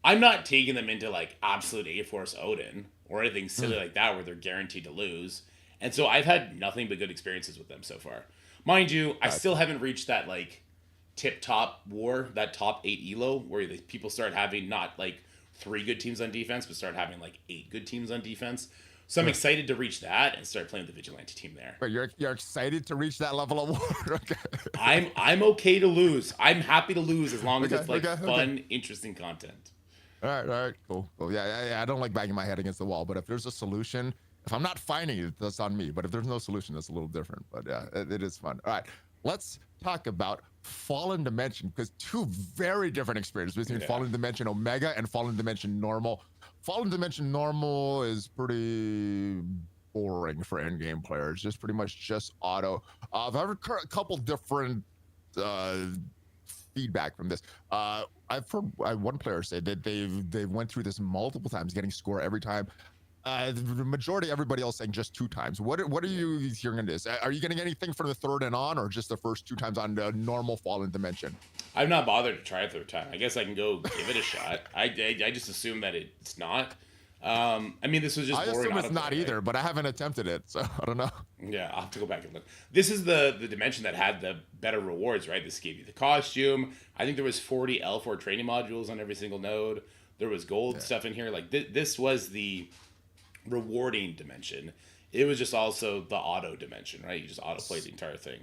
I'm not taking them into like absolute A-Force Odin or anything silly like that where they're guaranteed to lose. And so I've had nothing but good experiences with them so far. Mind you, I still haven't reached that like tip-top war, that top 8 elo, where the people start having not like 3 good teams on defense, but start having like 8 good teams on defense. So I'm excited to reach that and start playing the Vigilante team there. But you're excited to reach that level of war? Okay. I'm okay to lose. I'm happy to lose as long as it's like fun, interesting content. All right, cool. Yeah, I don't like banging my head against the wall, but if there's a solution, if I'm not finding it, that's on me. But if there's no solution, that's a little different. But yeah, it is fun. All right, let's talk about Fallen Dimension, because 2 very different experiences between Fallen Dimension Omega and Fallen Dimension Normal. Fallen Dimension Normal is pretty boring for endgame players. Just pretty much just auto. I've heard a couple different feedback from this. I've heard one player say that they went through this multiple times, getting score every time. The majority, everybody else saying just 2 times. What are you hearing in this? Are you getting anything from the 3rd and on, or just the first 2 times on the normal Fallen Dimension? I've not bothered to try a 3rd time. I guess I can go give it a shot. I just assume that it's not. I mean, this was just boring. I assume it's not either, but I haven't attempted it, so I don't know. Yeah, I'll have to go back and look. This is the dimension that had the better rewards, right? This gave you the costume. I think there was 40 L4 training modules on every single node. There was gold stuff in here. Like this was the rewarding dimension. It was just also the auto dimension, right? You just auto play the entire thing.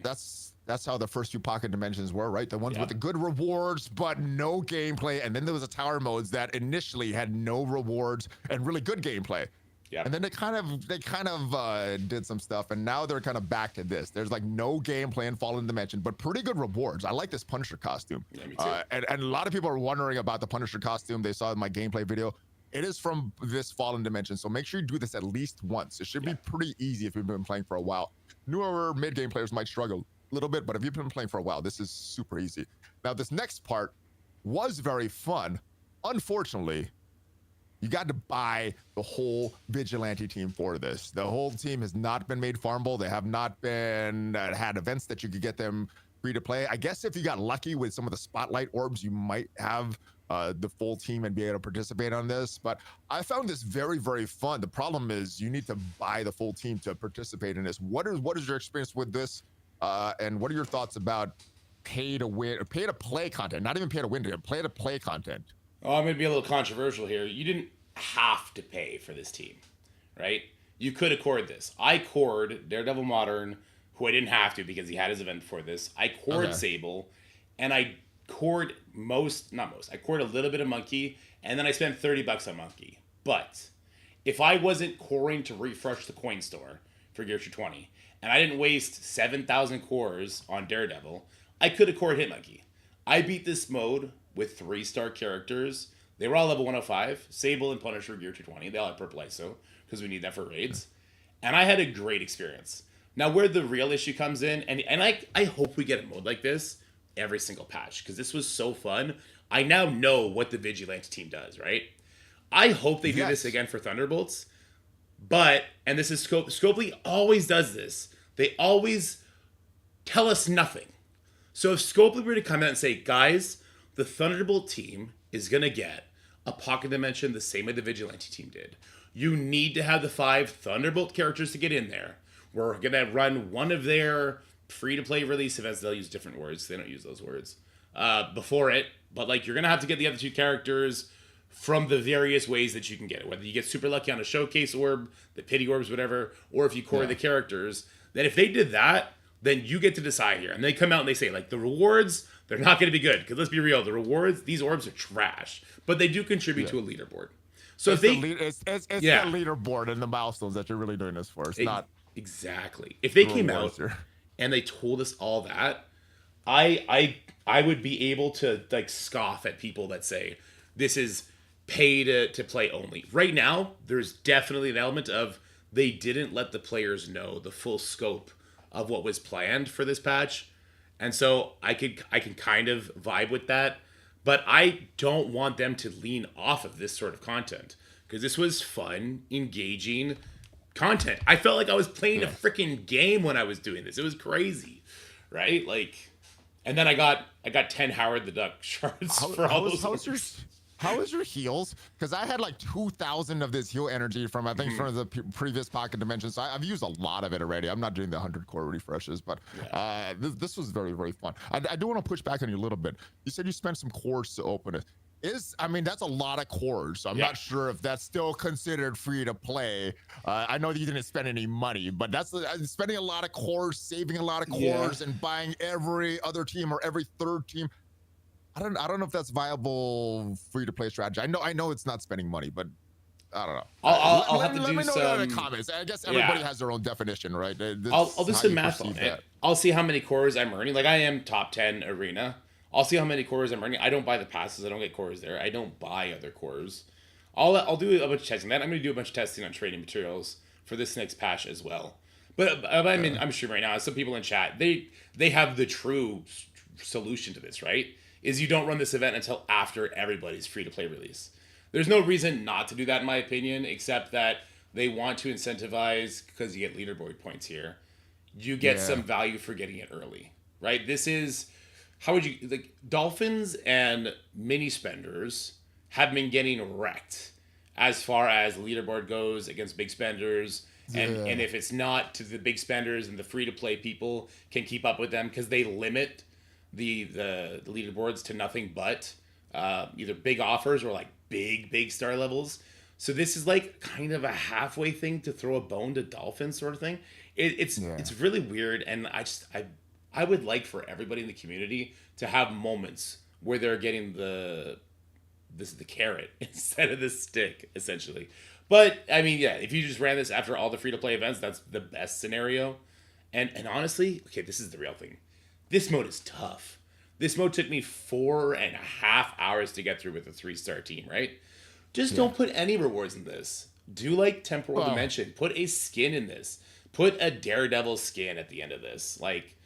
That's how the first 2 pocket dimensions were, right? The ones with the good rewards but no gameplay, and then there was a tower modes that initially had no rewards and really good gameplay. Yeah. And then they kind of did some stuff, and now they're kind of back to this. There's like no gameplay in Fallen Dimension, but pretty good rewards. I like this Punisher costume. Yeah, me too. And a lot of people are wondering about the Punisher costume. They saw in my gameplay video. It is from this Fallen Dimension, so make sure you do this at least once. It should be pretty easy if you've been playing for a while. Newer mid-game players might struggle a little bit, but if you've been playing for a while, this is super easy. Now, this next part was very fun. Unfortunately, you got to buy the whole Vigilante team for this. The whole team has not been made farmable. They have not been had events that you could get them free to play. I guess if you got lucky with some of the spotlight orbs, you might have the full team and be able to participate on this. But I found this very, very fun. The problem is you need to buy the full team to participate in this. What is your experience with this? And what are your thoughts about pay to win, or pay to play content? Not even pay to win, play to play content. Oh, I'm going to be a little controversial here. You didn't have to pay for this team, right? You could have cored this. I cored Daredevil Modern, who I didn't have to because he had his event before this. I cored Sable, and I cored I cored a little bit of Monkey, and then I spent $30 on Monkey. But if I wasn't coring to refresh the coin store for Gear 20, and I didn't waste 7,000 cores on Daredevil, I could have cored Hitmonkey. I beat this mode with 3-star characters. They were all level 105. Sable and Punisher Gear 220. They all had purple ISO because we need that for raids. And I had a great experience. Now, where the real issue comes in, and I hope we get a mode like this every single patch, because this was so fun. I now know what the Vigilante team does, right? I hope they do this again for Thunderbolts. But, and this is Scopely always does this. They always tell us nothing. So if Scopely were to come out and say, guys, the Thunderbolt team is going to get a pocket dimension the same way the Vigilante team did. You need to have the 5 Thunderbolt characters to get in there. We're going to run one of their free-to-play release events. They'll use different words. They don't use those words. Before it. But, like, you're going to have to get the other 2 characters from the various ways that you can get it. Whether you get super lucky on a showcase orb, the pity orbs, whatever, or if you core the characters. Then if they did that, then you get to decide here. And they come out and they say, like, the rewards, They're not going to be good because let's be real. The rewards, these orbs are trash, but they do contribute to a leaderboard. So it's if they, it's the leaderboard and the milestones that you're really doing this for. It's not exactly. If they came out here. and they told us all that, I would be able to like scoff at people that say this is pay to play only. Right now, there's definitely an element of they didn't let the players know the full scope of what was planned for this patch. And so I can kind of vibe with that, but I don't want them to lean off of this sort of content because this was fun, engaging content. I felt like I was playing a freaking game when I was doing this. It was crazy, right? Like, and then I got 10 Howard the Duck shards for all those. How is your heals? Because I had like 2,000 of this heal energy from, I think, from the previous pocket dimension. So I've used a lot of it already. I'm not doing the 100 core refreshes, but this was very, very fun. I do want to push back on you a little bit. You said you spent some cores to open it. I mean, that's a lot of cores. So I'm not sure if that's still considered free to play. I know that you didn't spend any money, but that's spending a lot of cores, saving a lot of cores, and buying every other team or every third team. I don't know if that's viable free-to-play strategy. I know it's not spending money, but I don't know. I'll have to do let me know some in the comments. I guess everybody has their own definition, right? I'll do some math on it. I'll see how many cores I'm earning. Like I am top 10 arena. I'll see how many cores I'm earning. I don't buy the passes. I don't get cores there. I don't buy other cores. I'll do a bunch of testing. I'm going to do a bunch of testing on trading materials for this next patch as well. But I mean, I'm sure right now, some people in chat, they have the true solution to this, right? Is you don't run this event until after everybody's free-to-play release. There's no reason not to do that, in my opinion, except that they want to incentivize, because you get leaderboard points here, you get some value for getting it early, right? This is, how would you, like, Dolphins and mini spenders have been getting wrecked as far as leaderboard goes against big spenders. And if it's not to the big spenders and the free-to-play people can keep up with them because they limit the leaderboards to nothing but either big offers or like big star levels. So this is like kind of a halfway thing to throw a bone to Dolphins sort of thing. It's really weird, and I would like for everybody in the community to have moments where they're getting the carrot instead of the stick, essentially. But I mean, if you just ran this after all the free to play events, that's the best scenario. And honestly, okay, this is the real thing. This mode is tough. This mode took me 4.5 hours to get through with a 3-star team, right? Just don't put any rewards in this. Do like Temporal Dimension. Put a skin in this. Put a Daredevil skin at the end of this. Like,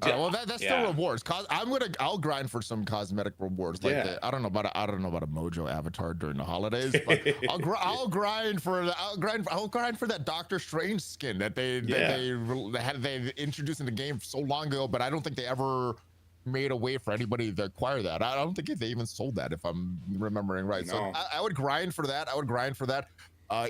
well, that's still rewards. I'll grind for some cosmetic rewards. Like I don't know about a Mojo avatar during the holidays, but I'll grind for that Doctor Strange skin that they introduced in the game so long ago, but I don't think they ever made a way for anybody to acquire that. I don't think they even sold that, if I'm remembering right. No. So I would grind for that.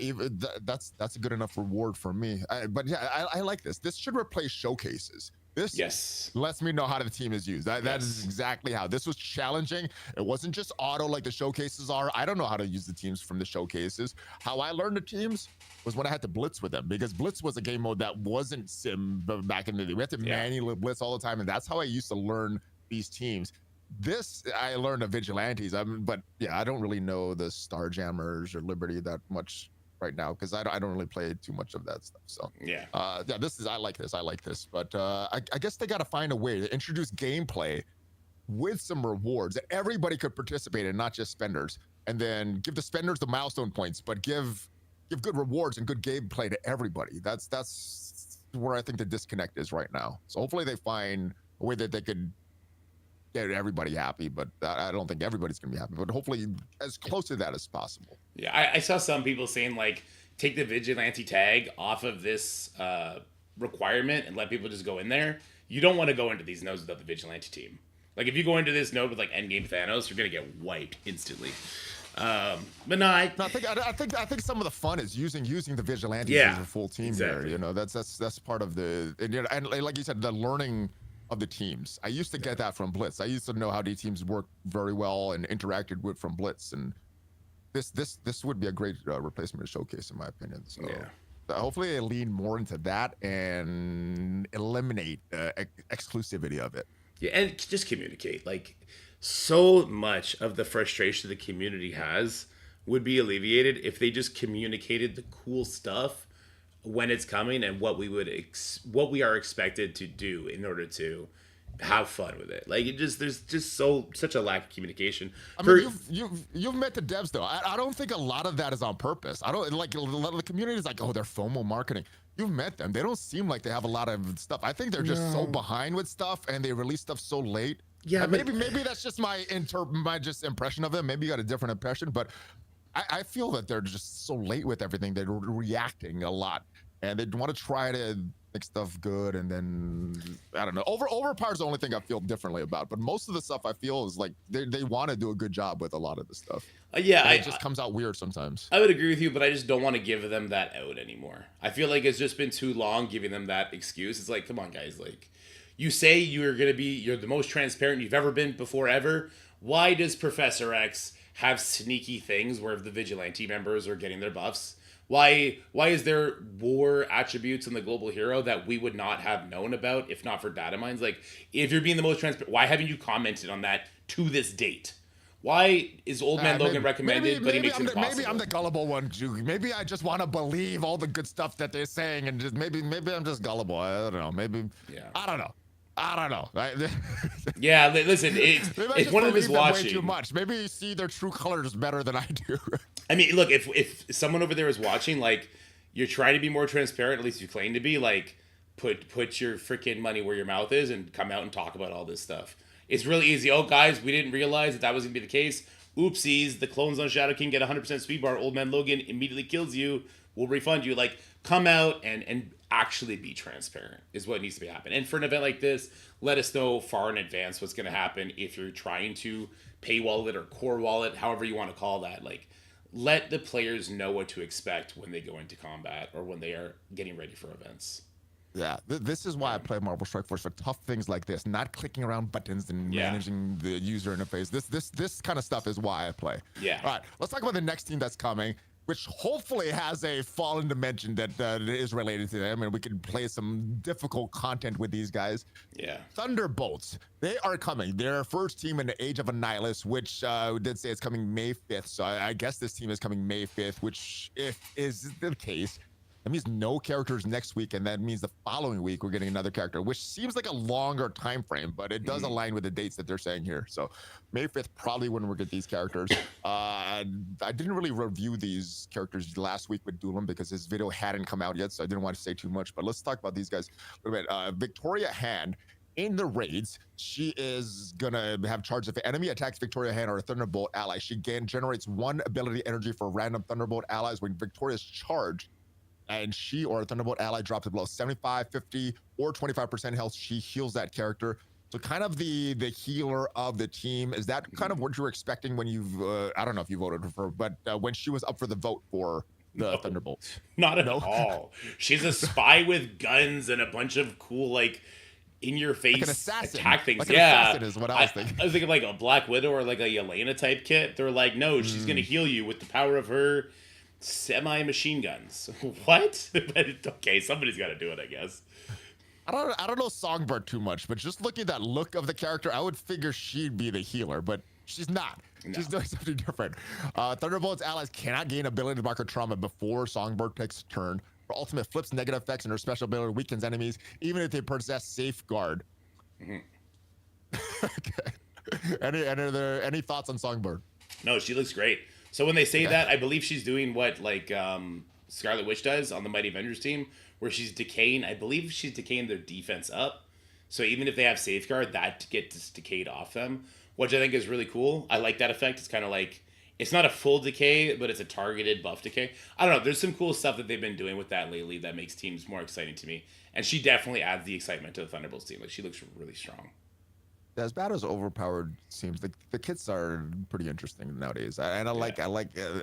Even that's a good enough reward for me. But yeah, I like this. This should replace showcases. This lets me know how the team is used. That is exactly how. This was challenging. It wasn't just auto like the showcases are. I don't know how to use the teams from the showcases. How I learned the teams was when I had to blitz with them, because blitz was a game mode that wasn't sim back in the day. We had to manually blitz all the time, and that's how I used to learn these teams. This I learned of vigilantes, but yeah, I don't really know the Starjammers or Liberty that much right now, because I don't really play too much of that stuff. So I like this, but I guess they got to find a way to introduce gameplay with some rewards that everybody could participate in, not just spenders, and then give the spenders the milestone points, but give good rewards and good gameplay to everybody. That's where I think the disconnect is right now. So hopefully they find a way that they could get everybody happy, but I don't think everybody's gonna be happy, but hopefully as close to that as possible. Yeah, I saw some people saying, like, take the vigilante tag off of this requirement and let people just go in there. You don't want to go into these nodes without the vigilante team. Like, if you go into this node with like endgame Thanos, you're gonna get wiped instantly. But no, I think some of the fun is using the vigilantes as a full team there. You know, that's part of the, and like you said, the learning of the teams. I used to get that from Blitz. I used to know how these teams work very well and interacted with from Blitz, and this would be a great replacement to Showcase, in my opinion. So hopefully they lean more into that and eliminate exclusivity of it. Yeah, and just communicate. Like, so much of the frustration the community has would be alleviated if they just communicated the cool stuff when it's coming and what what we are expected to do in order to have fun with it. Like, it just there's just such a lack of communication. I mean, you've met the devs though. I don't think a lot of that is on purpose. I don't like a lot of the community is like, oh, they're FOMO marketing. You've met them. They don't seem like they have a lot of stuff. I think they're just so behind with stuff and they release stuff so late. Yeah, maybe that's just my just impression of them. Maybe you got a different impression, but I feel that they're just so late with everything. They're reacting a lot, and they want to try to make stuff good. And then I don't know. Overpower's the only thing I feel differently about. But most of the stuff I feel is like they want to do a good job with a lot of the stuff. Yeah, it just comes out weird sometimes. I would agree with you, but I just don't want to give them that out anymore. I feel like it's just been too long giving them that excuse. It's like, come on, guys. Like, you say you're the most transparent you've ever been before ever. Why does Professor X have sneaky things where the vigilante members are getting their buffs? Why is there war attributes in the global hero that we would not have known about if not for data mines? Like, if you're being the most transparent, why haven't you commented on that to this date? Why is Old Man Logan recommended, but he makes it impossible? Maybe I'm the gullible one, Juke. Maybe I just want to believe all the good stuff that they're saying, and just maybe I'm just gullible. I don't know. Maybe. Yeah. I don't know. Yeah, listen, if one of them is watching, way too much. Maybe you see their true colors better than I do. I mean, look, if someone over there is watching, like, you're trying to be more transparent, at least you claim to be, like, put your freaking money where your mouth is and come out and talk about all this stuff. It's really easy. Oh, guys, we didn't realize that was going to be the case. Oopsies, the clones on Shadow King get 100% speed bar. Old Man Logan immediately kills you. We'll refund you. Like, come out and actually be transparent is what needs to be happening. And for an event like this, let us know far in advance what's going to happen if you're trying to pay wallet or core wallet, however you want to call that. Like, let the players know what to expect when they go into combat or when they are getting ready for events. Yeah, this is why I play Marvel Strike Force, for tough things like this, not clicking around buttons and managing the user interface. This kind of stuff is why I play. Yeah. All right, let's talk about the next team that's coming, which hopefully has a fallen dimension that is related to them, and we can play some difficult content with these guys. Yeah. Thunderbolts, they are coming. Their first team in the Age of Annihilus, which did say it's coming May 5th. So I guess this team is coming May 5th, which if is the case, that means no characters next week, and that means the following week we're getting another character, which seems like a longer time frame, but it does align with the dates that they're saying here. So May 5th, probably when we get these characters. I didn't really review these characters last week with Doolin because his video hadn't come out yet, so I didn't want to say too much, but let's talk about these guys a little bit. Victoria Hand, in the raids, she is gonna have charge if an enemy attacks Victoria Hand or a Thunderbolt ally. She generates one ability energy for random Thunderbolt allies when Victoria's charged, and she or a Thunderbolt ally drops it below 75, 50, or 25% health. She heals that character. So kind of the healer of the team. Is that kind of what you were expecting when you've, I don't know if you voted for her, but when she was up for the vote for the Thunderbolts? Not at all. She's a spy with guns and a bunch of cool, like, in-your-face like an assassin. Attack things. Like an assassin is what I was thinking. I was thinking like a Black Widow or like a Yelena type kit. They're like, no, she's going to heal you with the power of her semi-machine guns. What? Okay, somebody's got to do it, I guess. I don't know Songbird too much, but just looking at that look of the character, I would figure she'd be the healer, but she's not. No. She's doing something different. Thunderbolt's allies cannot gain ability to mark her trauma before Songbird takes a turn. Her ultimate flips negative effects, and her special ability weakens enemies, even if they possess Safeguard. Okay. Any thoughts on Songbird? No, she looks great. So when they say that, I believe she's doing what Scarlet Witch does on the Mighty Avengers team, where she's decaying. I believe she's decaying their defense up. So even if they have Safeguard, that gets decayed off them, which I think is really cool. I like that effect. It's kind of like, it's not a full decay, but it's a targeted buff decay. I don't know. There's some cool stuff that they've been doing with that lately that makes teams more exciting to me. And she definitely adds the excitement to the Thunderbolts team. Like, she looks really strong. As bad as overpowered seems, the kits are pretty interesting nowadays. And I like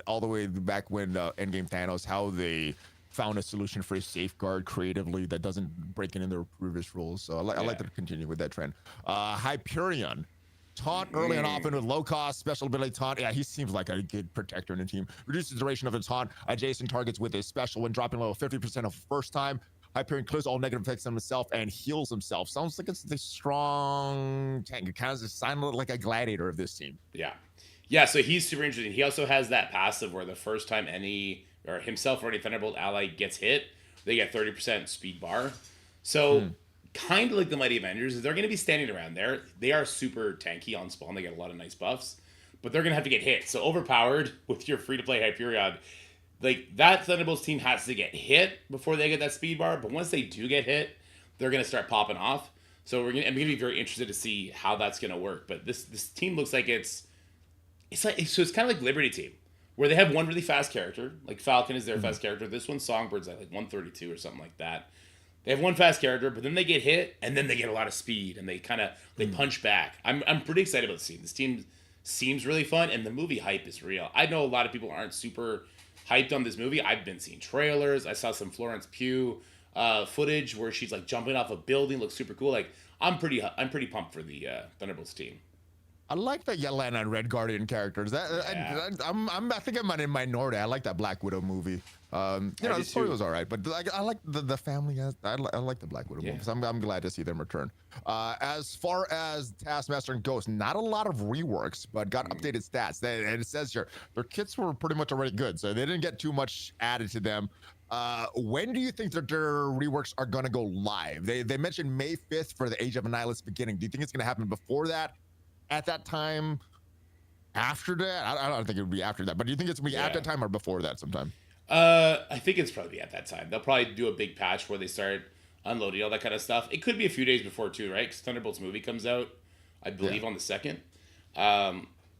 all the way back when Endgame Thanos, how they found a solution for a Safeguard creatively that doesn't break in their previous rules. So I like to continue with that trend. Hyperion. Taunt early and often with low cost special ability taunt. Yeah, he seems like a good protector in the team. Reduces the duration of the taunt adjacent targets with a special when dropping level 50% of first time. Hyperion clears all negative effects on himself and heals himself. Sounds like it's the strong tank. It kind of sounded like a gladiator of this team. Yeah. Yeah, so he's super interesting. He also has that passive where the first time himself or any Thunderbolt ally gets hit, they get 30% speed bar. So kind of like the Mighty Avengers, they're going to be standing around there. They are super tanky on spawn. They get a lot of nice buffs, but they're going to have to get hit. So overpowered with your free-to-play Hyperion, like that Thunderbolts team has to get hit before they get that speed bar. But once they do get hit, they're going to start popping off. So I'm going to be very interested to see how that's going to work. But this team looks like it's kind of like Liberty Team, where they have one really fast character, like Falcon is their fast character. This one, Songbird's at like 132 or something like that. They have one fast character, but then they get hit, and then they get a lot of speed, and they punch back. I'm pretty excited about this team. This team seems really fun, and the movie hype is real. I know a lot of people aren't super hyped on this movie. I've been seeing trailers. I saw some Florence Pugh footage where she's like jumping off a building. Looks super cool. Like I'm pretty pumped for the Thunderbolts team. I like the Yelena and Red Guardian characters. I think I'm in minority. I like that Black Widow movie. The story was all right, but I like the family. I like the Black Widow movie. So I'm glad to see them return. As far as Taskmaster and Ghost, not a lot of reworks, but got updated stats. And it says here their kits were pretty much already good, so they didn't get too much added to them. When do you think that their reworks are going to go live? They mentioned May 5th for the Age of Annihilus beginning. Do you think it's going to happen before that? At that time, after that? I don't think it would be after that, but do you think it's going to be at that time or before that sometime? I think it's probably at that time. They'll probably do a big patch where they start unloading all that kind of stuff. It could be a few days before too, right? Because Thunderbolts movie comes out, I believe, on the 2nd.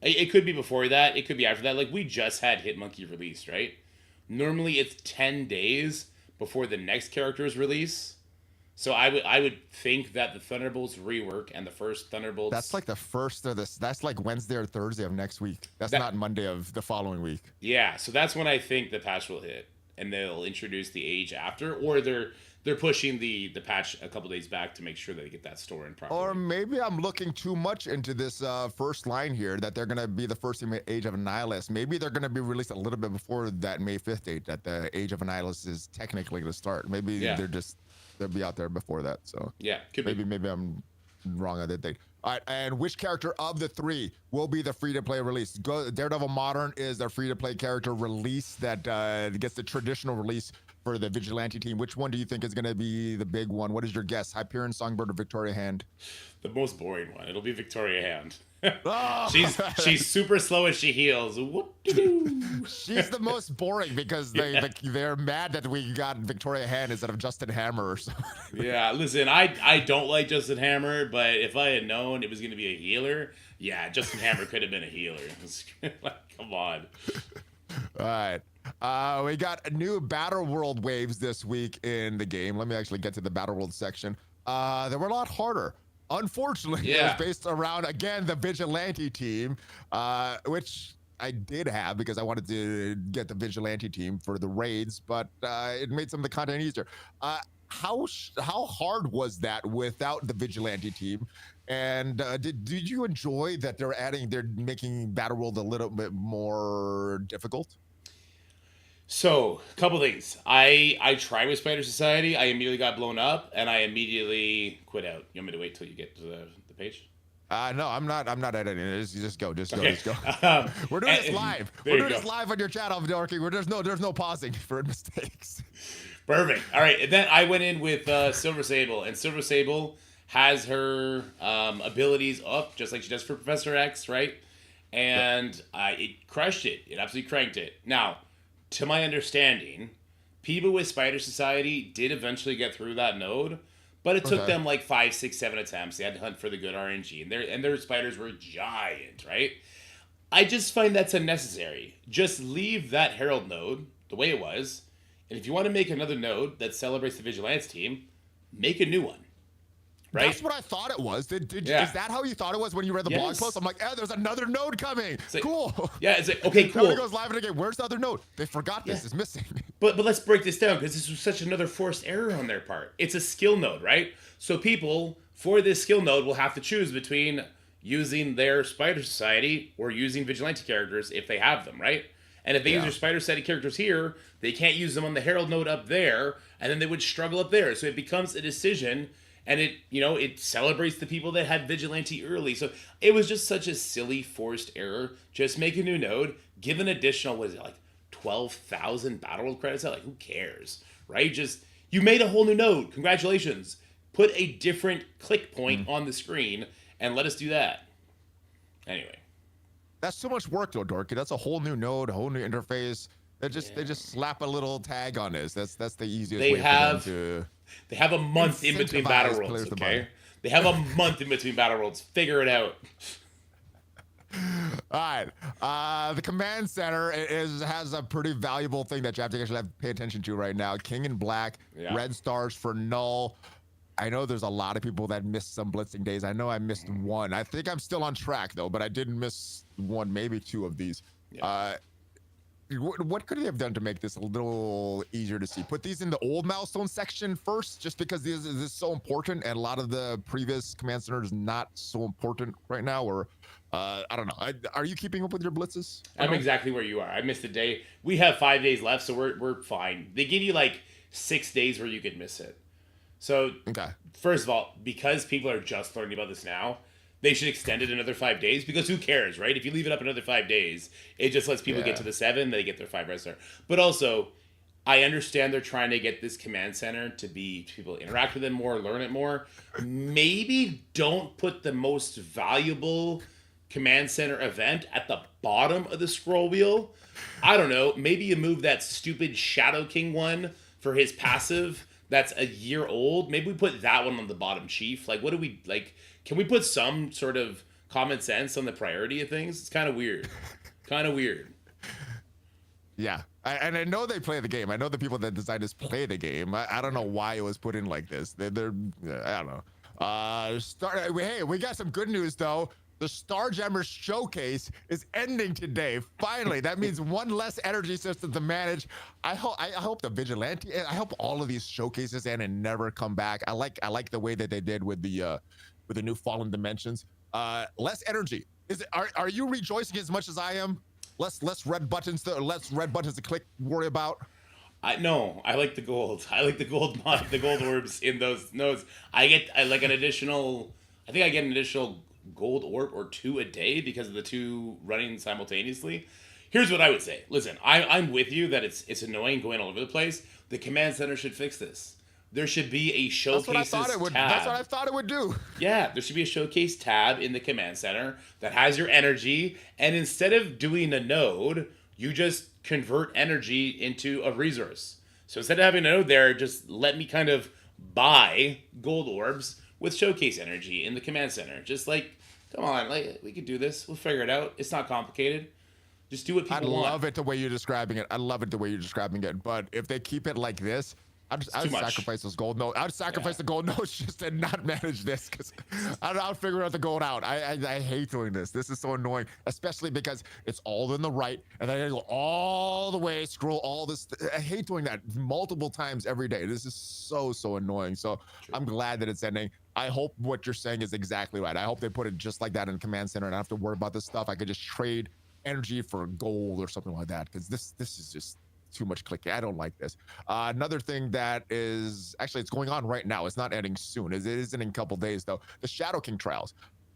It could be before that. It could be after that. Like, we just had Hitmonkey released, right? Normally it's 10 days before the next character's release. So I would think that the Thunderbolts rework and the first Thunderbolts... That's like the first of this. That's like Wednesday or Thursday of next week. That's not Monday of the following week. Yeah, so that's when I think the patch will hit. And they'll introduce the Age after. Or they're pushing the patch a couple days back to make sure that they get that store in properly. Or maybe I'm looking too much into this first line here, that they're going to be the first Age of Annihilus. Maybe they're going to be released a little bit before that May 5th date, that the Age of Annihilus is technically going to start. Maybe they'll be out there before that. So yeah, maybe I'm wrong on that date. All right, and which character of the three will be the free-to-play release? Daredevil Modern is their free-to-play character release that gets the traditional release for the Vigilante team. Which one do you think is going to be the big one? What is your guess? Hyperion, Songbird, or Victoria Hand? The most boring one. It'll be Victoria Hand. Oh! She's super slow as she heals. Whoop-de-doo. She's the most boring because they're mad that we got Victoria Hand instead of Justin Hammer or something. Yeah, listen, I don't like Justin Hammer, but if I had known it was going to be a healer, yeah, Justin Hammer could have been a healer. Like, come on. All right. We got new Battle World waves this week in the game. Let me actually get to the Battle World section. They were a lot harder. Unfortunately, it was based around, again, the Vigilante team, which I did have because I wanted to get the Vigilante team for the raids, but it made some of the content easier. How hard was that without the Vigilante team? And did you enjoy that they're making Battle World a little bit more difficult? So, a couple things. I tried with Spider Society. I immediately got blown up, and I immediately quit out. You want me to wait till you get to the page? No, I'm not editing it. Just go. Okay. We're doing this live. We're doing this live on your channel, Dorky. There's no pausing for mistakes. Perfect. All right, and then I went in with Silver Sable, and Silver Sable has her abilities up just like she does for Professor X, right? And it crushed it. It absolutely cranked it. Now, to my understanding, people with Spider Society did eventually get through that node, but it took them like 5, 6, 7 attempts. They had to hunt for the good RNG, and their spiders were giant, right? I just find that's unnecessary. Just leave that Herald node the way it was, and if you want to make another node that celebrates the Vigilance team, make a new one. Right? That's what I thought it was. Is that how you thought it was when you read the blog post? I'm like, there's another node coming. Like, cool. Yeah, it's like, okay, cool. Nobody goes live again. Where's the other node? They forgot this is missing. But let's break this down because this was such another forced error on their part. It's a skill node, right? So people for this skill node will have to choose between using their Spider Society or using Vigilante characters if they have them, right? And if they use their spider setting characters here, they can't use them on the Herald node up there, and then they would struggle up there. So it becomes a decision, and it celebrates the people that had Vigilante early. So it was just such a silly, forced error. Just make a new node, give an additional, 12,000 Battle World credits out? Like, who cares, right? Just, you made a whole new node. Congratulations. Put a different click point on the screen, and let us do that. Anyway. That's too much work, though, Dorky. That's a whole new node, a whole new interface. They just slap a little tag on this. That's the easiest way for them to. They have a month in between battle worlds. Okay, they have a month in between battle worlds. Figure it out. All right. The command center has a pretty valuable thing that you have to pay attention to right now. King and Black, red stars for null. I know there's a lot of people that missed some blitzing days. I know I missed one. I think I'm still on track though, but I didn't miss one, maybe two of these. Yeah. What could they have done to make this a little easier to see? Put these in the old milestone section first, just because this is so important, and a lot of the previous command center is not so important right now. Or I don't know. Are you keeping up with your blitzes? I'm exactly where you are. I missed a day. We have 5 days left, so we're fine. They give you like 6 days where you could miss it. So, first of all, because people are just learning about this now, they should extend it another 5 days, because who cares, right? If you leave it up another 5 days, it just lets people get to the 7, they get their 5 red star. But also, I understand they're trying to get this command center to be, people interact with it more, learn it more. Maybe don't put the most valuable command center event at the bottom of the scroll wheel. I don't know. Maybe you move that stupid Shadow King one for his passive that's a year old. Maybe we put that one on the bottom, Chief. Like, what do we, like, can we put some sort of common sense on the priority of things? It's kind of weird. Yeah. And I know they play the game. I know the people that designed this play the game. I don't know why it was put in like this. They're I don't know. Hey, we got some good news, though. The Starjammers Showcase is ending today. Finally, that means one less energy system to manage. I hope the Vigilante. I hope all of these showcases end and never come back. I like the way that they did with the new Fallen Dimensions. Less energy. Are you rejoicing as much as I am? Less red buttons to click. Worry about. No, I like the gold. I like the gold mod, the gold orbs in those nodes. I like an additional. I think I get an additional gold orb or 2 a day because of the 2 running simultaneously. Here's what I would say. Listen, I'm with you that it's annoying going all over the place. The command center should fix this. There should be a showcase tab. That's what I thought it would do. Yeah, there should be a showcase tab in the command center that has your energy, and instead of doing a node, you just convert energy into a resource. So instead of having a node there, just let me kind of buy gold orbs with showcase energy in the command center. Just like, come on, like, we could do this. We'll figure it out. It's not complicated. Just do what people want. I love it the way you're describing it. But if they keep it like this, I'd sacrifice those gold nodes. I'd sacrifice the gold nodes just to not manage this, because I'll figure out the gold out. I hate doing this. This is so annoying, especially because it's all in the right, and then I go all the way, scroll all this. I hate doing that multiple times every day. This is so annoying. So I'm glad that it's ending. I hope what you're saying is exactly right. I hope they put it just like that in Command Center, and I don't have to worry about this stuff. I could just trade energy for gold or something like that, because this is just too much clicking. I don't like this. Another thing that is actually, it's going on right now. It's not ending soon. It isn't in a couple days though. The Shadow King trials.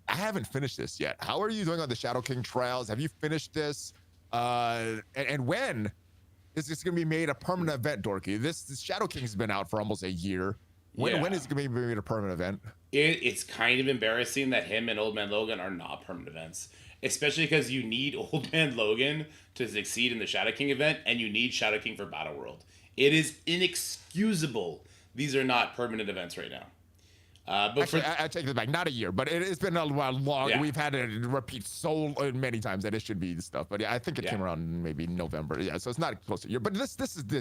I haven't finished this yet. How are you doing on the Shadow King trials? Have you finished this? And when is this going to be made a permanent event, Dorky? This Shadow King's been out for almost a year. When is it going to be made a permanent event? It's kind of embarrassing that him and Old Man Logan are not permanent events. Especially because you need Old Man Logan to succeed in the Shadow King event, and you need Shadow King for Battle World. It is inexcusable these are not permanent events right now. But actually, I take it back. Not a year, but it's been a long. Yeah. We've had it repeat so many times that it should be stuff. But yeah, I think it came around maybe November. Yeah, so it's not close to a year. But this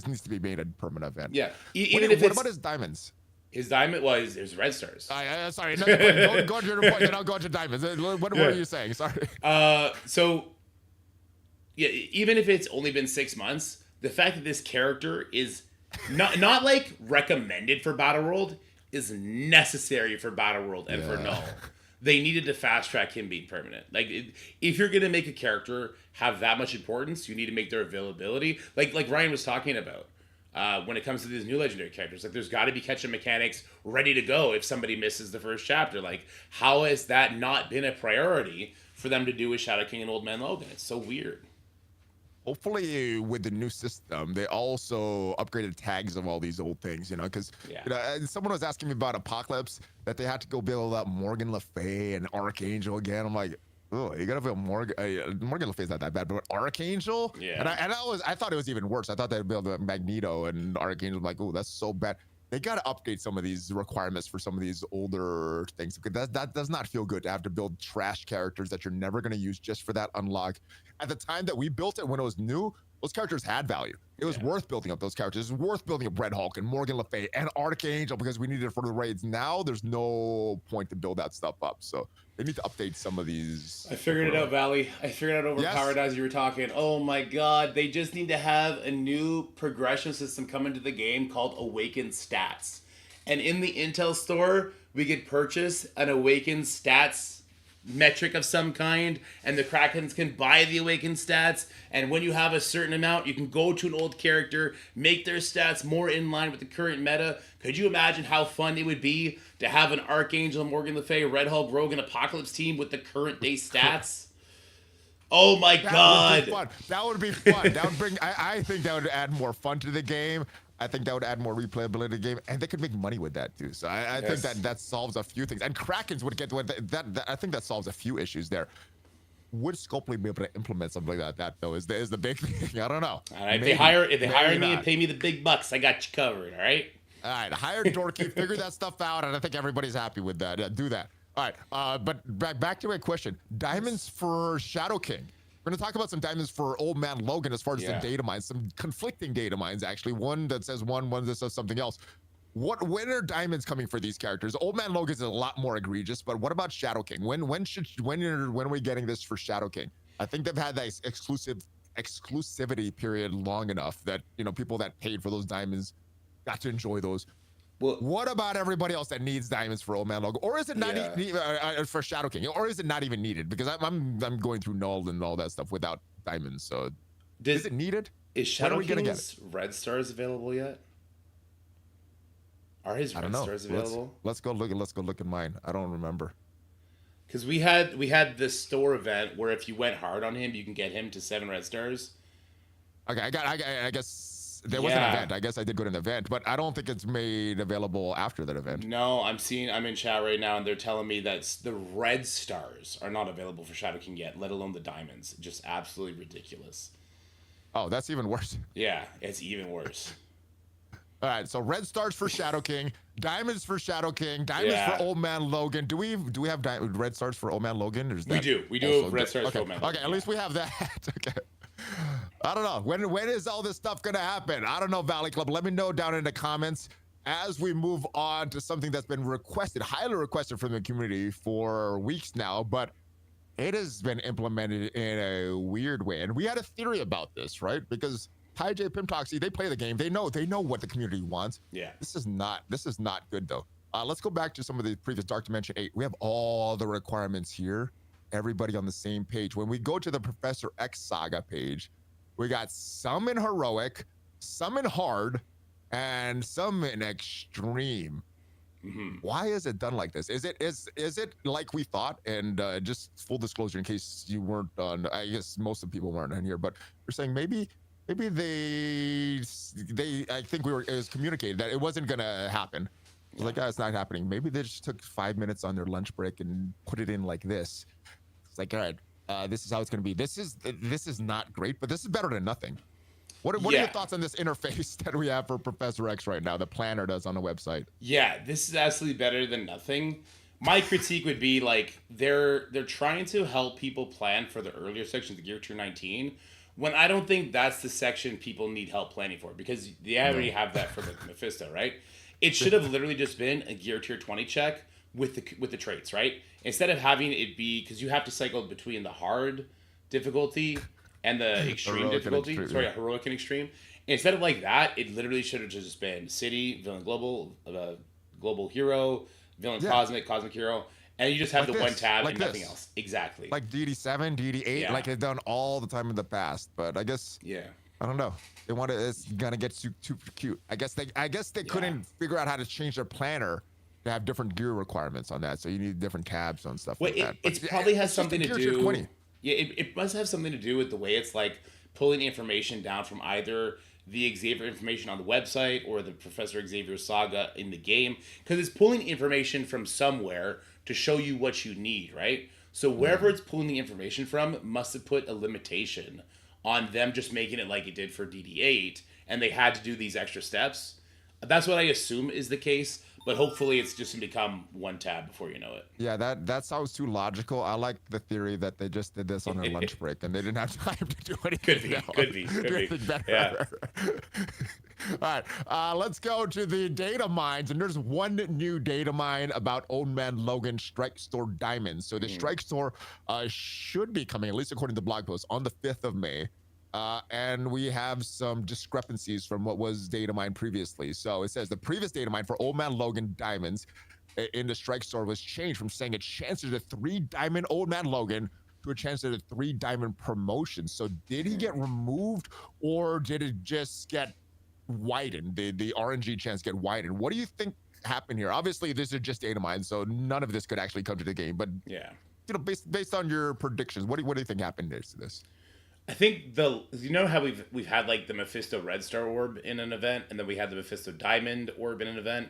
needs to be made a permanent event. Yeah. What about his diamonds? His diamond was his red stars. Sorry, no, go to your point, then I'll go to diamonds. What are you saying? Sorry. So, yeah, even if it's only been 6 months, the fact that this character is not like recommended for Battle World is necessary for Battle World and for Null. they needed to fast track him being permanent. Like, if you're gonna make a character have that much importance, you need to make their availability. Like Ryan was talking about. When it comes to these new legendary characters, like there's got to be catch-up mechanics ready to go if somebody misses the first chapter. Like, how has that not been a priority for them to do with Shadow King and Old Man Logan? It's so weird. Hopefully, with the new system, they also upgraded tags of all these old things, because someone was asking me about Apocalypse, that they had to go build up Morgan Le Fay and Archangel again. I'm like, oh, you gotta build Morgan Le Fay's not that bad, but Archangel? Yeah. And I thought it was even worse. I thought they'd build Magneto and Archangel. I'm like, oh, that's so bad. They gotta update some of these requirements for some of these older things, because that does not feel good to have to build trash characters that you're never gonna use just for that unlock. At the time that we built it, when it was new, those characters had value. It was worth building up those characters. It was worth building up Red Hulk and Morgan Le Fay and Archangel because we needed it for the raids. Now there's no point to build that stuff up. So they need to update some of these. I figured it out, Valley. I figured out Overpowered as you were talking. Oh my god, they just need to have a new progression system come into the game called Awakened Stats. And in the Intel store, we could purchase an Awakened Stats metric of some kind, and the Krakens can buy the Awakened Stats, and when you have a certain amount, you can go to an old character, make their stats more in line with the current meta. Could you imagine how fun it would be to have an Archangel, Morgan Le Fay, Red Hulk, Rogue, Apocalypse team with the current day stats? Oh my god. That would be fun. That would bring, I think that would add more fun to the game. I think that would add more replayability to the game, and they could make money with that too. So I think that solves a few things. And Krakens would get that. I think that solves a few issues there. Would Scopely be able to implement something like that though? Is the big thing? I don't know. All right, if they hire me and pay me the big bucks, I got you covered. All right. All right, hire Dorky, figure that stuff out, and I think everybody's happy with that. Yeah, do that. All right, but back to my question. Diamonds for Shadow King. We're going to talk about some diamonds for Old Man Logan as far as the data mines, some conflicting data mines, actually. One that says one that says something else. When are diamonds coming for these characters? Old Man Logan is a lot more egregious, but what about Shadow King? When are we getting this for Shadow King? I think they've had that exclusivity period long enough that, people that paid for those diamonds got to enjoy those. Well, what about everybody else that needs diamonds for Old Man Logan, or is it not for Shadow King, or is it not even needed? Because I'm going through Null and all that stuff without diamonds. So, is it needed? Is Shadow King's red stars available yet? Are his red stars available? Let's go look at mine. I don't remember. Because we had this store event where if you went hard on him, you can get him to 7 red stars. Okay, I guess. There was an event. I guess I did go to an event, but I don't think it's made available after that event. No, I'm in chat right now, and they're telling me that the red stars are not available for Shadow King yet, let alone the diamonds. Just absolutely ridiculous. Oh, that's even worse. Yeah, it's even worse. All right, so red stars for Shadow King, diamonds for Shadow King, diamonds for Old Man Logan. Do we have red stars for Old Man Logan? Or is we do. We do have red stars for Old Man Logan. Okay, at least we have that. Okay. I don't know. When is all this stuff going to happen? I don't know, Valley Club. Let me know down in the comments as we move on to something that's been highly requested from the community for weeks now, but it has been implemented in a weird way. And we had a theory about this, right? Because Ty J, Pimtoxy, they play the game. They know what the community wants. Yeah. This is not good though. Let's go back to some of the previous Dark Dimension 8. We have all the requirements here. Everybody on the same page. When we go to the Professor X Saga page, we got some in heroic, some in hard, and some in extreme. Mm-hmm. Why is it done like this? Is it like we thought? And just full disclosure, in case you weren't on, I guess most of the people weren't on here, but we're saying maybe they I think it was communicated that it wasn't gonna happen. It's like, it's not happening. Maybe they just took 5 minutes on their lunch break and put it in like this. It's like, all right, this is how it's going to be. This is not great, but this is better than nothing. What are your thoughts on this interface that we have for Professor X right now, the planner does on the website? Yeah, this is absolutely better than nothing. My critique would be like they're trying to help people plan for the earlier sections of Gear Tier 19, when I don't think that's the section people need help planning for, because they already have that for Mephisto, right? It should have literally just been a Gear Tier 20 check with the traits, right? Instead of having it be, because you have to cycle between the hard difficulty and the extreme difficulty. Heroic and extreme. Instead of like that, it literally should have just been city, villain global, global hero, villain cosmic hero, and you just have Like the one this, tab like and nothing this. else. Exactly. Like DD7, DD8, Yeah. like they've done all the time in the past. But I guess Yeah. I don't know. They want to. It's gonna get too cute. I guess they couldn't figure out how to change their planner to have different gear requirements on that. So you need different tabs on stuff Well, like that. it probably has it's just something a to Gear Tier do. 20. Yeah, it must have something to do with the way it's like pulling information down from either the Xavier information on the website or the Professor Xavier Saga in the game, because it's pulling information from somewhere to show you what you need, right? So wherever it's pulling the information from must have put a limitation on them just making it like it did for DD8, and they had to do these extra steps. That's what I assume is the case, but hopefully it's just gonna become one tab before you know it. Yeah, that sounds too logical. I like the theory that they just did this on their lunch break and they didn't have time to do anything. Could be. Yeah. All right, let's go to the data mines, and there's one new data mine about Old Man Logan Strike Store Diamonds. So the Strike Store should be coming, at least according to the blog post, on the 5th of May. And we have some discrepancies from what was data mined previously. So it says the previous data mine for Old Man Logan Diamonds in the Strike Store was changed from saying a chance at a 3-diamond Old Man Logan to a chance at a 3-diamond promotion. So did he get removed, or did it just get widened? The RNG chance get widened? What do you think happened here? Obviously, this is just data mine, so none of this could actually come to the game. But Yeah. you know, based on your predictions, what do you think happened to this? I think you know how we've had like the Mephisto Red Star orb in an event, and then we had the Mephisto Diamond orb in an event.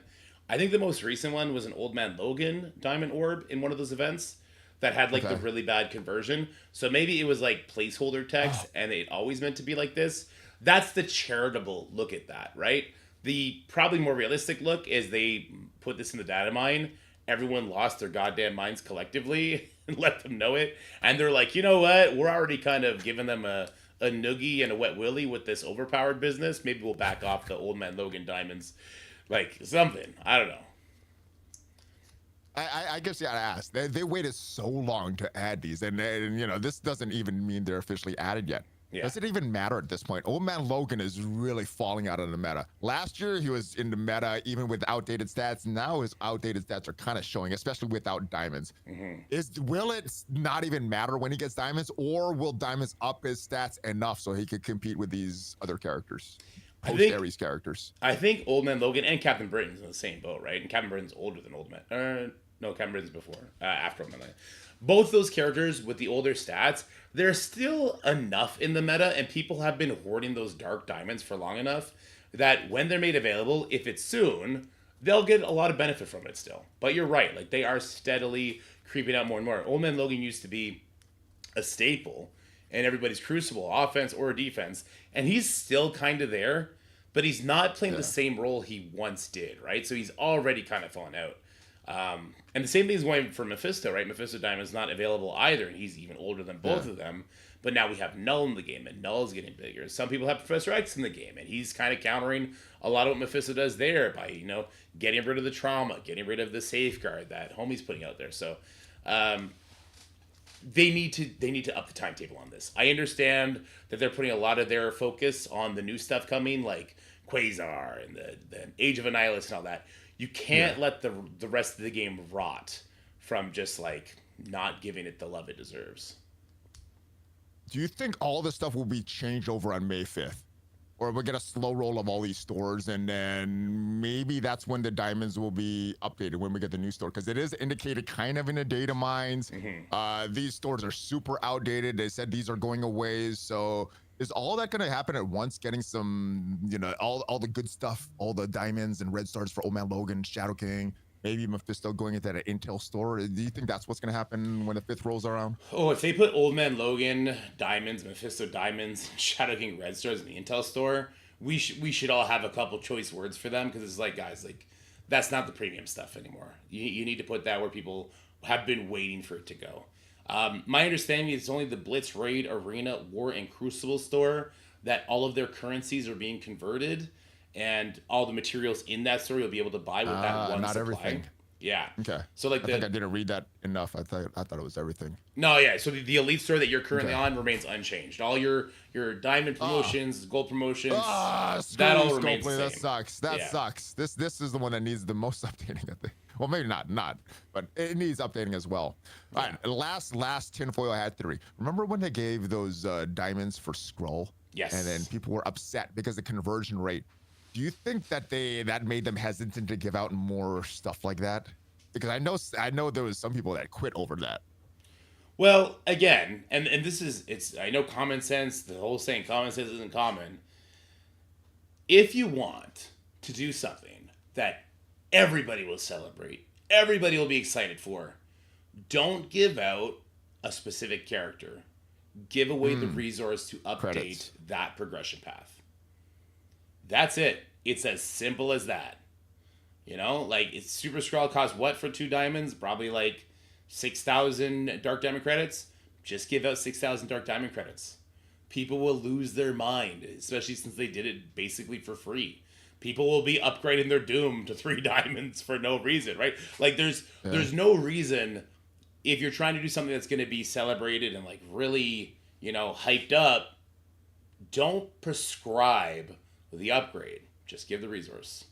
I think the most recent one was an Old Man Logan Diamond orb in one of those events that had like the really bad conversion. So maybe it was like placeholder text, and it always meant to be like this. That's the charitable look at that, right? The probably more realistic look is they put this in the data mine. Everyone lost their goddamn minds collectively and let them know it. And they're like, you know what? We're already kind of giving them a noogie and a wet willy with this overpowered business. Maybe we'll back off the Old Man Logan Diamonds. Like something. I don't know. I guess you gotta ask. They waited so long to add these, and you know, this doesn't even mean they're officially added yet. Yeah. Does it even matter at this point? Old Man Logan is really falling out of the meta. Last year, he was in the meta even with outdated stats. Now his outdated stats are kind of showing, especially without diamonds. Will it not even matter when he gets diamonds, or will diamonds up his stats enough so he could compete with these other characters? Post-Ares characters. I think Old Man Logan and Captain Britain's in the same boat, right? And Captain Britain's older than Old Man. No, Captain Britain's before. After Old Man Logan. Both those characters with the older stats, there's still enough in the meta, and people have been hoarding those dark diamonds for long enough that when they're made available, if it's soon, they'll get a lot of benefit from it still. But you're right, like they are steadily creeping out more and more. Old Man Logan used to be a staple in everybody's Crucible, offense or defense, and he's still kind of there, but he's not playing the same role he once did, right? So he's already kind of fallen out. And the same thing is going for Mephisto, right? Mephisto Diamond's not available either, and he's even older than both of them. But now we have Null in the game, and Null's getting bigger. Some people have Professor X in the game, and he's kind of countering a lot of what Mephisto does there by, you know, getting rid of the trauma, getting rid of the safeguard that Homie's putting out there. So they need to up the timetable on this. I understand that they're putting a lot of their focus on the new stuff coming, like Quasar and the Age of Annihilus and all that. You can't let the rest of the game rot from just like not giving it the love it deserves. Do you think all this stuff will be changed over on May 5th? Or we'll get a slow roll of all these stores, and then maybe that's when the diamonds will be updated, when we get the new store? Because it is indicated kind of in the data mines. These stores are super outdated. They said these are going away. So is all that going to happen at once, getting some, you know, all the good stuff, all the diamonds and red stars for Old Man Logan, Shadow King, maybe Mephisto going into that Intel store? Do you think that's what's going to happen when the 5th rolls around? Oh, if they put Old Man Logan diamonds, Mephisto diamonds, Shadow King red stars in the Intel store, we should all have a couple choice words for them, because it's like, guys, like that's not the premium stuff anymore. You need to put that where people have been waiting for it to go. My understanding is it's only the Blitz, Raid, Arena, War, and Crucible store that all of their currencies are being converted, and all the materials in that store you'll be able to buy with that one not supply. everything. Yeah. Okay. So like I think I didn't read that enough. I thought it was everything. No, yeah. So the elite store that you're currently on remains unchanged. All your diamond promotions, gold promotions, that all remains the same. That sucks. That sucks. This is the one that needs the most updating, I think. Well, maybe not, but it needs updating as well. All right, last tinfoil I had 3. Remember when they gave those diamonds for scroll? Yes. And then people were upset because the conversion rate. Do you think that that made them hesitant to give out more stuff like that? Because I know there was some people that quit over that. Well, again, and this is I know common sense. The whole saying common sense isn't common. If you want to do something that everybody will celebrate, everybody will be excited for, don't give out a specific character. Give away the resource to update that progression path. That's it. It's as simple as that. You know, like it's Super Scroll costs what for 2 diamonds? Probably like 6,000 Dark Diamond credits. Just give out 6,000 Dark Diamond credits. People will lose their mind, especially since they did it basically for free. People will be upgrading their Doom to 3 diamonds for no reason, right? Like there's no reason if you're trying to do something that's going to be celebrated and like really, you know, hyped up. Don't prescribe the upgrade. Just give the resource.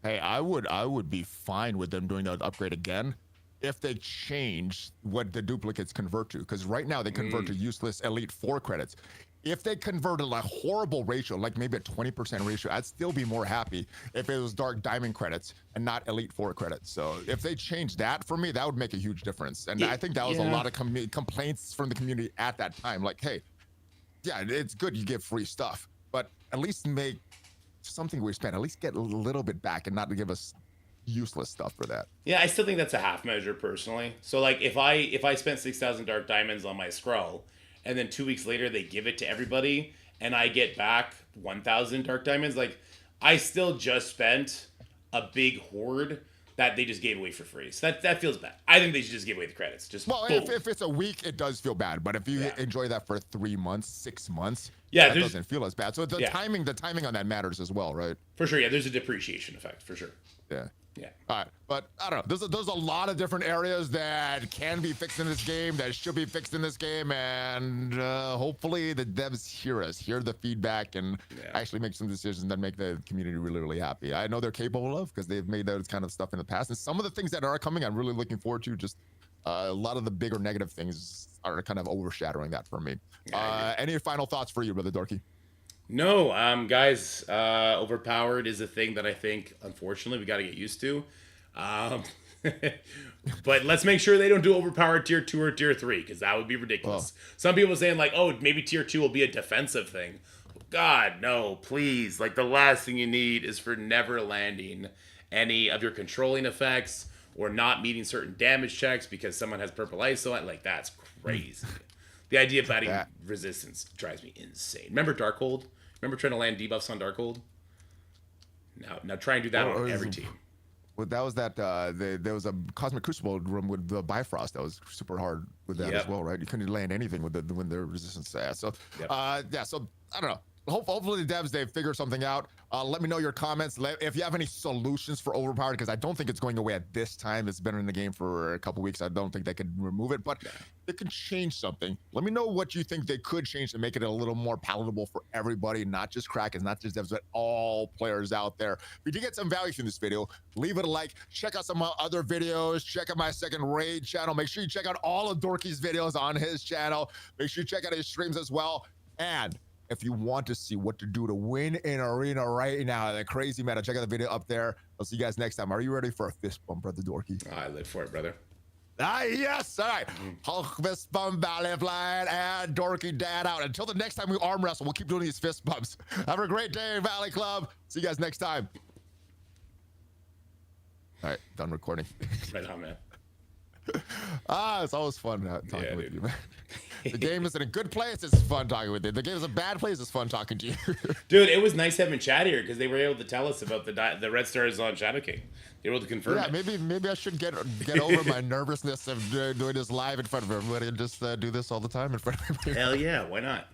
Hey, I would be fine with them doing that upgrade again if they change what the duplicates convert to. Because right now they convert to useless Elite 4 credits. If they converted a horrible ratio, like maybe a 20% ratio, I'd still be more happy if it was Dark Diamond credits and not Elite 4 credits. So if they change that for me, that would make a huge difference. And I think that was a lot of complaints from the community at that time. Like, hey, yeah, it's good you give free stuff, but at least make something we spent, at least get a little bit back and not to give us useless stuff for that. Yeah, I still think that's a half measure personally. So like if I spent 6,000 Dark Diamonds on my scroll and then 2 weeks later they give it to everybody and I get back 1,000 Dark Diamonds, like I still just spent a big hoard that they just gave away for free. So that feels bad. I think they should just give away the credits. Just if it's a week, it does feel bad. But if you enjoy that for 3 months, 6 months, that doesn't feel as bad. So the timing on that matters as well, right? For sure, yeah. There's a depreciation effect, for sure. Yeah. Yeah. All right, but I don't know. There's a lot of different areas that can be fixed in this game, that should be fixed in this game, and hopefully the devs hear the feedback, and actually make some decisions that make the community really, really happy. I know they're capable of, because they've made those kind of stuff in the past, and some of the things that are coming, I'm really looking forward to. Just a lot of the bigger negative things are kind of overshadowing that for me. Any final thoughts for you, Brother Dorky? No, guys, overpowered is a thing that I think, unfortunately, we got to get used to. But let's make sure they don't do overpowered tier 2 or tier 3, because that would be ridiculous. Some people saying like, oh, maybe tier 2 will be a defensive thing. God, no, please. Like the last thing you need is for never landing any of your controlling effects or not meeting certain damage checks because someone has purple ISO. Like that's crazy. The idea of adding resistance drives me insane. Remember Darkhold? Remember trying to land debuffs on Darkhold? Now try and do that on every team. Well, that was there was a Cosmic Crucible room with the Bifrost that was super hard with that as well, right? You couldn't land anything with when the resistance. So so I don't know. Hopefully the devs, they figure something out. Let me know your comments. If you have any solutions for overpowered, because I don't think it's going away at this time. It's been in the game for a couple weeks. I don't think they could remove it, but it could change something. Let me know what you think they could change to make it a little more palatable for everybody, not just crackers, not just devs, but all players out there. If you did get some value from this video, leave it a like. Check out some other videos. Check out my second raid channel. Make sure you check out all of Dorky's videos on his channel. Make sure you check out his streams as well. And if you want to see what to do to win in arena right now, the crazy meta, check out the video up there. I'll see you guys next time. Are you ready for a fist bump, Brother Dorky? I live for it, brother. Yes. All right. Hulk fist bump, Valley Flying, and Dorky Dad out. Until the next time we arm wrestle, we'll keep doing these fist bumps. Have a great day, Valley Club. See you guys next time. All right. Done recording. Right on, man. It's always fun talking with you, man. The game is in a good place. It's fun talking with you. The game is a bad place. It's fun talking to you. Dude, it was nice having chat here because they were able to tell us about the Red Stars on Shadow King. They were able to confirm. Yeah, maybe I should get over my nervousness of doing this live in front of everybody and just do this all the time in front of everybody. Hell yeah, why not?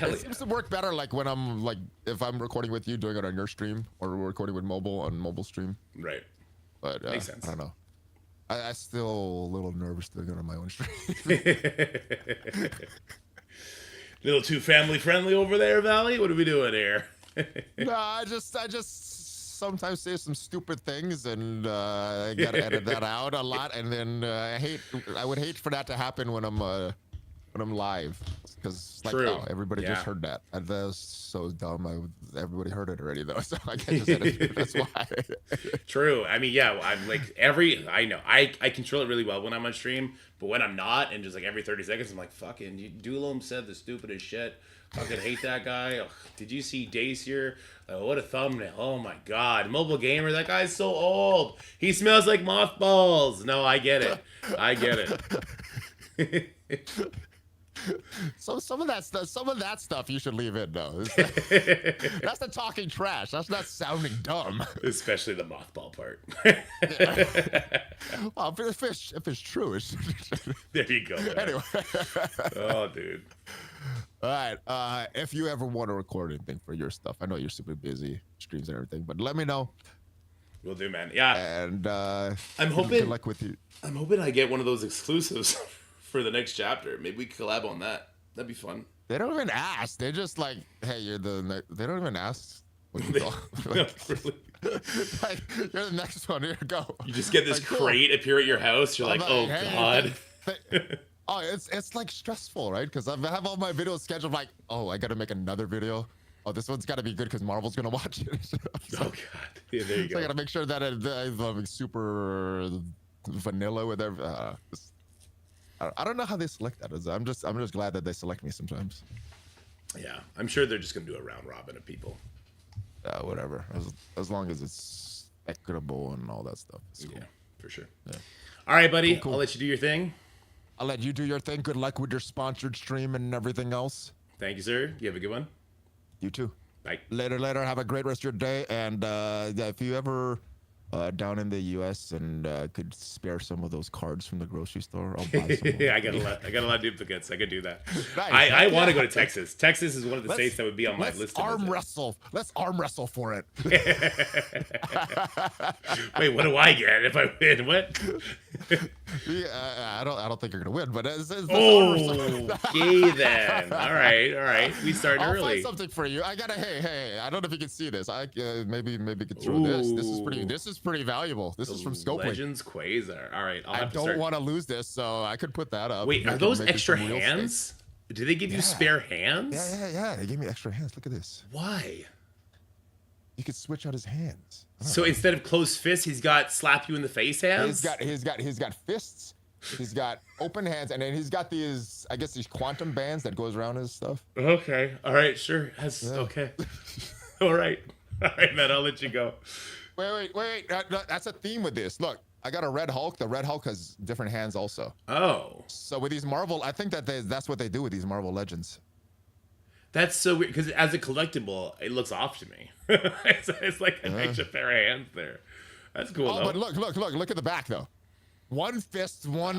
It seems to work better like when if I'm recording with you, doing it on your stream, or recording with mobile on mobile stream. Right. But Makes sense. I don't know. I still a little nervous to go to my own stream. Little too family friendly over there, Valley. What are we doing here? No, I just sometimes say some stupid things, and I gotta edit that out a lot. And then I would hate for that to happen when I'm live, because like, True. oh, everybody Yeah. just heard that. And that was so dumb. Everybody heard it already though, so I can't just edit it. That's why. True. I mean, yeah, I'm like I know I control it really well when I'm on stream, but when I'm not, and just like every 30 seconds, I'm like, fucking Doolum said the stupidest shit. Fucking hate that guy. Ugh, did you see Dace here? What a thumbnail. Oh my god. Mobile gamer, that guy's so old. He smells like mothballs. No, I get it. I get it. So some of that stuff you should leave in though. That's the talking trash. That's not sounding dumb. Especially the mothball part. Well, if it's true, it's There you go. Man. anyway. Oh, dude. All right. If you ever want to record anything for your stuff, I know you're super busy, streams and everything, but let me know. Will do, man. Yeah. And I'm hoping. good luck with you. I'm hoping I get one of those exclusives for the next chapter. Maybe we could collab on that. That'd be fun. They don't even ask. They're just like, hey, you're they don't even ask what you call. No, really. Like, you're the next one. Here you go. You just get this Like, cool. crate appear at your house. You're like, oh hey, god. Oh, it's like stressful, right? Because I have all my videos scheduled. Like, oh, I got to make another video. Oh, this one's got to be good because Marvel's gonna watch it. So, Oh god. Yeah, there you so I go. gotta make sure that I'm super vanilla with every. I don't know how they select that. I'm just glad that they select me sometimes. Yeah, I'm sure they're just gonna do a round robin of people. Whatever, as long as it's equitable and all that stuff. It's cool. Yeah, for sure. Yeah. All right, buddy. Cool. I'll let you do your thing. I'll let you do your thing. Good luck with your sponsored stream and everything else. Thank you, sir. You have a good one. You too. Bye. Later. Have a great rest of your day. And yeah, if you ever down in the U.S. and could spare some of those cards from the grocery store, I'll buy some. Yeah, I got a lot of duplicates. I could do that. Nice. I want to go to Texas. Texas is one of the Let's- states that would be on my Let's list. arm wrestle. Let's arm wrestle for it. Wait, what do I get if I win? What? Yeah, I don't think you're gonna win, but it's Okay then. All right. We started I'll early. find something for you. I gotta. Hey. I don't know if you can see this. I maybe get through this. This is pretty valuable. This is from Scopely. Legends Quasar. All right. I don't want to lose this, so I could put that up. Wait, are those extra hands? Do they give you spare hands? Yeah. They gave me extra hands. Look at this. Why? You could switch out his hands. So instead of closed fists, he's got slap you in the face hands. He's got fists. He's got open hands, and then he's got these, I guess, these quantum bands that goes around his stuff. Okay. All right. Sure. Okay. All right, man. I'll let you go. Wait. That's a theme with this. Look, I got a Red Hulk. The Red Hulk has different hands also. Oh. So with these Marvel, I think that's what they do with these Marvel Legends. That's so weird because as a collectible, it looks off to me. it's like an extra pair of hands there. That's cool. Oh, though. but look at the back though. One fist, one.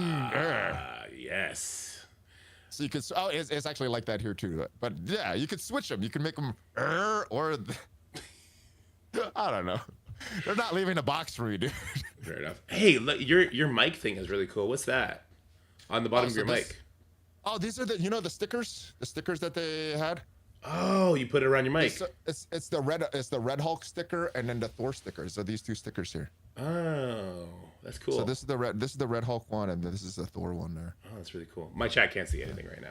Yes. So you could. Oh, it's actually like that here too. But yeah, you could switch them. You can make them or. I don't know. They're not leaving a box for you, dude. Fair enough. Hey, look, your mic thing is really cool. What's that on the bottom of your mic? Oh, these are the stickers. The stickers that they had. Oh, you put it around your mic. It's the Red Hulk sticker and then the Thor stickers. So these two stickers here. Oh, that's cool. So this is the Red Hulk one, and this is the Thor one there. Oh, that's really cool. My chat can't see anything right now.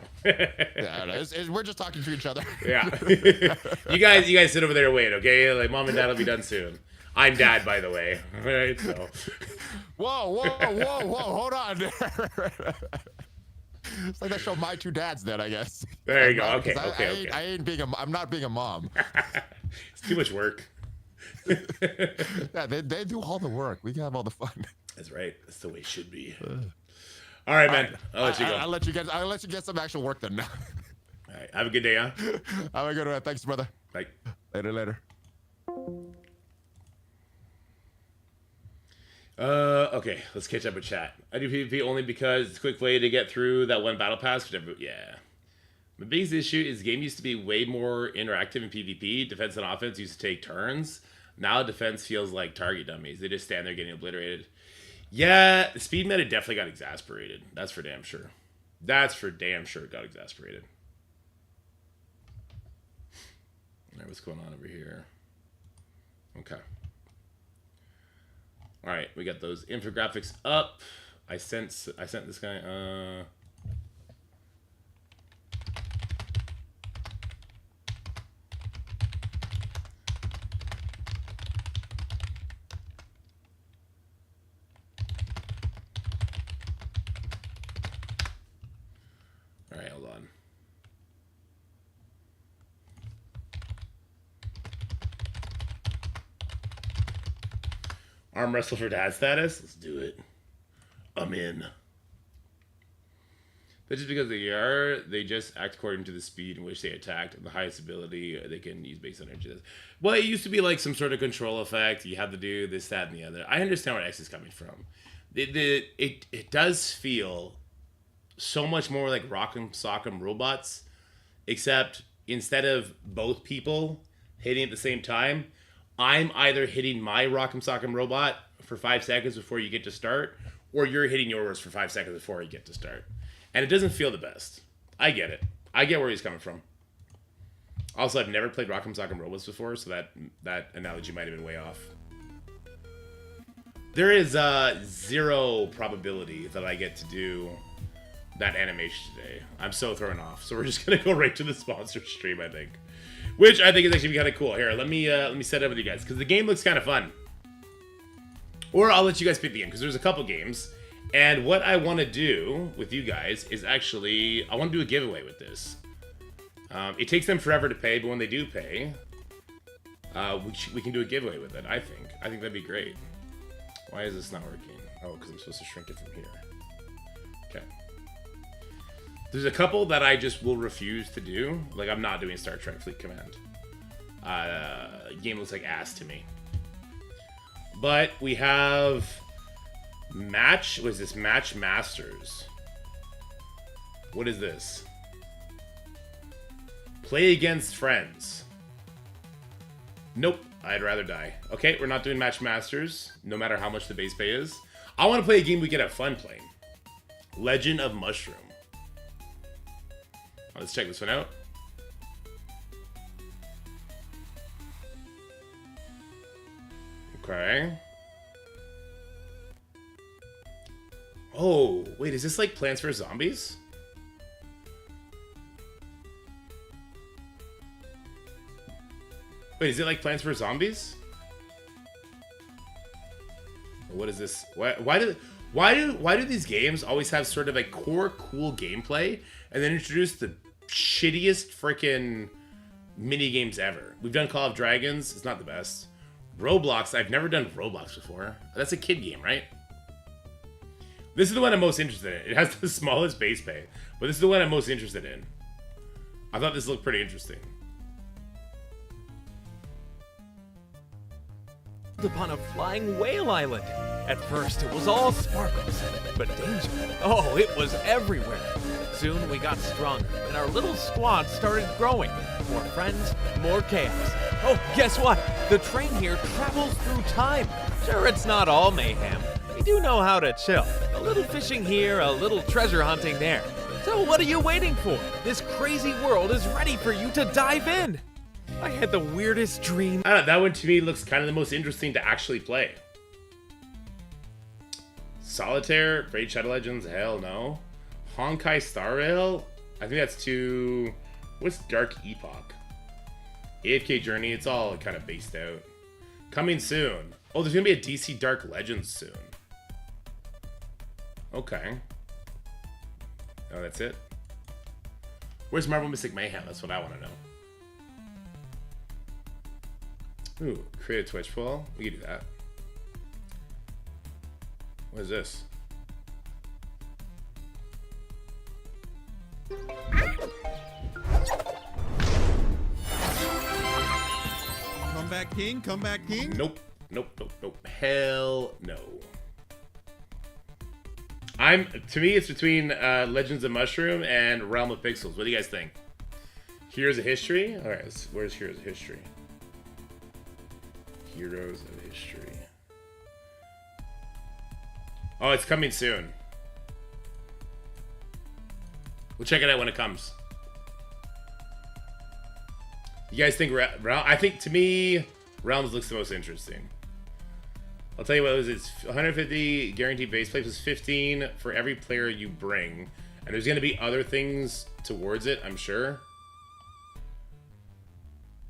Yeah, we're just talking to each other. Yeah. you guys sit over there and wait, okay? Like mom and dad will be done soon. I'm dad, by the way. All right, so. Whoa! Hold on. It's like that show My Two Dads then, I guess. There you go. Okay. I'm not being a mom. It's too much work. Yeah, they do all the work. We can have all the fun. That's right. That's the way it should be. All right, man. I'll let you go. I'll let you get some actual work done now. All right. Have a good day, huh? Have a good one. Thanks, brother. Bye. Later. Okay, let's catch up with chat. I do PvP only because it's a quick way to get through that one battle pass. Yeah. The biggest issue is the game used to be way more interactive in PvP. Defense and offense used to take turns. Now defense feels like target dummies. They just stand there getting obliterated. Yeah, the speed meta definitely got exasperated. That's for damn sure. That's for damn sure it got exasperated. All right, what's going on over here? Okay. All right, we got those infographics up. I sent this guy. All right, hold on. Arm wrestle for dad status? Let's do it. I'm in. But just because they are, they just act according to the speed in which they attacked and the highest ability they can use based on energy. Well, it used to be like some sort of control effect. You have to do this, that, and the other. I understand where X is coming from. It does feel so much more like Rock'em Sock'em Robots, except instead of both people hitting at the same time, I'm either hitting my Rock'em Sock'em Robot for 5 seconds before you get to start, or you're hitting yours for 5 seconds before you get to start. And it doesn't feel the best. I get it. I get where he's coming from. Also, I've never played Rock'em Sock'em Robots before, so that analogy might have been way off. There is 0 probability that I get to do that animation today. I'm so thrown off. So we're just gonna go right to the sponsor stream, I think. Which I think is actually kind of cool. Here, let me set it up with you guys, because the game looks kind of fun. Or I'll let you guys pick the game, because there's a couple games. And what I want to do with you guys is actually, I want to do a giveaway with this. It takes them forever to pay, but when they do pay, we can do a giveaway with it, I think. I think that'd be great. Why is this not working? Oh, because I'm supposed to shrink it from here. Okay. There's a couple that I just will refuse to do. Like, I'm not doing Star Trek Fleet Command. Game looks like ass to me. But we have Match. What is this? Match Masters. What is this? Play against friends. Nope. I'd rather die. Okay, we're not doing Match Masters, no matter how much the base pay is. I want to play a game we can have fun playing. Legend of Mushroom. Let's check this one out. Okay. Oh, wait, is this like Plants vs. Zombies? Wait, is it like Plants vs. Zombies? What is this? Why do these games always have sort of a core cool gameplay and then introduce the shittiest freaking mini games ever? We've done Call of Dragons. It's not the best. Roblox. I've never done Roblox before. That's a kid game, right? This is the one I'm most interested in. It has the smallest base pay, but this is the one I'm most interested in. I thought this looked pretty interesting. Upon a flying whale island. At first, it was all sparkles, but danger. Oh, it was everywhere. Soon, we got stronger, and our little squad started growing. More friends, more chaos. Oh, guess what? The train here travels through time. Sure, it's not all mayhem. We do know how to chill. A little fishing here, a little treasure hunting there. So what are you waiting for? This crazy world is ready for you to dive in. I had the weirdest dream. I don't know, that one to me looks kind of the most interesting to actually play. Solitaire, Raid Shadow Legends, hell no. Honkai Star Rail, I think that's too... What's Dark Epoch? AFK Journey, it's all kind of based out. Coming soon. Oh, there's gonna be a DC Dark Legends soon. Okay. Oh, that's it? Where's Marvel Mystic Mayhem? That's what I want to know. Ooh, create a Twitch poll. We can do that. What is this? Comeback King? Comeback King? Nope. Nope, nope, nope. Hell no. To me, it's between Legends of Mushroom and Realm of Pixels. What do you guys think? Here's a History? Alright, where's Here's a History? Heroes of History. Oh, it's coming soon. We'll check it out when it comes. You guys think I think, to me, Realms looks the most interesting. I'll tell you what it was. It's 150 guaranteed base play plus 15 for every player you bring. And there's going to be other things towards it, I'm sure.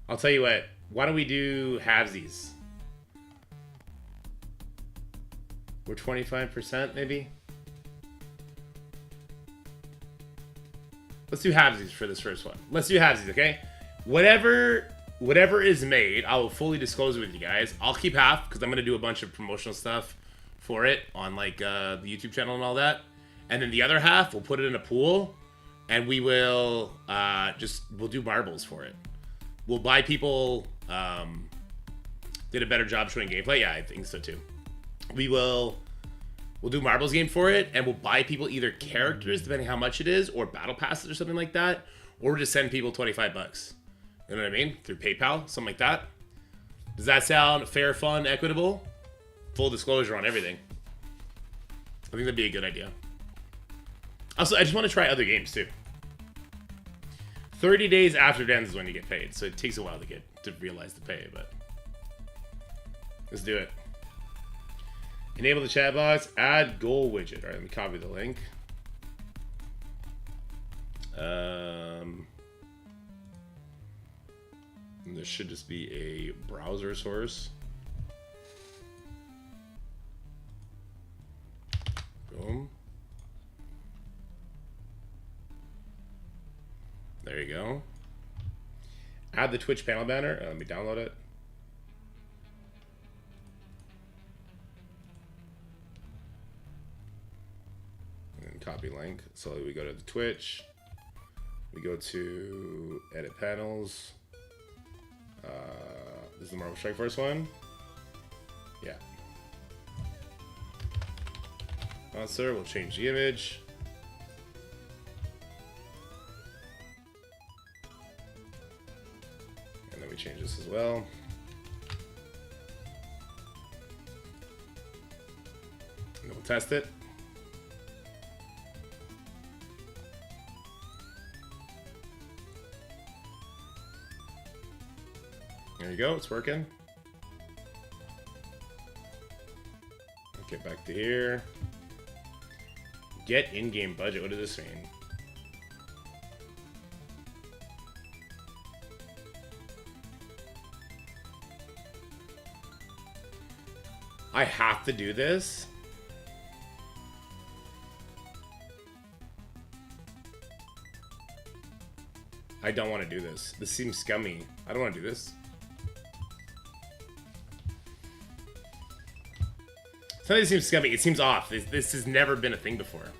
I'll tell you what. Why don't we do halvesies? We're 25% maybe? Let's do halvesies for this first one. Let's do halvesies, okay? Whatever is made, I will fully disclose it with you guys. I'll keep half because I'm going to do a bunch of promotional stuff for it on like the YouTube channel and all that. And then the other half, we'll put it in a pool and we will we'll do marbles for it. We'll buy people, did a better job showing gameplay. Yeah, I think so too. We'll do marbles game for it and we'll buy people either characters, depending how much it is, or battle passes or something like that. Or we'll just send people 25 bucks. You know what I mean? Through PayPal, something like that. Does that sound fair, fun, equitable? Full disclosure on everything. I think that'd be a good idea. Also, I just want to try other games too. 30 days after it ends is when you get paid, so it takes a while to realize the pay, but let's do it. Enable the chat box, add goal widget. All right, let me copy the link. And this should just be a browser source. Boom. There you go. Add the Twitch panel banner. Let me download it. And copy link. So we go to the Twitch. We go to edit panels. This is the Marvel Strike Force one. Yeah. Sir, we'll change the image. And then we change this as well. And then we'll test it. There you go, it's working. Get back to here. Get in-game budget. What does this mean? I have to do this? I don't want to do this. This seems scummy. I don't want to do this. Something seems scummy. It seems off. This has never been a thing before.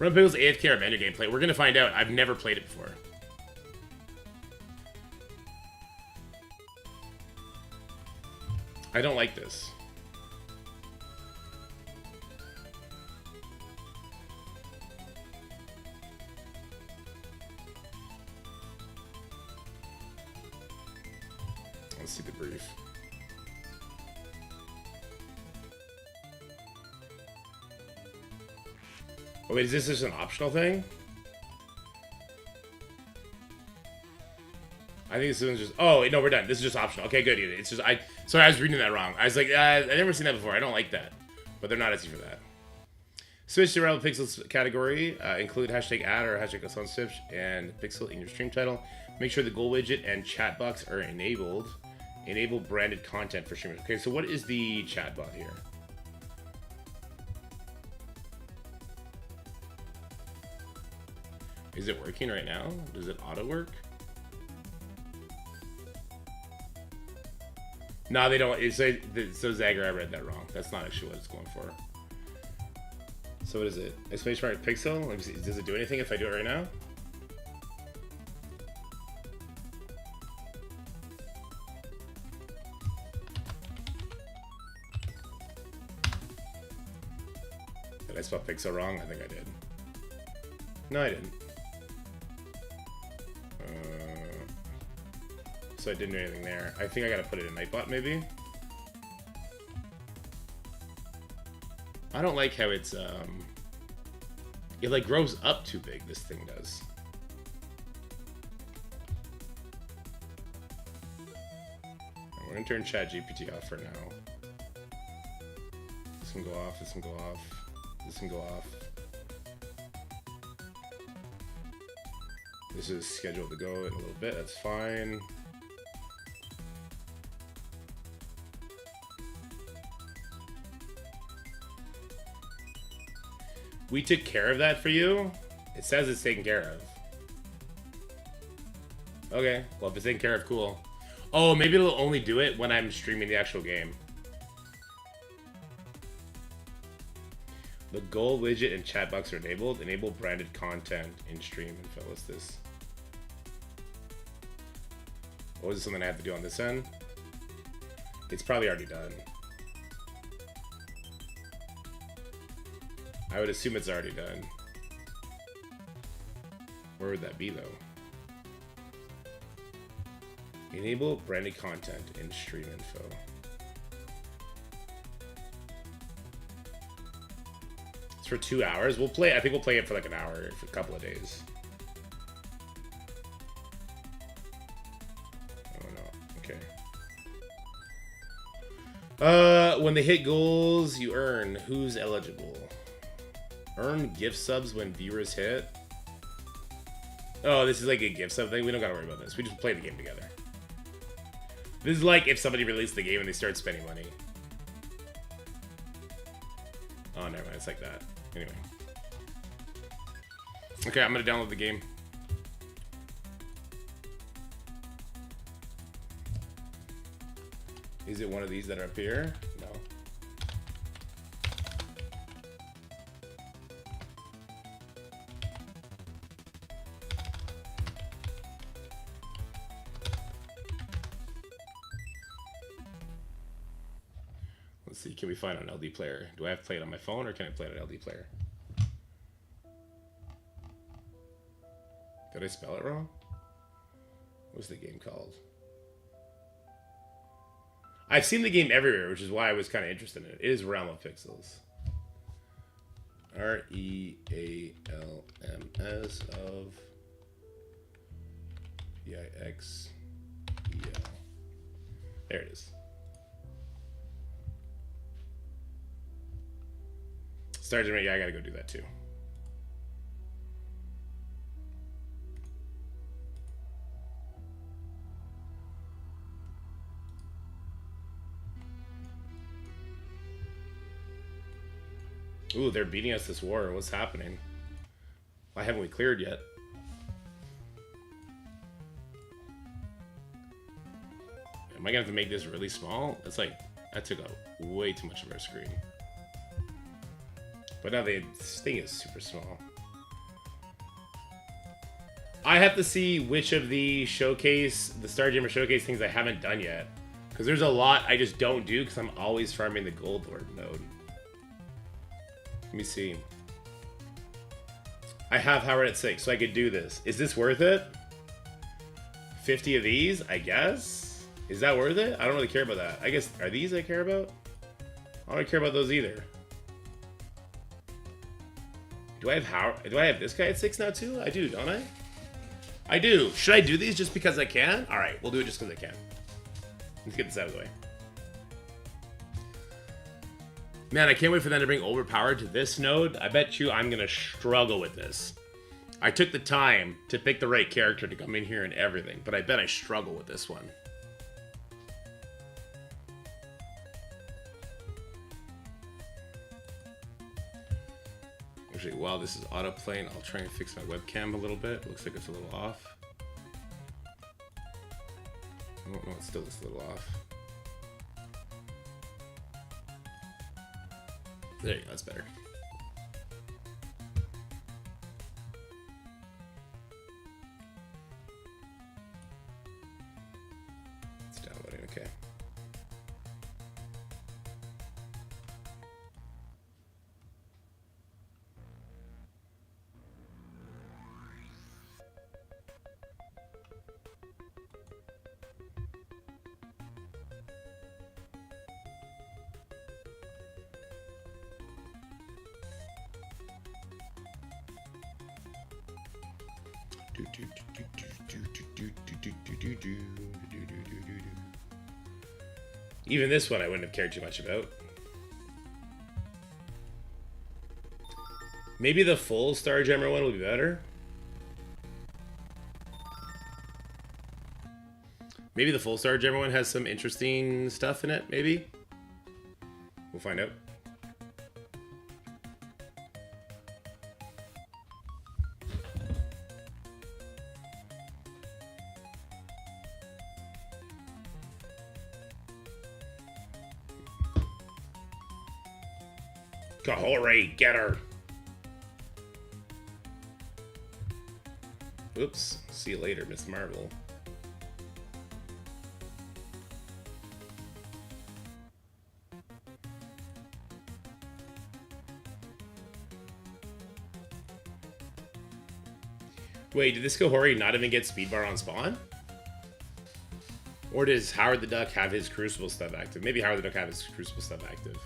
Run Pickle's AFK or menu gameplay. We're gonna find out. I've never played it before. I don't like this. Let's see the brief. Oh, wait, is this just an optional thing? I think this one's just... Oh, wait, no, we're done. This is just optional. Okay, good. It's just... Sorry, I was reading that wrong. I was like, I've never seen that before. I don't like that. But they're not asking for that. Switch to Relevant Pixels category. Include hashtag ad or hashtag sponsorship and pixel in your stream title. Make sure the goal widget and chat box are enabled. Enable branded content for streamers. Okay, so what is the chat bot here? Is it working right now? Does it auto work? No, they don't. So Zagger, I read that wrong. That's not actually what it's going for. So what is it? Exclamation mark pixel? Let me see. Does it do anything if I do it right now? Did I spell pixel wrong? I think I did. No, I didn't. so I didn't do anything there. I think I gotta put it in Nightbot, maybe? I don't like how it's, it, like, grows up too big, this thing does. We're gonna turn ChatGPT off for now. This can go off, this can go off, this can go off. This is scheduled to go in a little bit, that's fine. We took care of that for you? It says it's taken care of. Okay, well if it's taken care of, cool. Oh, maybe it'll only do it when I'm streaming the actual game. The goal widget and chat box are enabled. Enable branded content in stream info. What's this? Oh, is this something I have to do on this end? It's probably already done. I would assume it's already done. Where would that be, though? Enable branded content in stream info. It's for 2 hours. We'll play. I think we'll play it for like an hour, for a couple of days. Oh no. Okay. When they hit goals, you earn. Who's eligible? Earn gift subs when viewers hit. Oh, this is like a gift sub thing. We don't gotta worry about this. We just play the game together. This is like if somebody released the game and they start spending money. Oh, never mind. It's like that. Anyway. Okay, I'm gonna download the game. Is it one of these that are up here? No. Let's see, can we find an LD player? Do I have to play it on my phone or can I play it on LD player? Did I spell it wrong? What's the game called? I've seen the game everywhere, which is why I was kind of interested in it. It is Realm of Pixels. R-E-A-L-M-S of E-I-X-E-L. There it is. Sergeant, yeah, I gotta go do that too. Ooh, they're beating us this war. What's happening? Why haven't we cleared yet? Am I gonna have to make this really small? That's like, that took up way too much of our screen. But now this thing is super small. I have to see which of the showcase, the Stargamer showcase things I haven't done yet. Because there's a lot I just don't do because I'm always farming the gold orb node. Let me see. I have Howard at 6, so I could do this. Is this worth it? 50 of these, I guess? Is that worth it? I don't really care about that. I guess, are these I care about? I don't care about those either. Do I have this guy at 6 now too? I do, don't I? I do. Should I do these just because I can? Alright, we'll do it just because I can. Let's get this out of the way. Man, I can't wait for them to bring overpowered to this node. I bet you I'm gonna struggle with this. I took the time to pick the right character to come in here and everything, but I bet I struggle with this one. Actually, while this is autoplaying, I'll try and fix my webcam a little bit. Looks like it's a little off. Oh, no, it's still just a little off. There you go, that's better. It's downloading, okay. Even this one I wouldn't have cared too much about. Maybe the full Star Gemmer one will be better. Maybe the full Star Gemmer one has some interesting stuff in it, maybe? We'll find out. Kahori, get her! Oops. See you later, Miss Marvel. Wait, did this Kahori not even get speed bar on spawn? Or does Howard the Duck have his Crucible stuff active? Maybe Howard the Duck have his Crucible stuff active.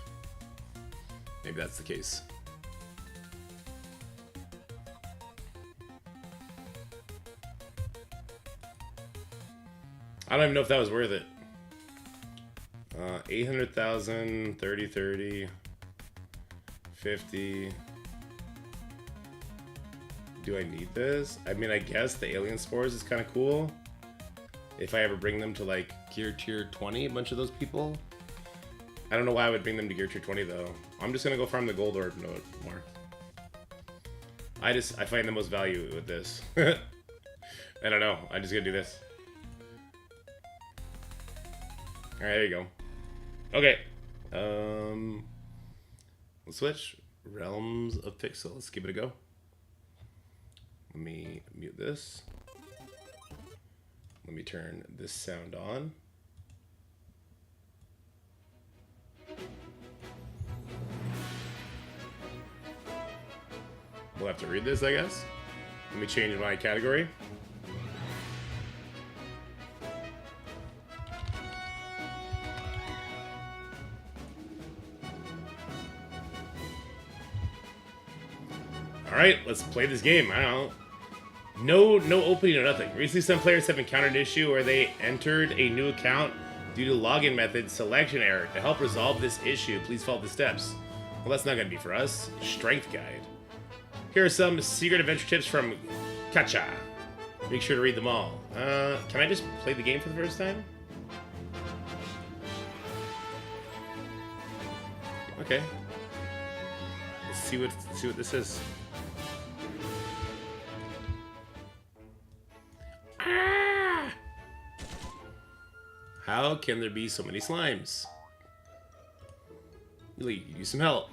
Maybe that's the case. I don't even know if that was worth it. 800,000, 30, 30, 50. Do I need this? I mean, I guess the alien spores is kind of cool. If I ever bring them to like gear tier 20, a bunch of those people. I don't know why I would bring them to gear tier 20 though. I'm just gonna go farm the gold orb node more. I find the most value with this. I don't know. I'm just gonna do this. Alright, there you go. Okay. Let's switch. Realms of Pixel. Let's give it a go. Let me mute this. Let me turn this sound on. We'll have to read this, I guess. Let me change my category. Alright, let's play this game. I don't know. No opening or nothing. Recently, some players have encountered an issue where they entered a new account due to login method selection error. To help resolve this issue, please follow the steps. Well, that's not going to be for us. Strength guide. Here are some secret adventure tips from Kacha. Make sure to read them all. Can I just play the game for the first time? Okay. Let's see what this is. Ah! How can there be so many slimes? Really, you need some help.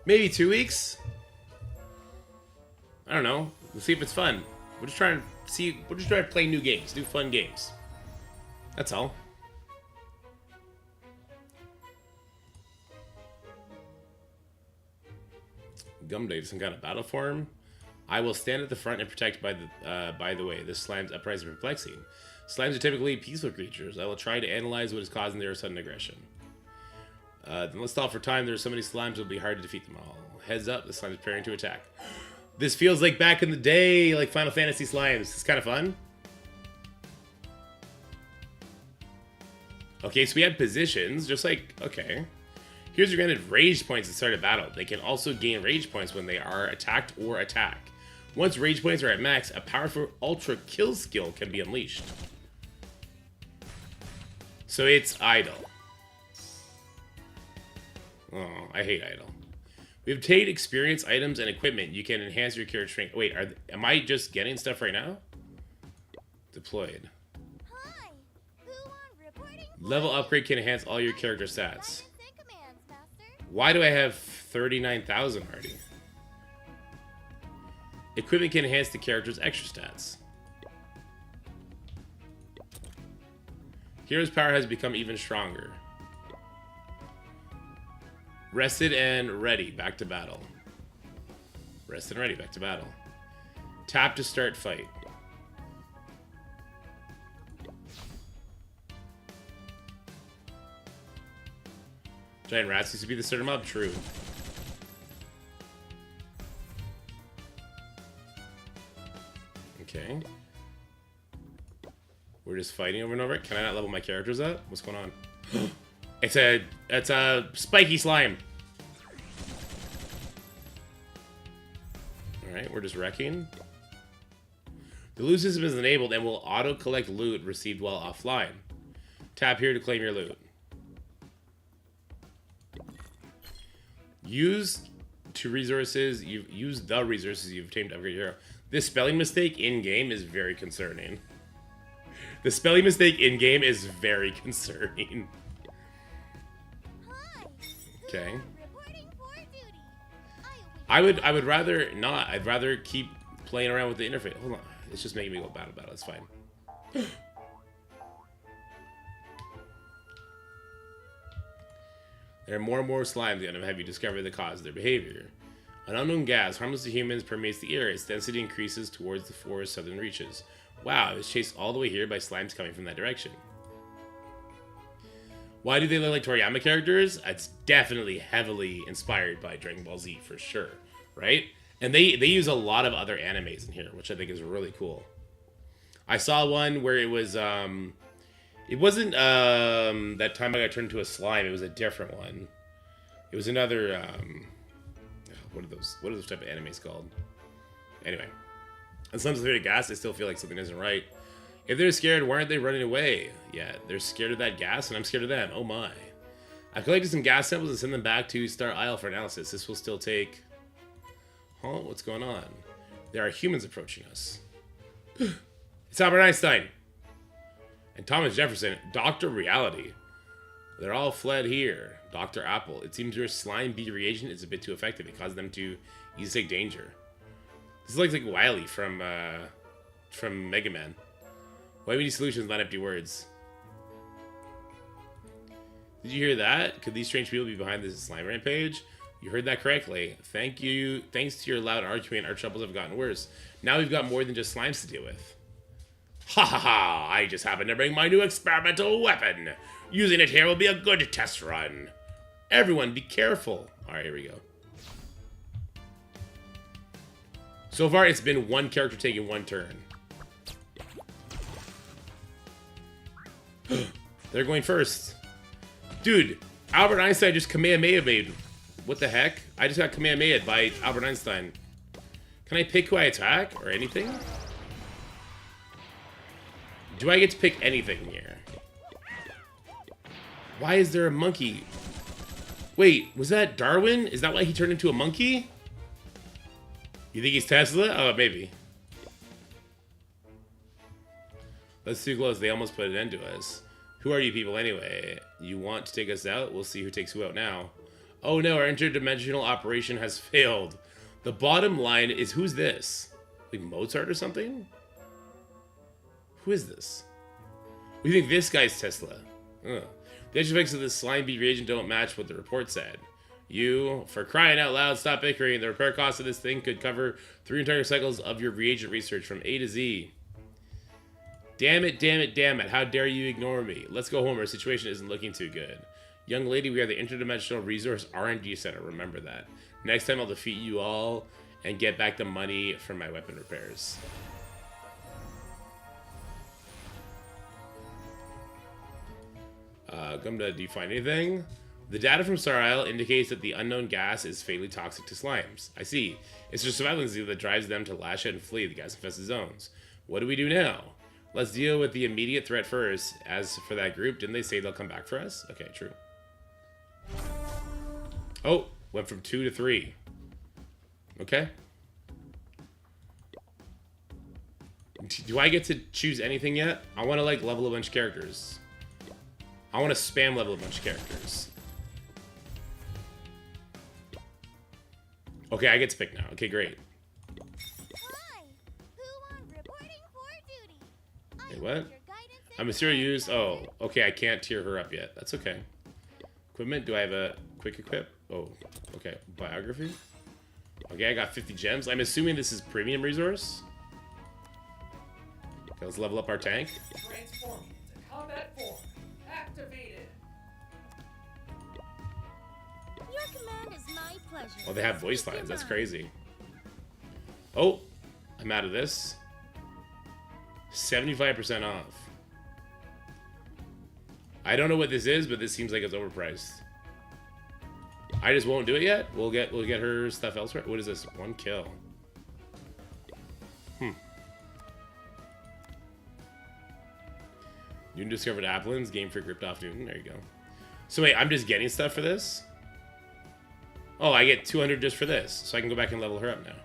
Maybe 2 weeks? I don't know. Let's see if it's fun. We're just trying to play new games, do fun games. That's all. Gumday, some kind of battle form. I will stand at the front and protect by the way. This slime's uprising and perplexing. Slimes are typically peaceful creatures. I will try to analyze what is causing their sudden aggression. Then let's stall for time. There are so many slimes, it will be hard to defeat them all. Heads up, the slime is preparing to attack. This feels like back in the day, like Final Fantasy slimes. It's kind of fun. Okay, so we have positions, just like, okay. Here's your granted rage points at the start of battle. They can also gain rage points when they are attacked or attack. Once rage points are at max, a powerful ultra kill skill can be unleashed. So it's idle. Oh, I hate idle. We obtained experience, items, and equipment. You can enhance your character strength. Wait, am I just getting stuff right now? Deployed. Hi. Who on reporting? Level upgrade can enhance all your character stats. Commands, Master. Why do I have 39,000 already? Equipment can enhance the character's extra stats. Hero's power has become even stronger. Rested and ready. Back to battle. Rested and ready. Back to battle. Tap to start fight. Giant rats used to be the starter mob? True. Okay. We're just fighting over and over. Can I not level my characters up? What's going on? It's a spiky slime. Alright, we're just wrecking. The loot system is enabled and will auto-collect loot received while offline. Tap here to claim your loot. Use the resources you've obtained to upgrade your hero. This spelling mistake in-game is very concerning. The spelling mistake in-game is very concerning. Hi. Okay. Reporting for duty. I would rather not. I'd rather keep playing around with the interface. Hold on. It's just making me go battle. It's fine. There are more and more slimes going to have you discover the cause of their behavior. An unknown gas, harmless to humans, permeates the air. Its density increases towards the forest's southern reaches. Wow, I was chased all the way here by slimes coming from that direction. Why do they look like Toriyama characters? It's definitely heavily inspired by Dragon Ball Z for sure, right? And they use a lot of other animes in here, which I think is really cool. I saw one where it was it wasn't that time I got turned into a slime. It was a different one. It was another what are those type of animes called? Anyway, and some of the gas, I still feel like something isn't right. If they're scared, why aren't they running away? Yeah, they're scared of that gas, and I'm scared of them. Oh my! I've collected some gas samples and send them back to Star Isle for analysis. This will still take. Huh? What's going on? There are humans approaching us. It's Albert Einstein and Thomas Jefferson, Dr. Reality. They're all fled here. Dr. Apple. It seems your slime bee reagent is a bit too effective. It causes them to easily take danger. This is like Wily from Mega Man. Why we need solutions, not empty words. Did you hear that? Could these strange people be behind this slime rampage? You heard that correctly. Thank you. Thanks to your loud arguing, our troubles have gotten worse. Now we've got more than just slimes to deal with. Ha ha ha! I just happened to bring my new experimental weapon. Using it here will be a good test run. Everyone, be careful. Alright, here we go. So far, it's been one character taking one turn. They're going first. Dude, Albert Einstein just Kamehameha-made. What the heck? I just got Kamehameha by Albert Einstein. Can I pick who I attack or anything? Do I get to pick anything here? Why is there a monkey? Wait, was that Darwin? Is that why he turned into a monkey? You think he's Tesla? Oh, maybe. That's too close. They almost put an end to us. Who are you people anyway? You want to take us out? We'll see who takes who out now. Oh no, our interdimensional operation has failed. The bottom line is, who's this? Like Mozart or something? Who is this? We think this guy's Tesla. Ugh. The edge effects of this slime bee reagent don't match what the report said. You, for crying out loud, stop bickering. The repair cost of this thing could cover 3 entire cycles of your reagent research from A to Z. Damn it, damn it, damn it. How dare you ignore me? Let's go home. Our situation isn't looking too good. Young lady, we are the Interdimensional Resource R&D Center. Remember that. Next time I'll defeat you all and get back the money for my weapon repairs. Do you find anything? The data from Star Isle indicates that the unknown gas is fatally toxic to slimes. I see. It's their surveillance that drives them to lash out and flee the gas-infested zones. What do we do now? Let's deal with the immediate threat first. As for that group, didn't they say they'll come back for us? Okay, true. Oh, went from 2 to 3. Okay. Do I get to choose anything yet? I want to, like, level a bunch of characters. I want to spam level a bunch of characters. Okay, I get to pick now. Okay, great. Hi. Who on reporting for duty? Wait, what? I'm a serial use. Oh, okay, I can't tier her up yet. That's okay. Equipment, do I have a quick equip? Oh, okay. Biography? Okay, I got 50 gems. I'm assuming this is premium resource. Okay, let's level up our tank. Transforming into combat form. Activated. Your command is my pleasure. Oh, they have voice lines. That's crazy. Oh, I'm out of this. 75% off. I don't know what this is, but this seems like it's overpriced. I just won't do it yet. We'll get her stuff elsewhere. What is this? 1 kill. Newton discovered Applin's. Game Freak ripped off Newton. There you go. So wait, I'm just getting stuff for this? Oh, I get 200 just for this. So I can go back and level her up now.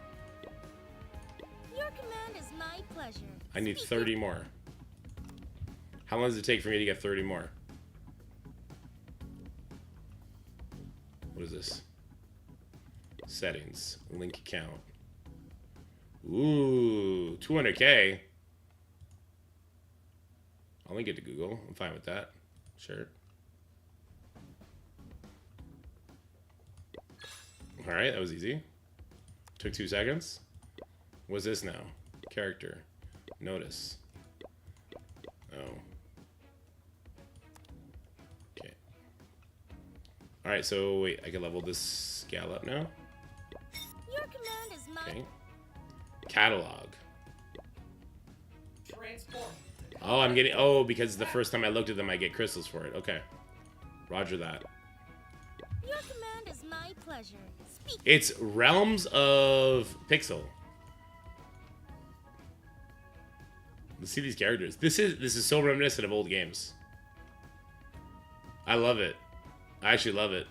Your command is my pleasure. I need 30 more. How long does it take for me to get 30 more? What is this? Settings. Link account. Ooh, 200K. I'll link it to Google. I'm fine with that. Sure. Alright, that was easy. Took 2 seconds. What's this now? Character. Notice. Oh. Okay. Alright, so wait, I can level this gal up now? Your command is my Okay. Catalog. Oh, I'm getting... Oh, because the first time I looked at them, I get crystals for it. Okay. Roger that. Your command is my pleasure. Speak. It's Realms of Pixel. Let's see these characters. This is so reminiscent of old games. I love it. I actually love it.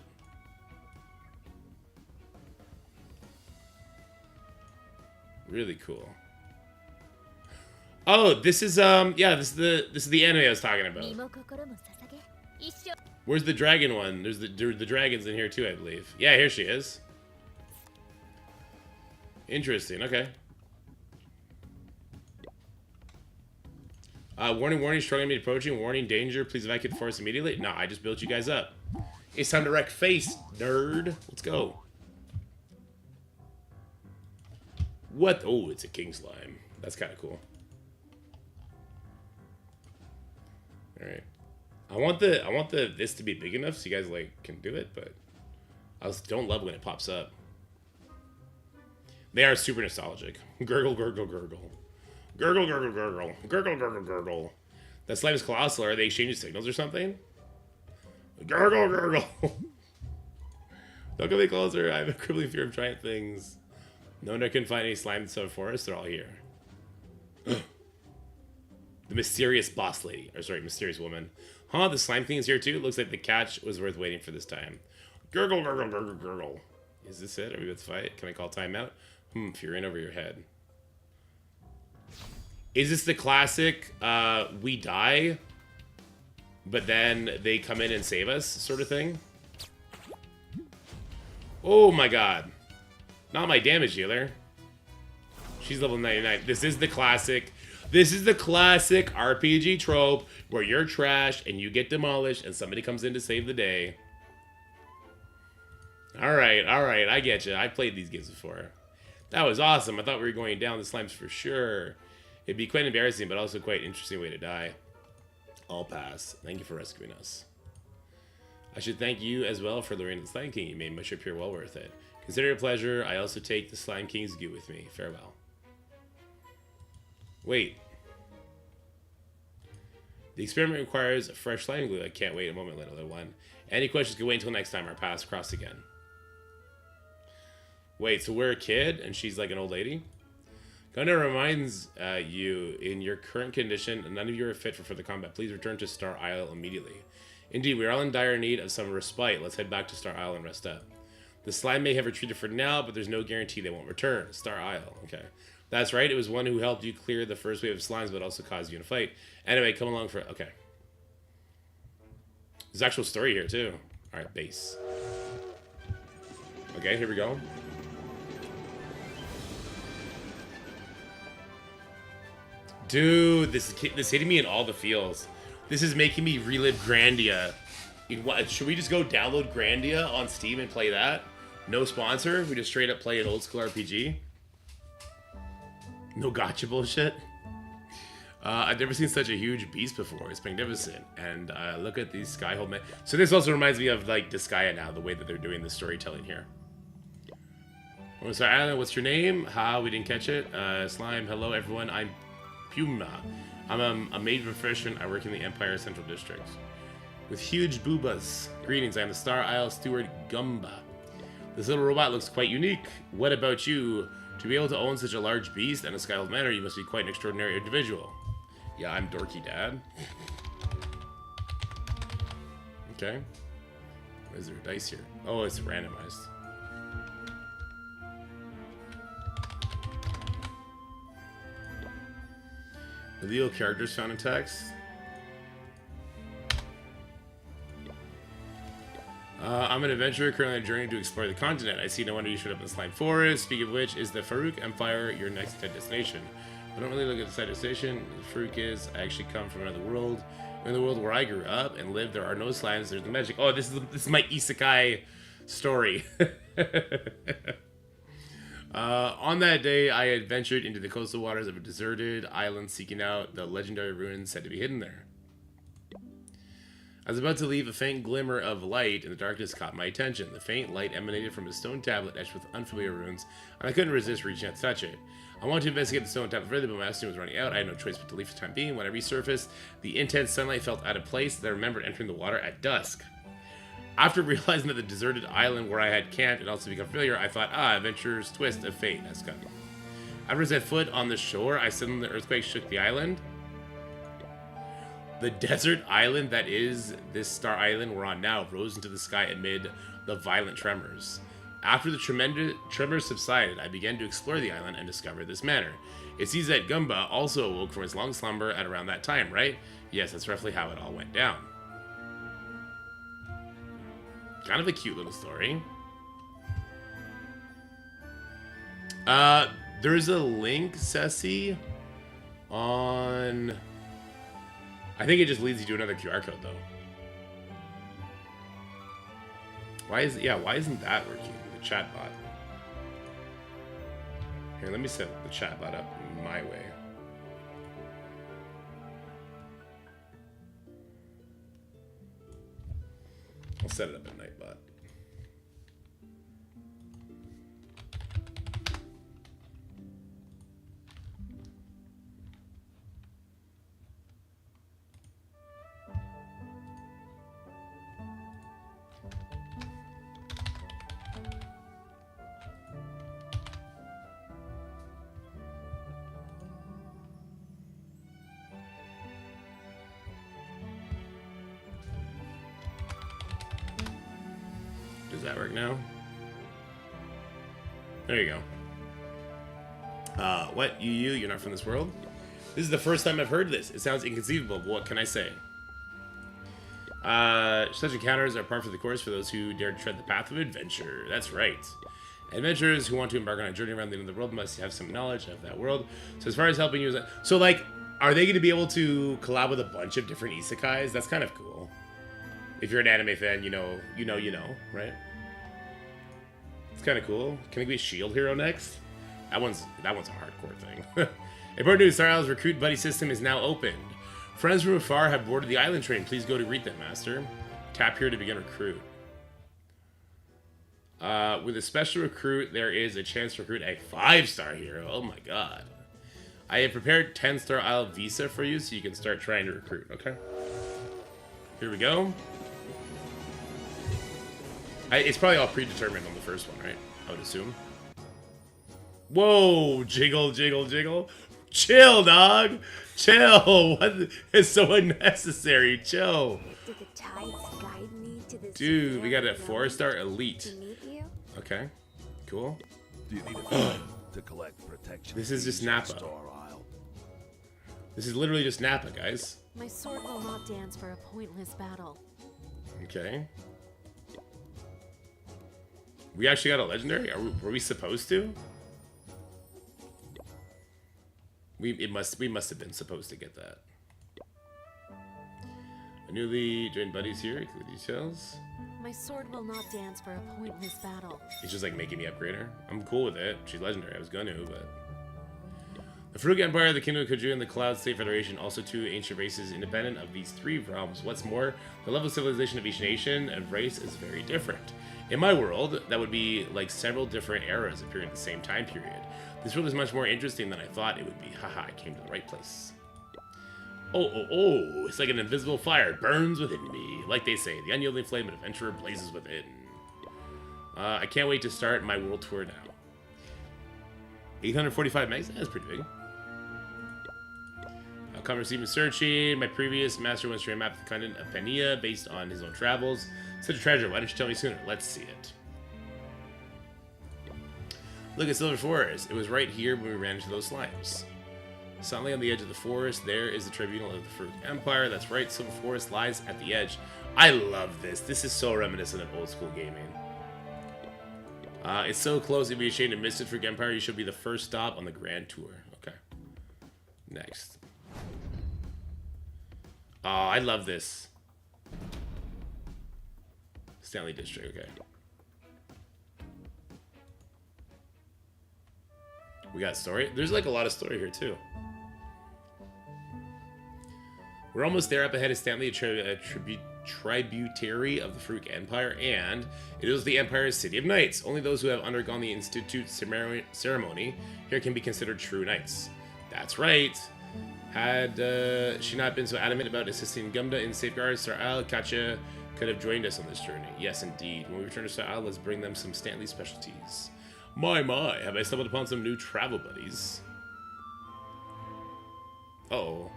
Really cool. Oh, this is yeah, this is the anime I was talking about. Where's the dragon one? There's the dragons in here too, I believe. Yeah, here she is. Interesting. Okay. Warning, warning, strong enemy approaching. Warning, danger. Please evacuate the forest immediately. No, I just built you guys up. It's time to wreck face, nerd. Let's go. What? Oh, it's a king slime. That's kind of cool. All right. I want this to be big enough so you guys like can do it, but I just don't love when it pops up. They are super nostalgic. Gurgle, gurgle, gurgle. Gurgle, gurgle, gurgle. Gurgle, gurgle, gurgle. That slime is colossal. Are they exchanging signals or something? Gurgle, gurgle. Don't come any closer. I have a crippling fear of giant things. No one can find any slime in the forest. They're all here. The mysterious boss lady. Or sorry, mysterious woman. Huh, the slime thing is here too? Looks like the catch was worth waiting for this time. Gurgle, gurgle, gurgle, gurgle. Is this it? Are we about to fight? Can I call timeout? If you're in over your head. Is this the classic, we die, but then they come in and save us sort of thing? Oh my god. Not my damage dealer. She's level 99. This is the classic. This is the classic RPG trope where you're trash and you get demolished and somebody comes in to save the day. Alright, I get you. I played these games before. That was awesome. I thought we were going down the slimes for sure. It'd be quite embarrassing, but also quite an interesting way to die. I'll pass. Thank you for rescuing us. I should thank you as well for luring the Slime King. You made my trip here well worth it. Consider it a pleasure. I also take the Slime King's goo with me. Farewell. Wait. The experiment requires fresh slime glue. I can't wait a moment, little one. Any questions can wait until next time our paths cross again. Wait, so we're a kid and she's like an old lady? Gunnar reminds you, in your current condition, none of you are fit for further combat. Please return to Star Isle immediately. Indeed, we are all in dire need of some respite. Let's head back to Star Isle and rest up. The slime may have retreated for now, but there's no guarantee they won't return. Star Isle, okay. That's right, it was one who helped you clear the first wave of slimes, but also caused you in a fight. Anyway, come along for... Okay. There's actual story here, too. Alright, base. Okay, here we go. Dude, this hitting me in all the feels. This is making me relive Grandia. Should we just go download Grandia on Steam and play that? No sponsor? We just straight up play an old school RPG? No gotcha bullshit? I've never seen such a huge beast before. It's magnificent. And look at these Skyhold men. So this also reminds me of like Disgaea now, the way that they're doing the storytelling here. Oh, sorry, Alan, what's your name? Ha, we didn't catch it. Slime, hello everyone. I'm Puma. I'm a maid profession. I work in the Empire Central District. With huge boobas. Greetings, I am the Star Isle Steward Gumba. This little robot looks quite unique. What about you? To be able to own such a large beast and a skylight manor, you must be quite an extraordinary individual. Yeah, I'm dorky dad. Okay. Is there a dice here? Oh, it's randomized. Illegal characters found in text. I'm an adventurer currently on a journey to explore the continent. I see no wonder you showed up in the Slime Forest. Speaking of which, is the Farouk Empire your next destination? I don't really look at the side destination. Farouk is, I actually come from another world. In the world where I grew up and lived, there are no slimes, there's the magic. Oh, this is my isekai story. On that day, I adventured into the coastal waters of a deserted island, seeking out the legendary ruins said to be hidden there. I was about to leave, a faint glimmer of light in the darkness caught my attention. The faint light emanated from a stone tablet etched with unfamiliar runes, and I couldn't resist reaching out to touch it. I wanted to investigate the stone tablet further, but my oxygen was running out. I had no choice but to leave for the time being. When I resurfaced, the intense sunlight felt out of place, and I remembered entering the water at dusk. After realizing that the deserted island where I had camped had also become familiar, I thought, adventure's twist of fate has come. After I set foot on the shore, I suddenly the earthquake shook the island. The desert island that is this star island we're on now rose into the sky amid the violent tremors. After the tremors subsided, I began to explore the island and discover this manor. It seems that Gumba also awoke from his long slumber at around that time, right? Yes, that's roughly how it all went down. Kind of a cute little story. There's a link, Ceci, on... I think it just leads you to another QR code, though. Why isn't that working? The chat bot. Here, let me set the chat bot up my way. I'll set it up at Nightbot. Does that work now? There you go. What? You're not from this world? This is the first time I've heard this. It sounds inconceivable, but what can I say? Such encounters are par for the course for those who dare to tread the path of adventure. That's right. Adventurers who want to embark on a journey around the end of the world must have some knowledge of that world. So as far as helping you... So, like, are they going to be able to collab with a bunch of different isekais? That's kind of cool. If you're an anime fan, you know, right? It's kind of cool. Can I be a shield hero next? That one's a hardcore thing. Important news, Star Isle's recruit buddy system is now opened. Friends from afar have boarded the island train. Please go to greet them, master. Tap here to begin recruit. With a special recruit, there is a chance to recruit a 5-star hero. Oh my god. I have prepared 10-star Isle visa for you so you can start trying to recruit, okay? Here we go. It's probably all predetermined on the first one, right? I would assume. Whoa, jiggle, jiggle, jiggle. Chill, dog. Chill. What is so unnecessary? Chill. Did the tides guide me to this? Dude, we got a 4-star elite. To meet you? Okay, cool. Do you need a friend to collect protection? This is just Napa. Star Isle? This is literally just Napa, guys. My sword will not dance for a pointless battle. Okay. We actually got a legendary? Were we supposed to? We must have been supposed to get that. A newly joined buddies here. Click the details. My sword will not dance for a pointless battle. It's just like making me upgrade her. I'm cool with it. She's legendary. I was gonna, but... The Farouk Empire, the Kingdom of Kuju, and the Cloud State Federation, also two ancient races independent of these 3 realms. What's more, the level of civilization of each nation and race is very different. In my world, that would be like several different eras appearing at the same time period. This world is much more interesting than I thought it would be. Haha, I came to the right place. Oh, it's like an invisible fire burns within me. Like they say, the unyielding flame of adventurer blazes within. I can't wait to start my world tour now. 845 megs? That's pretty big. I'll come receive searching. My previous master wants to map the continent of Pania based on his own travels. Such a treasure. Why didn't you tell me sooner? Let's see it. Look at Silver Forest. It was right here when we ran into those slimes. Suddenly on the edge of the forest, there is the tribunal of the Fruit Empire. That's right, Silver Forest lies at the edge. I love this. This is so reminiscent of old school gaming. It's so close, it'd be a shame to miss it. Fruit Empire, you should be the first stop on the Grand Tour. Okay. Next. Oh, I love this. Stanley District, okay. We got story. There's like a lot of story here too. We're almost there up ahead of Stanley, a tributary of the Fruit Empire, and it is the Empire's City of Knights. Only those who have undergone the Institute ceremony here can be considered true knights. That's right. Had she not been so adamant about assisting Gumda in safeguards, Sir Al Katja could have joined us on this journey. Yes, indeed. When we return to Sir Al, let's bring them some Stanley specialties. My, have I stumbled upon some new travel buddies? Uh-oh.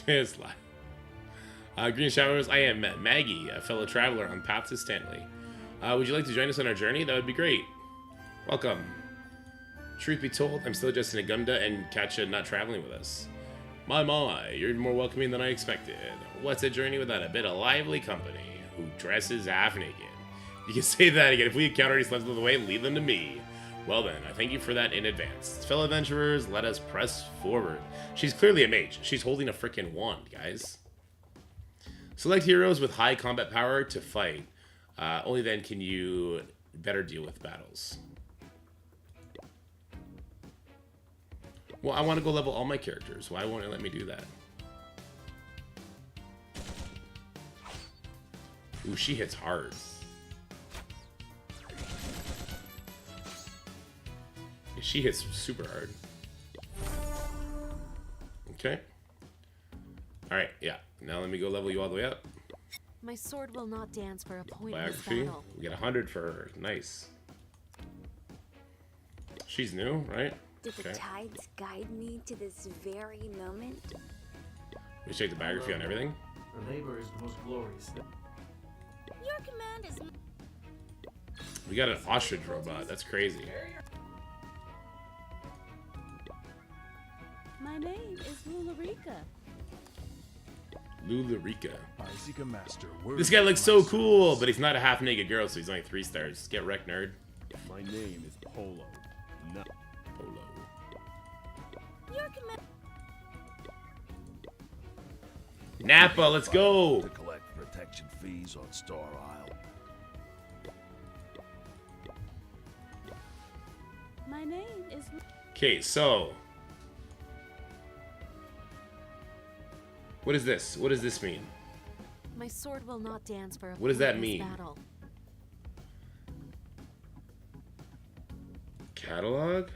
It's live. Green Showers, I am Maggie, a fellow traveler on path to Stanley. Would you like to join us on our journey? That would be great. Welcome. Truth be told, I'm still just in a Gumda and Katja not traveling with us. My, you're more welcoming than I expected. What's a journey without a bit of lively company who dresses half naked? You can say that again. If we encounter any slips of the way, leave them to me. Well then, I thank you for that in advance. Fellow adventurers, let us press forward. She's clearly a mage. She's holding a frickin' wand, guys. Select heroes with high combat power to fight. Only then can you better deal with battles. Well, I want to go level all my characters. Why won't it let me do that? Ooh, she hits hard. She hits super hard. Okay. Alright, yeah. Now let me go level you all the way up. My sword will not dance for a pointless Biography. battle. We get 100 for her. Nice. She's new, right? Did the tides guide me to this very moment? We check the biography on everything. Her labor is the most glorious. Your command is... We got an ostrich robot. That's crazy. My name is Lularica. Lularica. Isaac Master. This guy looks so cool, but he's not a half-naked girl, so he's only 3 stars. Get wrecked, nerd. My name is Polo. No. Polo. Your command... Nappa, let's go! To collect protection fees on Star Isle. My name is... Okay, so... What is this? What does this mean? My sword will not dance for a What does that pointless mean? battle. Catalog?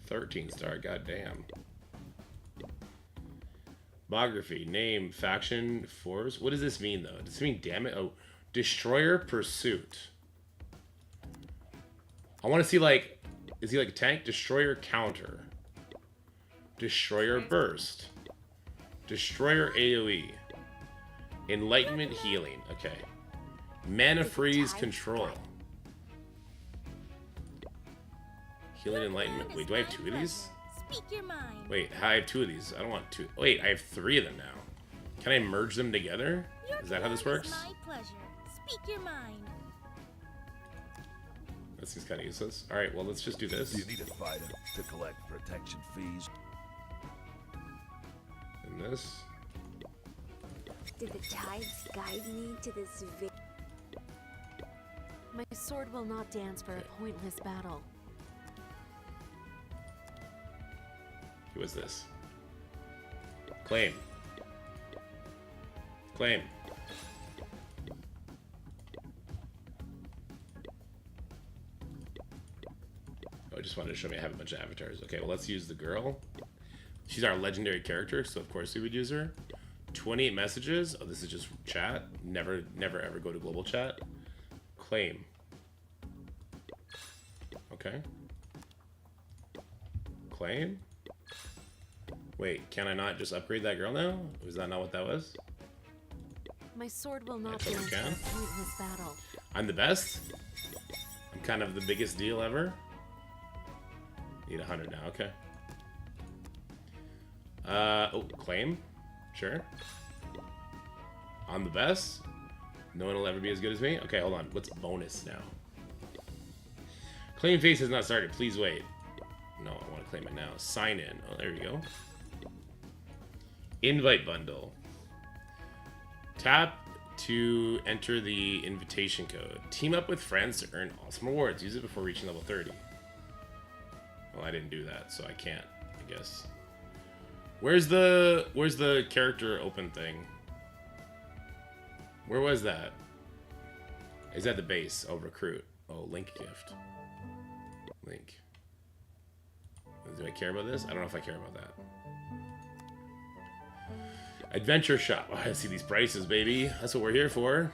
$13-star, goddamn. Biography, name, faction, force. What does this mean, though? Does this mean damn it? Oh, Destroyer Pursuit. I want to see, like, is he like a tank? Destroyer Counter. Destroyer Burst. Destroyer AoE. Enlightenment Healing. Okay. Mana Freeze Control. Healing Enlightenment. Wait, do I have 2 of these? Speak your mind. Wait, I have 2 of these. I don't want 2. Wait, I have 3 of them now. Can I merge them together? Your Is that how this command works? is my pleasure. Speak your mind. That seems kind of useless. Alright, well, let's just do this. You need a fighter to collect protection fees. And this. Did the tides guide me to this My sword will not dance for a pointless battle. Who is this? Claim. Claim. Oh, I just wanted to show me I have a bunch of avatars. Okay, well, let's use the girl. She's our legendary character, so of course we would use her. 28 messages. Oh, this is just chat. Never ever go to global chat. Claim. Okay. Claim? Wait, can I not just upgrade that girl now? Was that not what that was? My sword will not totally dance can. for a pointless battle. I'm the best? I'm kind of the biggest deal ever? Need 100 now, okay. Oh, claim? Sure. I'm the best? No one will ever be as good as me? Okay, hold on. What's bonus now? Claim phase has not started. Please wait. No, I want to claim it now. Sign in. Oh, there we go. Invite bundle. Tap to enter the invitation code. Team up with friends to earn awesome rewards. Use it before reaching level 30. Well, I didn't do that, so I can't, I guess. Where's the character open thing? Where was that? Is that the base? Oh, recruit. Oh, link gift. Link. Do I care about this? I don't know if I care about that. Adventure shop. Oh, I see these prices, baby. That's what we're here for.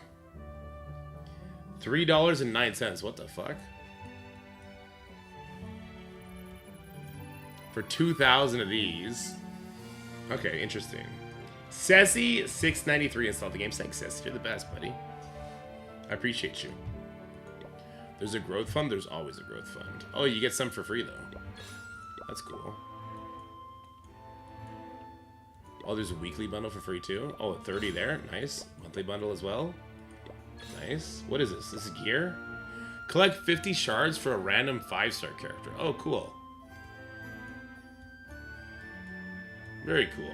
$3.09. What the fuck? For 2,000 of these. Okay, interesting. Ceci, $6.93 installed the game. Thanks, Ceci. You're the best, buddy. I appreciate you. There's a growth fund? There's always a growth fund. Oh, you get some for free, though. That's cool. Oh, there's a weekly bundle for free, too. Oh, 30 there. Nice. Monthly bundle as well. Nice. What is this? This is gear? Collect 50 shards for a random 5-star character. Oh, cool. Very cool.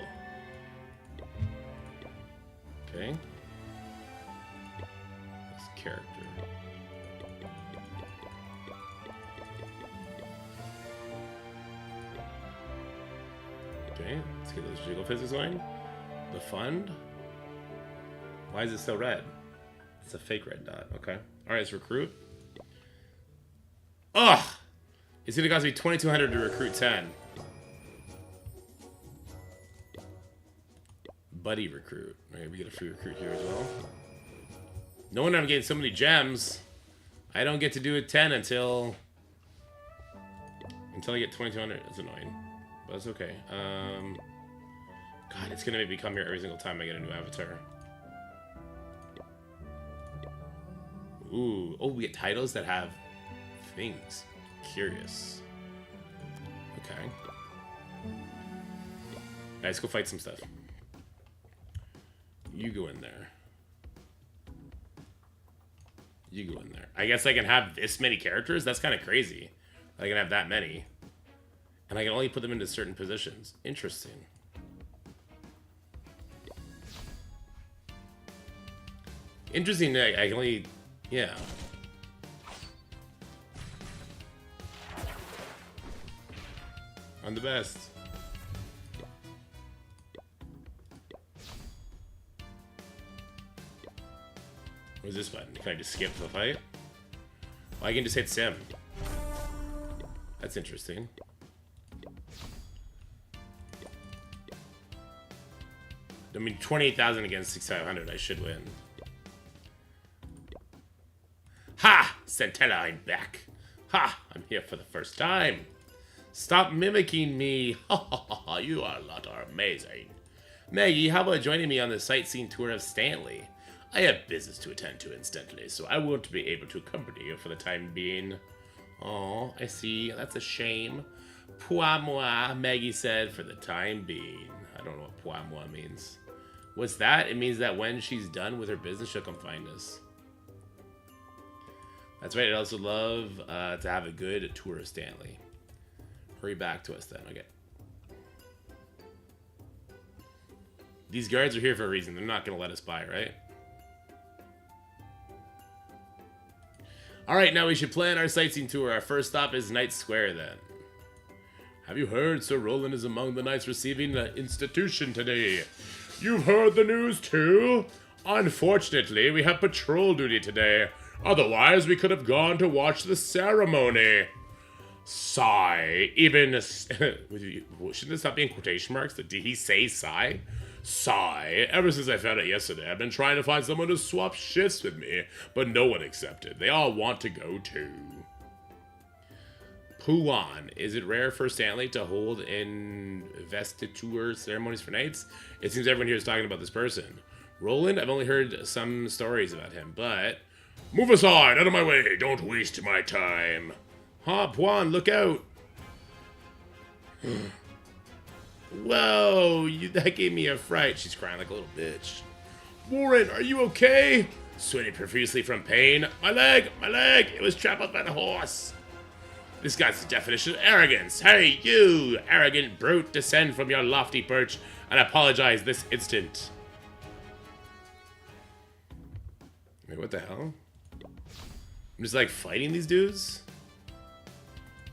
Okay. This character. Okay, let's get those jiggle physics going. The fund. Why is it so red? It's a fake red dot. Okay. Alright, let's recruit. Ugh! It's gonna cost me 2,200 to recruit 10. Buddy recruit. Alright, we get a free recruit here as well. No wonder I'm getting so many gems. I don't get to do it 10 until I get 2,200. That's annoying. But that's okay. God, it's gonna make me come here every single time I get a new avatar. Ooh. Oh, we get titles that have things. Curious. Okay. Let's go fight some stuff. You go in there. You go in there. I guess I can have this many characters? That's kind of crazy. I can have that many. And I can only put them into certain positions. Interesting. Interesting that I can only... Yeah. I'm the best. What's this button? Can I just skip the fight? Oh, I can just hit sim. That's interesting. I mean, 28,000 against 6,500. I should win. Ha! Centella, I'm back. Ha! I'm here for the first time. Stop mimicking me. Ha ha ha ha. You are amazing. Maggie, how about joining me on the sightseeing tour of Stanley? I have business to attend to instantly, so I won't be able to accompany you for the time being. Oh, I see. That's a shame. Pour moi, Maggie said, for the time being. I don't know what pour moi means. What's that? It means that when she's done with her business, she'll come find us. That's right. I'd also love to have a good tour of Stanley. Hurry back to us then. Okay. These guards are here for a reason. They're not going to let us by, right? Alright, now we should plan our sightseeing tour. Our first stop is Knight Square then. Have you heard Sir Roland is among the knights receiving the institution today? You've heard the news too? Unfortunately, we have patrol duty today. Otherwise, we could have gone to watch the ceremony. Sigh. Even... shouldn't this not be in quotation marks? Did he say sigh? Sigh. Ever since I found out yesterday, I've been trying to find someone to swap shifts with me, but no one accepted. They all want to go too. Puan. Is it rare for Stanley to hold investiture ceremonies for knights? It seems everyone here is talking about this person. Roland, I've only heard some stories about him, but... Move aside! Out of my way! Don't waste my time! Ha, Puan, look out! Whoa! That gave me a fright. She's crying like a little bitch. Warren, are you okay? Sweating profusely from pain. My leg! My leg! It was trampled by the horse! This guy's the definition of arrogance. Hey, you, arrogant brute, descend from your lofty perch and apologize this instant. Wait, what the hell? I'm just like fighting these dudes?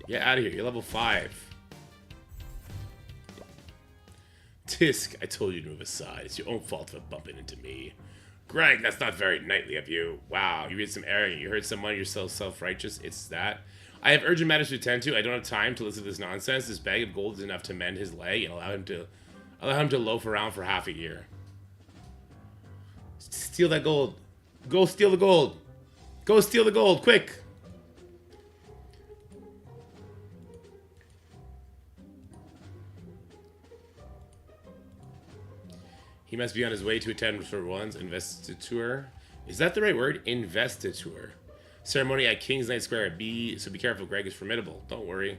Get out of here, you're level 5. Tisk, I told you to move aside. It's your own fault for bumping into me. Greg, that's not very knightly of you. Wow, you read some arrogant. You heard someone you're so self-righteous. It's that. I have urgent matters to attend to. I don't have time to listen to this nonsense. This bag of gold is enough to mend his leg and allow him to loaf around for half a year. Steal that gold. Go steal the gold. Go steal the gold, quick. He must be on his way to attend for one's investiture. Is that the right word? Investiture. Ceremony at King's Knight Square. So be careful, Greg is formidable. Don't worry.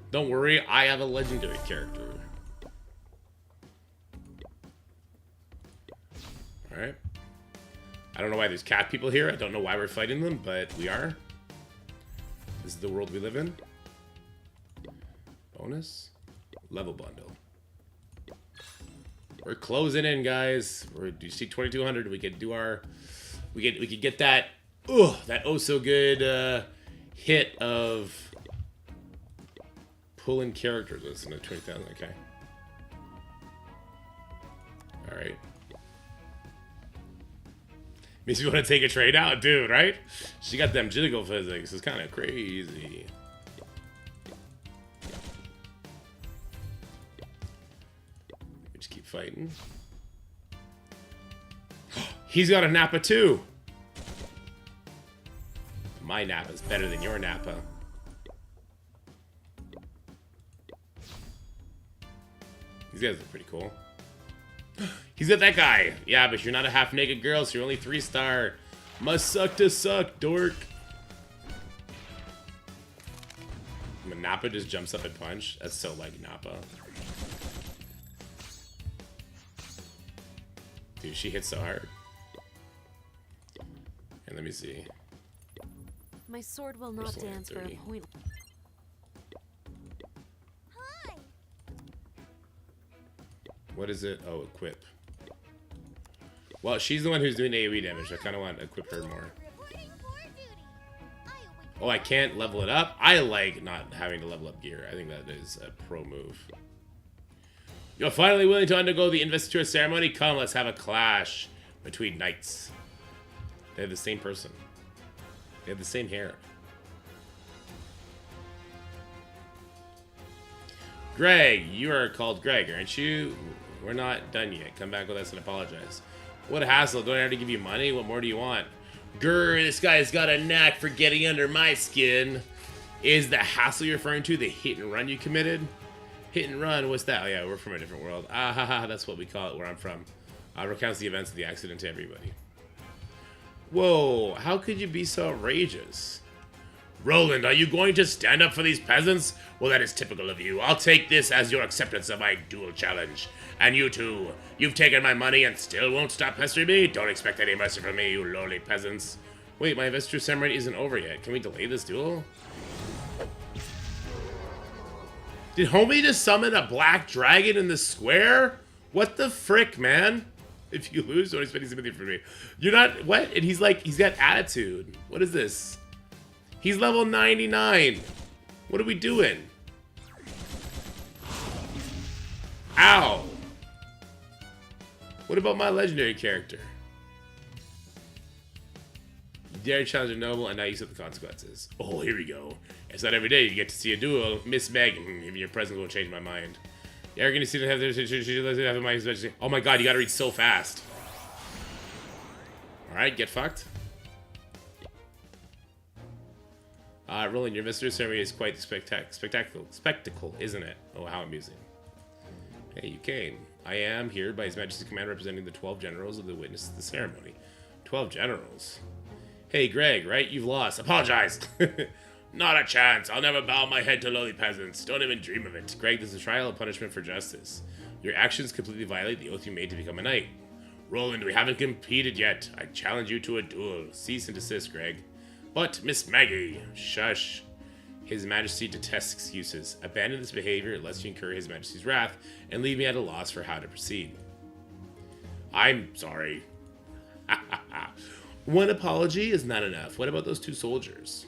Don't worry, I have a legendary character. Alright. I don't know why there's cat people here. I don't know why we're fighting them, but we are. This is the world we live in. Bonus. Level bundle. We're closing in, guys. Do you see 2200? We could do our... We could get that... that oh so good hit of pulling characters. Listen to 20,000. Okay. All right. Makes me want to take a trade out, dude. Right? She got them jiggle physics. It's kind of crazy. Just keep fighting. He's got a Nappa too. My Nappa's better than your Nappa. These guys are pretty cool. He's got that guy. Yeah, but you're not a half-naked girl, so you're only 3-star. Must suck to suck, dork. When Nappa just jumps up and punch. That's so like Nappa. Dude, she hits so hard. And let me see. My sword will not dance for a point. Hi. What is it? Oh, equip. Well, she's the one who's doing AoE damage. I kind of want to equip her more. Reporting for duty. Oh, I can't level it up? I like not having to level up gear. I think that is a pro move. You're finally willing to undergo the investiture ceremony? Come, let's have a clash between knights. They're the same person. They have the same hair. Greg, you are called Greg, aren't you? We're not done yet. Come back with us and apologize. What a hassle. Don't I have to give you money? What more do you want? Grr, this guy's got a knack for getting under my skin. Is the hassle you're referring to the hit and run you committed? Hit and run, what's that? Oh yeah, we're from a different world. Ah ha ha, that's what we call it where I'm from. Recounts the events of the accident to everybody. Whoa, how could you be so outrageous? Roland, are you going to stand up for these peasants? Well, that is typical of you. I'll take this as your acceptance of my duel challenge. And you too. You've taken my money and still won't stop pestering me? Don't expect any mercy from me, you lowly peasants. Wait, my investiture ceremony isn't over yet. Can we delay this duel? Did homie just summon a black dragon in the square? What the frick, man? If you lose, don't expect sympathy from me. You're not... What? And he's like... He's got attitude. What is this? He's level 99. What are we doing? Ow! What about my legendary character? You dare challenge a noble, and now you accept the consequences. Oh, here we go. It's not every day you get to see a duel. Miss Meg, even your presence will change my mind. The arrogant student have their... Oh my god, you gotta read so fast. Alright, get fucked. Roland, your visitor ceremony is quite the spectacle, isn't it? Oh, how amusing. Hey, you came. I am here by His Majesty's command representing the 12 generals of the witness to the ceremony. 12 generals? Hey, Greg, right? You've lost. Apologize. Not a chance. I'll never bow my head to lowly peasants. Don't even dream of it. Greg, this is a trial and punishment for justice. Your actions completely violate the oath you made to become a knight. Roland, we haven't competed yet. I challenge you to a duel. Cease and desist, Greg. But, Miss Maggie, shush. His Majesty detests excuses. Abandon this behavior lest you incur His Majesty's wrath and leave me at a loss for how to proceed. I'm sorry. One apology is not enough. What about those 2 soldiers?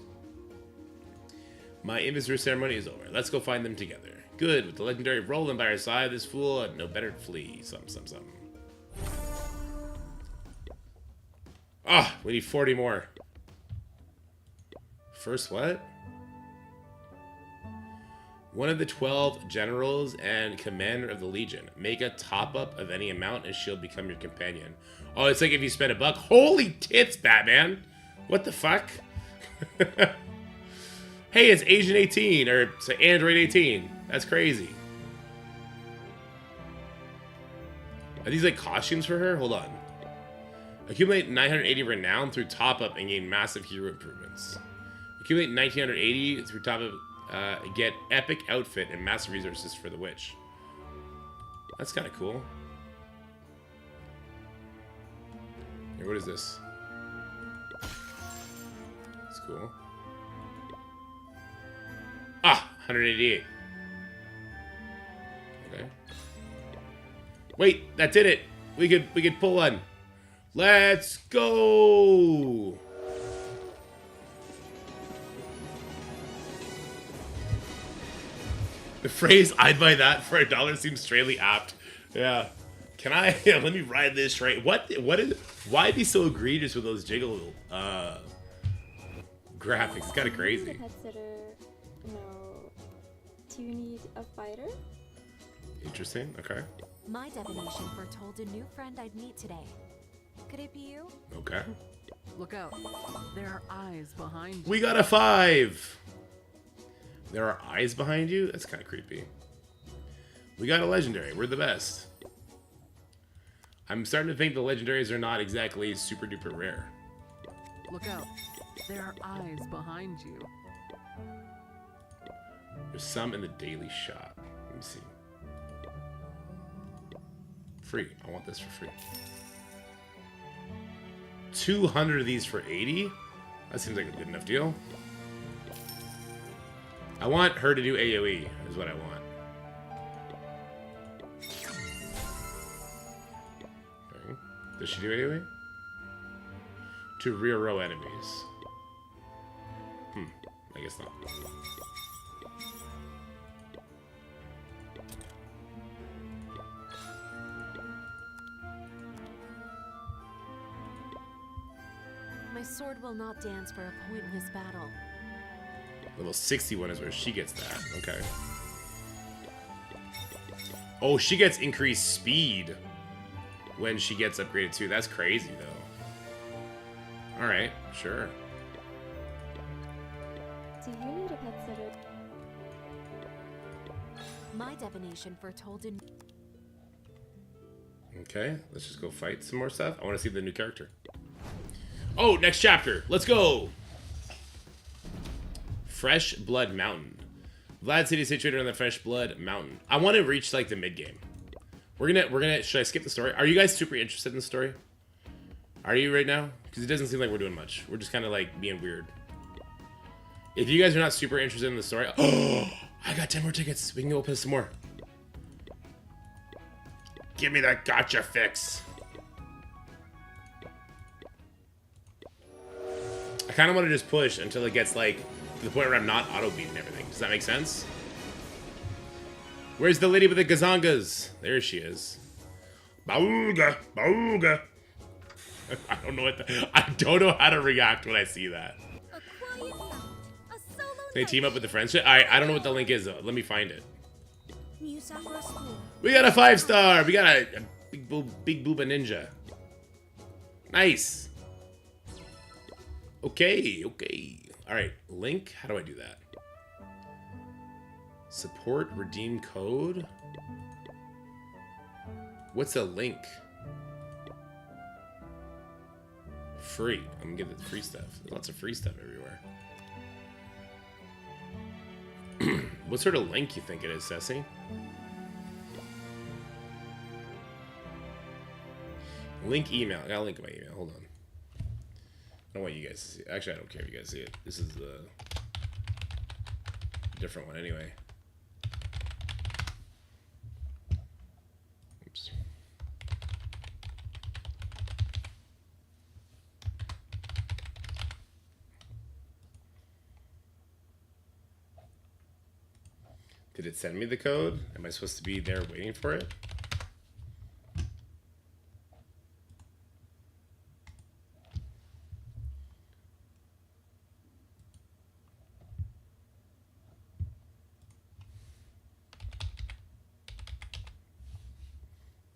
My investiture ceremony is over. Let's go find them together. Good. With the legendary Roland by our side, this fool had no better to flee. Some. Ah, we need 40 more. First what? One of the 12 generals and commander of the Legion. Make a top-up of any amount and she'll become your companion. Oh, it's like if you spend $1. Holy tits, Batman! What the fuck? Hey, it's Asian 18, or it's Android 18. That's crazy. Are these like costumes for her? Hold on. Accumulate 980 renown through top-up and gain massive hero improvements. Accumulate 1980 through top-up, get epic outfit and massive resources for the witch. That's kind of cool. Here, what is this? It's cool. Ah, 188. Okay. Wait, that did it. We could pull one. Let's go. The phrase "I'd buy that for $1" seems strangely apt. Yeah. Can I? Yeah, let me ride this train. What is? Why be so egregious with those jiggle graphics? It's kind of crazy. Pet sitter. No. Do you need a fighter? Interesting. Okay. My divination foretold a new friend I'd meet today. Could it be you? Okay. Look out. There are eyes behind you. We got a 5. There are eyes behind you? That's kind of creepy. We got a legendary. We're the best. I'm starting to think the legendaries are not exactly super duper rare. Look out. There are eyes behind you. There's some in the daily shop. Let me see. Free. I want this for free. 200 of these for 80? That seems like a good enough deal. I want her to do AoE, is what I want. Okay. Does she do AoE? To rear row enemies. I guess not. My sword will not dance for a pointless battle. Level 61 is where she gets that. Okay. Oh, she gets increased speed when she gets upgraded too. That's crazy, though. Alright, sure. Do you need a pet sitter? My divination foretold a... Okay, let's just go fight some more stuff. I want to see the new character. Oh, next chapter. Let's go. Fresh Blood Mountain. Vlad City is situated on the Fresh Blood Mountain. I want to reach like the mid game. We're gonna. Should I skip the story? Are you guys super interested in the story? Are you right now? Because it doesn't seem like we're doing much. We're just kind of like being weird. If you guys are not super interested in the story, oh, I got 10 more tickets. We can go open some more. Give me that gotcha fix. I kind of want to just push until it gets like to the point where I'm not auto beating everything. Does that make sense? Where's the lady with the gazongas? There she is. Bauga, bauga. I don't know how to react when I see that. A quiet night. A solo They night. team up with the friends. Alright, I don't know what the link is though. Let me find it. New Sakura school. We got a 5-star. We got a big booba ninja. Nice. Okay, okay. Alright, link. How do I do that? Support, redeem code. What's a link? Free. I'm gonna get the free stuff. There's lots of free stuff everywhere. What sort of link you think it is, Ceci? Link email. I gotta link my email. Hold on. I don't want you guys to see it. Actually, I don't care if you guys see it. This is the different one anyway. Oops. Did it send me the code? Am I supposed to be there waiting for it?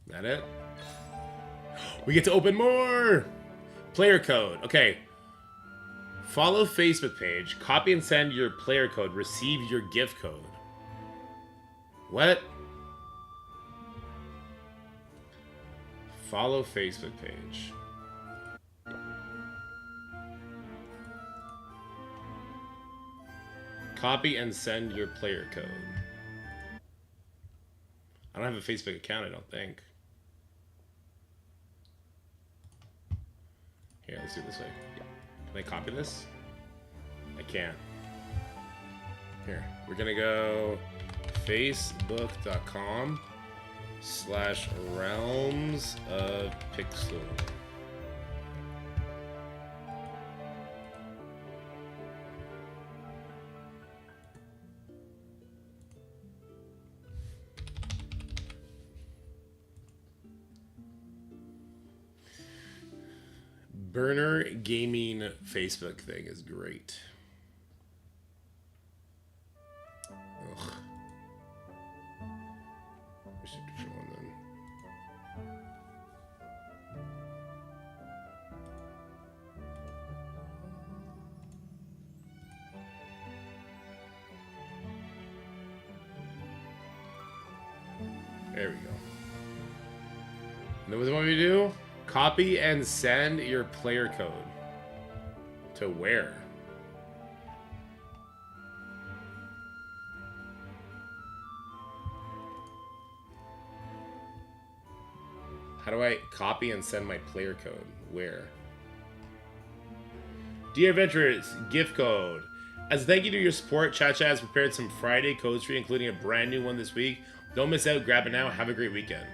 That it? We get to open more! Player code. Okay. Follow Facebook page. Copy and send your player code. Receive your gift code. What? Follow Facebook page. Copy and send your player code. I don't have a Facebook account, I don't think. Here, let's do it this way. Can I copy this? I can't. Here, we're gonna go facebook.com/realms of pixel. Burner Gaming Facebook thing is great. Ugh. I should show them then. There we go. Know what they want me to do? Copy and send your player code. To where? How do I copy and send my player code? Where? Dear Adventurers, gift code. As a thank you to your support, Cha-Cha has prepared some Friday codes for you, including a brand new one this week. Don't miss out, grab it now, have a great weekend.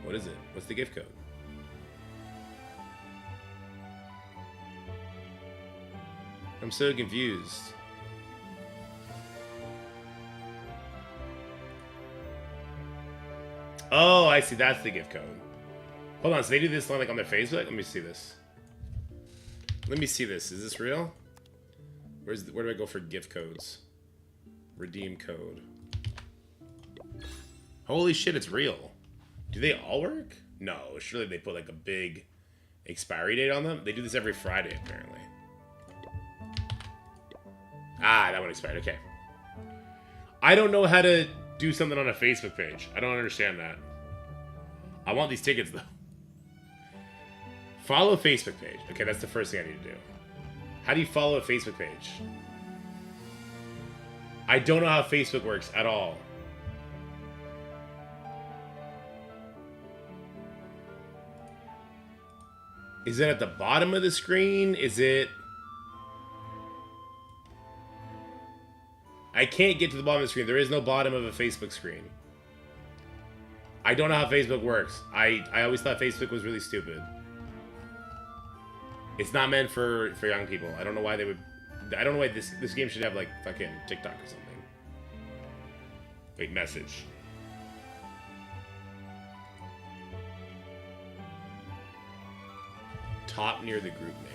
What is it? What's the gift code? I'm so confused. Oh, I see. That's the gift code. Hold on. So they do this like on their Facebook? Let me see this. Let me see this. Is this real? Where do I go for gift codes? Redeem code. Holy shit, it's real. Do they all work? No, surely they put like a big expiry date on them. They do this every Friday, apparently. Ah, that one expired. Okay. I don't know how to do something on a Facebook page. I don't understand that. I want these tickets, though. Follow a Facebook page. Okay, that's the first thing I need to do. How do you follow a Facebook page? I don't know how Facebook works at all. Is it at the bottom of the screen? Is it... I can't get to the bottom of the screen. There is no bottom of a Facebook screen. I don't know how Facebook works. I always thought Facebook was really stupid. It's not meant for young people. I don't know why they would... I don't know why this game should have, like, fucking TikTok or something. Wait, message. Top near the group name.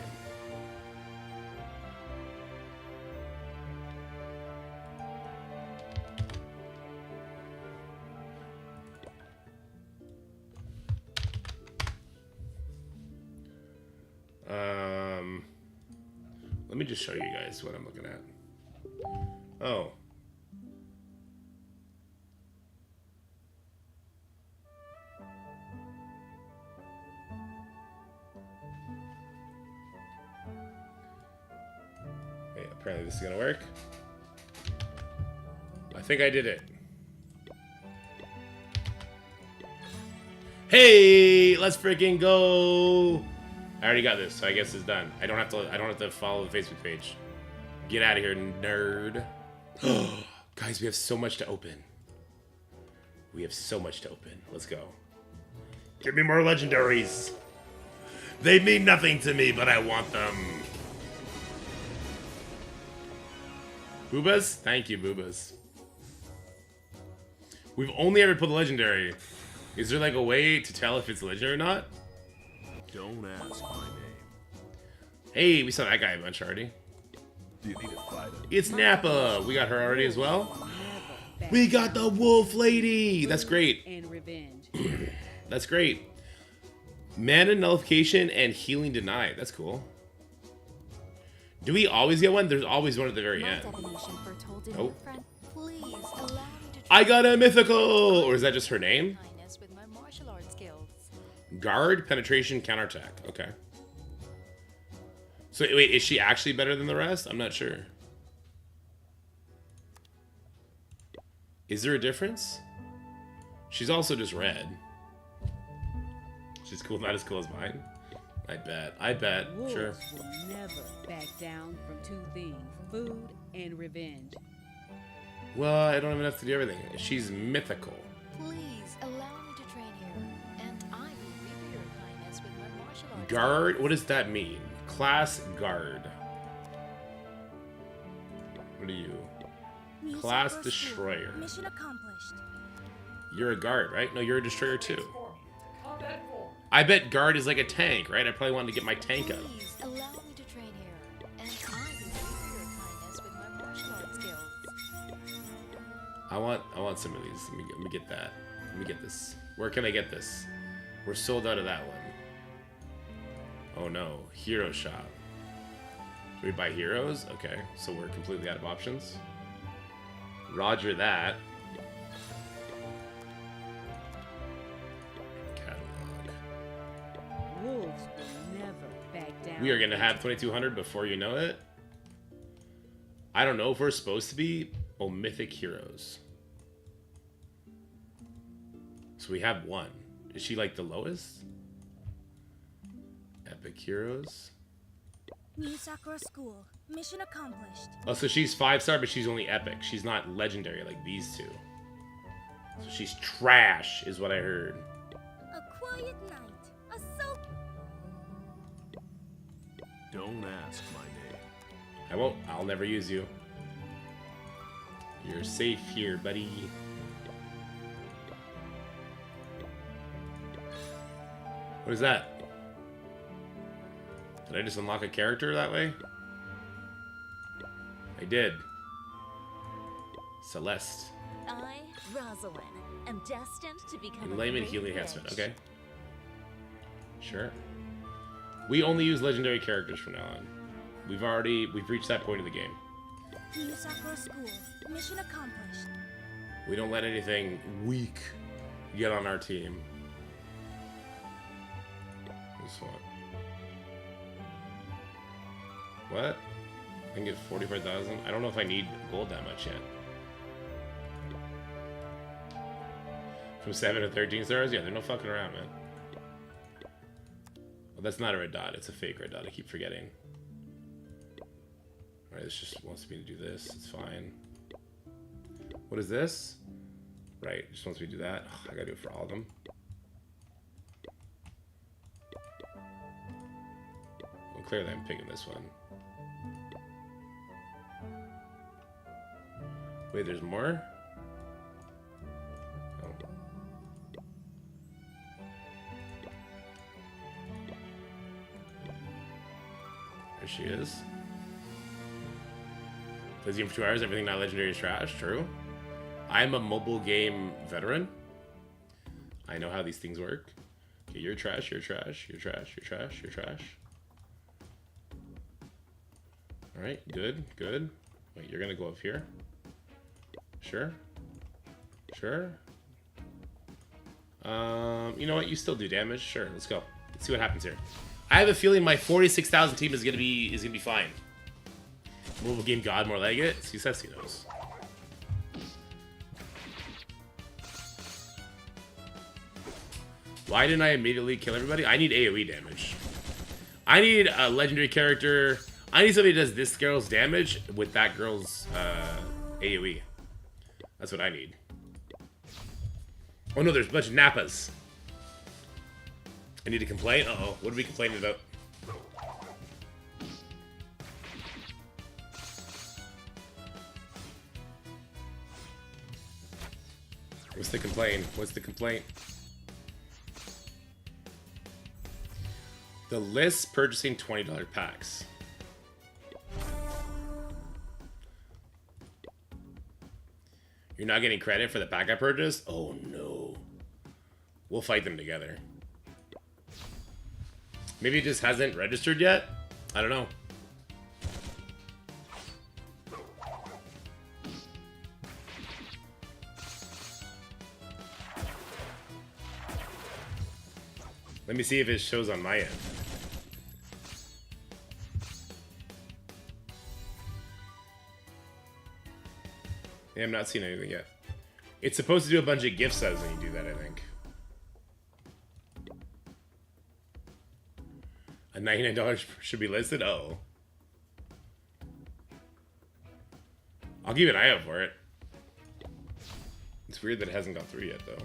Let me just show you guys what I'm looking at. Oh. Wait, apparently this is gonna work. I think I did it. Hey, let's freaking go! I already got this, so I guess it's done. I don't have to follow the Facebook page. Get out of here, nerd. Guys, we have so much to open. We have so much to open. Let's go. Give me more legendaries. They mean nothing to me, but I want them. Boobas? Thank you, Boobas. We've only ever put the legendary. Is there like a way to tell if it's legendary or not? Don't ask my name. Hey, we saw that guy a bunch already. Do you need a fighter? It's Nappa. We got her already as well. We got the wolf lady. That's great. And revenge. That's great. Mana nullification and healing denied. That's cool. Do we always get one? There's always one at the very end. Oh. I got a mythical. Or is that just her name? Guard, penetration, counterattack. Okay. So wait, is she actually better than the rest? I'm not sure. Is there a difference? She's also just red. She's cool, not as cool as mine. I bet. I bet. Wolves Sure. will never back down from two things: food and revenge. Well, I don't have enough to do everything. She's mythical. Please allow me to train here, and I will repay your kindness with my martial arts. Guard? What does that mean? Class guard. What are you? Class destroyer. Mission accomplished. You're a guard, right? No, you're a destroyer too. I bet guard is like a tank, right? I probably wanted to get my tank up. Please allow me to train here, and I will repay your kindness with my martial arts skills. I want some of these. Let me get that. Let me get this. Where can I get this? We're sold out of that one. Oh no, hero shop. Should we buy heroes? Okay, so we're completely out of options. Roger that. Catalog. Wolves will never back down. We are gonna have 2200 before you know it. I don't know if we're supposed to be mythic heroes. So we have one. Is she like the lowest? Epic heroes. New Sakura School. Mission accomplished. Oh, so she's 5-star, but she's only epic. She's not legendary like these two. So she's trash, is what I heard. A quiet night. A soap. Don't ask my name. I won't. I'll never use you. You're safe here, buddy. What is that? Did I just unlock a character that way? I did. Celeste. I, Rosalind, am destined to become Enlightenment healing enhancement. Okay. Sure. We only use legendary characters from now on. We've reached that point of the game. New Sakura School. Mission accomplished. We don't let anything weak get on our team. This one. What? I can get 45,000? I don't know if I need gold that much yet. From 7 to 13 stars? Yeah, they're no fucking around, man. Well, that's not a red dot. It's a fake red dot. I keep forgetting. Alright, this just wants me to do this. It's fine. What is this? Right, it just wants me to do that. Ugh, I gotta do it for all of them. Well, clearly I'm picking this one. Wait, there's more? There she is. Plays the game for 2 hours. Everything not legendary is trash. True. I'm a mobile game veteran. I know how these things work. Okay, you're trash. You're trash. You're trash. You're trash. You're trash. All right. Good. Good. Wait, you're gonna go up here. Sure. Sure. You know what? You still do damage. Sure. Let's go. Let's see what happens here. I have a feeling my 46,000 team is gonna be fine. Mobile game god, more like it. He says he knows. Why didn't I immediately kill everybody? I need AoE damage. I need a legendary character. I need somebody who does this girl's damage with that girl's AoE. That's what I need. Oh no, there's a bunch of Nappas. I need to complain? Uh-oh, what are we complaining about? What's the complaint? What's the complaint? The list purchasing $20 packs. You're not getting credit for the pack I purchased? Oh no. We'll fight them together. Maybe it just hasn't registered yet? I don't know. Let me see if it shows on my end. Yeah, I'm not seeing anything yet. It's supposed to do a bunch of gift subs when you do that, I think. A $99 should be listed? Oh. I'll keep an eye out for it. It's weird that it hasn't gone through yet, though.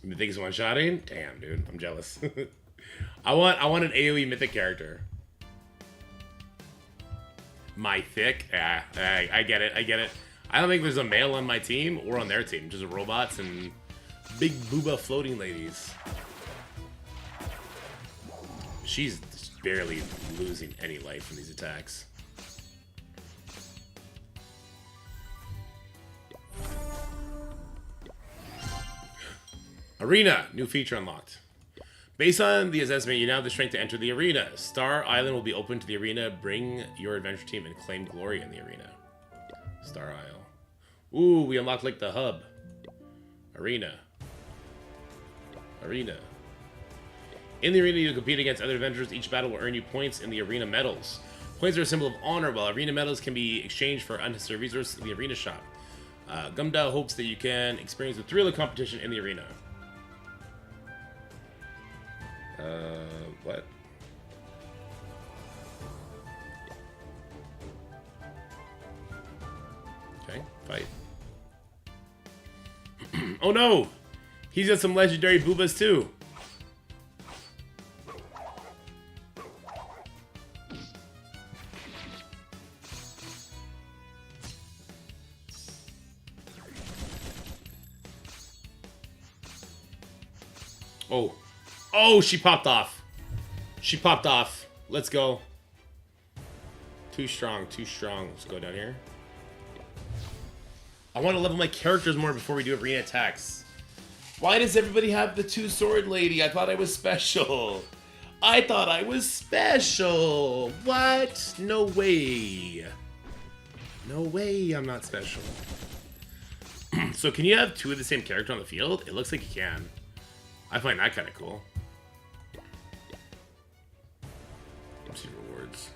You think it's one-shotting? Damn, dude, I'm jealous. I want an AoE mythic character. Mythic? Ah, I get it, I get it. I don't think there's a male on my team or on their team, just robots and big booba floating ladies. She's barely losing any life from these attacks. Arena, new feature unlocked. Based on the assessment, you now have the strength to enter the arena. Star Island will be open to the arena. Bring your adventure team and claim glory in the arena. Star Isle. Ooh, we unlocked like the hub. Arena. Arena. In the arena, you compete against other adventurers. Each battle will earn you points in the arena medals. Points are a symbol of honor, while arena medals can be exchanged for unnecessary resources in the arena shop. Gumda hopes that you can experience the thrill of competition in the arena. What? Okay, fight. Oh no! He's got some legendary boobas too. Oh. Oh, she popped off. She popped off. Let's go. Too strong, too strong. Let's go down here. I want to level my characters more before we do arena attacks. Why does everybody have the 2-sword lady? I thought I was special. I thought I was special. What? No way. No way I'm not special. So can you have 2 of the same character on the field? It looks like you can. I find that kind of cool. Let's see rewards.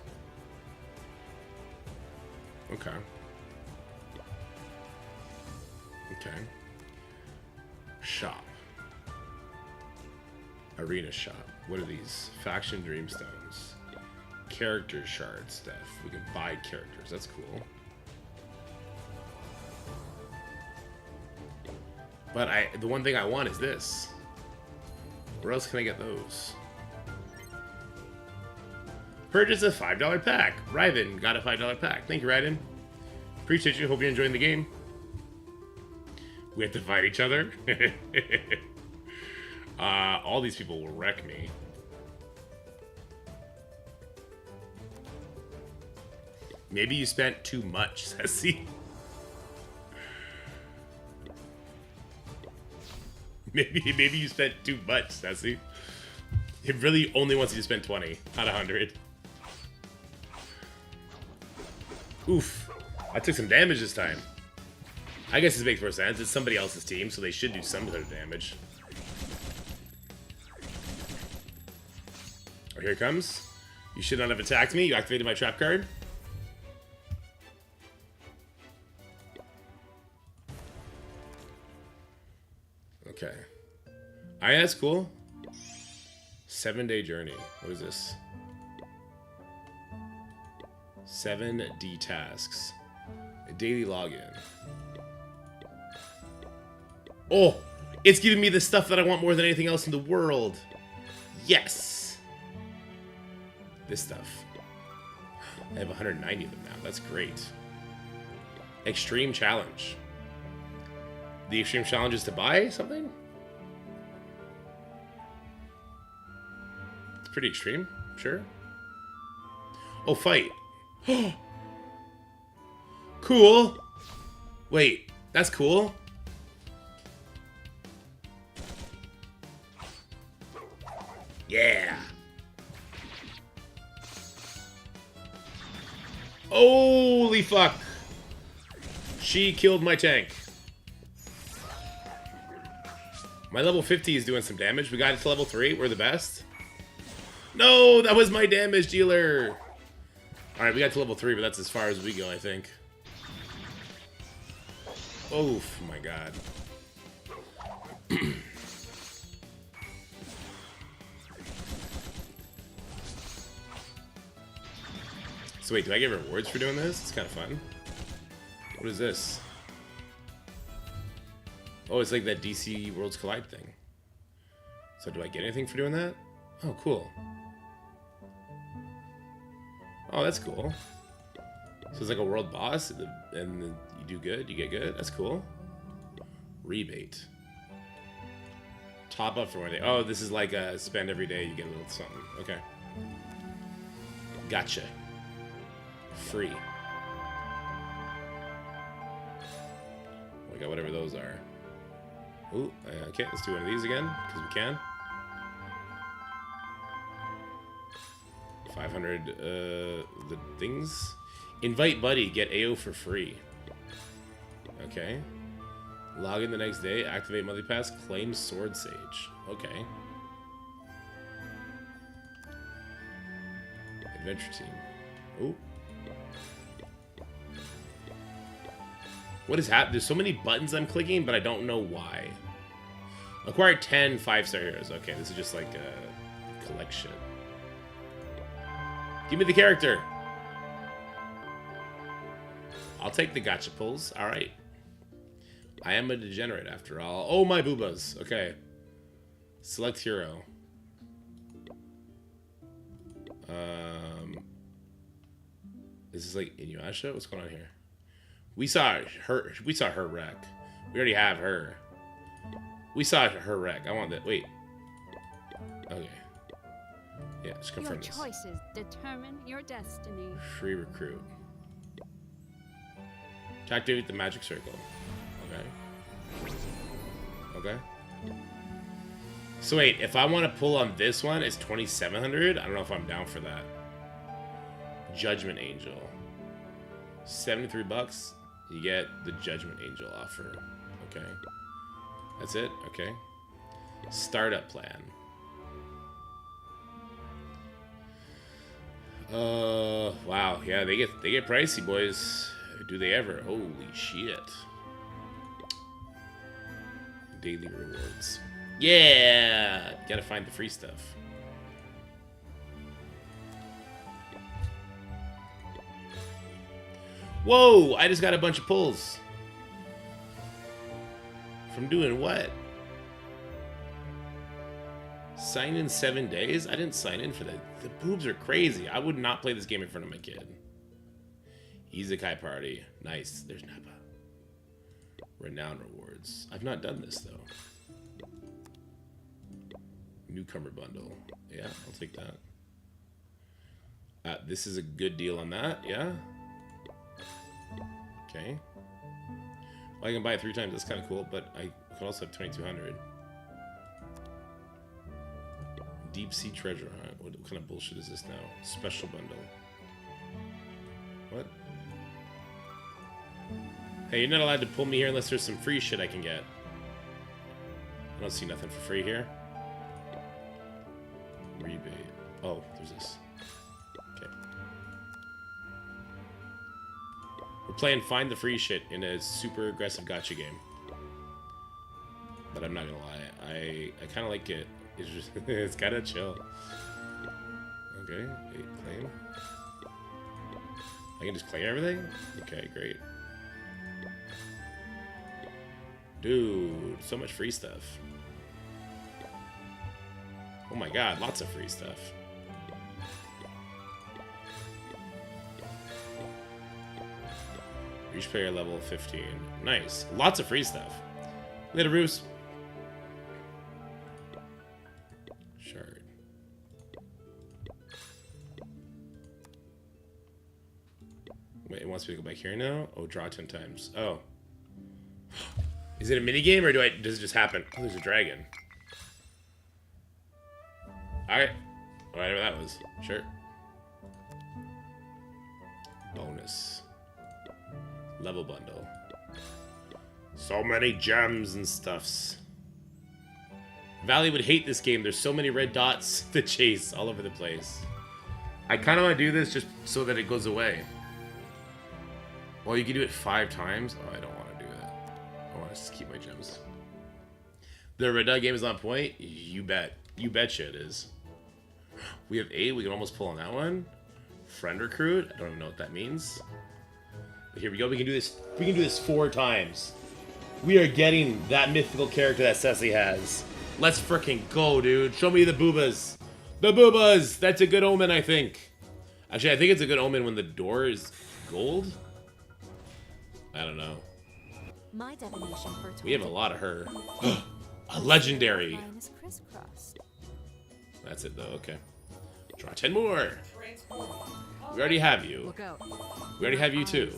Okay. Okay. Shop. Arena shop. What are these? Faction Dreamstones. character shard stuff. We can buy characters. That's cool. But the one thing I want is this. Where else can I get those? Purchase a $5 pack. Ryven got a $5 pack. Thank you, Ryden. Appreciate you. Hope you're enjoying the game. We have to fight each other. All these people will wreck me. Maybe you spent too much, Sassy. Maybe you spent too much, Sassy. It really only wants you to spend 20 out of 100. Oof. I took some damage this time. I guess this makes more sense. It's somebody else's team, so they should do some of their damage. Oh, here it comes. You should not have attacked me. You activated my trap card. Okay. That's cool. 7-day journey. What is this? 7D tasks. A daily login. Oh! It's giving me the stuff that I want more than anything else in the world. Yes! This stuff. I have 190 of them now. That's great. Extreme challenge. The extreme challenge is to buy something? It's pretty extreme, sure. Oh, fight. Cool. Wait, that's cool. Yeah. Holy fuck. She killed my tank. My level 50 is doing some damage. We got it to level 3. We're the best. No, that was my damage dealer. Alright, we got to level 3, but that's as far as we go, I think. Oof, my god. So wait, do I get rewards for doing this? It's kind of fun. What is this? Oh, it's like that DC Worlds Collide thing. So do I get anything for doing that? Oh, cool. Oh, that's cool. So it's like a world boss, and you do good, you get good. That's cool. Rebate. Top up for 1 day. Oh, this is like a spend every day, you get a little something. Okay. Gotcha. Free. We got whatever those are. Ooh, okay, let's do one of these again, because we can. 500, the things. Invite buddy, get AO for free. Okay. Log in the next day, activate monthly pass, claim sword sage. Okay. Adventure team. Ooh. What is happening? There's so many buttons I'm clicking, but I don't know why. Acquire 10 5-star heroes. Okay, this is just like a collection. Give me the character. I'll take the gotcha pulls. All right. I am a degenerate after all. Oh, my boobas. Okay. Select hero. This is like Inuyasha. What's going on here? We saw her. We saw her wreck. We already have her. We saw her wreck. I want that. Wait. Okay. Yeah, just confirm this. Your choices determine your destiny. Free recruit. To activate the magic circle. Okay. Okay. So wait, if I want to pull on this one, it's 2,700. I don't know if I'm down for that. Judgment Angel. 73 bucks. You get the Judgment Angel offer. Okay. That's it? Okay. Startup plan. Wow. Yeah, they get pricey, boys. Do they ever? Holy shit. Daily rewards. Yeah! Gotta find the free stuff. Whoa! I just got a bunch of pulls. From doing what? Sign in 7 days? I didn't sign in for that. The boobs are crazy. I would not play this game in front of my kid. Isekai party. Nice. There's Nappa. Renown rewards. I've not done this though. Newcomer bundle. Yeah, I'll take that. This is a good deal on that. Yeah. Okay. Well, I can buy it 3 times. That's kind of cool, but I could also have 2,200. Deep sea treasure hunt. What kind of bullshit is this now? Special bundle. What? Hey, you're not allowed to pull me here unless there's some free shit I can get. I don't see nothing for free here. Rebate. Oh, there's this. Okay. We're playing Find the Free Shit in a super aggressive gacha game. But I'm not gonna lie, I kind of like it. It's just, it's kind of chill. Okay, claim. I can just claim everything? Okay, great. Dude, so much free stuff. Oh my god, lots of free stuff. Reach player level 15. Nice. Lots of free stuff. Later, Bruce. Shard. Wait, it wants me to go back here now? Oh, draw 10 times. Oh. Is it a minigame or does it just happen? Oh, there's a dragon. Alright. Whatever that was. Sure. Bonus. Level bundle. So many gems and stuffs. Valley would hate this game. There's so many red dots to chase all over the place. I kind of want to do this just so that it goes away. Well, you can do it 5 times. Oh, I don't want to do that. I want to just keep my gems. The red dot game is on point? You bet. You betcha it is. We have 8. We can almost pull on that one. Friend recruit. I don't even know what that means. But here we go. We can do this. We can do this 4 times. We are getting that mythical character that Ceci has. Let's freaking go, dude. Show me the boobas. The boobas. That's a good omen, I think. Actually, I think it's a good omen when the door is gold. I don't know. My divination for We have a lot of her. A legendary. That's it, though. Okay. Draw 10 more. We already have you. Look out. We already have you, too.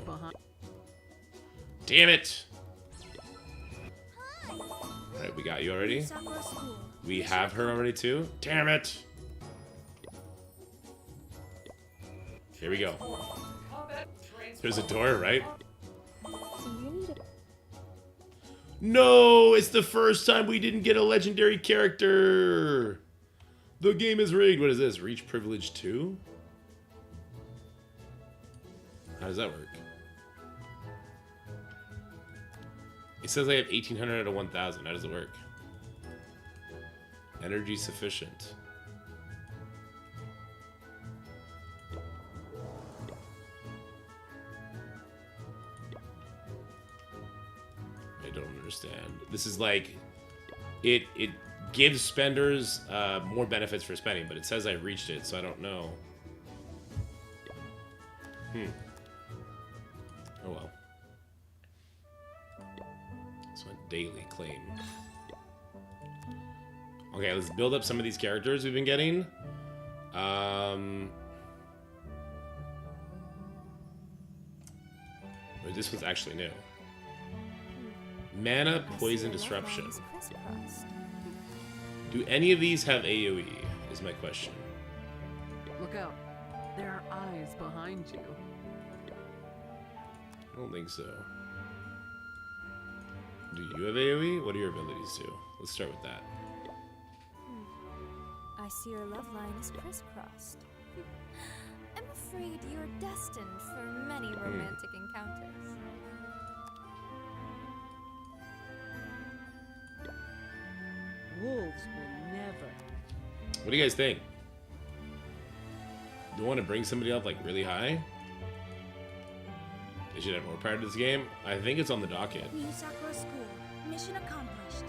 Damn it. Alright, we got you already. We have her already, too. Damn it. Here we go. There's a door, right? No, it's the first time we didn't get a legendary character. The game is rigged. What is this? Reach privilege 2? How does that work? It says I have 1,800 out of 1,000. How does it work? Energy sufficient. I don't understand. This is like, it gives spenders more benefits for spending, but it says I reached it, so I don't know. Oh well. So a daily claim. Okay, let's build up some of these characters we've been getting. Wait, this one's actually new. Mana, Poison, Disruption. Do any of these have AoE, is my question. Look out. There are eyes behind you. I don't think so. Do you have AoE? What do your abilities do? Let's start with that. I see your love line is crisscrossed. I'm afraid you're destined for many romantic encounters. Wolves will never. What do you guys think? Do you want to bring somebody up like really high? They should have more part of this game. I think it's on the docket. New Sakura School. Mission accomplished.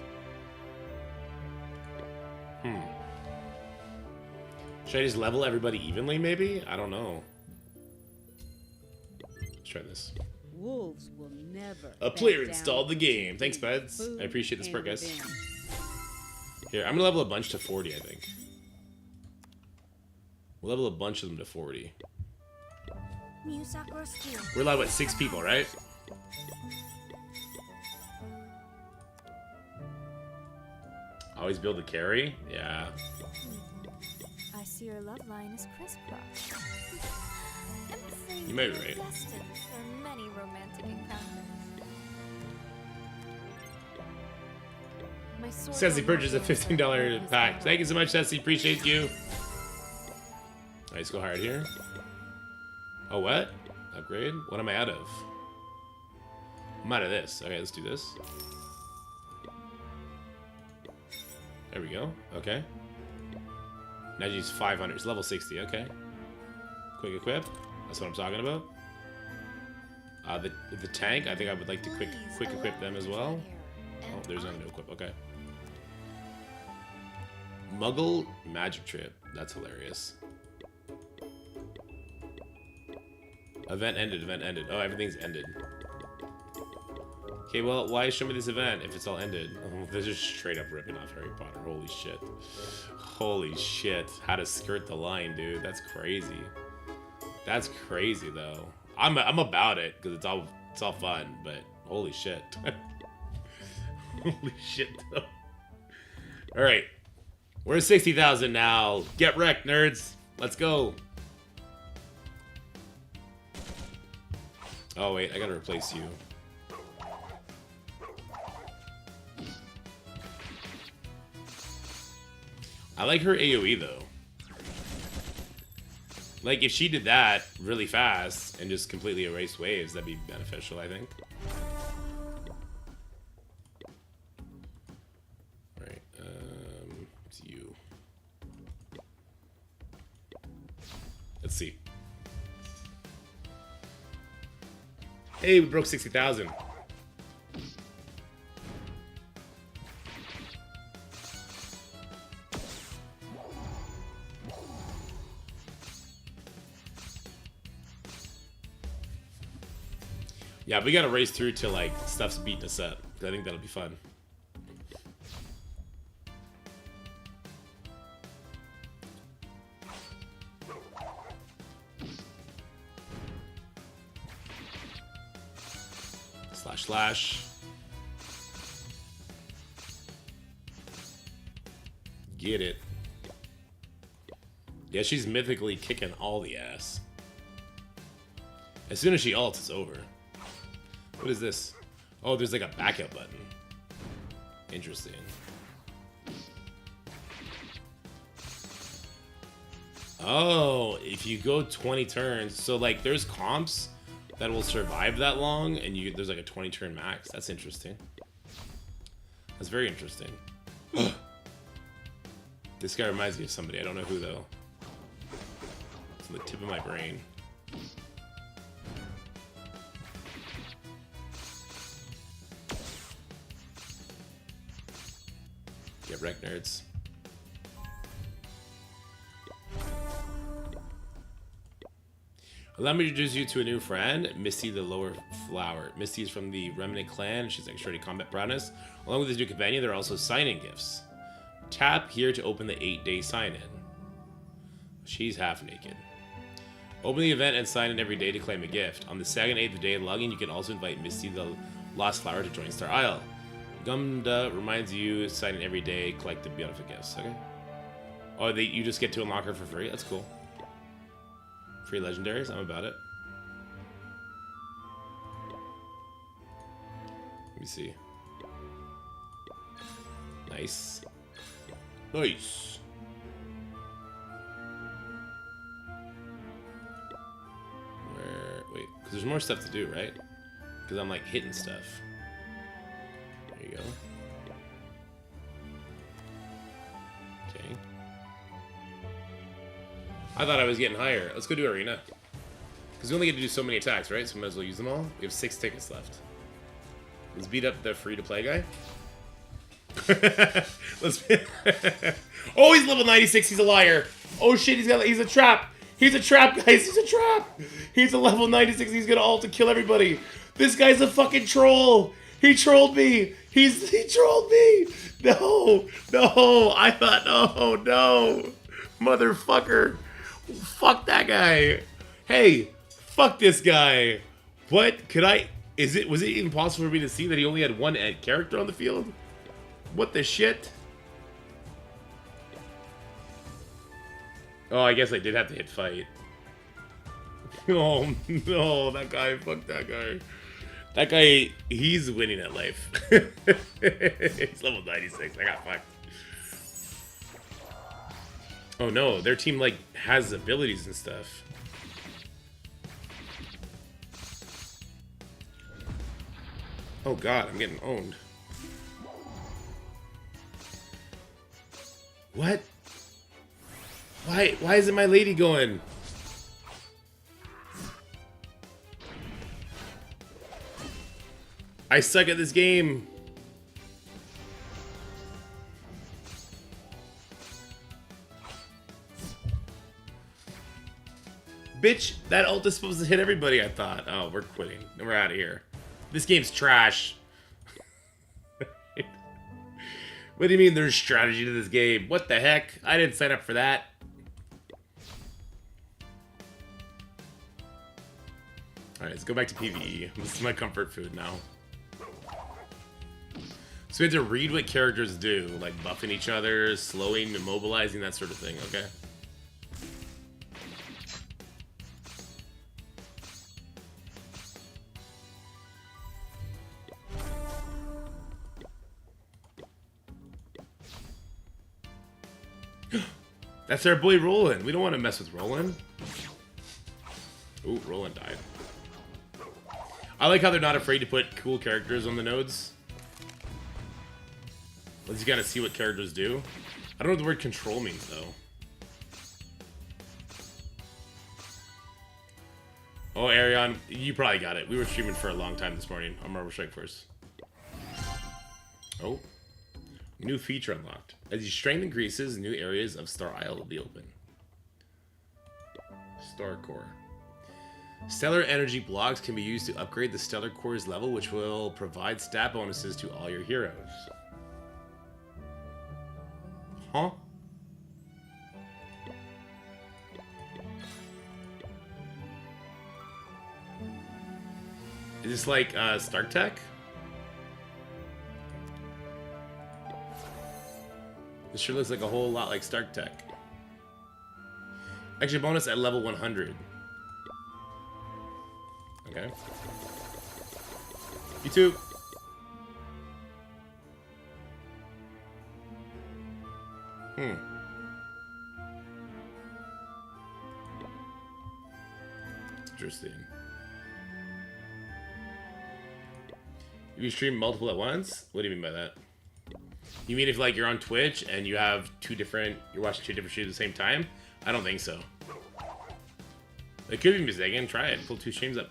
Should I just level everybody evenly, maybe? I don't know. Let's try this. Wolves will never. A player back installed the down game. from Thanks, buds. food I appreciate this and part, guys. revenge. Here, I'm gonna level a bunch to 40, I think. We'll level a bunch of them to 40. New Sakura School. We're allowed, what, 6 people, right? Always build a carry? Yeah. I see your love line is crisscrossed. I'm afraid You may be you're right. destined for many romantic encounters. My sword Says he will purchased a not answer $15 his pack. arrow. Thank you so much, Ceci. Appreciate you. Alright, let's go hard here. Oh, what? Upgrade? What am I out of? I'm out of this. Okay, let's do this. There we go. Okay. Now use 500. It's level 60. Okay. Quick equip. That's what I'm talking about. The tank. I think I would like to quick equip them as well. Oh, there's nothing to equip. Okay. Muggle magic trip. That's hilarious. Event ended. Event ended. Oh, everything's ended. Okay, well, why show me this event if it's all ended? Oh, they're just straight up ripping off Harry Potter. Holy shit. Holy shit. How to skirt the line, dude. That's crazy. That's crazy, though. I'm about it because it's all fun, but holy shit. Holy shit, though. All right, we're at 60,000 now. Get wrecked, nerds. Let's go. Oh wait, I gotta replace you. I like her AoE though. Like, if she did that really fast and just completely erased waves, that'd be beneficial, I think. Alright, it's you. Let's see. Hey, we broke 60,000. Yeah, we gotta race through till like stuff's beating us up. I think that'll be fun. Slash. Get it. Yeah, she's mythically kicking all the ass. As soon as she ults, it's over. What is this? Oh, there's like a backup button. Interesting. Oh, if you go 20 turns, so like there's comps that will survive that long, and there's like a 20 turn max. That's interesting. That's very interesting. This guy reminds me of somebody. I don't know who though. It's on the tip of my brain. Get wrecked, nerds. Allow me to introduce you to a new friend, Misty the Lower Flower. Misty is from the Remnant clan. She's extra combat prowess. Along with his new companion, there are also sign-in gifts. Tap here to open the 8-day sign-in. She's half naked. Open the event and sign in every day to claim a gift. On the second 8th day of logging, you can also invite Misty the Lost Flower to join Star Isle. Gumda reminds you to sign in every day, collect the beautiful gifts. Okay. Oh, you just get to unlock her for free? That's cool. Free legendaries, I'm about it. Let me see. Nice. Nice. Wait, because there's more stuff to do, right? Because I'm like hitting stuff. There you go. Okay. I thought I was getting higher. Let's go do arena. Because we only get to do so many attacks, right? So we might as well use them all. We have 6 tickets left. Let's beat up the free-to-play guy. Let's. Oh, he's level 96. He's a liar. Oh shit, he's a trap. He's a trap, guys. He's a trap. He's a level 96. He's gonna ult to kill everybody. This guy's a fucking troll. He trolled me. He trolled me. No. I thought no. Motherfucker. Fuck that guy. Hey, fuck this guy. What? Was it even possible for me to see that he only had one character on the field? What the shit? Oh, I guess I did have to hit fight. Oh no, that guy, fuck that guy. That guy, he's winning at life. He's level 96, I got fucked. Oh no, their team like has abilities and stuff. Oh god, I'm getting owned. What? Why isn't my lady going? I suck at this game. Bitch, that ult is supposed to hit everybody, I thought. Oh, we're quitting. We're out of here. This game's trash. What do you mean there's strategy to this game? What the heck? I didn't sign up for that. Alright, let's go back to PvE. This is my comfort food now. So we have to read what characters do, like buffing each other, slowing, immobilizing, that sort of thing, okay? That's our boy Roland. We don't want to mess with Roland. Ooh, Roland died. I like how they're not afraid to put cool characters on the nodes. Let's you gotta see what characters do. I don't know what the word control means though. Oh, Arion, you probably got it. We were streaming for a long time this morning. I'm Marble Strike first. Oh. New feature unlocked. As your strength increases, new areas of Star Isle will be open. Star Core. Stellar energy blocks can be used to upgrade the Stellar Core's level, which will provide stat bonuses to all your heroes. Huh? Is this like Stark Tech? This sure looks like a whole lot like Stark Tech. Extra bonus at level 100. Okay. YouTube. Interesting. You stream multiple at once? What do you mean by that? You mean if like you're on Twitch and you have you're watching two different streams at the same time? I don't think so. It could be mistaken. Try it. Pull 2 streams up.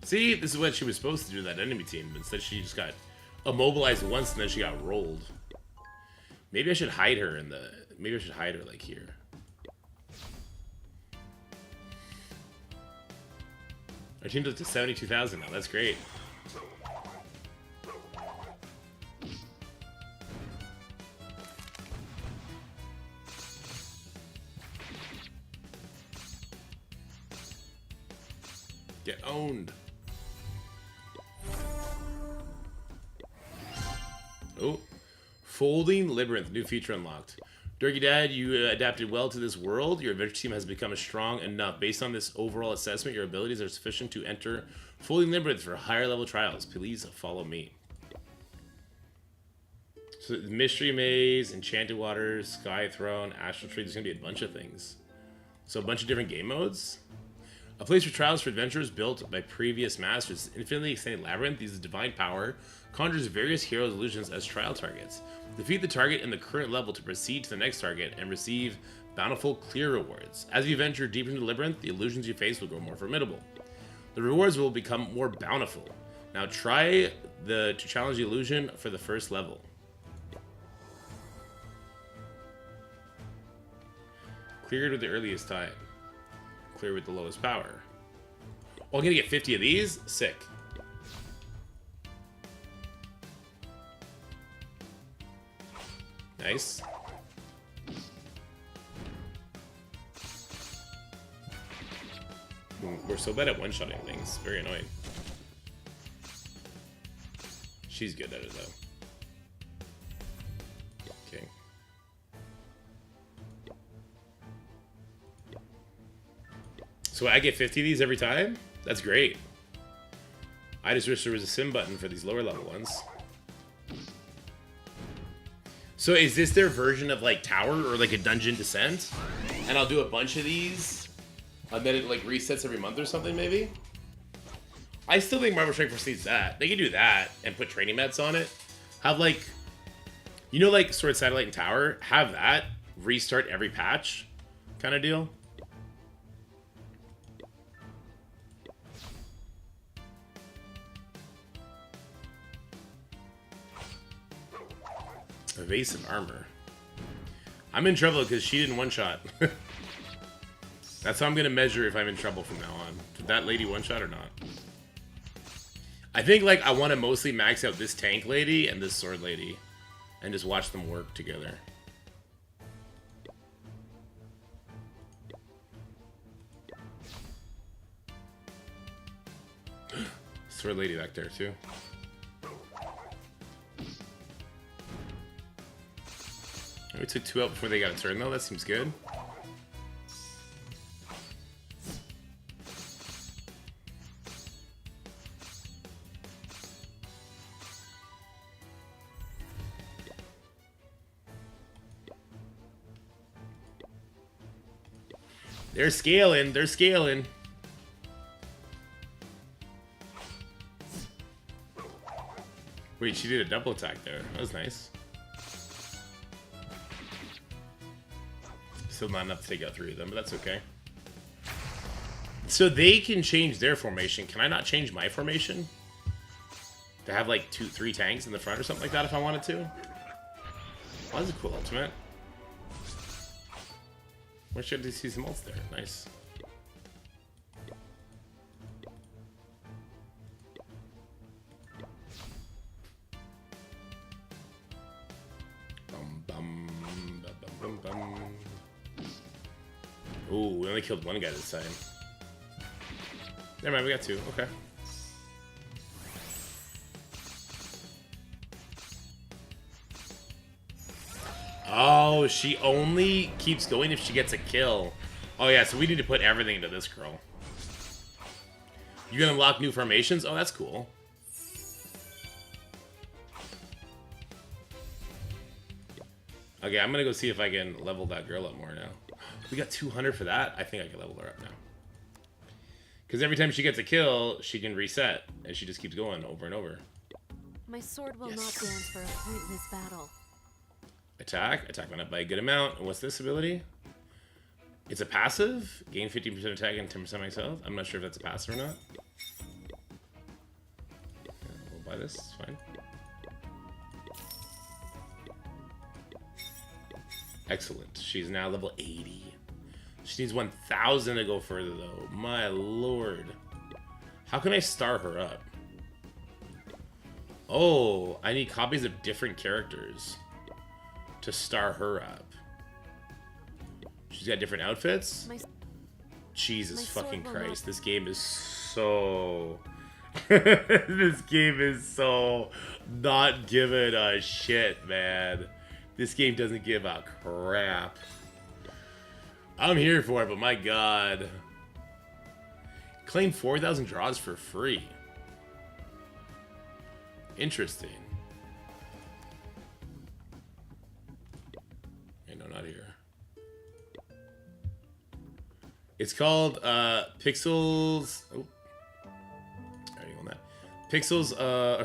See, this is what she was supposed to do to that enemy team, but instead she just got immobilized once and then she got rolled. Maybe I should hide her in the... Maybe I should hide her like here. Our team's up to 72,000 now. That's great. Get owned. Oh. Folding Labyrinth. New feature unlocked. Durky Dad, you adapted well to this world. Your adventure team has become strong enough. Based on this overall assessment, your abilities are sufficient to enter Folding Labyrinth for higher level trials. Please follow me. So, Mystery Maze, Enchanted Waters, Sky Throne, Astral Tree. There's going to be a bunch of things. So, a bunch of different game modes. A place for trials for adventurers built by previous masters. Infinitely extended labyrinth uses divine power, conjures various heroes' illusions as trial targets. Defeat the target in the current level to proceed to the next target and receive bountiful clear rewards. As you venture deeper into the labyrinth, the illusions you face will grow more formidable. The rewards will become more bountiful. Now try to challenge the illusion for the first level. Cleared with the earliest time. Clear with the lowest power. Oh, I'm gonna get 50 of these? Sick. Nice. We're so bad at one-shotting things. Very annoying. She's good at it, though. Okay. So I get 50 of these every time? That's great. I just wish there was a sim button for these lower level ones. So is this their version of like Tower or like a Dungeon Descent? And I'll do a bunch of these, and then it like resets every month or something maybe? I still think Marvel Strike Force needs that. They can do that and put training mats on it. Have like, you know, like Sword Satellite and Tower? Have that. Restart every patch kind of deal. Evasive armor. I'm in trouble because she didn't one-shot. That's how I'm going to measure if I'm in trouble from now on. Did that lady one-shot or not? I think, like, I want to mostly max out this tank lady and this sword lady. And just watch them work together. Sword lady back there, too. We took 2 out before they got a turn, though. That seems good. They're scaling. They're scaling. Wait, she did a double attack there. That was nice. Still not enough to take out 3 of them, but that's okay. So they can change their formation. Can I not change my formation? To have like 3 tanks in the front or something like that if I wanted to? Well, that's a cool ultimate. Where should I see some ults there? Nice. Bum bum bum bum bum. Ooh, we only killed 1 guy this time. Never mind, we got 2. Okay. Oh, she only keeps going if she gets a kill. Oh yeah, so we need to put everything into this girl. You can unlock new formations? Oh, that's cool. Okay, I'm gonna go see if I can level that girl up more now. We got 200 for that? I think I can level her up now. Because every time she gets a kill, she can reset. And she just keeps going over and over. My sword will not dance for a pointless battle. Attack. Attack went up by a good amount. And what's this ability? It's a passive. Gain 15% attack and 10% max health. I'm not sure if that's a passive or not. Yeah, we'll buy this. It's fine. Excellent. She's now level 80. She needs 1,000 to go further, though. My lord. How can I star her up? Oh, I need copies of different characters to star her up. She's got different outfits? Jesus fucking Christ. This game is so... this game is so not giving a shit, man. This game doesn't give a crap. I'm here for it, but my god. Claim 4,000 draws for free. Interesting. Hey, no, not here. It's called Pixels. Oh, I already own that. Pixels.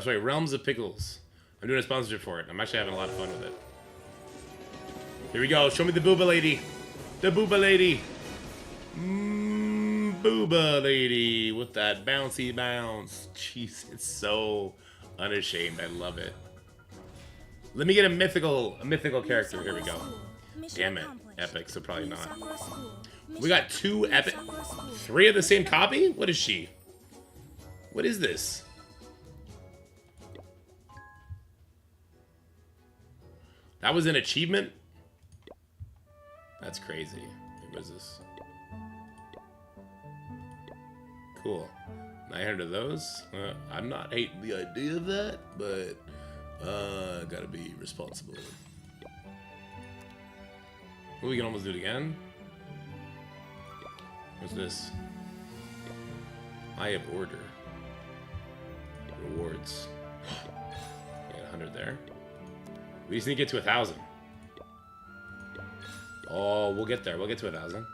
Sorry, Realms of Pickles. I'm doing a sponsorship for it. I'm actually having a lot of fun with it. Here we go. Show me the booba lady. The booba lady. Booba lady with that bouncy bounce. Jeez, it's so unashamed. I love it. Let me get a mythical character. Here we go. Damn it. Epic, so probably not. We got 2 epic. 3 of the same copy? What is she? What is this? That was an achievement? That's crazy. What was this? Cool. 900 of those. I'm not hating the idea of that, but gotta be responsible. Ooh, we can almost do it again. What's this? I have order. Rewards. Got 100 there. We just need to get to 1,000. Oh, we'll get there. We'll get to 1,000.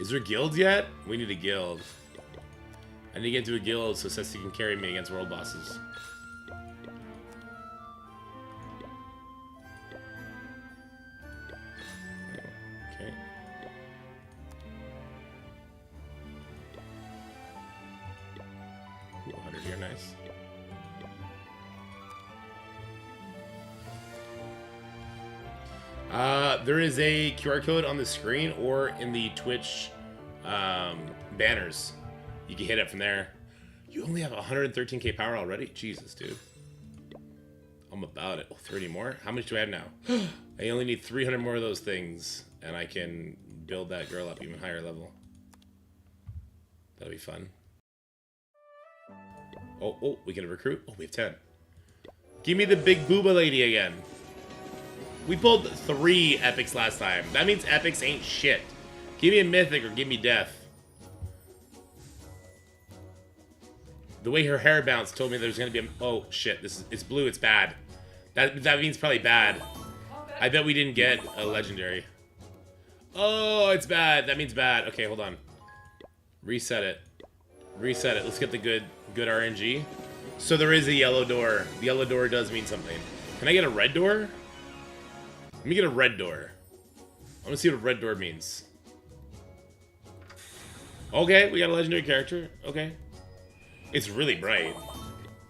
Is there guilds yet? We need a guild. I need to get into a guild so Ceci can carry me against world bosses. Okay. Ooh, 100 here, nice. There is a QR code on the screen or in the Twitch banners. You can hit it from there. You only have 113k power already? Jesus, dude. I'm about it. Oh, 30 more? How much do I have now? I only need 300 more of those things, and I can build that girl up even higher level. That'll be fun. Oh, we can recruit? Oh, we have 10. Give me the big booba lady again. We pulled 3 epics last time. That means epics ain't shit. Give me a mythic or give me death. The way her hair bounced told me there's gonna be a... Oh, shit. It's blue. It's bad. That means probably bad. I bet we didn't get a legendary. Oh, it's bad. That means bad. Okay, hold on. Reset it. Reset it. Let's get the good RNG. So there is a yellow door. The yellow door does mean something. Can I get a red door? Let me get a red door. I want to see what a red door means. Okay, we got a legendary character. Okay. It's really bright.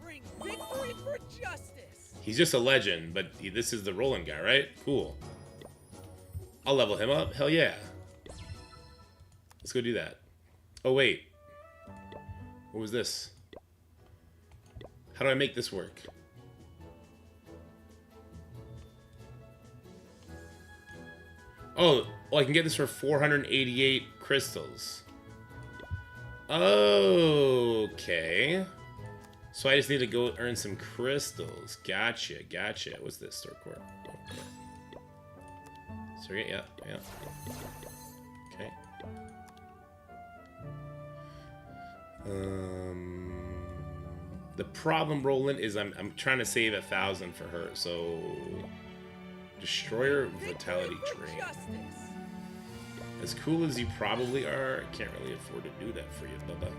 Bring victory for justice. He's just a legend, but this is the Roland guy, right? Cool. I'll level him up. Hell yeah. Let's go do that. Oh, wait. What was this? How do I make this work? Oh, I can get this for 488 crystals. Okay. So I just need to go earn some crystals. Gotcha. What's this? Store Corp. Okay. Sorry, yeah. Okay. The problem, Roland, is I'm trying to save 1,000 for her. So, Destroyer Vitality Drain. As cool as you probably are, I can't really afford to do that for you, Bubba.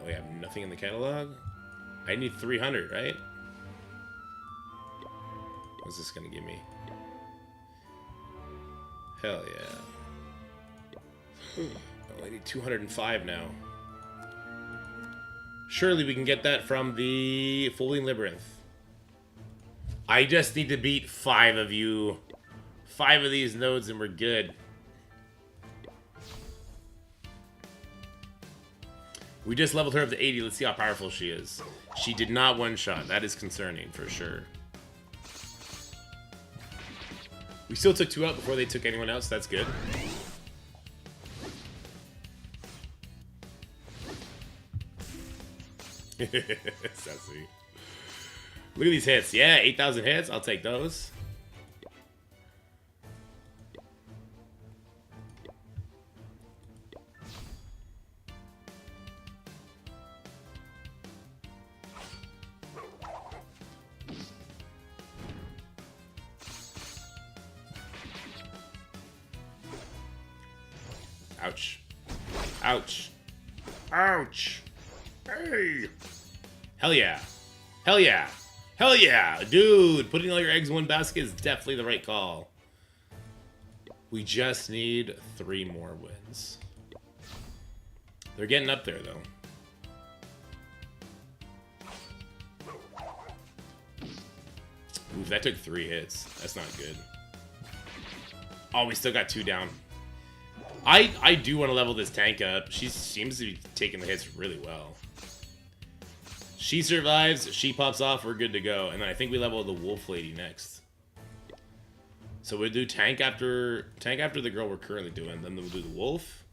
We have nothing in the catalog. I need 300, right? What's this gonna give me? Hell yeah. Oh, I need 205 now. Surely we can get that from the Folding Labyrinth. I just need to beat 5 of you. 5 of these nodes and we're good. We just leveled her up to 80. Let's see how powerful she is. She did not one-shot. That is concerning for sure. We still took 2 out before they took anyone else. That's good. Sassy. Look at these hits. Yeah, 8,000 hits. I'll take those. Ouch. Ouch. Ouch. Hey. Hell yeah. Hell yeah. Hell yeah. Dude, putting all your eggs in one basket is definitely the right call. We just need 3 more wins. They're getting up there, though. Ooh, that took 3 hits. That's not good. Oh, we still got 2 down. I do want to level this tank up. She seems to be taking the hits really well. She survives, she pops off, we're good to go. And then I think we level the wolf lady next. So we'll do tank after the girl we're currently doing. Then we'll do the wolf.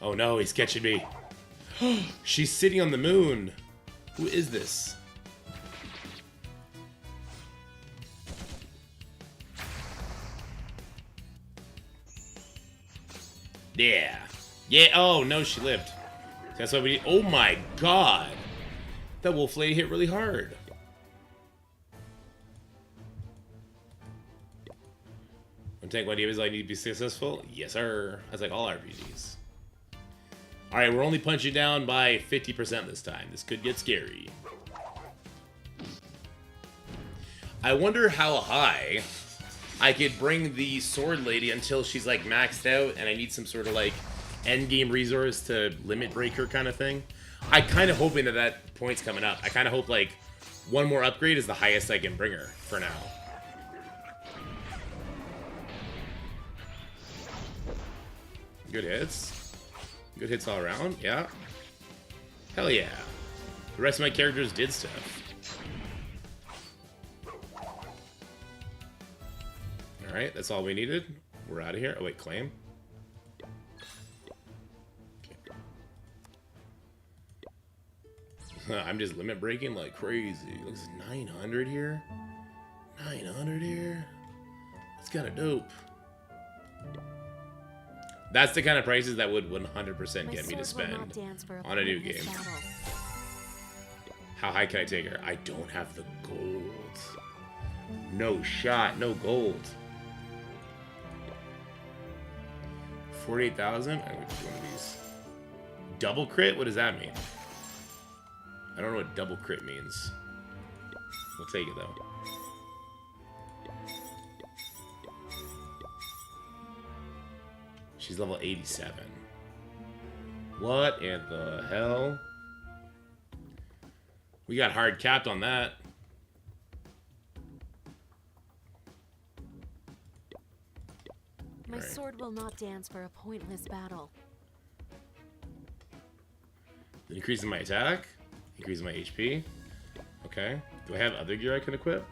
Oh no, he's catching me. She's sitting on the moon. Who is this? Yeah. Yeah, oh no, she lived. That's what we need. Oh my god. That wolf lady hit really hard. One tank, one DPS, I need to be successful? Yes, sir. That's like all RPGs. Alright, we're only punching down by 50% this time. This could get scary. I wonder how high I could bring the sword lady until she's like maxed out and I need some sort of like end game resource to limit break her kind of thing. I kind of hoping that point's coming up. I kind of hope like one more upgrade is the highest I can bring her for now. Good hits. Good hits all around, yeah. Hell yeah. The rest of my characters did stuff. Alright, that's all we needed. We're out of here. Oh wait, claim. Okay. I'm just limit breaking like crazy. Looks 900 here. 900 here. That's kind of dope. That's the kind of prices that would 100% get me to spend on a new game. How high can I take her? I don't have the gold. No shot, no gold. 48,000? I would do one of these. Double crit? What does that mean? I don't know what double crit means. We'll take it though. She's level 87. What in the hell? We got hard capped on that. My sword will not dance for a pointless battle. Increasing my attack, increasing my HP. Okay. Do I have other gear I can equip?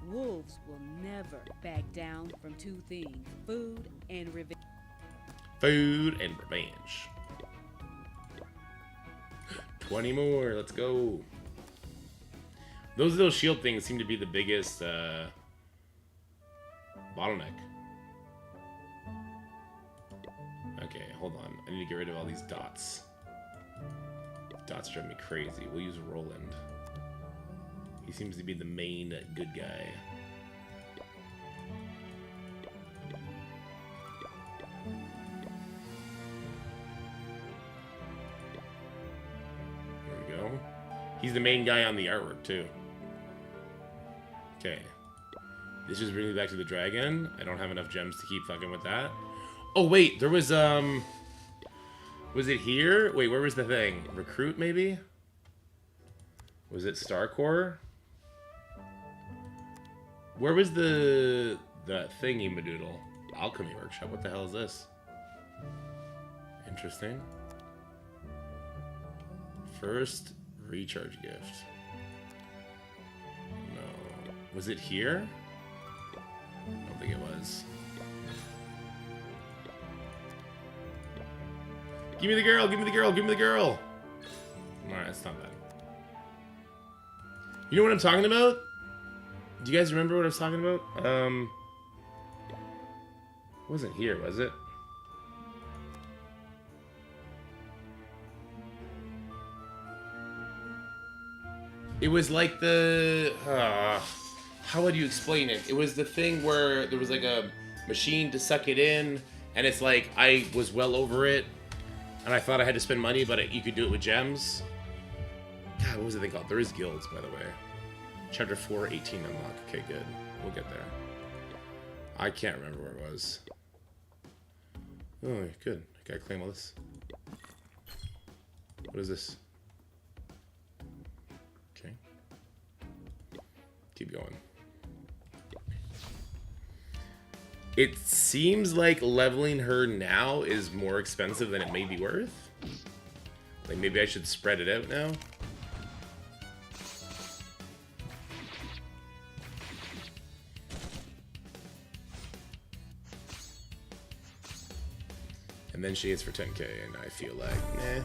Wolves will never back down from 2 things: food and revenge. Food and revenge. 20 more, let's go. Those little shield things seem to be the biggest bottleneck. Okay, hold on. I need to get rid of all these dots. Dots drive me crazy. We'll use Roland. He seems to be the main good guy. There we go. He's the main guy on the artwork, too. Okay. This just brings me back to the dragon. I don't have enough gems to keep fucking with that. Oh, wait. There was, was it here? Wait, where was the thing? Recruit, maybe? Was it Starcore? Where was the thingy madoodle? Alchemy workshop. What the hell is this? Interesting. First recharge gift. No. Was it here? I don't think it was. Give me the girl, give me the girl, give me the girl! Alright, that's not bad. You know what I'm talking about? Do you guys remember what I was talking about? It wasn't here, was it? It was like the... How would you explain it? It was the thing where there was like a machine to suck it in, and it's like I was well over it, and I thought I had to spend money, but you could do it with gems. God, what was the thing called? There is guilds, by the way. Chapter 4, 18 unlock. Okay, good. We'll get there. I can't remember where it was. Oh, good. I gotta claim all this. What is this? Okay. Keep going. It seems like leveling her now is more expensive than it may be worth. Like maybe I should spread it out now. And then she hits for 10k, and I feel like, nah,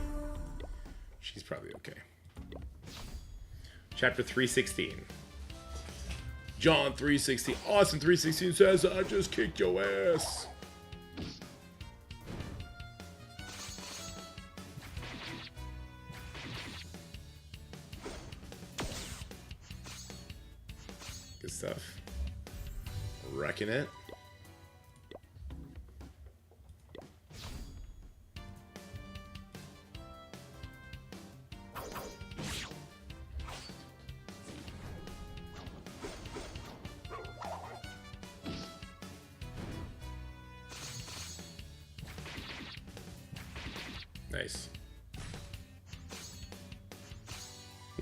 she's probably okay. Chapter 316. John 316. Austin 316 says, I just kicked your ass. Good stuff. Wrecking it. Nice.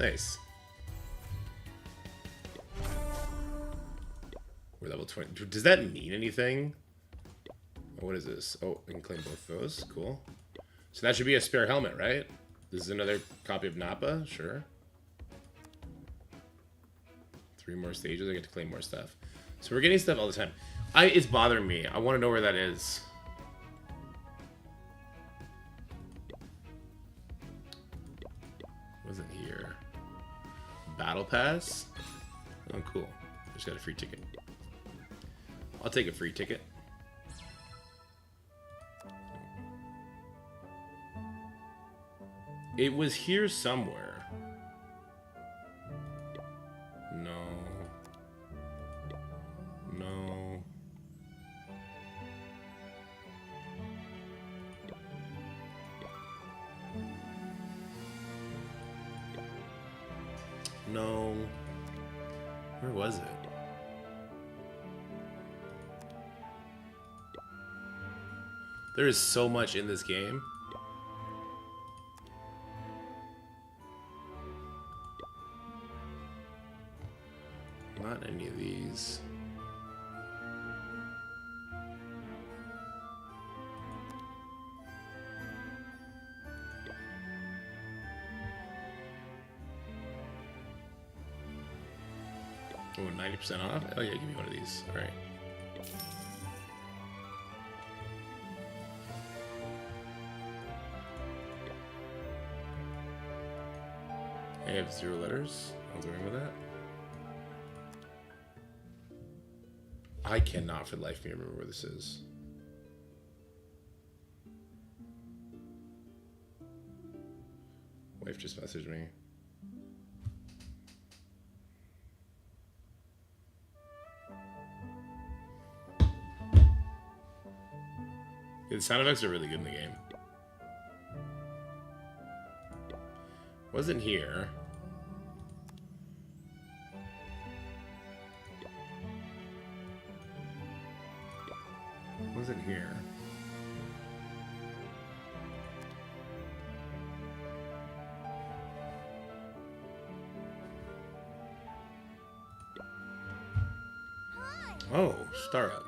Nice. We're level 20. Does that mean anything? Oh, what is this? Oh, I can claim both those. Cool. So that should be a spare helmet, right? This is another copy of Nappa? Sure. 3 more stages. I get to claim more stuff. So we're getting stuff all the time. It's bothering me. I want to know where that is. Wasn't here. Battle Pass? Oh, cool. Just got a free ticket. I'll take a free ticket. It was here somewhere. No. No. No. Where was it? There is so much in this game. Not any of these. Oh, 90% off? Oh yeah, give me one of these. Alright. I have 0 letters. I was worrying with that. I cannot for the life of me remember where this is. Wife just messaged me. Yeah, the sound effects are really good in the game. Wasn't here. Wasn't here. Oh, star up.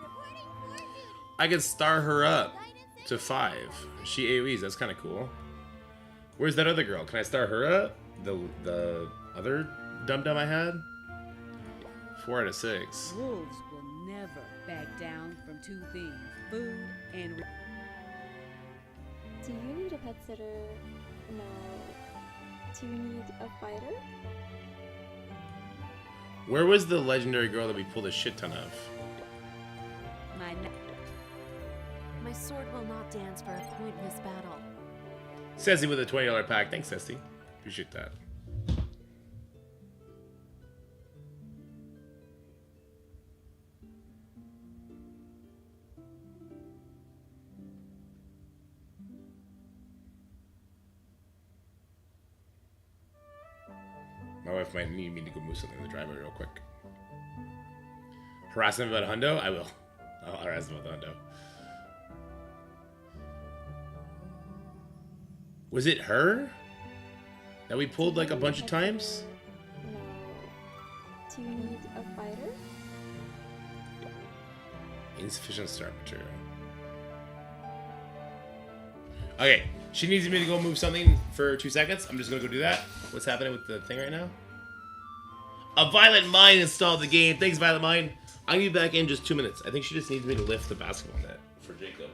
I can star her up to 5. She AoEs, that's kind of cool. Where's that other girl? Can I star her up? The other dum-dum I had? 4 out of 6. Wolves will never back down from 2 things: food and. Do you need a pet sitter? No. Do you need a fighter? Where was the legendary girl that we pulled a shit ton of? My sword will not dance for a pointless battle. Ceci with a $20 pack. Thanks, Ceci. Appreciate that. wife might need me to go move something in the driveway real quick. Harass him about a hundo? I will. I'll harass him about the hundo. Was it her that we pulled like a bunch of times? No. Do you need a fighter? Insufficient start material. Okay, she needs me to go move something for 2 seconds. I'm just gonna go do that. What's happening with the thing right now? A Violent Mind installed the game. Thanks, Violent Mind. I'll be back in just 2 minutes. I think she just needs me to lift the basketball net for Jacob.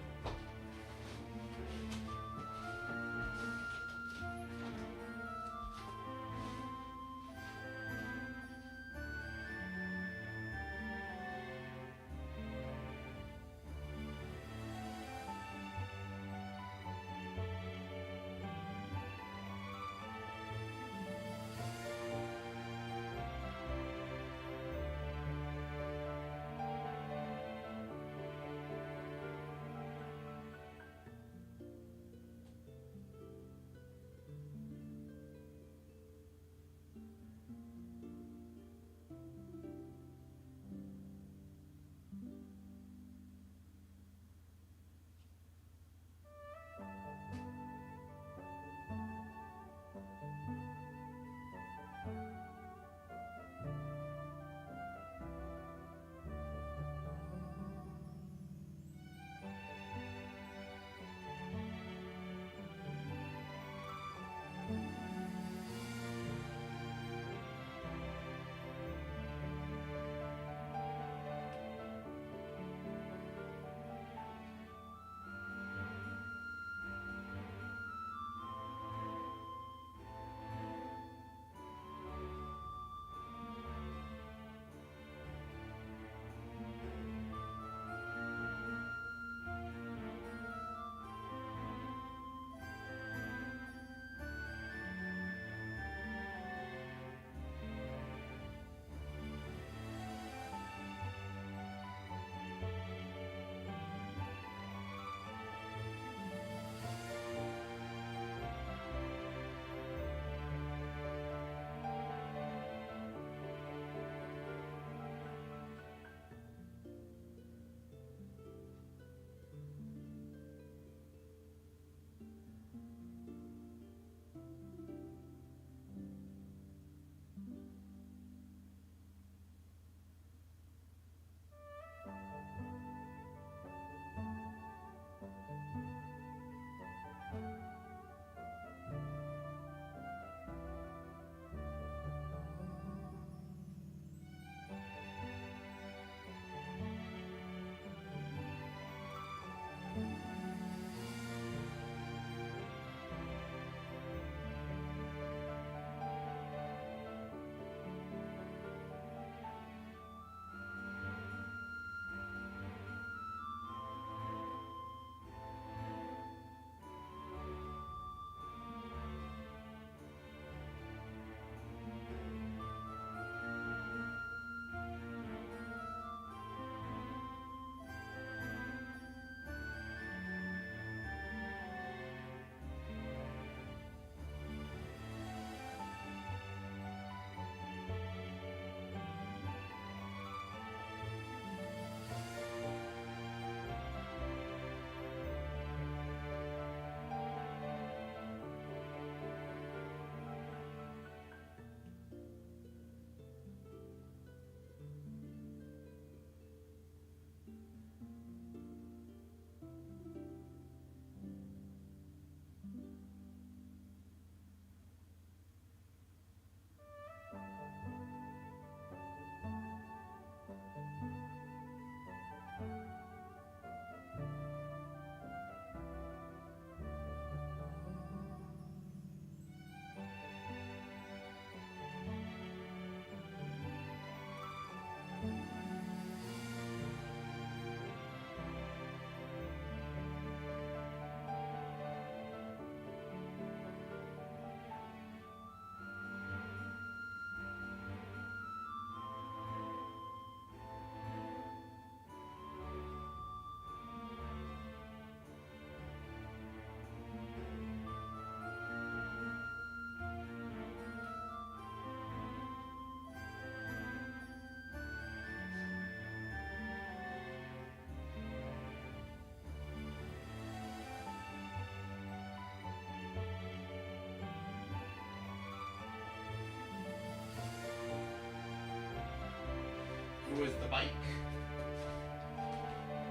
It was the bike.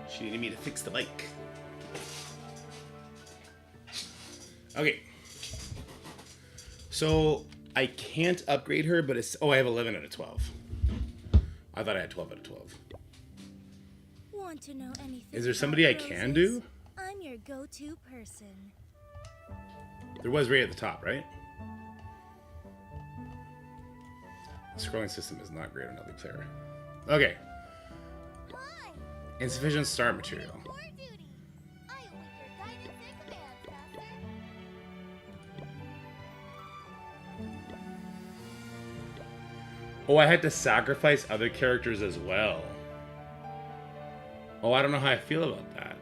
She needed me to fix the bike. Okay. So I can't upgrade her, but it's... Oh, I have 11 out of 12. I thought I had 12 out of 12. Want to know anything? Is there somebody I can do? I'm your go-to person. There was right at the top, right? The scrolling system is not great on Elite Player. Okay. Hi. Insufficient start material. War duty. I await your guidance and commands, Master. Oh, I had to sacrifice other characters as well. Oh, I don't know how I feel about that.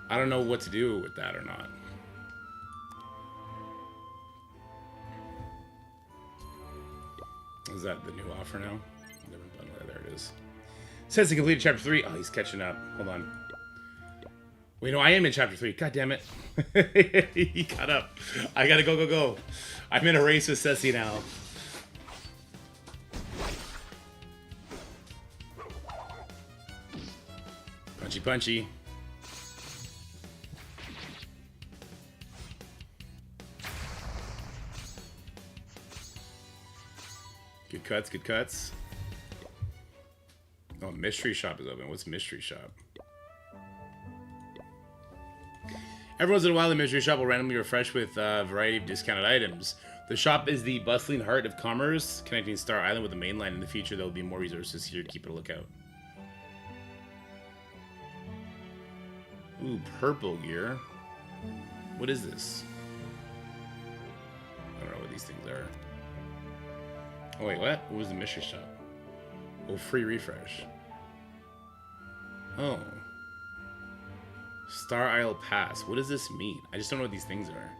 I don't know what to do with that or not. Is that the new offer now? Different bundle. There it is. Says he completed chapter 3. Oh, he's catching up. Hold on. Wait, no, I am in chapter 3. God damn it. He caught up. I gotta go. I'm in a race with Ceci now. Punchy. Good cuts. Oh, mystery shop is open. What's mystery shop? Every once in a while, the mystery shop will randomly refresh with a variety of discounted items. The shop is the bustling heart of commerce, connecting Star Island with the mainland. In the future, there will be more resources here. Keep a lookout. Ooh, purple gear. What is this? I don't know what these things are. Oh, wait, what? What was the mystery shop? Oh, free refresh. Oh. Star Isle Pass. What does this mean? I just don't know what these things are.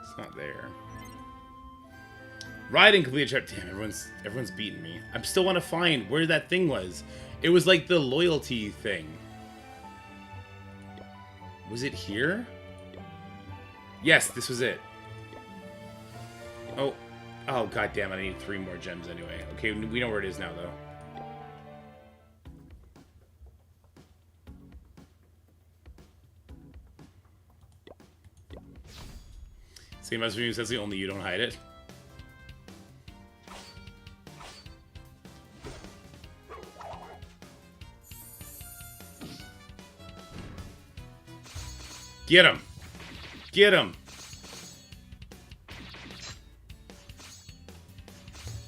It's not there. Riding completed chapter. Damn, everyone's beating me. I still want to find where that thing was. It was like the loyalty thing. Was it here? Yes, this was it. Oh, god damn it! I need 3 more gems anyway. Okay, we know where it is now, though. Same as you, says only you don't hide it. Get him! Get him!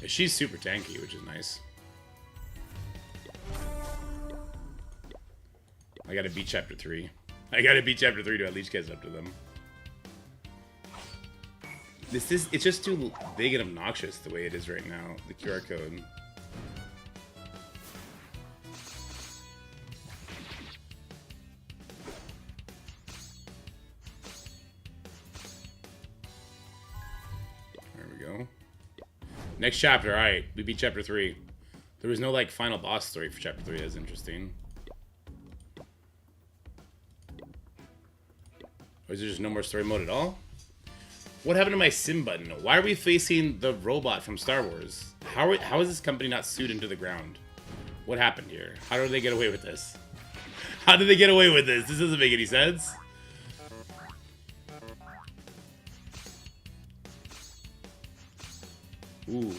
Yeah, she's super tanky, which is nice. I gotta beat chapter 3. I gotta beat chapter 3 to at least catch up to them. It's just too big and obnoxious the way it is right now, the QR code. Next chapter, alright. We beat chapter 3. There was no, like, final boss story for chapter 3. That's interesting. Or is there just no more story mode at all? What happened to my sim button? Why are we facing the robot from Star Wars? How is this company not sued into the ground? What happened here? How did they get away with this? How did they get away with this? This doesn't make any sense. Ooh,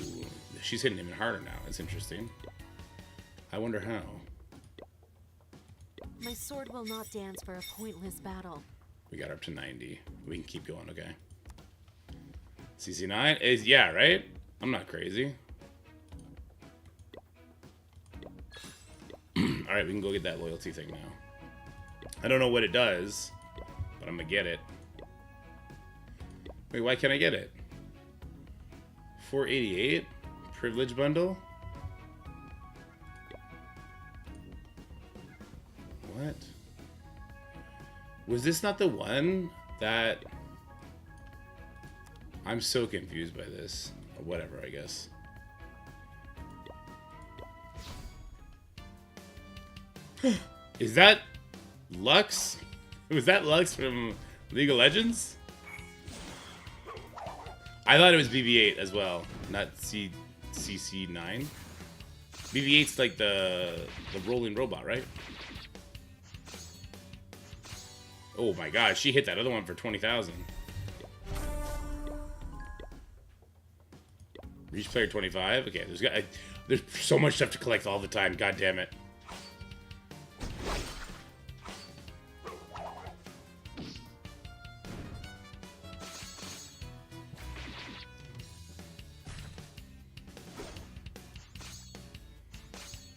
she's hitting him harder now. That's interesting. I wonder how. My sword will not dance for a pointless battle. We got up to 90. We can keep going, okay? CC9 is, yeah, right? I'm not crazy. Alright, we can go get that loyalty thing now. I don't know what it does, but I'm gonna get it. Wait, why can't I get it? 488 privilege bundle. What? Was this not the one that... I'm so confused by this. Or whatever, I guess. Is that Lux? Was that Lux from League of Legends? I thought it was BB-8 as well, not CC9. BB-8's like the rolling robot, right? Oh my gosh, she hit that other one for 20,000. Reach player 25. Okay, there's so much stuff to collect all the time. God damn it.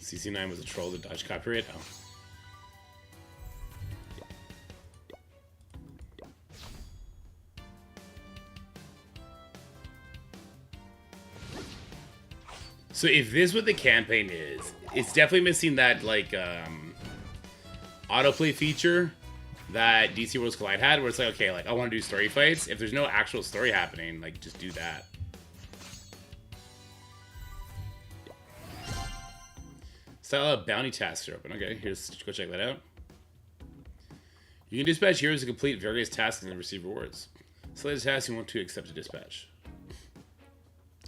CC9 was a troll to dodge copyright. Oh. So if this is what the campaign is, it's definitely missing that like autoplay feature that DC Worlds Collide had, where it's like, okay, like I want to do story fights. If there's no actual story happening, like just do that. Style of bounty tasks are open. Okay, here's go check that out. You can dispatch heroes to complete various tasks and receive rewards. Select a task you want to accept to dispatch.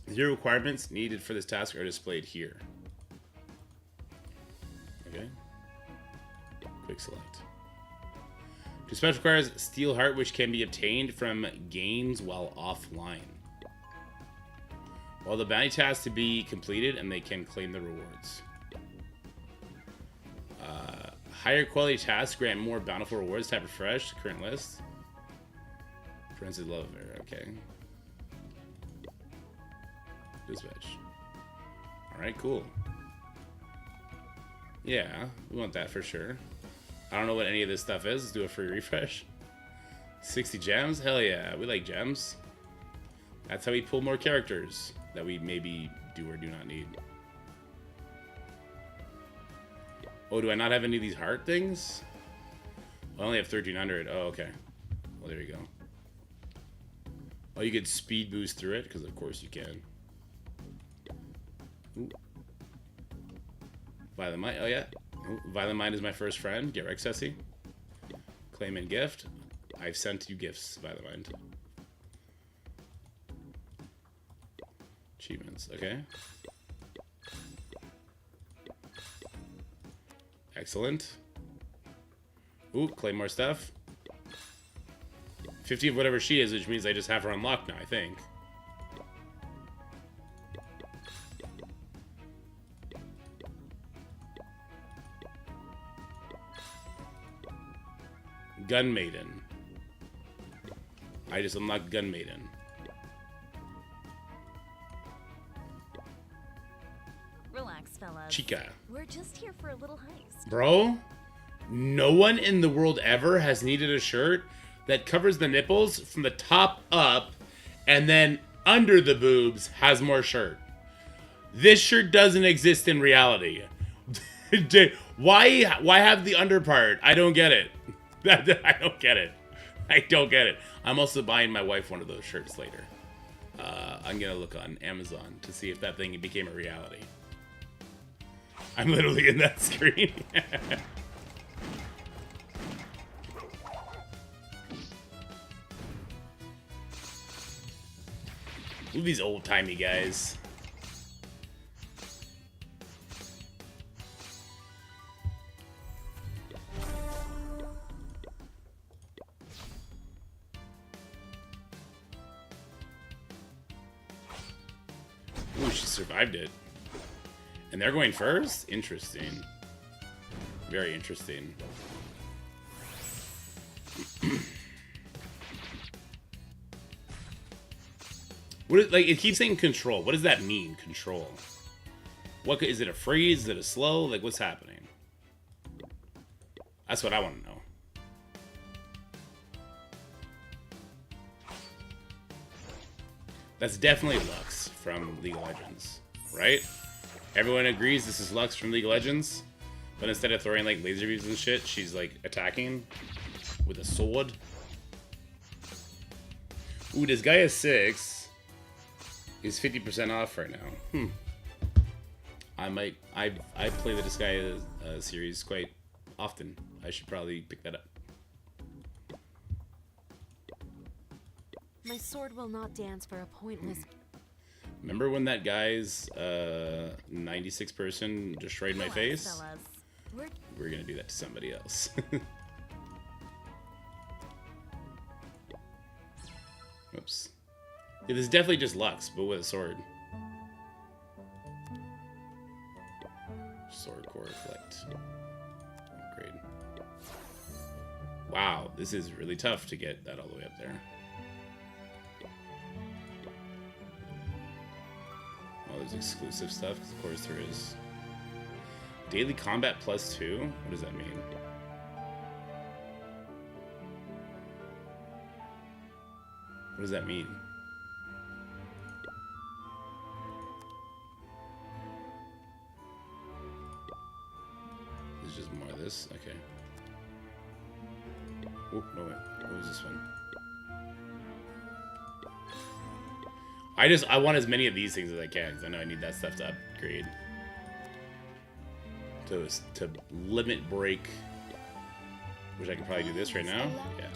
The requirements needed for this task are displayed here. Okay. Quick select. Dispatch requires Steel Heart, which can be obtained from gains while offline. While the bounty tasks to be completed, and they can claim the rewards. Higher quality tasks grant more bountiful rewards. Type refresh. Current list. Forensic love affair. Okay. Dispatch. Alright, cool. Yeah, we want that for sure. I don't know what any of this stuff is. Let's do a free refresh. 60 gems? Hell yeah, we like gems. That's how we pull more characters that we maybe do or do not need. Oh, do I not have any of these heart things? I only have 1,300. Oh, okay. Well, there you go. Oh, you get speed boost through it? Because of course you can. Ooh. Violent Mind. Oh, yeah. Ooh. Violent Mind is my first friend. Get Rexessy. Claim and gift. I've sent you gifts, Violent Mind. Achievements. Okay. Excellent. Ooh, claim more stuff. 50 of whatever she is, which means I just have her unlocked now, I think. Gun Maiden. I just unlocked Gun Maiden. Relax, fellas. Chica. We're just here for a little heist. Bro, no one in the world ever has needed a shirt that covers the nipples from the top up and then under the boobs has more shirt. This shirt doesn't exist in reality. Why have the under part? I don't get it. I don't get it. I don't get it. I'm also buying my wife one of those shirts later. I'm gonna look on Amazon to see if that thing became a reality. I'm literally in that screen. Look at these old-timey guys. Ooh, she survived it. And they're going first? Interesting. Very interesting. Like, it keeps saying control. What does that mean, control? What is it, a freeze? Is it a slow? Like, what's happening? That's what I want to know. That's definitely Lux from League of Legends, right? Everyone agrees this is Lux from League of Legends, but instead of throwing like laser beams and shit, she's like attacking with a sword. Ooh, this guy is 6. Is 50% off right now. I play the Disgaea series quite often. I should probably pick that up. sword will not dance for a pointless. Remember when that guy's 96 person destroyed my face? We're gonna do that to somebody else. Oops. Yeah, this is definitely just Lux, but with a sword. Sword core reflect. Upgrade. Wow, this is really tough to get that all the way up there. Oh, there's exclusive stuff, because of course there is. Daily combat +2? What does that mean? What does that mean? This is just more of this? Okay. Oh, no wait. What was this one? I want as many of these things as I can, because I know I need that stuff to upgrade. To limit break. Which I can probably do this right now. Yeah.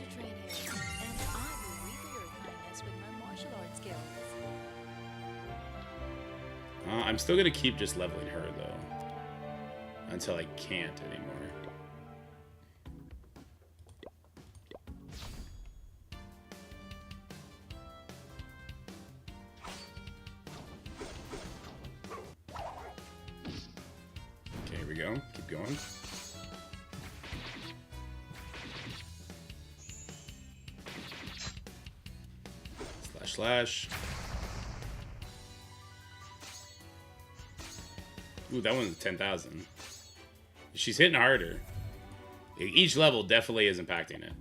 I'm still gonna keep just leveling her though. Until I can't anymore. Okay, here we go. Keep going. Slash. Ooh, that one's 10,000. She's hitting harder. Each level definitely is impacting it.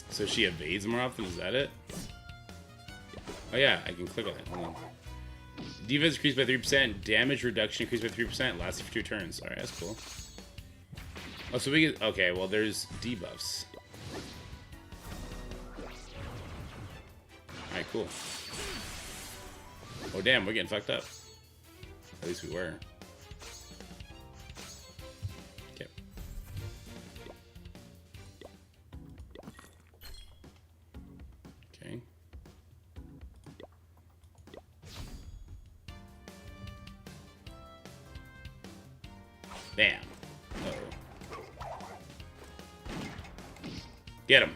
So she evades more often, is that it? Oh yeah, I can click on it. Hold on. Defense increased by 3%, damage reduction increased by 3%, lasting for 2 turns. Alright, that's cool. Oh, so we get... Okay, well, there's debuffs. Alright, cool. Oh, damn, we're getting fucked up. At least we were. Okay. Okay. Bam. Uh-oh. Get him.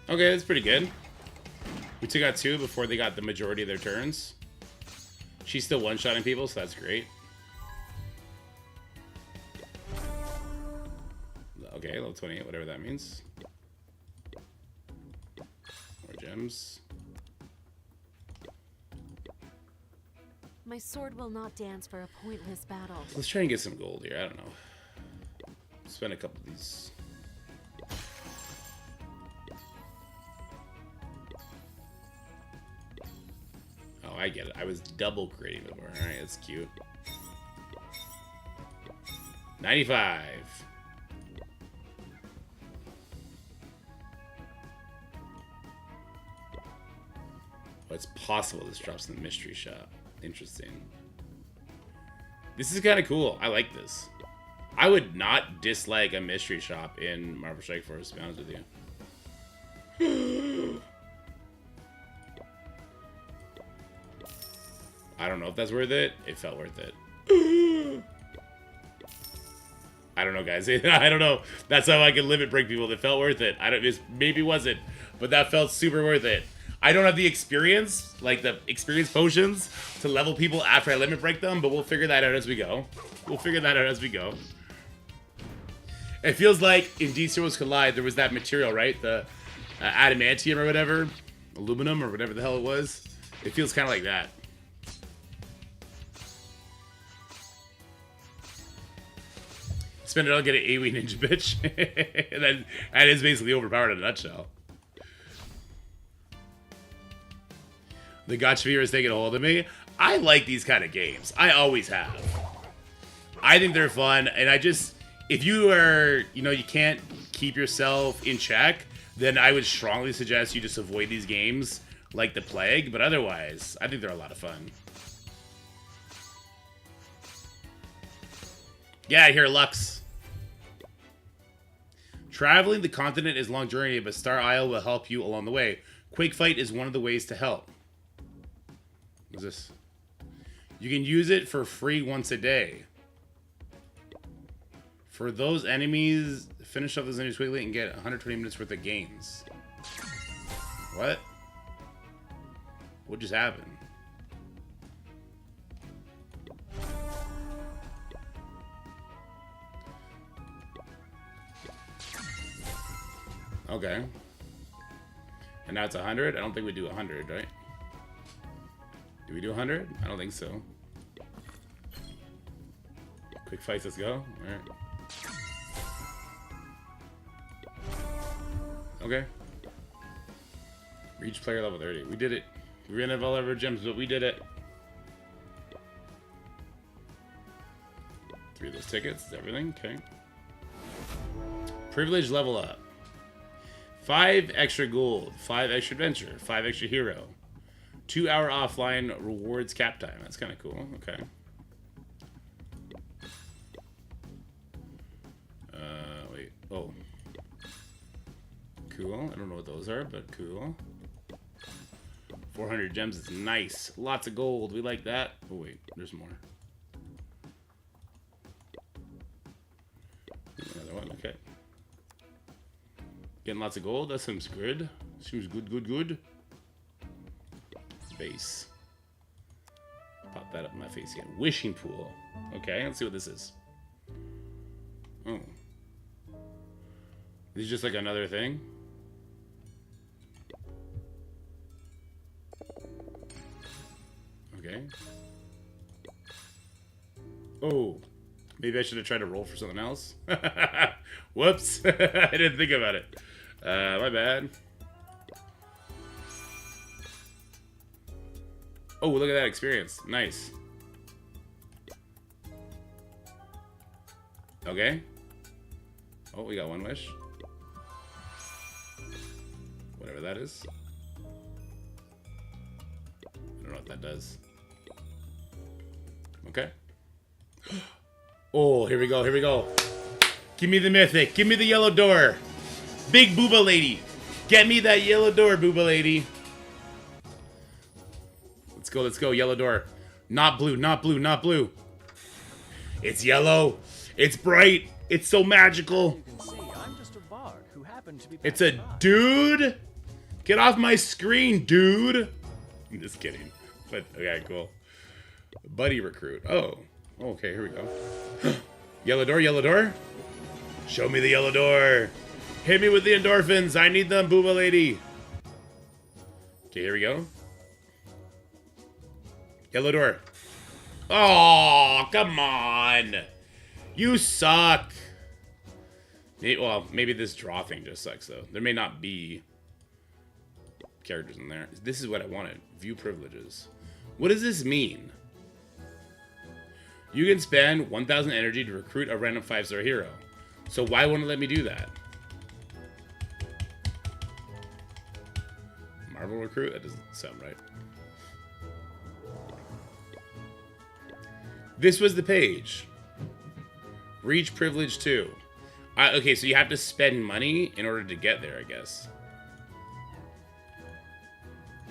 Okay, that's pretty good. We took out 2 before they got the majority of their turns. She's still one-shotting people, so that's great. Okay, level 28, whatever that means. More gems. My sword will not dance for a pointless battle. Let's try and get some gold here. I don't know. Spend a couple of these. Oh, I get it. I was double creating before. Alright, that's cute. 95. Oh, it's possible this drops in the mystery shop. Interesting. This is kind of cool. I like this. I would not dislike a mystery shop in Marvel Strike Force, to be honest with you. I don't know if that's worth it. It felt worth it. I don't know, guys. I don't know. That's how I can limit break people. That felt worth it. It maybe wasn't, but that felt super worth it. I don't have the experience, like the experience potions, to level people after I limit break them, but we'll figure that out as we go. It feels like in DC Heroes Collide, there was that material, right? The adamantium or whatever. Aluminum or whatever the hell it was. It feels kind of like that. Spend it all, get an AoE ninja bitch. And then that is basically overpowered in a nutshell. The gotcha viewer is taking a hold of me. I like these kind of games. I always have. I think they're fun, and I just... If you are, you can't keep yourself in check, then I would strongly suggest you just avoid these games like the plague, but otherwise, I think they're a lot of fun. Get out of here, Lux. Traveling the continent is a long journey, but Star Isle will help you along the way. Quake Fight is one of the ways to help. What's this? You can use it for free once a day. For those enemies, finish off those enemies quickly and get 120 minutes worth of gains. What? What just happened? Okay. And now it's 100? I don't think we do 100, right? Do we do 100? I don't think so. Quick fights, let's go. Alright. Okay. Reach player level 30. We did it. We ran out of all of our gems, but we did it. 3 of those tickets, everything. Okay. Privilege level up. 5 extra gold, 5 extra adventure, 5 extra hero, 2-hour offline rewards cap time. That's kind of cool. Okay. Wait. Oh. Cool. I don't know what those are, but cool. 400 gems is nice. Lots of gold. We like that. Oh wait, there's more. Another one. Okay. Getting lots of gold. That seems good. Seems good. Base. Pop that up in my face again. Wishing pool. Okay, let's see what this is. Oh. This is just like another thing. Okay. Oh. Maybe I should have tried to roll for something else. Whoops. I didn't think about it. My bad. Oh, look at that experience. Nice. Okay. Oh, we got one wish. Whatever that is. I don't know what that does. Okay. Oh, here we go. Here we go. Give me the mythic. Give me the yellow door. Big booba lady. Get me that yellow door, booba lady. Let's go. Let's go. Yellow door. Not blue. Not blue. Not blue. It's yellow. It's bright. It's so magical. You can see, I'm just a bard who happened to be It's a dude. Get off my screen, dude. I'm just kidding. But okay, cool. Buddy recruit. Oh. Okay, here we go. Yellow door, yellow door. Show me the yellow door. Hit me with the endorphins. I need them, booba lady. Okay, here we go. Yellow door. Oh, come on. You suck. Well, maybe this draw thing just sucks, though. There may not be characters in there. This is what I wanted. View privileges. What does this mean? You can spend 1,000 energy to recruit a random 5-star hero. So why won't it let me do that? Marvel recruit? That doesn't sound right. This was the page. Reach privilege 2. Okay, so you have to spend money in order to get there, I guess.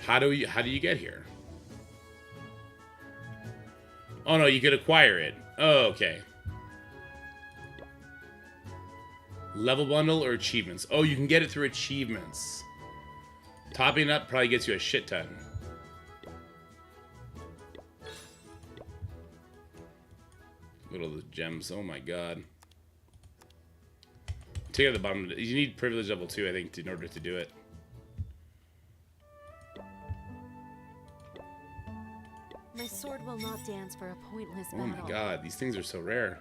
How do you get here? Oh no, you could acquire it. Oh, okay. Level bundle or achievements? Oh, you can get it through achievements. Topping up probably gets you a shit ton. Look at all the gems. Oh my god. Take out the bottom. You need privilege level 2, I think, in order to do it. My sword will not dance for a pointless Oh battle. my god, these things are so rare.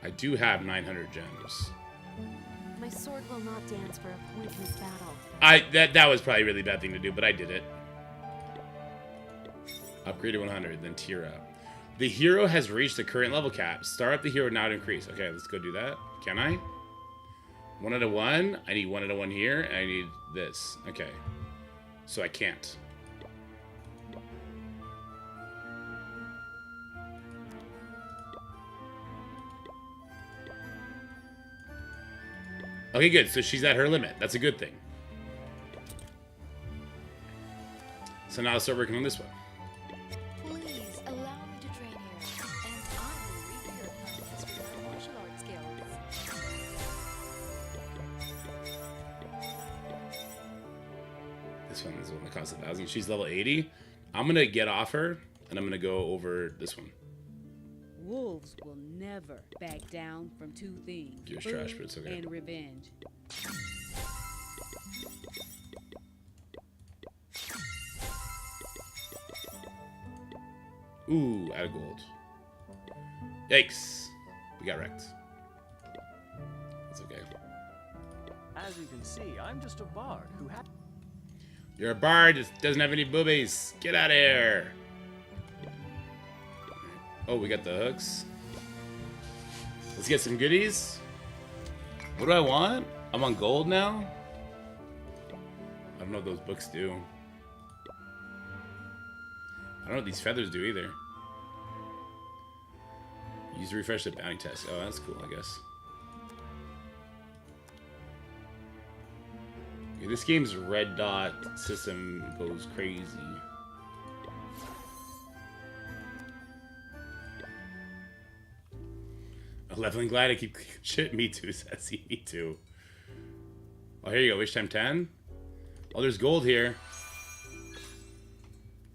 I do have 900 gems. My sword will not dance for a pointless battle. That was probably a really bad thing to do, but I did it. Upgrade to 100, then tier up. The hero has reached the current level cap. Start up the hero now to increase. Okay, let's go do that. Can I? 1 out of 1. I need 1 out of 1 here. And I need this. Okay. So I can't. Okay, good. So she's at her limit. That's a good thing. So now let's start working on this one. Please allow me to train here, and I will read your plans for your martial arts skills. This one is the one that costs 1,000. She's level 80. I'm gonna get off her, and I'm gonna go over this one. Wolves will never back down from two things: Gear's food trash, but it's okay. and revenge. Ooh, out of gold. Yikes. We got wrecked. That's okay. As you can see, I'm just a bard who You're a bard that doesn't have any boobies. Get out of here. Oh, we got the hooks. Let's get some goodies. What do I want? I'm on gold now? I don't know what those books do. I don't know what these feathers do either. Use to refresh the bounty test. Oh, that's cool, I guess. Yeah, this game's red dot system goes crazy. A leveling glide, I keep shit. Me too, Sassy. Me too. Oh, here you go. Wish time 10. Oh, there's gold here.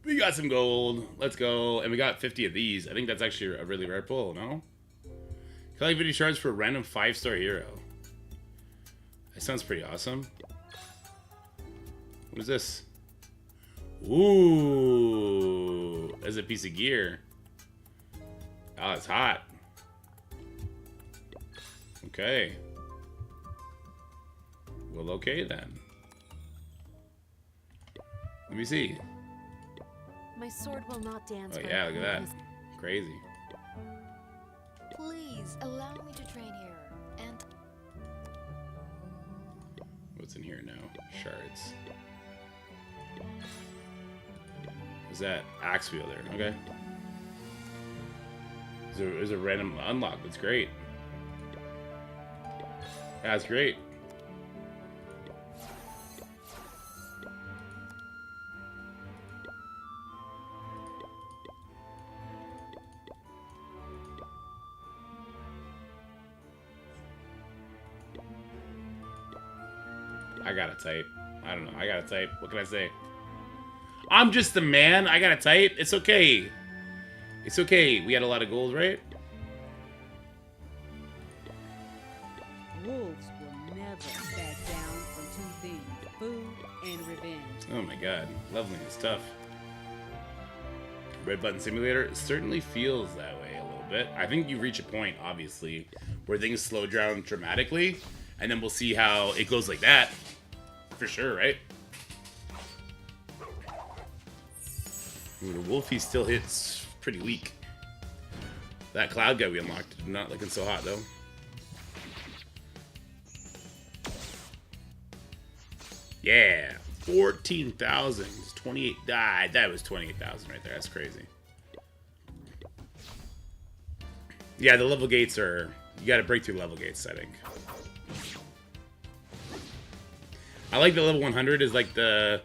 We got some gold. Let's go. And we got 50 of these. I think that's actually a really rare pull, no? Collect video shards for a random 5-star hero. That sounds pretty awesome. What is this? Ooh. That's a piece of gear. Oh, it's hot. Okay. Well, okay then. Let me see. My sword will not dance. Oh for yeah, look at that. his- Crazy. Please allow me to train here, and What's in here now? Shards. Is that axe wielder? Okay. There's a random unlock. That's great. That's great. I gotta type. I don't know. I gotta type. What can I say? I'm just the man. I gotta type. It's okay. It's okay. We had a lot of gold, right? Wolves will never back down from two things: food and revenge. Oh my god. Leveling is tough. Red Button Simulator certainly feels that way a little bit. I think you reach a point, obviously, where things slow down dramatically, and then we'll see how it goes like that. For sure, right? Ooh, the Wolfie still hits pretty weak. That cloud guy we unlocked, not looking so hot though. Yeah, 14,000. 28 died. That was 28,000 right there. That's crazy. Yeah, the level gates are. You got to break through level gates, I think. I like the level 100 is like the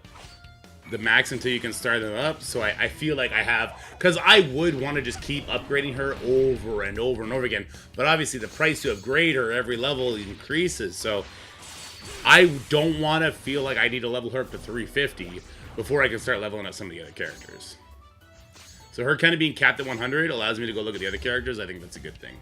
max until you can start them up. So I feel like I have, because I would want to just keep upgrading her over and over and over again. But obviously the price to upgrade her every level increases. So I don't want to feel like I need to level her up to 350 before I can start leveling up some of the other characters. So her kind of being capped at 100 allows me to go look at the other characters. I think that's a good thing.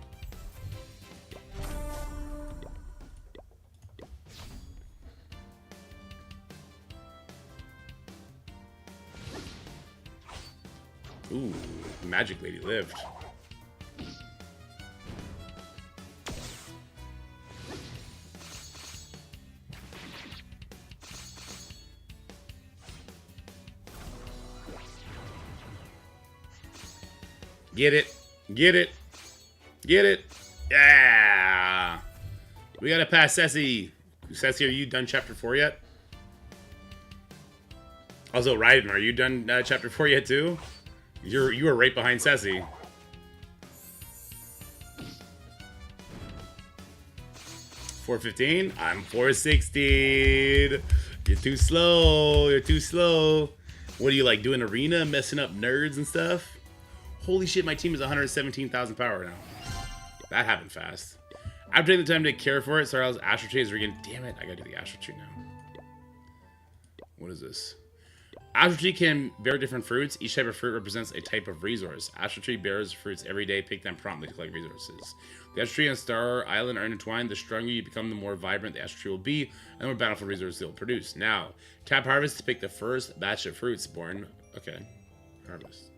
Ooh, Magic Lady lived. Get it. Get it. Get it. Yeah. We gotta pass Ceci. Ceci, are you done chapter 4 yet? Also, Raiden, are you done chapter 4 yet too? You were right behind Ceci. $4.15. I'm 4.16. You're too slow. You're too slow. What are you like doing arena, messing up nerds and stuff? Holy shit, my team is 117,000 power now. That happened fast. I'm taking the time to care for it, so else Astral Tree is again. Damn it, I gotta do the Astral Tree now. What is this? Astral Tree can bear different fruits. Each type of fruit represents a type of resource. Astral Tree bears fruits every day. Pick them promptly to collect resources. The Astral Tree and Star Island are intertwined. The stronger you become, the more vibrant the Astral Tree will be, and the more bountiful resources it will produce. Now, tap Harvest to pick the first batch of fruits born. Okay. Harvest.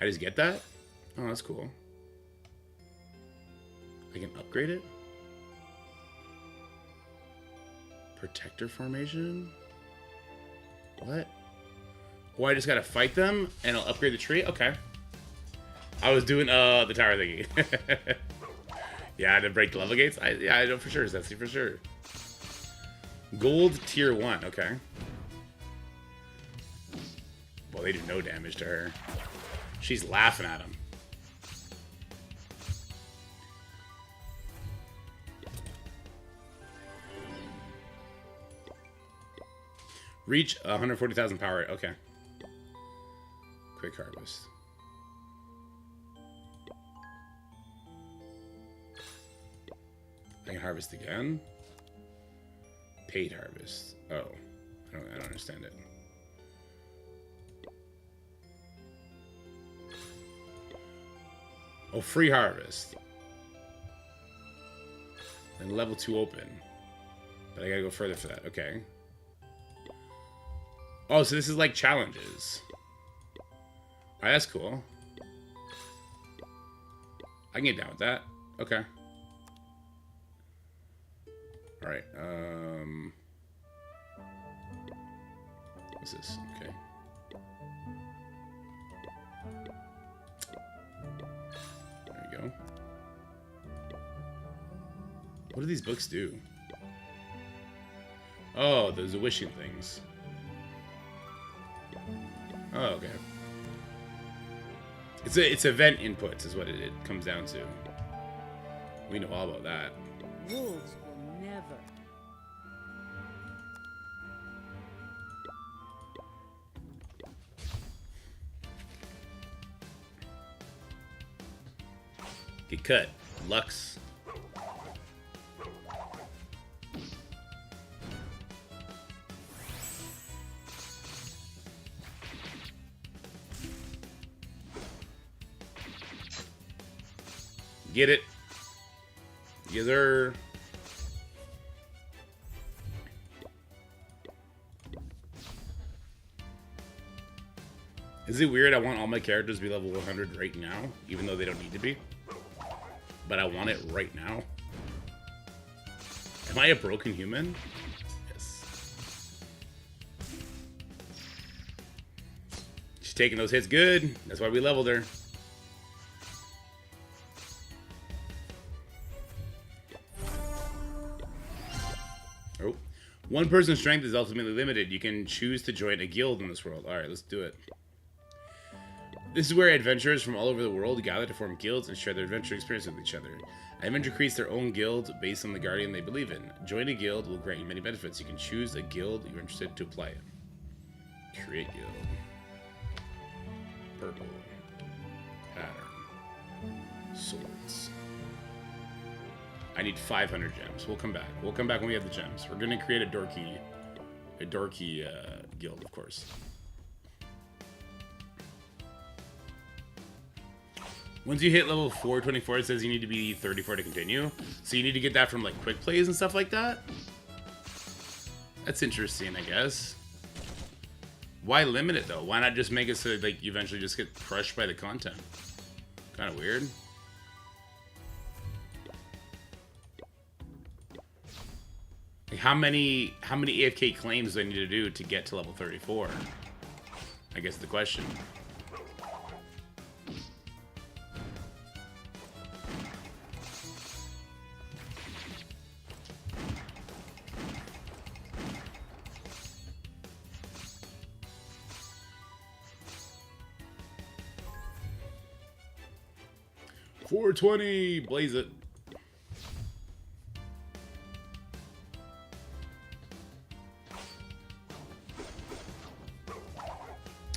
I just get that? Oh, that's cool. I can upgrade it? Protector formation? What? Oh, I just gotta fight them and I'll upgrade the tree? Okay. I was doing the tower thingy. Yeah, to break the level gates? Yeah, I know for sure, Zesty, for sure. Gold tier 1, okay. Well, they do no damage to her. She's laughing at him. Reach 140,000 power. Okay. Quick harvest. I can harvest again. Paid harvest. Oh, I don't understand it. Oh, free harvest. And level 2 open. But I gotta go further for that. Okay. Oh, so this is like challenges. Alright, that's cool. I can get down with that. Okay. Alright, what's this? Okay. There you go. What do these books do? Oh, those are wishing things. Oh, okay. It's event inputs is what it comes down to. We know all about that. Wolves will never. Get cut. Lux. Get it. Yes, sir. Is it weird? I want all my characters to be level 100 right now, even though they don't need to be. But I want it right now. Am I a broken human? Yes. She's taking those hits good. That's why we leveled her. Oh. One person's strength is ultimately limited. You can choose to join a guild in this world. Alright, let's do it. This is where adventurers from all over the world gather to form guilds and share their adventure experience with each other. Adventurers create their own guild based on the guardian they believe in. Join a guild will grant you many benefits. You can choose a guild you're interested to apply it. Create guild. Purple. Pattern. Swords. I need 500 gems. We'll come back. We'll come back when we have the gems. We're gonna create a dorky guild, of course. Once you hit level 424, it says you need to be 34 to continue. So you need to get that from like quick plays and stuff like that. That's interesting, I guess. Why limit it though? Why not just make it so that, like, you eventually just get crushed by the content? Kind of weird. Like how many AFK claims do I need to do to get to level 34? I guess the question. 420, blaze it.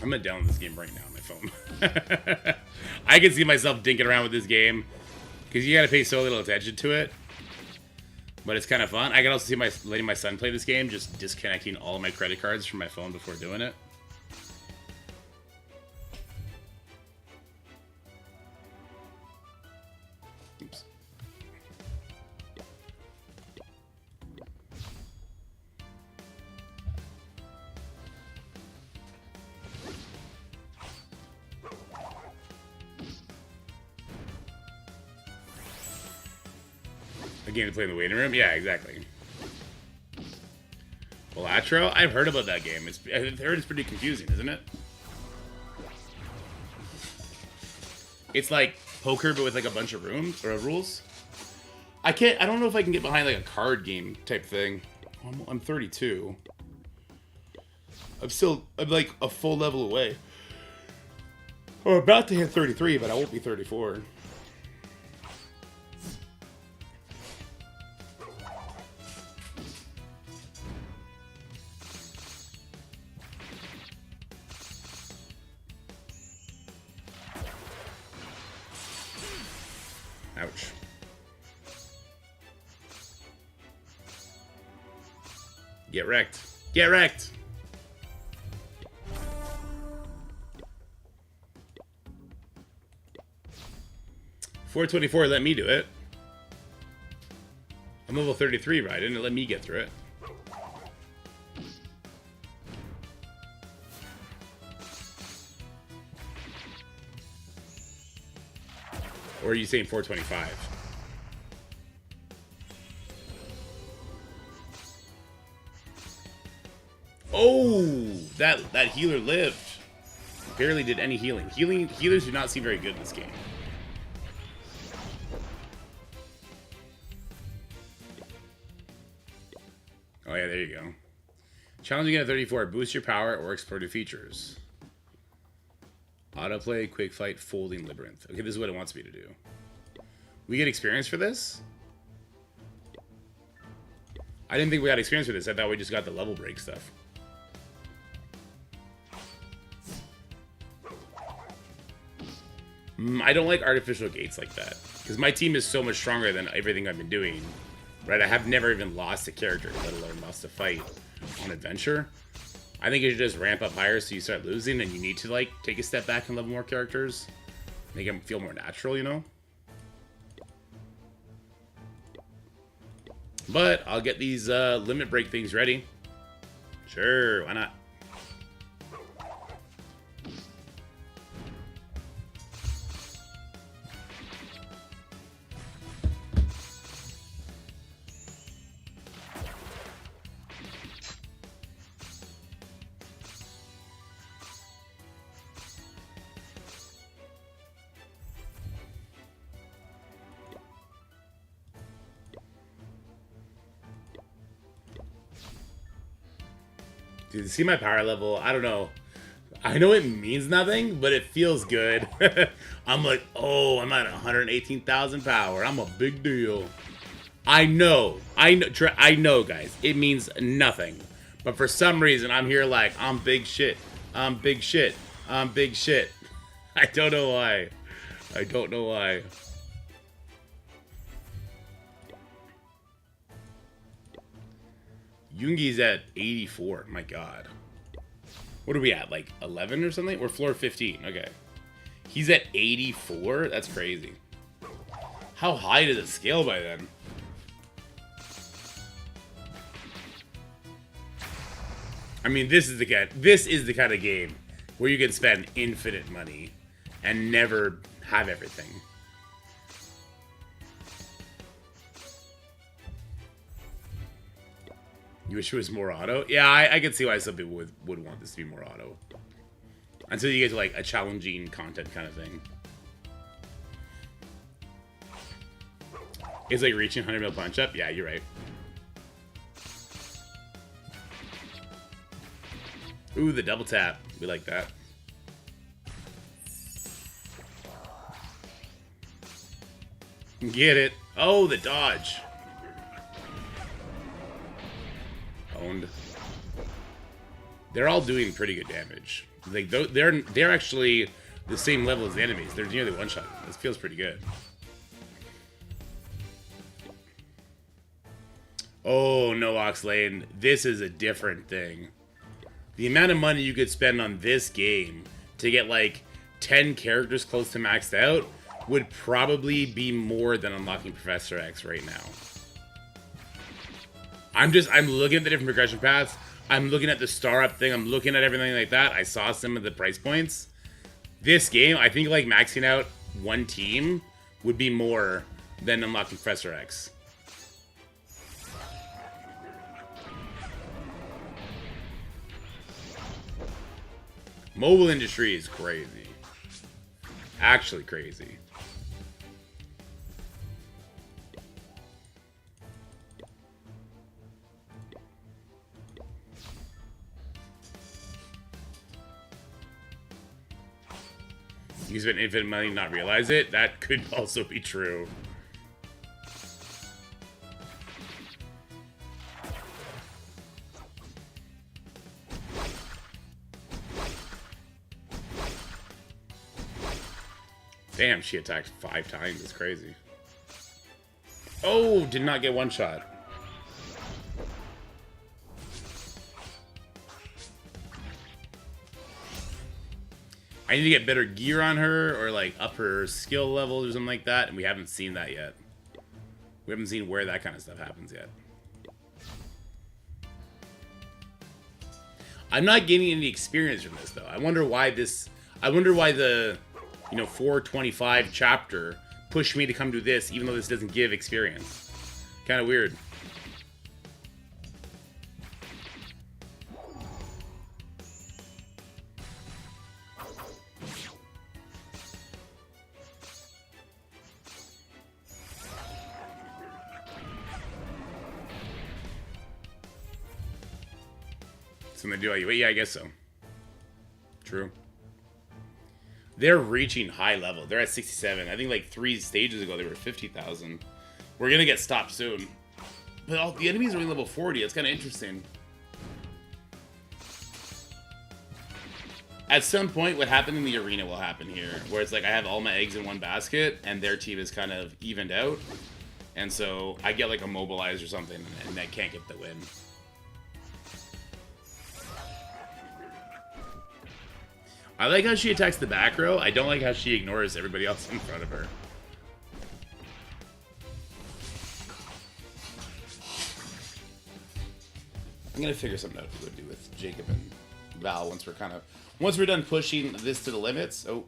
I'm gonna download this game right now on my phone. I can see myself dinking around with this game because you gotta pay so little attention to it. But it's kind of fun. I can also see letting my son play this game, just disconnecting all of my credit cards from my phone before doing it. Oops. A game to play in the waiting room? Yeah, exactly. Elatro? I've heard about that game. I've heard it's pretty confusing, isn't it? It's like poker, but with like a bunch of rooms or rules. I don't know if I can get behind like a card game type thing. I'm 32. I'm like a full level away. I'm about to hit 33, but I won't be 34. Ouch. Get wrecked. Get wrecked. $424, let me do it. I'm level 33, right? Didn't it let me get through it? Or are you saying 425? Oh, that healer lived. Barely did any healing. Healers do not seem very good in this game. Oh yeah, there you go. Challenging at 34. Boost your power or explore new features. Autoplay, quick fight, folding labyrinth. Okay, this is what it wants me to do. We get experience for this? I didn't think we got experience for this. I thought we just got the level break stuff. I don't like artificial gates like that. Because my team is so much stronger than everything I've been doing. Right? I have never even lost a character, let alone lost a fight on adventure. I think you should just ramp up higher so you start losing and you need to, like, take a step back and level more characters. Make them feel more natural, you know? But I'll get these limit break things ready. Sure, why not? Dude, see my power level? I don't know. I know it means nothing, but it feels good. I'm like, oh, I'm at 118,000 power. I'm a big deal. I know, guys. It means nothing. But for some reason, I'm here like, I'm big shit. I'm big shit. I'm big shit. I don't know why. I don't know why. Yoongi's at 84. My god. What are we at? Like 11 or something? We're floor 15. Okay. He's at 84? That's crazy. How high does it scale by then? I mean, this is the kind of game where you can spend infinite money and never have everything. You wish it was more auto? Yeah, I can see why some people would want this to be more auto. Until you get to like a challenging content kind of thing. It's like reaching 100 mil punch up? Yeah, you're right. Ooh, the double tap. We like that. Get it. Oh, the dodge. Owned. They're all doing pretty good damage. Like they're actually the same level as the enemies. They're nearly one shot. This feels pretty good. Oh no, Oxlane. This is a different thing. The amount of money you could spend on this game to get like 10 characters close to maxed out would probably be more than unlocking Professor X right now. I'm looking at the different progression paths. I'm looking at the star up thing. I'm looking at everything like that. I saw some of the price points. This game, I think like maxing out one team would be more than unlocking Professor X. Mobile industry is crazy. Actually crazy. You spend infinite money and not realize it? That could also be true. Damn, she attacked 5 times. It's crazy. Oh, did not get one shot. I need to get better gear on her or like up her skill levels or something like that, and we haven't seen that yet. We haven't seen where that kind of stuff happens yet. I'm not getting any experience from this though. I wonder why the 425 chapter pushed me to come do this, even though this doesn't give experience. Kind of weird. Something to do like, yeah, I guess so. True. They're reaching high level. They're at 67. I think like 3 stages ago they were 50,000. We're gonna get stopped soon. But all the enemies are only level 40. It's kind of interesting. At some point, what happened in the arena will happen here, where it's like I have all my eggs in one basket, and their team is kind of evened out, and so I get like immobilized or something, and I can't get the win. I like how she attacks the back row. I don't like how she ignores everybody else in front of her. I'm gonna figure something out to do with Jacob and Val once we're done pushing this to the limits. Oh.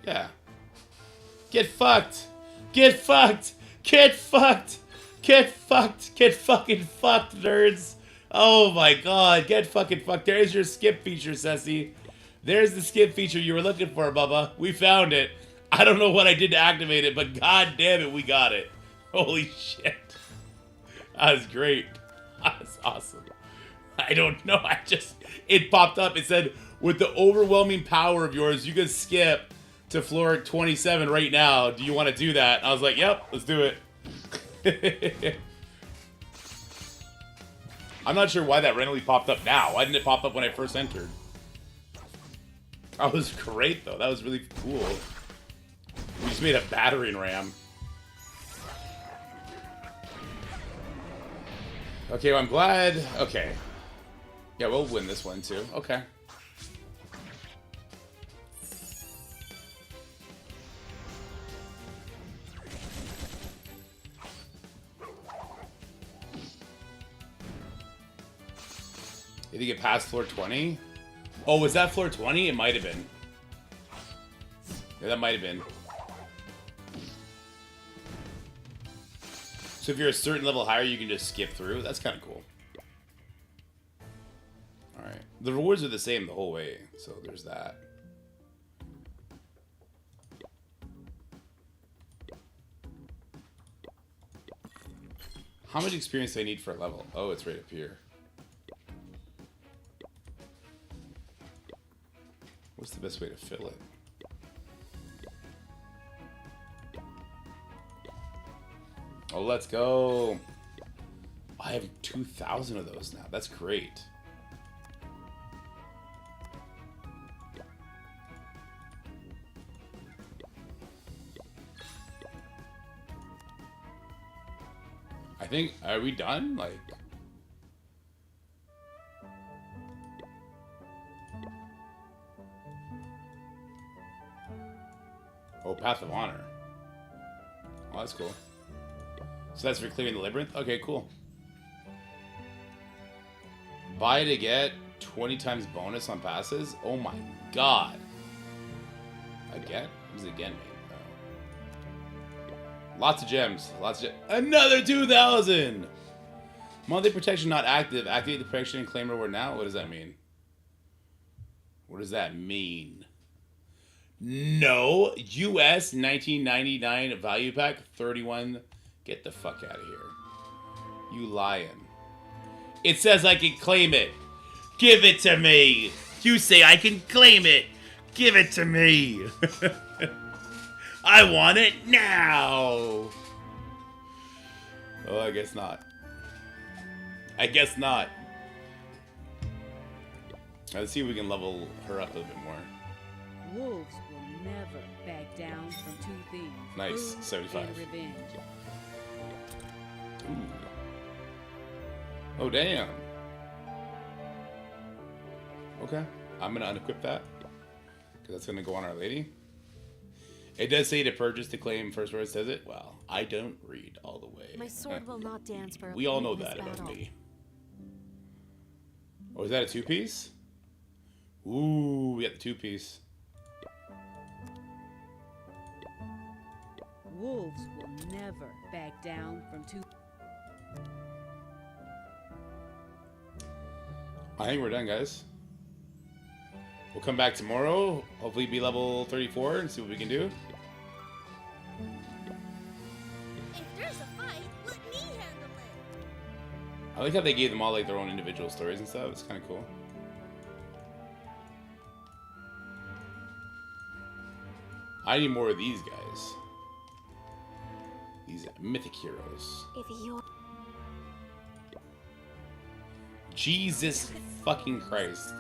Yeah. Get fucked! Get fucked! Get fucked! Get fucked! Get fucking fucked, nerds! Oh my god, get fucking fucked. There's your skip feature, Ceci. There's the skip feature you were looking for, Bubba. We found it. I don't know what I did to activate it, but god damn it, we got it. Holy shit. That was great. That was awesome. I don't know, it popped up. It said, with the overwhelming power of yours, you can skip to floor 27 right now. Do you want to do that? I was like, yep, let's do it. I'm not sure why that randomly popped up now. Why didn't it pop up when I first entered? That was great, though. That was really cool. We just made a battering ram. Okay, well, I'm glad. Okay. Yeah, we'll win this one, too. Okay. Did he get past floor 20? Oh, was that floor 20? It might have been. Yeah, that might have been. So if you're a certain level higher, you can just skip through. That's kind of cool. Alright. The rewards are the same the whole way, so there's that. How much experience do I need for a level? Oh, it's right up here. What's the best way to fill it? Oh, let's go. I have 2,000 of those now. That's great. I think, are we done? Like, oh, Path of Honor. Oh, that's cool. So that's for clearing the labyrinth? Okay, cool. Buy to get 20 times bonus on passes? Oh my god. Again? What does again mean? Lots of gems. Lots of gems. Another 2,000! Monthly protection not active. Activate the protection and claim reward now? What does that mean? What does that mean? No. US 1999 value pack 31. Get the fuck out of here. You lying. It says I can claim it. Give it to me. You say I can claim it. Give it to me. I want it now. Oh, I guess not. I guess not. Let's see if we can level her up a little bit more. Wolves will never back down from two things. Nice, food 75. and revenge. Ooh. Oh, damn. Okay. I'm going to unequip that. Because that's going to go on Our Lady. It does say to purchase to claim first word, says it. Well, I don't read all the way. My sword will not dance for a We all know pointless that about battle. me. Oh, is that a two-piece? Ooh, we got the two-piece. Wolves will never back down from two. I think we're done, guys. We'll come back tomorrow. Hopefully be level 34 and see what we can do. If there's a fight, let me handle it. I like how they gave them all like their own individual stories and stuff. It's kind of cool. I need more of these guys. These mythic heroes. If you're Jesus fucking Christ.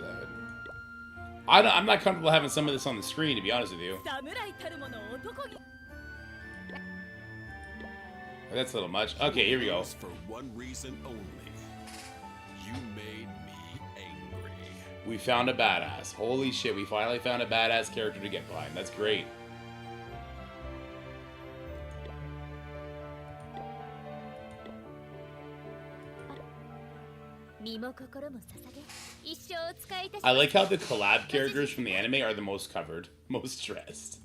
I'm not comfortable having some of this on the screen, to be honest with you. That's a little much. Okay, here we go. For one reason only. You made me angry. We found a badass. Holy shit, we finally found a badass character to get behind. That's great. I like how the collab characters from the anime are the most covered, most stressed.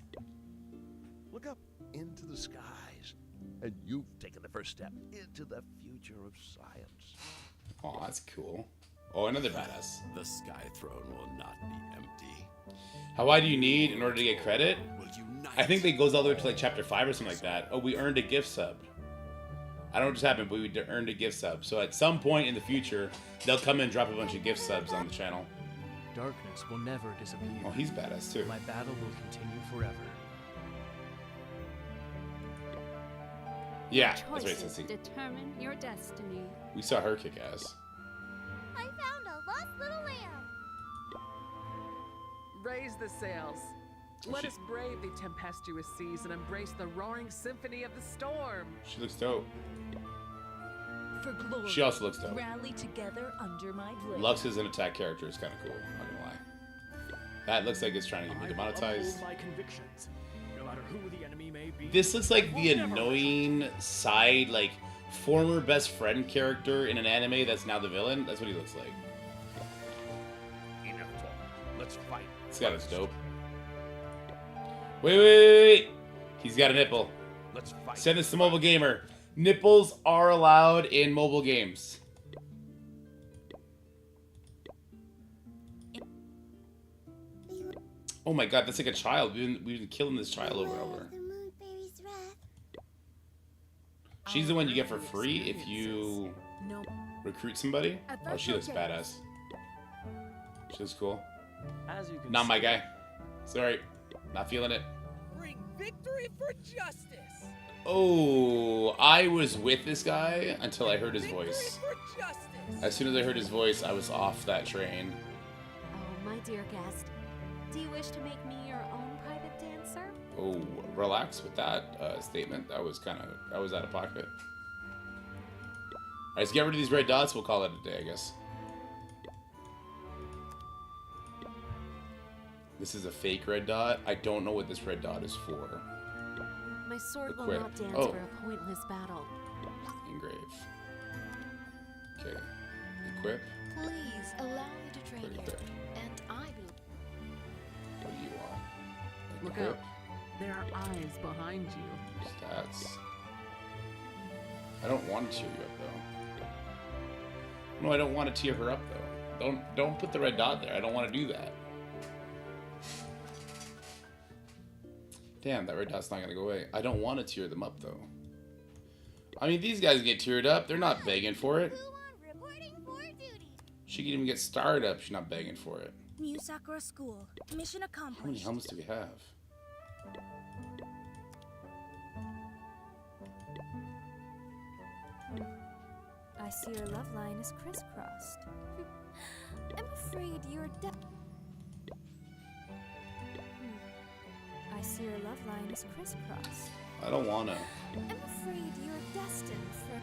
Look up into the skies, and you've taken the first step into the future of science. Oh, that's cool. Oh, another badass. The Sky Throne will not be empty. How wide do you need in order to get credit? Will unite. I think it goes all the way to like chapter 5 or something like that. Oh, we earned a gift sub. I don't know what just happened, but we earned a gift sub. So at some point in the future, they'll come and drop a bunch of gift subs on the channel. Darkness will never disappear. Oh, he's badass too. My battle will continue forever. Yeah, that's right, choices Sissy. determine your destiny. We saw her kick ass. I found a lost little lamb. Raise the sails. Let she- us brave the tempestuous seas and embrace the roaring symphony of the storm. She looks dope. For glory, She also looks dope. rally together under my blade. Lux as an attack character is kind of cool, not gonna lie. That looks like it's trying to get me demonetized. My convictions, no matter who the enemy may be. This looks like the annoying side, like, former best friend character in an anime that's now the villain. That's what he looks like. Enough talk. Let's fight. This guy looks dope. Wait. He's got a nipple. Let's fight. Send this to Mobile Gamer. Nipples are allowed in mobile games. Oh my god, that's like a child. We've been killing this child over and over. She's the one you get for free if you recruit somebody. Oh, she looks badass. She looks cool. As you can Not my see, guy. Sorry. Not feeling it. Bring victory for justice. Oh, I was with this guy until I heard his voice. As soon as I heard his voice, I was off that train. Oh, my dear guest. Do you wish to make me your own private dancer? Oh, relax with that statement. That was out of pocket. Alright, so get rid of these red dots. We'll call it a day, I guess. This is a fake red dot. I don't know what this red dot is for. My sword will Equip. not dance Oh. for a pointless battle. Engrave. Okay. Equip. Please allow me to train Put it you, there. and I will. What do you want? Look Equip. up. There are eyes behind you. Stats. I don't want to tear you up though. No, I don't want to tear her up though. Don't put the red dot there. I don't want to do that. Damn, that red dot's not gonna go away. I don't want to tear them up though. I mean, these guys get teared up. They're not begging for it. She can even get starred up. She's not begging for it. New Sakura School. Mission How many accomplished. helmets do we have? I see your love line is crisscrossed. I'm afraid you're I see your love line is crisscrossed. I don't wanna. I'm afraid you're destined for.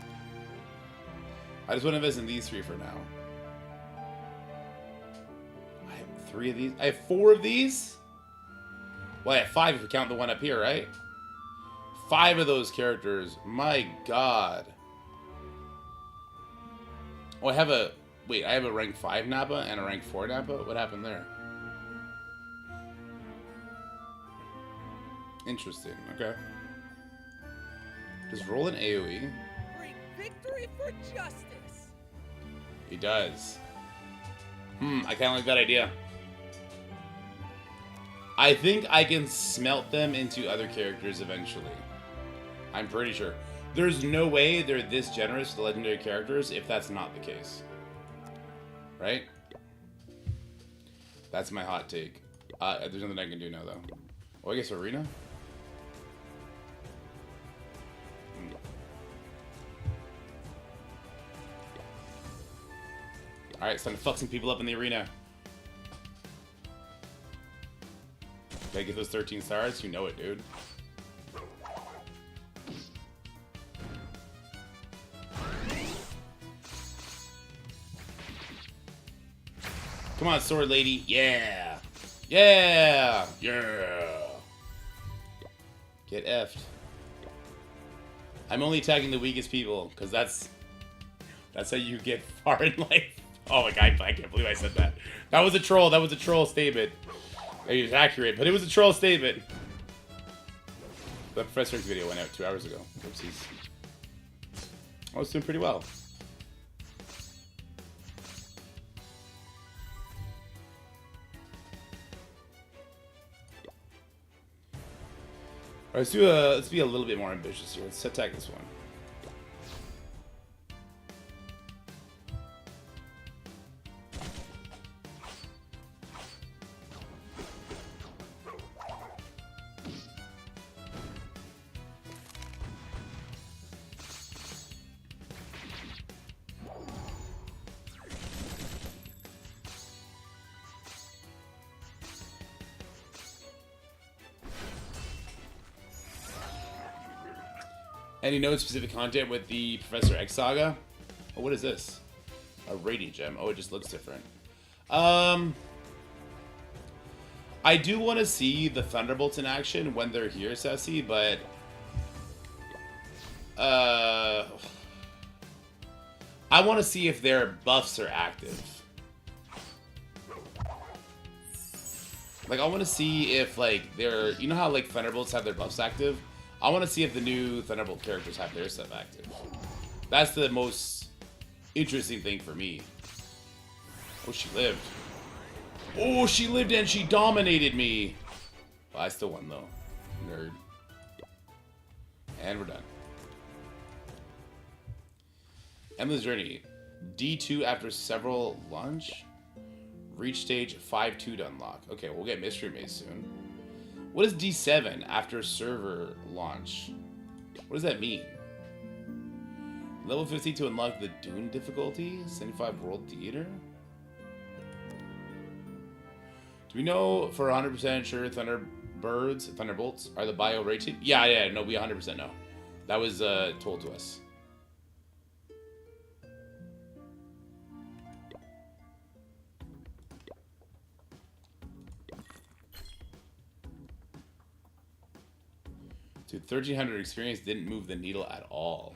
I just want to invest in these three for now. I have 3 of these. I have 4 of these? Well, I have 5 if we count the one up here, right? 5 of those characters. My god. Oh, I have a... Wait, I have a rank 5 Nappa and a rank 4 Nappa? What happened there? Interesting. Okay. Does roll an AoE? Bring victory for justice. He does. I kind of like that idea. I think I can smelt them into other characters eventually. I'm pretty sure. There's no way they're this generous to legendary characters if that's not the case. Right? That's my hot take. There's nothing I can do now, though. Well, I guess Arena? Alright, it's time to fuck some people up in the arena. Gotta get those 13 stars? You know it, dude. Come on, sword lady. Yeah! Yeah! Yeah! Get effed. I'm only attacking the weakest people, because that's how you get far in life. Oh my god, I can't believe I said that. That was a troll. That was a troll statement. It was accurate, but it was a troll statement. The Professor X video went out 2 hours ago. Oopsies. I was doing pretty well. Alright, let's be a little bit more ambitious here. Let's attack this one. Any note specific content with the Professor X Saga? Oh, what is this? A Radiant Gem. Oh, it just looks different. I do want to see the Thunderbolts in action when they're here, Sassy, but... I want to see if their buffs are active. Like, I want to see if, like, they're... You know how, like, Thunderbolts have their buffs active? I want to see if the new Thunderbolt characters have their stuff active. That's the most interesting thing for me. Oh, she lived. Oh, she lived and she dominated me. Well, I still won, though. Nerd. And we're done. Endless Journey. D2 after several launch. Reach stage 5-2 to unlock. Okay, we'll get Mystery Maze soon. What is D7 after server launch? What does that mean? Level 15 to unlock the Dune difficulty? 75 World Theater? Do we know for 100% sure Thunderbolts are the bio rated? Yeah, no, we 100% know. That was told to us. Dude, 1300 experience didn't move the needle at all.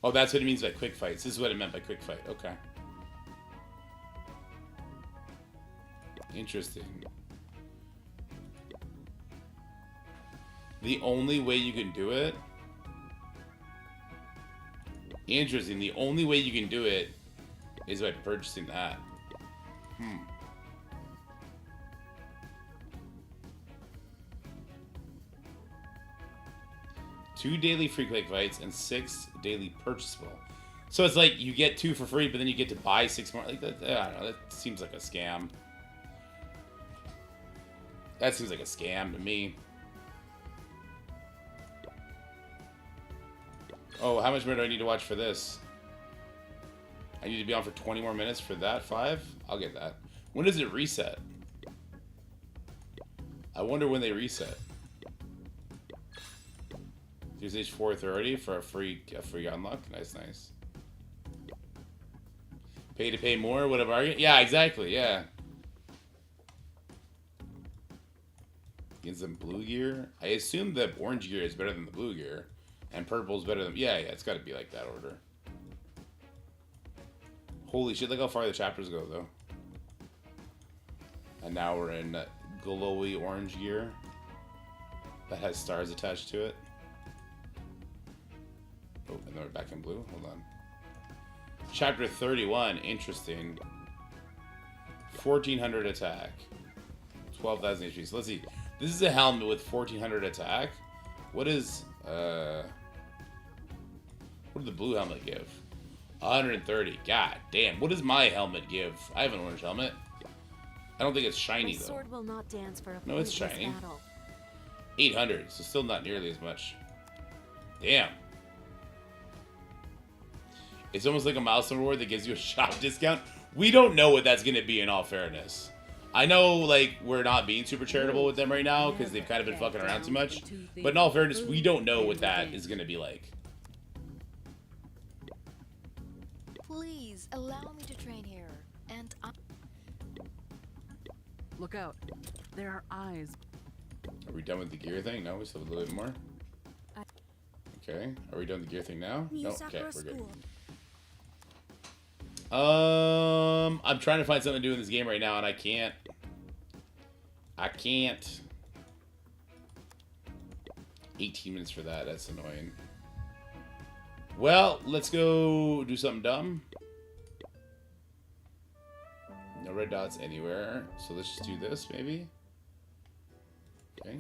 Oh, that's what it means by quick fights. This is what it meant by quick fight. Okay. Interesting. The only way you can do it... Interesting. The only way you can do it is by purchasing that. Hmm. 2 daily free quick fights and 6 daily purchasable. So it's like you get 2 for free, but then you get to buy 6 more. Like that, I don't know. That seems like a scam. That seems like a scam to me. Oh, how much more do I need to watch for this? I need to be on for 20 more minutes for that 5? I'll get that. When does it reset? I wonder when they reset. Tuesday 4:30 for a free unlock. Nice, nice. Pay to pay more. What a bargain. Yeah, exactly. Yeah. Get some blue gear. I assume that orange gear is better than the blue gear, and purple is better than. Yeah. It's got to be like that order. Holy shit! Look how far the chapters go, though. And now we're in glowy orange gear that has stars attached to it. Oh, and then we're back in blue. Hold on. Chapter 31. Interesting. 1400 attack. 12,000 HP. So let's see. This is a helmet with 1400 attack. What is... what did the blue helmet give? 130. God damn. What does my helmet give? I have an orange helmet. I don't think it's shiny, though. Sword will not dance for a no, it's shiny. Battle. 800. So still not nearly as much. Damn. It's almost like a milestone reward that gives you a shop discount. We don't know what that's going to be in all fairness. I know, like, we're not being super charitable with them right now because they've kind of been fucking around too much. But in all fairness, we don't know what that is going to be like. Please allow me to train here. And Look out. There are eyes. Are we done with the gear thing? No, we still have a little bit more. Okay. Are we done with the gear thing now? No. Okay, we're good. I'm trying to find something to do in this game right now, and I can't. 18 minutes for that. That's annoying. Well, let's go do something dumb. No red dots anywhere. So let's just do this, maybe. Okay.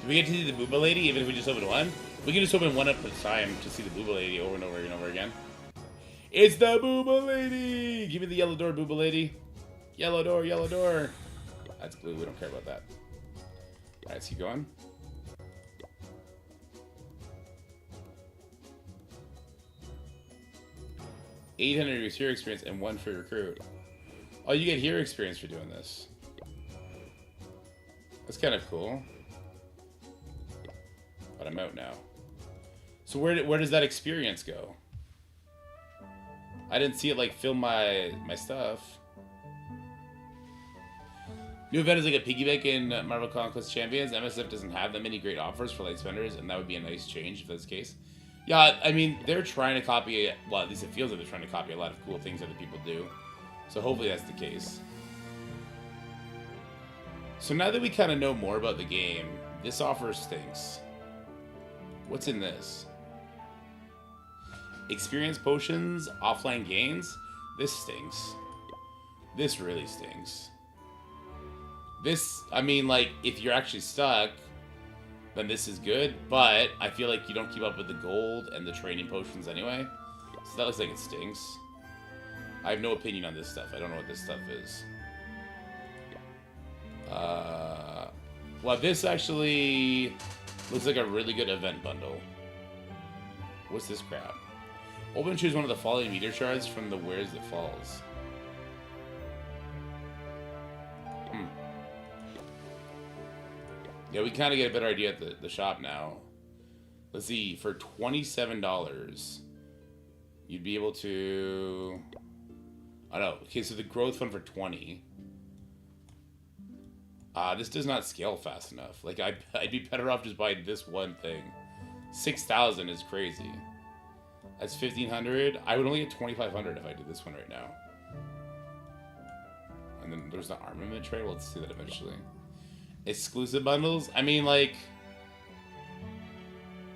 Do we get to see the Booba Lady, even if we just open one? We can just open one up at a time to see the Booba Lady over and over and over again. It's the Booba Lady! Give me the yellow door, Booba Lady. Yellow door, yellow door. That's blue. We don't care about that. Alright, let's keep going. $800 hero experience and 1 free recruit. Oh, you get hero experience for doing this. That's kind of cool. But I'm out now. So where does that experience go? I didn't see it like fill my stuff. New event is like a piggy bank in Marvel Conquest Champions. MSF doesn't have that many great offers for light spenders, and that would be a nice change if that's the case. Yeah, I mean, they're trying to copy, well, at least it feels like they're trying to copy a lot of cool things other people do. So hopefully that's the case. So now that we kind of know more about the game, this offer stinks. What's in this? Experience potions, offline gains? This stinks. This really stinks. This, I mean, like, if you're actually stuck, then this is good, but I feel like you don't keep up with the gold and the training potions anyway. So that looks like it stinks. I have no opinion on this stuff. I don't know what this stuff is. Well, this actually looks like a really good event bundle. What's this crap? Open and choose one of the following meter shards from the Where's It Falls. Yeah, we kind of get a better idea at the shop now. Let's see, for $27, you'd be able to... I don't know. Okay, so the growth fund for 20. This does not scale fast enough. Like, I'd be better off just buying this one thing. 6,000 is crazy. That's 1,500. I would only get 2,500 if I did this one right now. And then there's the armament tray. Well, let's see that eventually. Exclusive bundles? I mean, like...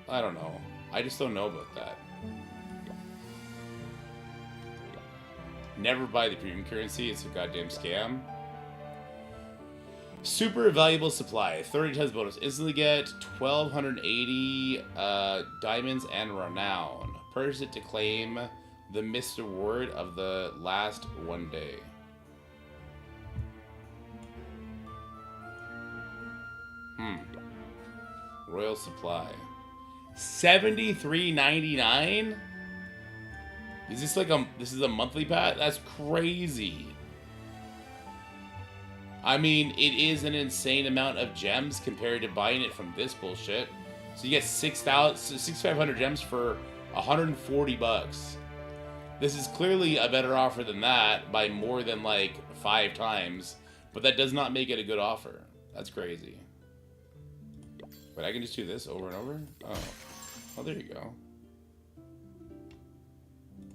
I don't know. I just don't know about that. Never buy the premium currency. It's a goddamn scam. Super valuable supply. 30 times bonus. Instantly get 1,280 diamonds and renown. Purchase it to claim the missed award of the last one day. Royal supply. $73.99? Is this like this is a monthly pass? That's crazy. I mean, it is an insane amount of gems compared to buying it from this bullshit. So you get 6,500 gems for 140 bucks. This is clearly a better offer than that by more than like 5 times, but that does not make it a good offer. That's crazy. But I can just do this over and over? Oh. Oh, there you go.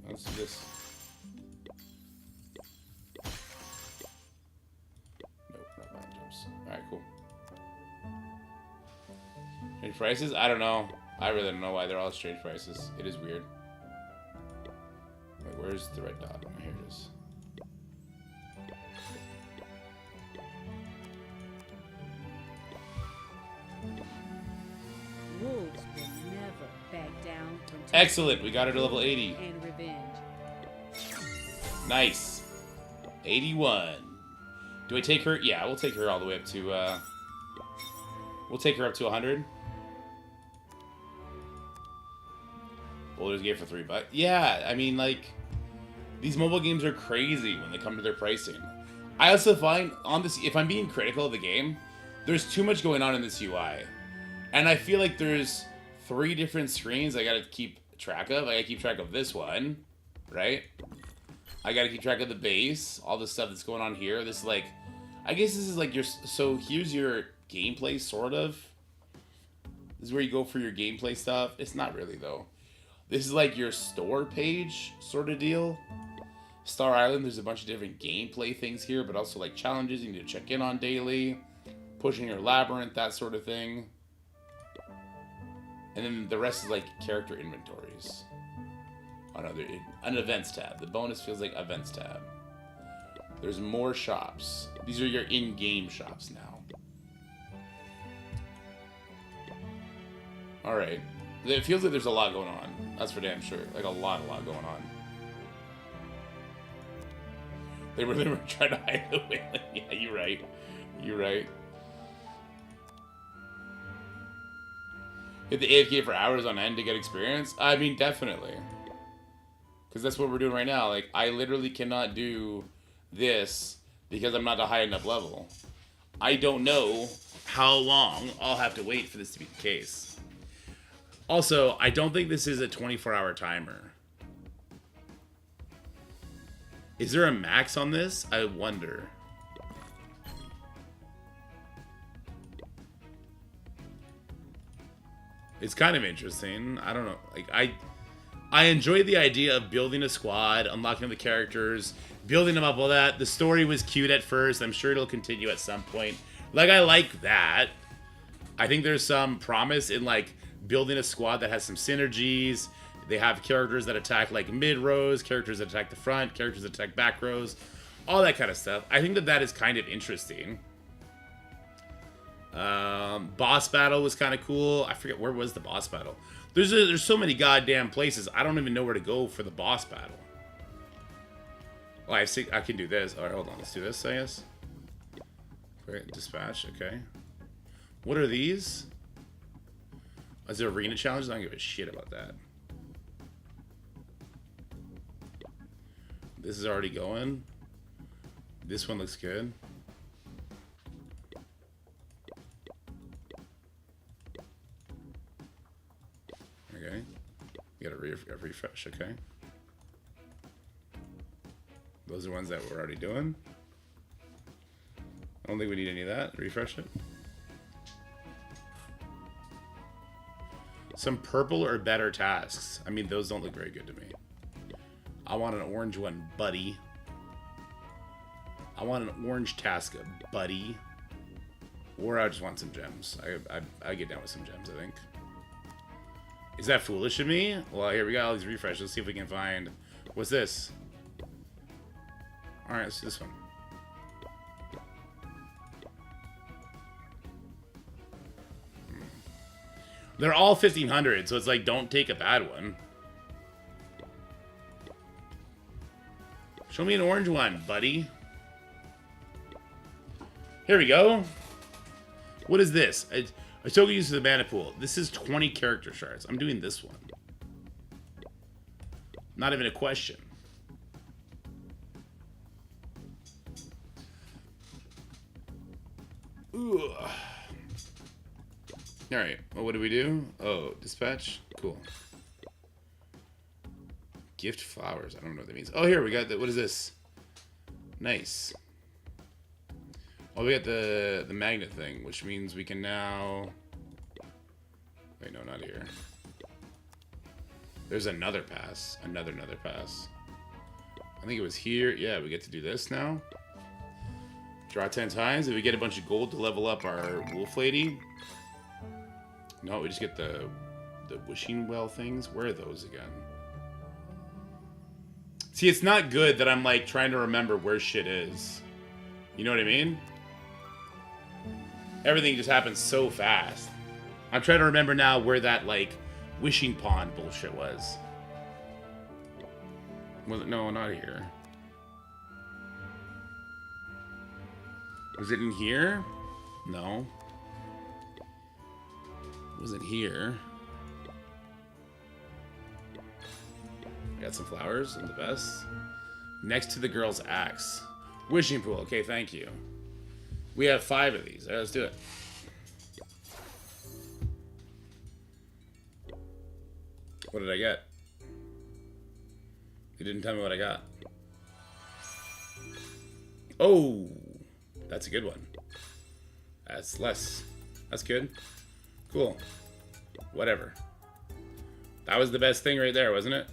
Let's do this. Nope, not buying jumps. Alright, cool. Strange prices? I don't know. I really don't know why they're all strange prices. It is weird. Wait, where's the red dot? Here it is. Wolves will never back down from Excellent, we got her to level 80. And revenge. Nice. 81. Do I take her? Yeah, we'll take her all the way up to, we'll take her up to 100. Boulders Gate for $3. Yeah, I mean, like, these mobile games are crazy when they come to their pricing. I also find, on this, if I'm being critical of the game, there's too much going on in this UI. And I feel like there's 3 different screens I gotta keep track of. I gotta keep track of this one, right? I gotta keep track of the base, all the stuff that's going on here. This is like, I guess this is like your, so here's your gameplay, sort of. This is where you go for your gameplay stuff. It's not really, though. This is like your store page, sort of deal. Star Island, there's a bunch of different gameplay things here, but also like challenges you need to check in on daily. Pushing your labyrinth, that sort of thing. And then the rest is like character inventories. Oh no, an events tab. The bonus feels like events tab. There's more shops. These are your in-game shops now. Alright. It feels like there's a lot going on. That's for damn sure. Like a lot going on. They were trying to hide the whale. Yeah, you're right. You're right. Hit the AFK for hours on end to get experience? I mean, definitely. Because that's what we're doing right now. Like, I literally cannot do this because I'm not a high enough level. I don't know how long I'll have to wait for this to be the case. Also, I don't think this is a 24-hour timer. Is there a max on this? I wonder. It's kind of interesting. I don't know. Like, I enjoy the idea of building a squad, unlocking the characters, building them up, all that. The story was cute at first. I'm sure it'll continue at some point. Like, I like that. I think there's some promise in, like, building a squad that has some synergies. They have characters that attack, like, mid rows, characters that attack the front, characters that attack back rows, all that kind of stuff. I think that is kind of interesting. Boss battle was kind of cool. I forget, where was the boss battle? There's so many goddamn places. I don't even know where to go for the boss battle. Oh, I can do this. All right, hold on. Let's do this, I guess. Quick dispatch, okay. What are these? Is there arena challenges? I don't give a shit about that. This is already going. This one looks good. Okay. You got a refresh, okay. Those are ones that we're already doing. I don't think we need any of that. Refresh it. Some purple or better tasks. I mean, those don't look very good to me. I want an orange one, buddy. I want an orange task, buddy. Or I just want some gems. I get down with some gems, I think. Is that foolish of me? Well, here we got all these refreshes. Let's see if we can find... What's this? Alright, let's do this one. They're all 1500, so it's like, don't take a bad one. Show me an orange one, buddy. Here we go. What is this? A token used to the mana pool. This is 20 character shards. I'm doing this one. Not even a question. Ooh. Alright, well, what do we do? Oh, dispatch? Cool. Gift flowers. I don't know what that means. Oh, here, we got the... What is this? Nice. Oh, we got the magnet thing, which means we can now... Wait, no, not here. There's another pass. Another pass. I think it was here. Yeah, we get to do this now. Draw 10 times. If we get a bunch of gold to level up our wolf lady... No, we just get the wishing well things. Where are those again? See, it's not good that I'm like trying to remember where shit is. You know what I mean? Everything just happens so fast. I'm trying to remember now where that like wishing pond bullshit was. Was it? No, not here. Was it in here? No. Was it here? Got some flowers and the best. Next to the girl's axe. Wishing pool. Okay, thank you. We have 5 of these. All right, let's do it. What did I get? You didn't tell me what I got. Oh, that's a good one. That's less. That's good. Cool. Whatever. That was the best thing right there, wasn't it?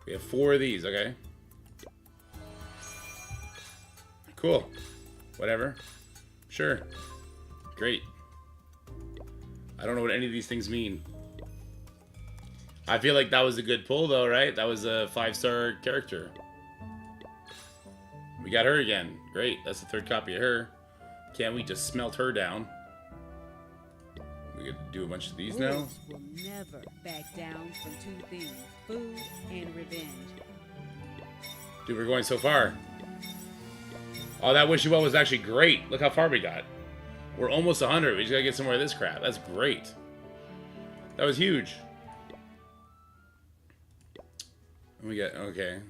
We have 4 of these, okay? Cool. Whatever. Sure. Great. I don't know what any of these things mean. I feel like that was a good pull, though, right? That was a 5-star character. We got her again. Great. That's the 3rd copy of her. Can't we just smelt her down? We get to do a bunch of these now. Wolves will never back down from 2 things: food and revenge. Dude, we're going so far. Oh, that wishy well was actually great. Look how far we got. We're almost 100. We just gotta get some more of this crap. That's great. That was huge. And we got, okay.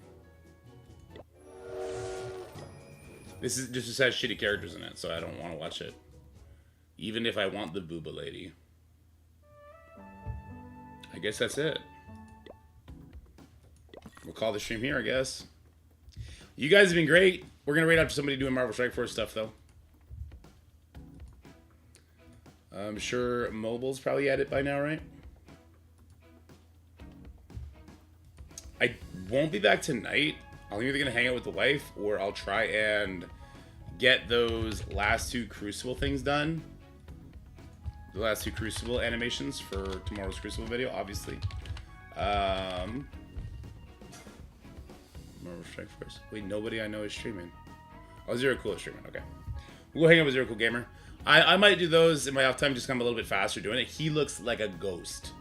This just has shitty characters in it, so I don't want to watch it. Even if I want the booba lady. I guess that's it. We'll call the stream here, I guess. You guys have been great. We're going to raid after somebody doing Marvel Strike Force stuff, though. I'm sure mobile's probably at it by now, right? I won't be back tonight. I'm either going to hang out with the wife, or I'll try and get those last 2 Crucible things done. The last 2 Crucible animations for tomorrow's Crucible video, obviously. Marvel Strike Force. Wait, nobody I know is streaming. Oh, Zero Cool is streaming. Okay. We'll go hang out with Zero Cool Gamer. I might do those in my off time, just come a little bit faster doing it. He looks like a ghost.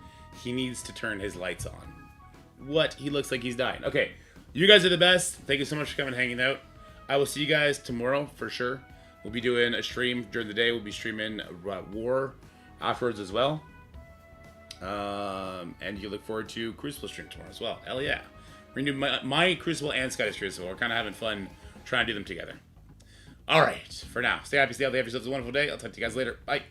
He needs to turn his lights on. What? He looks like he's dying. Okay. You guys are the best. Thank you so much for coming and hanging out. I will see you guys tomorrow for sure. We'll be doing a stream during the day. We'll be streaming War afterwards as well. And you look forward to Crucible stream tomorrow as well. Hell yeah. We're going to do my Crucible and Sky's Crucible. We're kind of having fun trying to do them together. All right. For now, stay happy, stay healthy, have yourselves a wonderful day. I'll talk to you guys later. Bye.